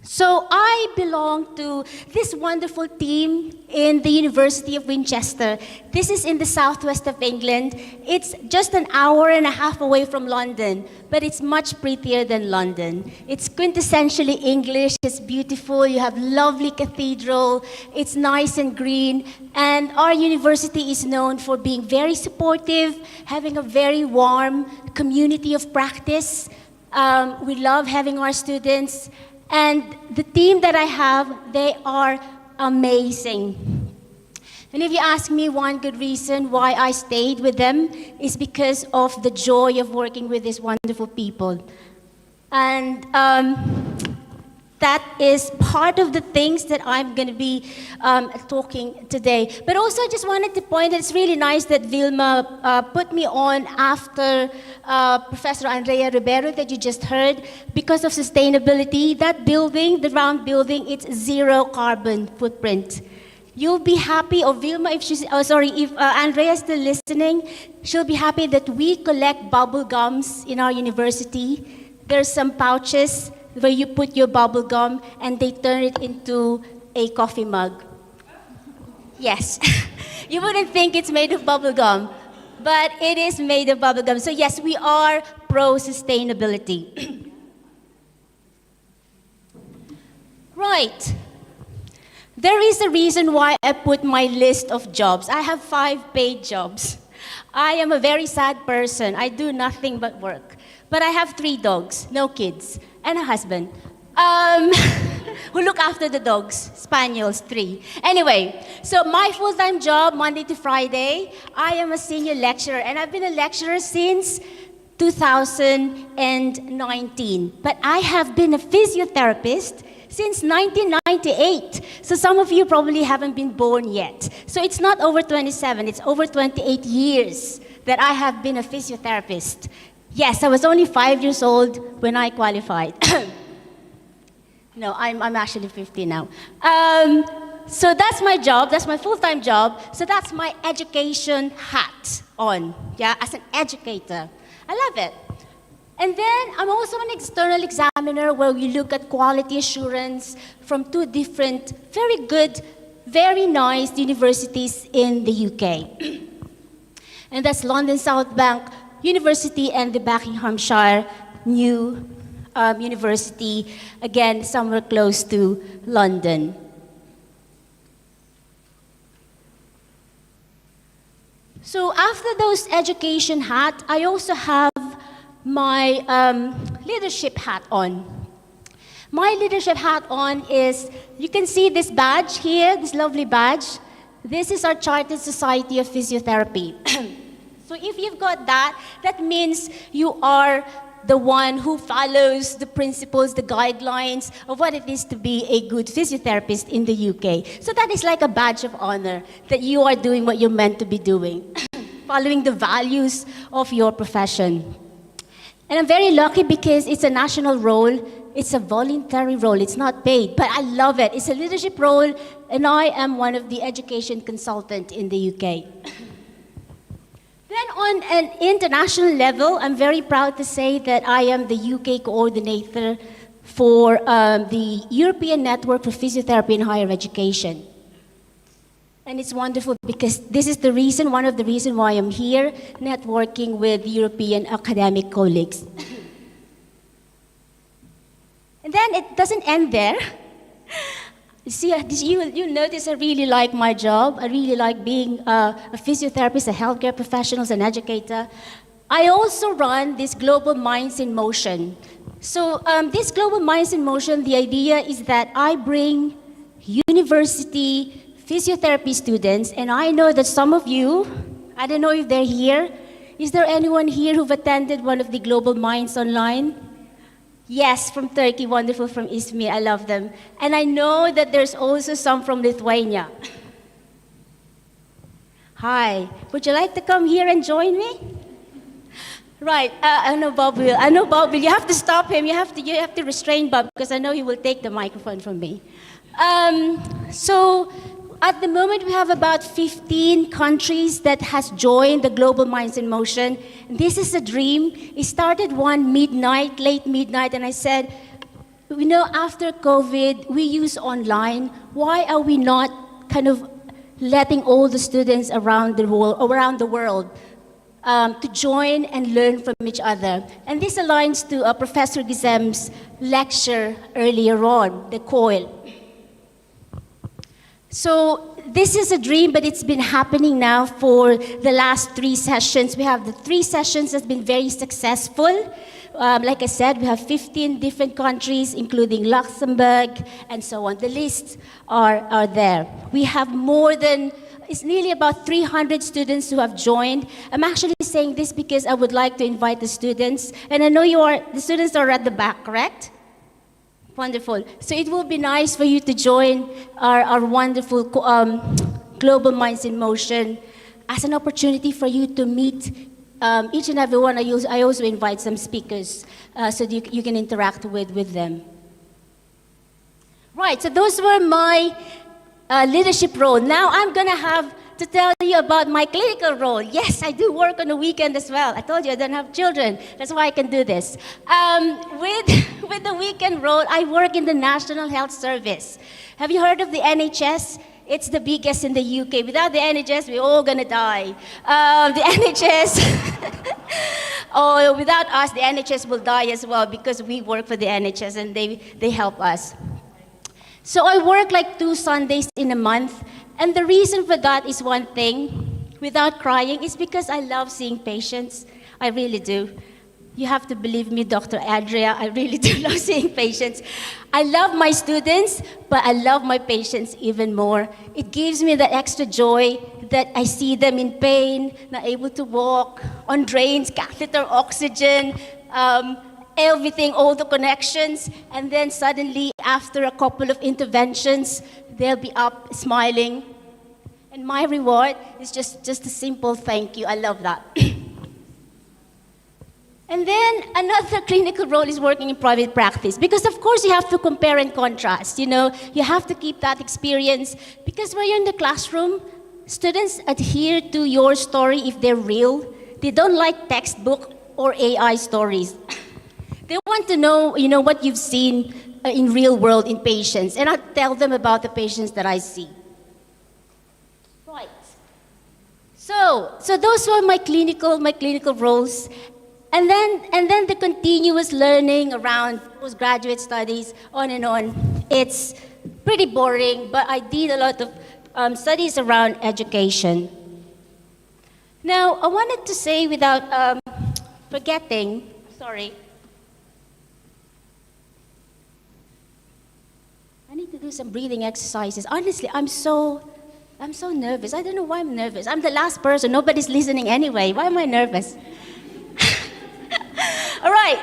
So I belong to this wonderful team in the University of Winchester. This is in the southwest of England. It's just an hour and a half away from London, but it's much prettier than London. It's quintessentially English, it's beautiful, you have lovely cathedral, it's nice and green, and our university is known for being very supportive, having a very warm community of practice. We love having our students. And the team that I have, they are amazing. And if you ask me one good reason why I stayed with them is because of the joy of working with these wonderful people. And that is part of the things that I'm going to be talking today. But also I just wanted to point that it's really nice that Vilma put me on after Professor Andrea Ribeiro that you just heard because of sustainability. That building, the round building, it's 0 carbon footprint. You'll be happy, or Vilma, if Andrea is still listening, she'll be happy that we collect bubble gums in our university. There's some pouches where you put your bubble gum and they turn it into a coffee mug. Yes, you wouldn't think it's made of bubble gum, but it is made of bubble gum. So yes, we are pro-sustainability. Right. There is a reason why I put my list of jobs. I have 5 paid jobs. I am a very sad person. I do nothing but work. But I have 3 dogs, no kids, and a husband who look after the dogs, spaniels, 3. Anyway, so my full-time job, Monday to Friday, I am a senior lecturer, and I've been a lecturer since 2019. But I have been a physiotherapist since 1998. So some of you probably haven't been born yet. So it's not over 27, it's over 28 years that I have been a physiotherapist. Yes, I was only 5 years old when I qualified. No, I'm actually 50 now. So that's my job, that's my full-time job. So that's my education hat on, yeah, as an educator. I love it. And then I'm also an external examiner where we look at quality assurance from 2 different, very good, very nice universities in the UK. And that's London South Bank University and the Buckinghamshire New University, again, somewhere close to London. So after those education hat, I also have my leadership hat on. My leadership hat on is, you can see this badge here, this lovely badge. This is our Chartered Society of Physiotherapy. So if you've got that, that means you are the one who follows the principles, the guidelines of what it is to be a good physiotherapist in the UK. So that is like a badge of honor that you are doing what you're meant to be doing, following the values of your profession. And I'm very lucky because it's a national role. It's a voluntary role. It's not paid, but I love it. It's a leadership role, and I am one of the education consultants in the UK. Then on an international level, I'm very proud to say that I am the UK coordinator for the European Network for Physiotherapy in Higher Education. And it's wonderful because this is the reason, one of the reasons why I'm here, networking with European academic colleagues. And then it doesn't end there. You see, you notice I really like my job. I really like being a physiotherapist, a healthcare professional, an educator. I also run this Global Minds in Motion. So this Global Minds in Motion, the idea is that I bring university physiotherapy students, and I know that some of you, I don't know if they're here. Is there anyone here who've attended one of the Global Minds online? Yes, from Turkey, wonderful, from Izmir, I love them. And I know that there's also some from Lithuania. Hi, would you like to come here and join me? Right, I know Bob will. You have to stop him, you have to restrain Bob, because I know he will take the microphone from me. So, at the moment, we have about 15 countries that has joined the Global Minds in Motion. This is a dream. It started one midnight, late midnight, and I said, you know, after COVID, we use online. Why are we not kind of letting all the students around the world to join and learn from each other? And this aligns to Professor Gizem's lecture earlier on, the COIL. So this is a dream, but it's been happening now for the last 3 sessions. We have the 3 sessions that's been very successful. Like I said, we have 15 different countries, including Luxembourg and so on. The lists are there. We have it's nearly about 300 students who have joined. I'm actually saying this because I would like to invite the students. And I know the students are at the back, correct? Wonderful. So it will be nice for you to join our wonderful Global Minds in Motion as an opportunity for you to meet each and every one. I also invite some speakers so that you can interact with them. Right, so those were my leadership role. Now I'm going to have to tell you about my clinical role. Yes, I do work on the weekend as well. I told you I don't have children. That's why I can do this. With the weekend role, I work in the National Health Service. Have you heard of the NHS? It's the biggest in the UK. Without the NHS, we're all going to die. The NHS, without us, the NHS will die as well because we work for the NHS and they help us. So I work like 2 Sundays in a month. And the reason for that is one thing, without crying, is because I love seeing patients. I really do. You have to believe me, Dr. Andrea, I really do love seeing patients. I love my students, but I love my patients even more. It gives me that extra joy that I see them in pain, not able to walk, on drains, catheter, oxygen, everything, all the connections, and then suddenly, after a couple of interventions, they'll be up smiling. And my reward is just a simple thank you. I love that. And then another clinical role is working in private practice, because of course you have to compare and contrast. You know, you have to keep that experience, because when you're in the classroom, students adhere to your story if they're real. They don't like textbook or AI stories. They want to know, you know, what you've seen in real world in patients, and I tell them about the patients that I see. Right. So those were my clinical roles, and then the continuous learning around postgraduate studies, on and on. It's pretty boring, but I did a lot of studies around education. Now, I wanted to say without forgetting, sorry. I need to do some breathing exercises. Honestly, I'm so nervous. I don't know why I'm nervous. I'm the last person. Nobody's listening anyway. Why am I nervous? All right.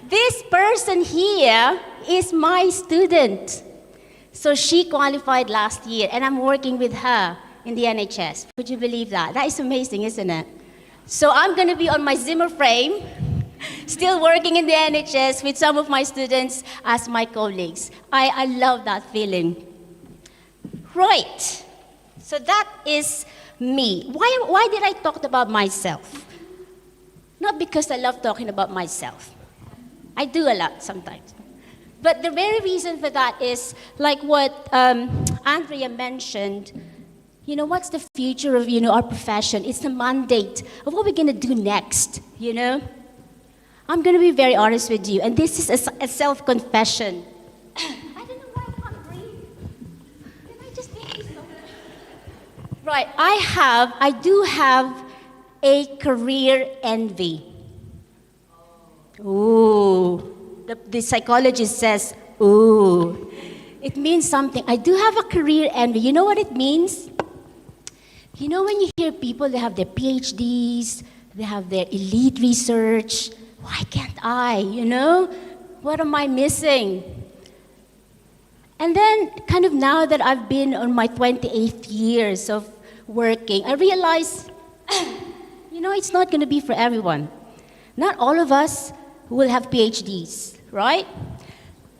This person here is my student. So she qualified last year, and I'm working with her in the NHS. Would you believe that? That is amazing, isn't it? So I'm going to be on my Zimmer frame, still working in the NHS with some of my students as my colleagues. I love that feeling. Right. So that is me. Why did I talk about myself? Not because I love talking about myself. I do a lot sometimes. But the very reason for that is, like what Andrea mentioned, you know, what's the future of, our profession? It's the mandate of what we're going to do next, I'm going to be very honest with you, and this is a self-confession. I don't know why I can't breathe. Can I just take this off? Right, I do have a career envy. Ooh. The psychologist says, ooh, it means something. I do have a career envy. You know what it means? You know when you hear people, they have their PhDs, they have their elite research. Why can't I, What am I missing? And then kind of now that I've been on my 28th years of working, I realize, it's not going to be for everyone. Not all of us will have PhDs, right?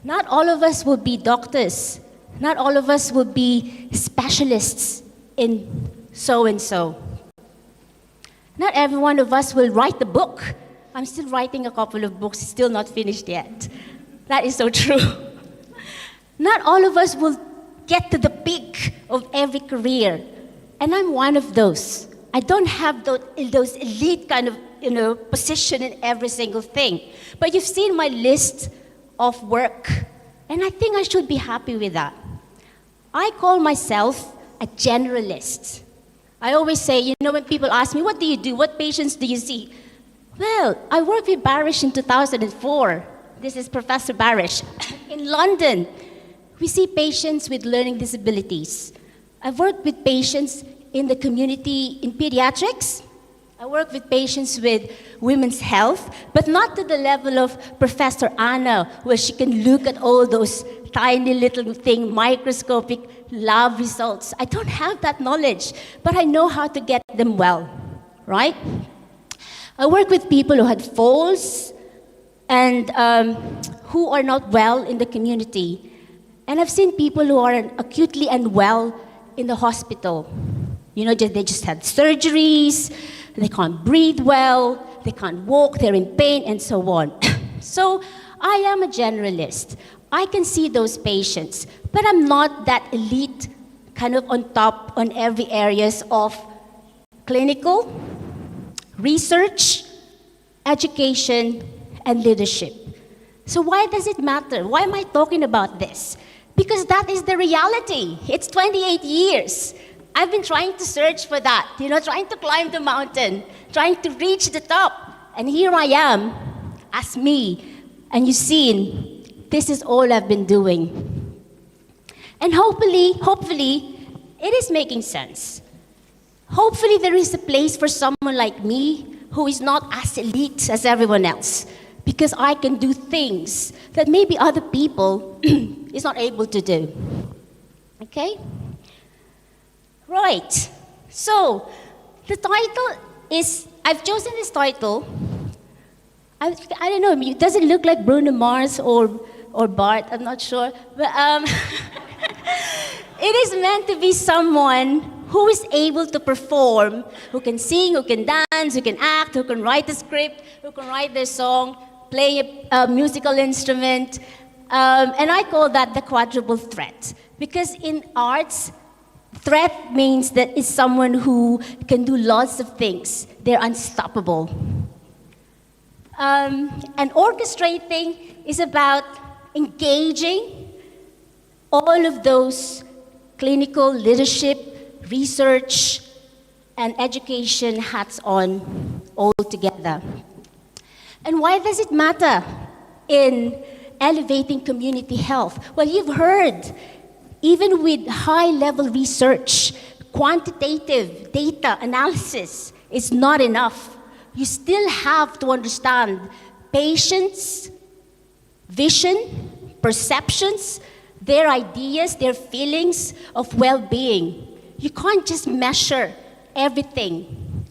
Not all of us will be doctors. Not all of us will be specialists in so-and-so. Not every one of us will write the book. I'm still writing a couple of books, still not finished yet. That is so true. Not all of us will get to the peak of every career. And I'm one of those. I don't have those elite kind of position in every single thing. But you've seen my list of work, and I think I should be happy with that. I call myself a generalist. I always say, when people ask me, what do you do? What patients do you see? Well, I worked with Barish in 2004. This is Professor Barish. In London, we see patients with learning disabilities. I've worked with patients in the community in pediatrics. I work with patients with women's health, but not to the level of Professor Anna, where she can look at all those tiny little thing, microscopic lab results. I don't have that knowledge, but I know how to get them well, right? I work with people who had falls and who are not well in the community. And I've seen people who are acutely unwell in the hospital. They just had surgeries, they can't breathe well, they can't walk, they're in pain, and so on. So I am a generalist. I can see those patients, but I'm not that elite, kind of on top on every areas of clinical, research, education, and leadership. So why does it matter? Why am I talking about this? Because that is the reality. It's 28 years. I've been trying to search for that, trying to climb the mountain, trying to reach the top. And here I am, as me. And you've seen, this is all I've been doing. And hopefully, it is making sense. Hopefully there is a place for someone like me who is not as elite as everyone else, because I can do things that maybe other people is not able to do. Okay? Right. So, the title is, I've chosen this title. I don't know, does it look like Bruno Mars or Bart? I'm not sure. But it is meant to be someone who is able to perform, who can sing, who can dance, who can act, who can write a script, who can write their song, play a musical instrument. And I call that the quadruple threat. Because in arts, threat means that it's someone who can do lots of things. They're unstoppable. And orchestrating is about engaging all of those clinical, leadership, research, and education hats on all together. And why does it matter in elevating community health? Well, you've heard, even with high-level research, quantitative data analysis is not enough. You still have to understand patients' vision, perceptions, their ideas, their feelings of well-being. You can't just measure everything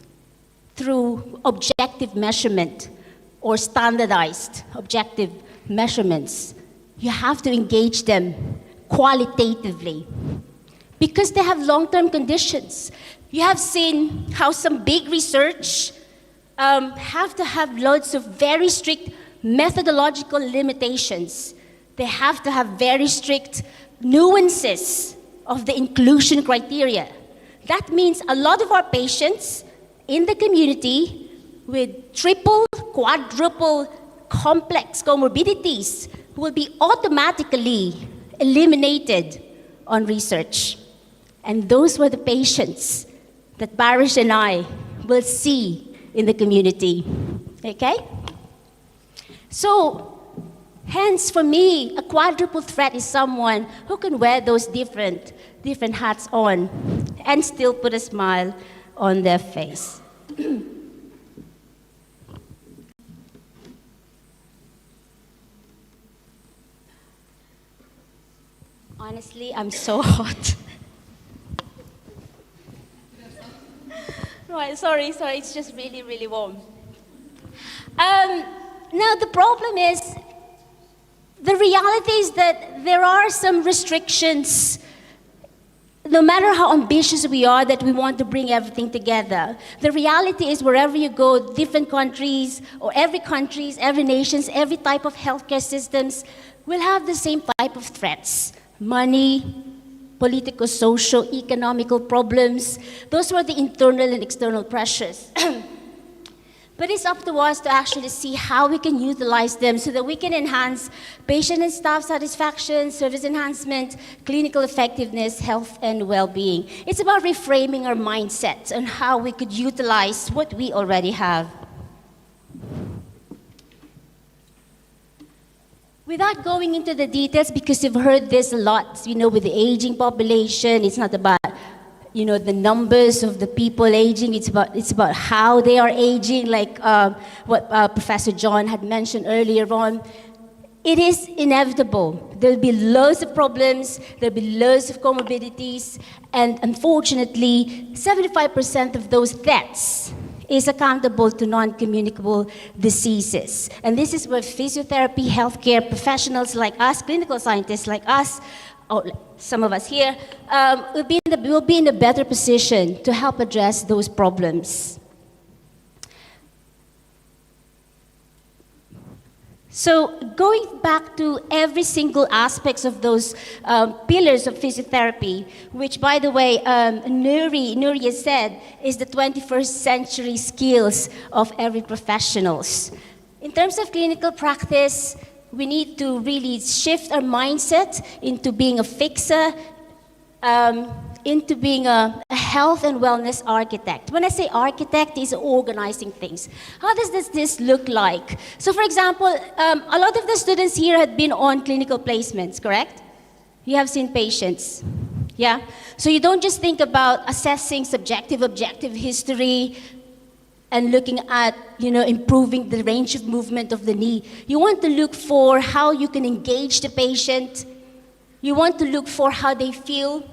through objective measurement or standardized objective measurements. You have to engage them qualitatively because they have long-term conditions. You have seen how some big research have to have loads of very strict methodological limitations. They have to have very strict nuances of the inclusion criteria. That means a lot of our patients in the community with triple, quadruple, complex comorbidities will be automatically eliminated on research. And those were the patients that Barish and I will see in the community, okay? So, hence for me, a quadruple threat is someone who can wear those different hats on and still put a smile on their face. Honestly, I'm so hot. Right, sorry, it's just really, really warm. Now the problem is, the reality is that there are some restrictions, no matter how ambitious we are that we want to bring everything together. The reality is wherever you go, different countries, or every nations, every type of healthcare systems will have the same type of threats. Money, political, social, economical problems. Those were the internal and external pressures. But it's up to us to actually see how we can utilize them so that we can enhance patient and staff satisfaction, service enhancement, clinical effectiveness, health, and well-being. It's about reframing our mindset on how we could utilize what we already have. Without going into the details, because you've heard this a lot, with the aging population, it's not about the numbers of the people aging, it's about how they are aging, like what Professor John had mentioned earlier on. It is inevitable. There'll be loads of problems, there'll be loads of comorbidities, and unfortunately, 75% of those deaths is accountable to non-communicable diseases. And this is where physiotherapy, healthcare professionals like us, clinical scientists like us, or some of us here, will be in a better position to help address those problems. So going back to every single aspects of those pillars of physiotherapy, which, by the way, Nuri has said is the 21st century skills of every professionals. In terms of clinical practice, we need to really shift our mindset into being a fixer, into being a health and wellness architect. When I say architect, it's organizing things. How does this look like? So for example, a lot of the students here had been on clinical placements, correct? You have seen patients, yeah? So you don't just think about assessing subjective, objective history and looking at, improving the range of movement of the knee. You want to look for how you can engage the patient. You want to look for how they feel.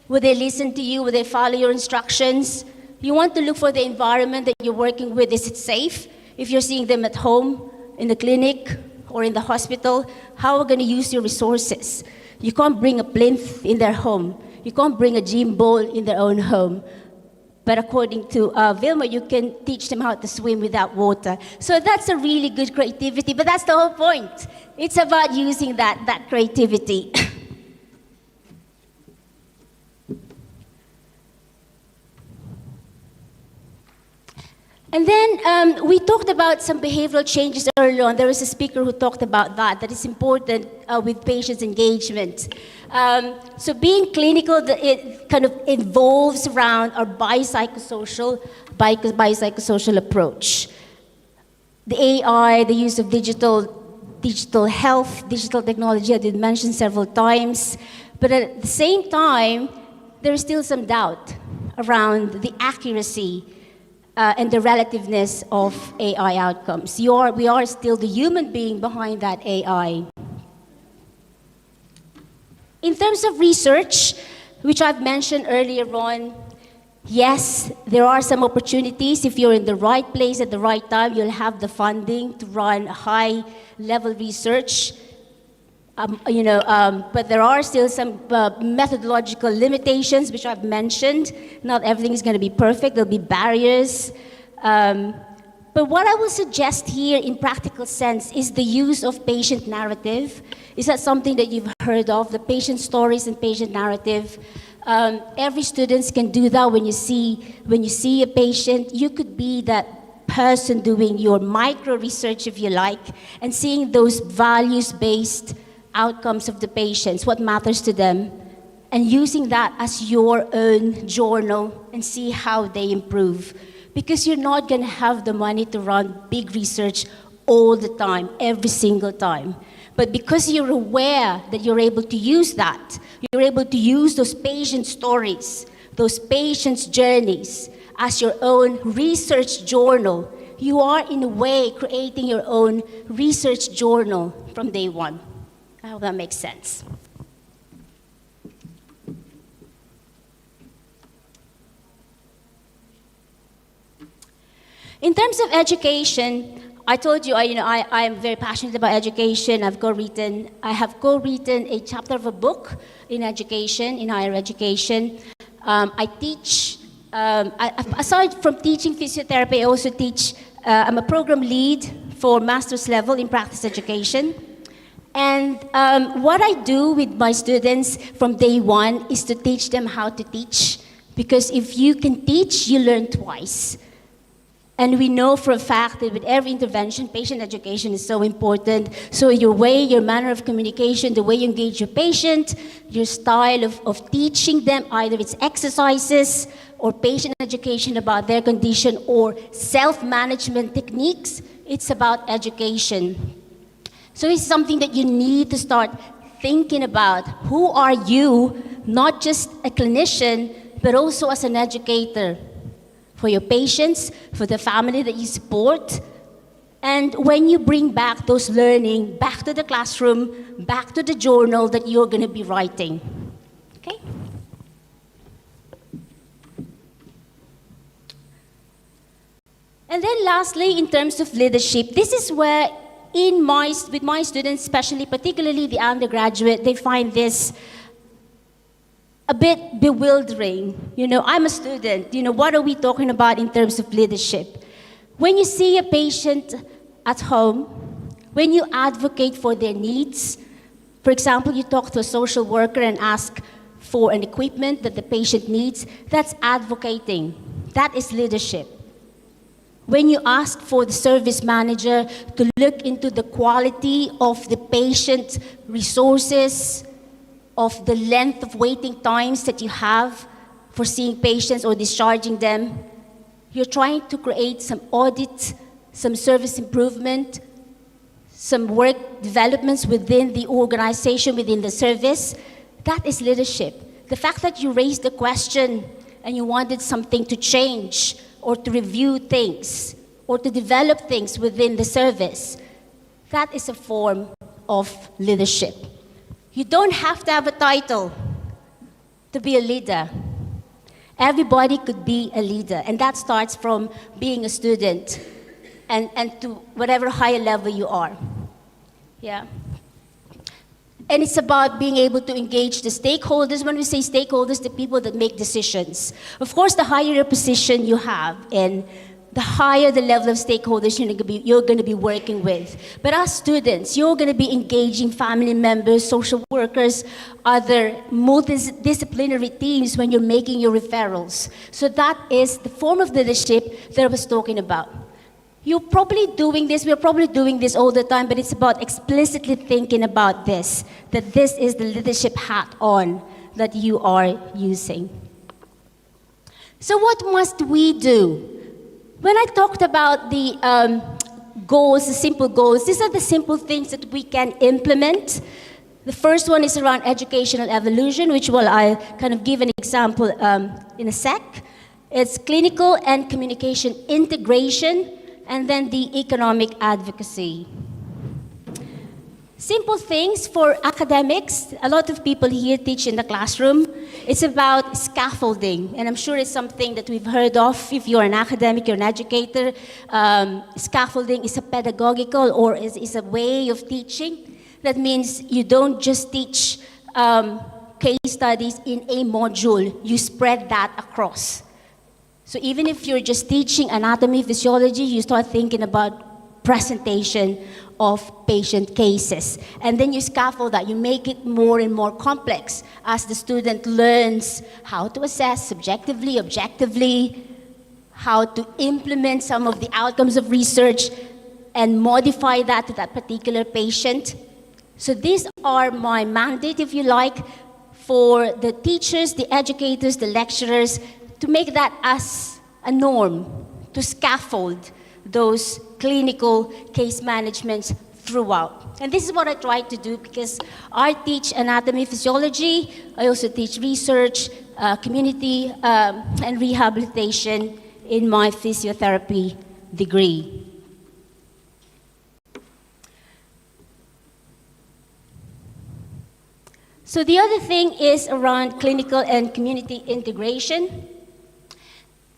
Will they listen to you? Will they follow your instructions? You want to look for the environment that you're working with. Is it safe? If you're seeing them at home, in the clinic, or in the hospital, how are we going to use your resources? You can't bring a plinth in their home. You can't bring a gym ball in their own home. But according to Vilma, you can teach them how to swim without water. So that's a really good creativity, but that's the whole point. It's about using that creativity. And then we talked about some behavioral changes earlier on. There was a speaker who talked about that is important with patients' engagement. So being clinical, it kind of evolves around our biopsychosocial approach. The AI, the use of digital health, digital technology, I did mention several times. But at the same time, there is still some doubt around the accuracy and the relativeness of AI outcomes. We are still the human being behind that AI. In terms of research, which I've mentioned earlier on, yes, there are some opportunities. If you're in the right place at the right time, you'll have the funding to run high-level research. But there are still some methodological limitations, which I've mentioned. Not everything is going to be perfect. There'll be barriers. But what I will suggest here in practical sense is the use of patient narrative. Is that something that you've heard of, the patient stories and patient narrative? Every student can do that. When you see a patient, you could be that person doing your micro research, if you like, and seeing those values-based outcomes of the patients, what matters to them, and using that as your own journal and see how they improve. Because you're not going to have the money to run big research all the time, every single time. But because you're aware that you're able to use that, you're able to use those patient stories, those patients' journeys as your own research journal, you are in a way creating your own research journal from day one. I hope that makes sense. In terms of education, I told you, I am very passionate about education. I have co-written a chapter of a book in education, in higher education. I teach, aside from teaching physiotherapy, I also teach, I'm a program lead for master's level in practice education. And what I do with my students from day one is to teach them how to teach. Because if you can teach, you learn twice. And we know for a fact that with every intervention, patient education is so important. So your way, your manner of communication, the way you engage your patient, your style of teaching them, either it's exercises or patient education about their condition or self-management techniques, it's about education. So it's something that you need to start thinking about. Who are you, not just a clinician, but also as an educator? For your patients, for the family that you support. And when you bring back those learning back to the classroom, back to the journal that you're going to be writing. Okay? And then lastly, in terms of leadership, this is where with my students, especially, particularly the undergraduate, they find this a bit bewildering. I'm a student. What are we talking about in terms of leadership? When you see a patient at home, when you advocate for their needs, for example, you talk to a social worker and ask for an equipment that the patient needs, that's advocating. That is leadership. When you ask for the service manager to look into the quality of the patient resources, of the length of waiting times that you have for seeing patients or discharging them. You're trying to create some audit, some service improvement, some work developments within the organization, within the service. That is leadership. The fact that you raised the question and you wanted something to change or to review things or to develop things within the service, that is a form of leadership. You don't have to have a title to be a leader. Everybody could be a leader, and that starts from being a student and to whatever higher level you are. Yeah. And it's about being able to engage the stakeholders. When we say stakeholders, the people that make decisions. Of course, the higher your position you have, and the higher the level of stakeholders you're going to be working with. But as students, you're going to be engaging family members, social workers, other multidisciplinary teams when you're making your referrals. So that is the form of leadership that I was talking about. You're probably doing this, we're probably doing this all the time, but it's about explicitly thinking about this, that this is the leadership hat on that you are using. So what must we do? When I talked about the goals, the simple goals, these are the simple things that we can implement. The first one is around educational evolution, which I'll kind of give an example in a sec. It's clinical and communication integration, and then the economic advocacy. Simple things for academics. A lot of people here teach in the classroom. It's about scaffolding, and I'm sure it's something that we've heard of. If you're an academic, you're an educator, scaffolding is a pedagogical or is a way of teaching. That means you don't just teach case studies in a module, you spread that across. So even if you're just teaching anatomy, physiology, you start thinking about presentation of patient cases. And then you scaffold that, you make it more and more complex as the student learns how to assess subjectively, objectively, how to implement some of the outcomes of research and modify that to that particular patient. So these are my mandate, if you like, for the teachers, the educators, the lecturers, to make that as a norm, to scaffold those clinical case managements throughout. And this is what I try to do because I teach anatomy, physiology, I also teach research, community, and rehabilitation in my physiotherapy degree. So the other thing is around clinical and community integration.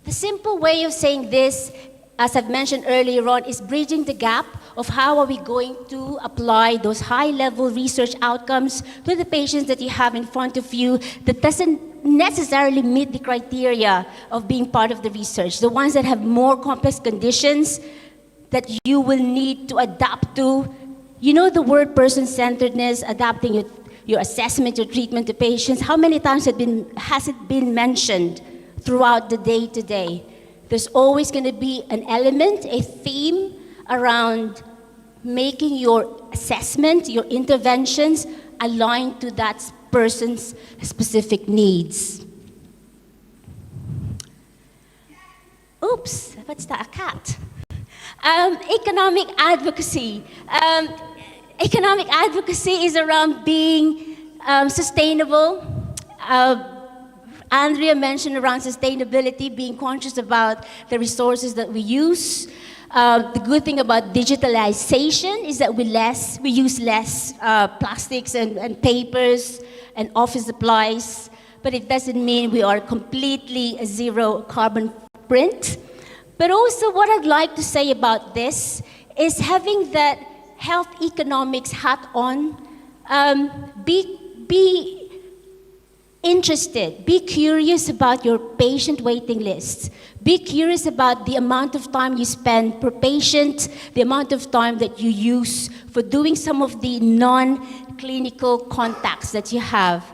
The simple way of saying this, as I've mentioned earlier on, is bridging the gap of how are we going to apply those high-level research outcomes to the patients that you have in front of you that doesn't necessarily meet the criteria of being part of the research. The ones that have more complex conditions that you will need to adapt to. You know the word person-centeredness, adapting your assessment, your treatment to patients. How many times has it been mentioned throughout the day-to-day? There's always going to be an element, a theme around making your assessment, your interventions aligned to that person's specific needs. Oops, what's that, a cat? Economic advocacy. Economic advocacy is around being sustainable. Andrea mentioned around sustainability, being conscious about the resources that we use. The good thing about digitalization is that we use less plastics and papers and office supplies, but it doesn't mean we are completely a zero carbon footprint. But also what I'd like to say about this is having that health economics hat on, be interested, be curious about your patient waiting lists. Be curious about the amount of time you spend per patient, the amount of time that you use for doing some of the non-clinical contacts that you have,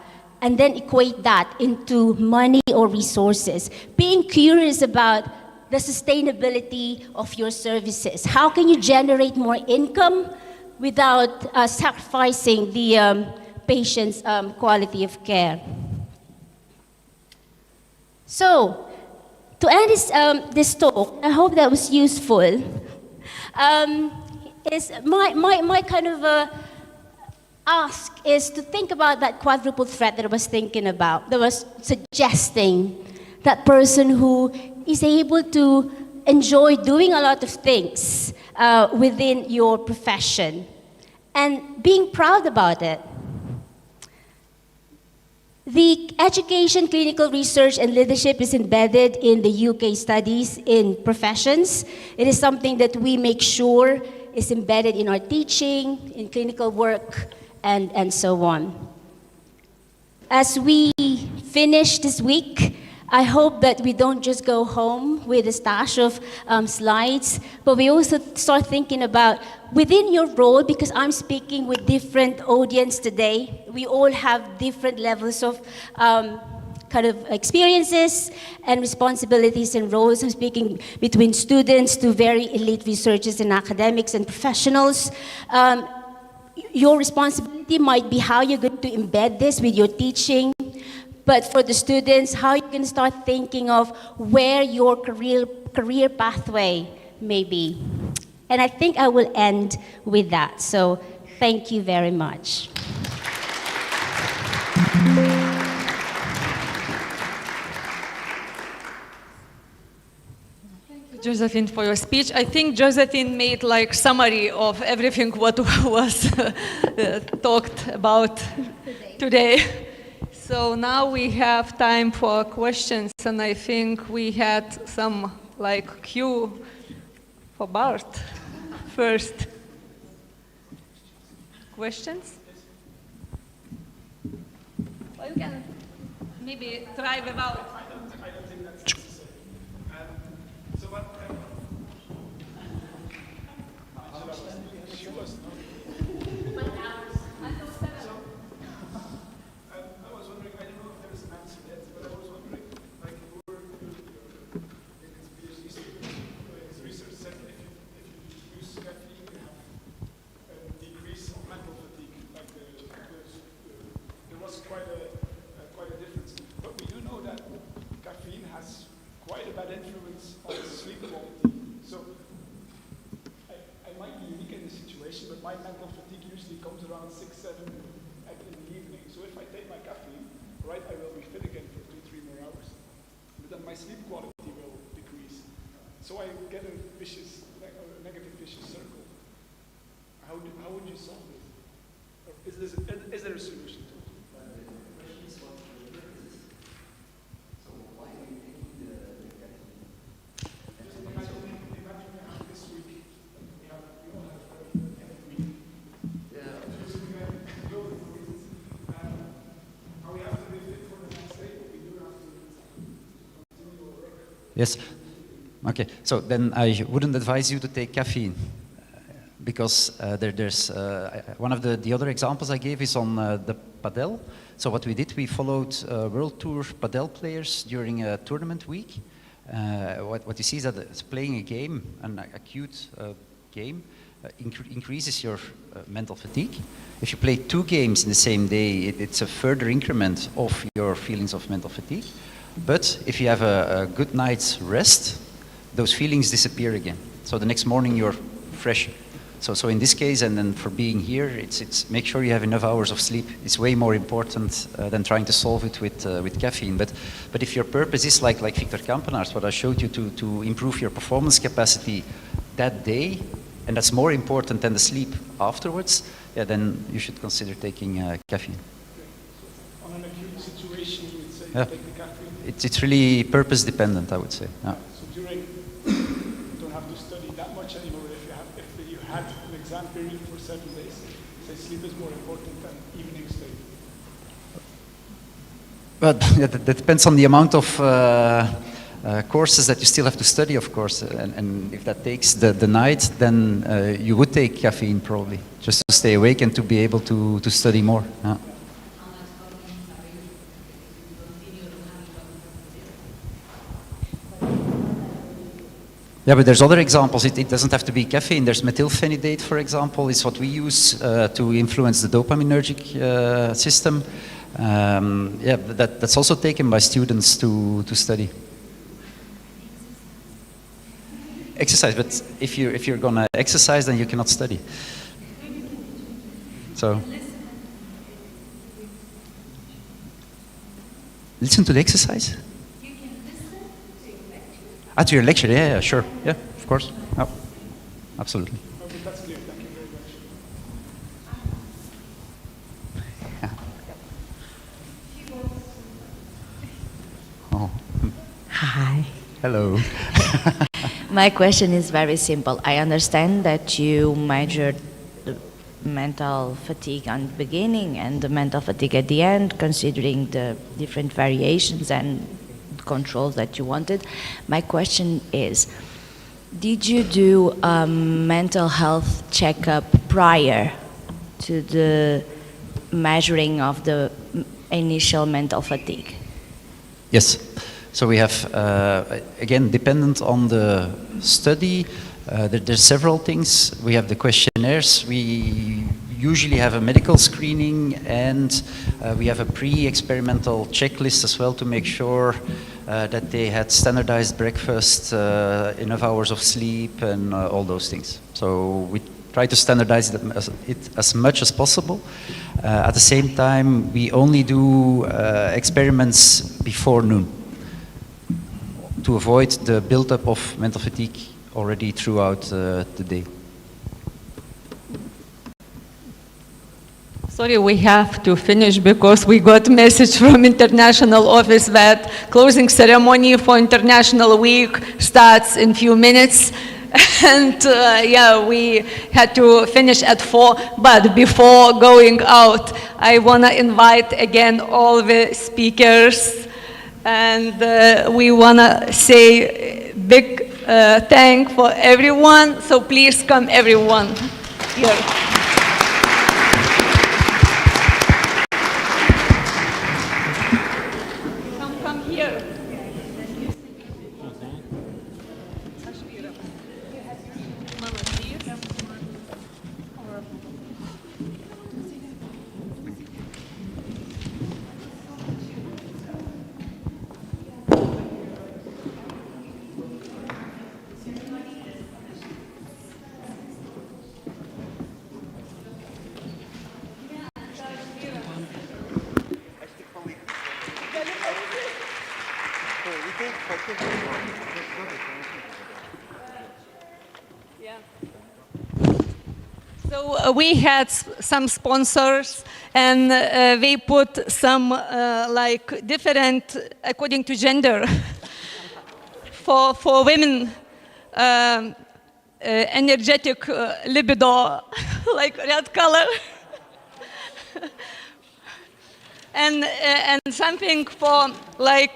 and then equate that into money or resources. Being curious about the sustainability of your services. How can you generate more income without sacrificing the patient's quality of care? So, to end this talk, I hope that was useful, is my kind of ask is to think about that quadruple threat that I was thinking about, that was suggesting that person who is able to enjoy doing a lot of things within your profession and being proud about it. The education, clinical research, and leadership is embedded in the UK studies in professions. It is something that we make sure is embedded in our teaching, in clinical work, and so on. As we finish this week, I hope that we don't just go home with a stash of slides, but we also start thinking about within your role, because I'm speaking with different audience today, we all have different levels of kind of experiences and responsibilities and roles. I'm speaking between students to very elite researchers and academics and professionals. Your responsibility might be how you're going to embed this with your teaching. But for the students, how you can start thinking of where your career pathway may be. And I think I will end with that. So thank you very much. Josephine, for your speech. I think Josephine made like summary of everything what was talked about today. So now we have time for questions, and I think we had some like cue for Bart first. Questions? Well, you can maybe try without. I don't think that's necessary. So what? I was wondering, I don't know if there is an answer yet, but I was wondering, like your PhD student, his research said if you use caffeine, you have a decrease of mental fatigue. Like there was quite a difference. But we do know that caffeine has quite a bad influence on sleep quality. So I might be unique in this situation, but my mental fatigue usually comes around 6, 7 in the evening. So if I take my caffeine, right, I will be fit again for 2-3 more hours. But then my sleep quality will decrease. So I get a negative vicious circle. How would you solve this? Or is there a solution to it? Yes. Okay. So then I wouldn't advise you to take caffeine because there's one of the other examples I gave is on the padel. So what we did, we followed World Tour padel players during a tournament week. What you see is that it's playing a game, an acute game, increases your mental fatigue. If you play 2 games in the same day, it's a further increment of your feelings of mental fatigue. But if you have a good night's rest, those feelings disappear again. So the next morning you're fresh. So in this case, and then for being here, it's make sure you have enough hours of sleep. It's way more important than trying to solve it with caffeine. But if your purpose is like Victor Kampenaars, what I showed you to improve your performance capacity that day, and that's more important than the sleep afterwards, yeah, then you should consider taking caffeine. On an acute situation, you would say take the caffeine? It's really purpose dependent, I would say. Yeah. So during, you don't have to study that much anymore. If you had an exam period for 7 days, say sleep is more important than evening sleep. But that depends on the amount of courses that you still have to study, of course. And if that takes the night, then you would take caffeine probably, just to stay awake and to be able to study more. Yeah. Yeah, but there's other examples. It doesn't have to be caffeine. There's methylphenidate, for example, is what we use to influence the dopaminergic system. Yeah, that's also taken by students to study. Exercise, but if you're gonna exercise, then you cannot study. So listen to the exercise. To your lecture, yeah, sure, yeah, of course, oh, absolutely. Okay, that's clear. Thank you very much. Oh. Hi. Hello. My question is very simple. I understand that you measured the mental fatigue on the beginning and the mental fatigue at the end, considering the different variations and controls that you wanted. My question is, did you do a mental health checkup prior to the measuring of the initial mental fatigue? Yes. So we have, again, dependent on the study, there's several things. We have the questionnaires. We usually have a medical screening, and we have a pre-experimental checklist as well to make sure that they had standardized breakfast, enough hours of sleep, and all those things. So we try to standardize it as much as possible. At the same time, we only do experiments before noon to avoid the buildup of mental fatigue already throughout the day. Sorry, we have to finish because we got a message from international office that closing ceremony for International Week starts in few minutes. And yeah, we had to finish at 4, but before going out, I want to invite again all the speakers, and we want to say big thank for everyone, so please come everyone here. Come here. So we had some sponsors, and they put some like different according to gender for women energetic libido like red color. And something for like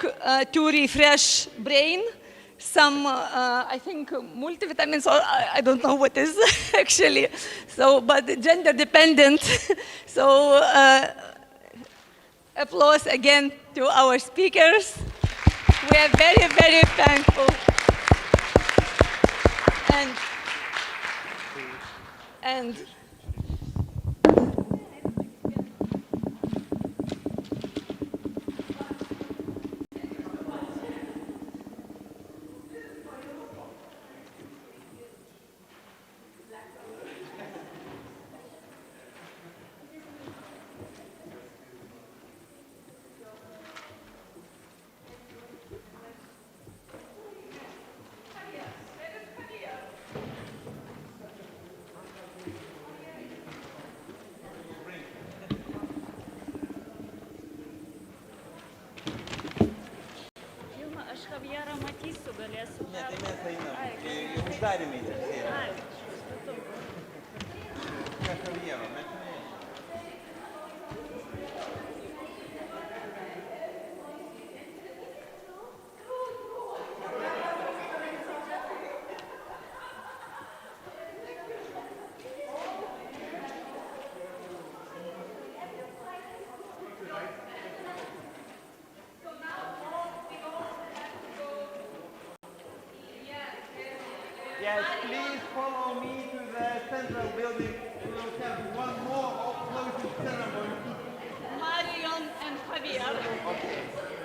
to refresh brain, some I think multivitamins, or I don't know what is actually. So, but gender dependent. So applause again to our speakers. We are very, very thankful. And Yes, please follow me to the central building. We will have one more closing ceremony. Marion and Javier. Okay.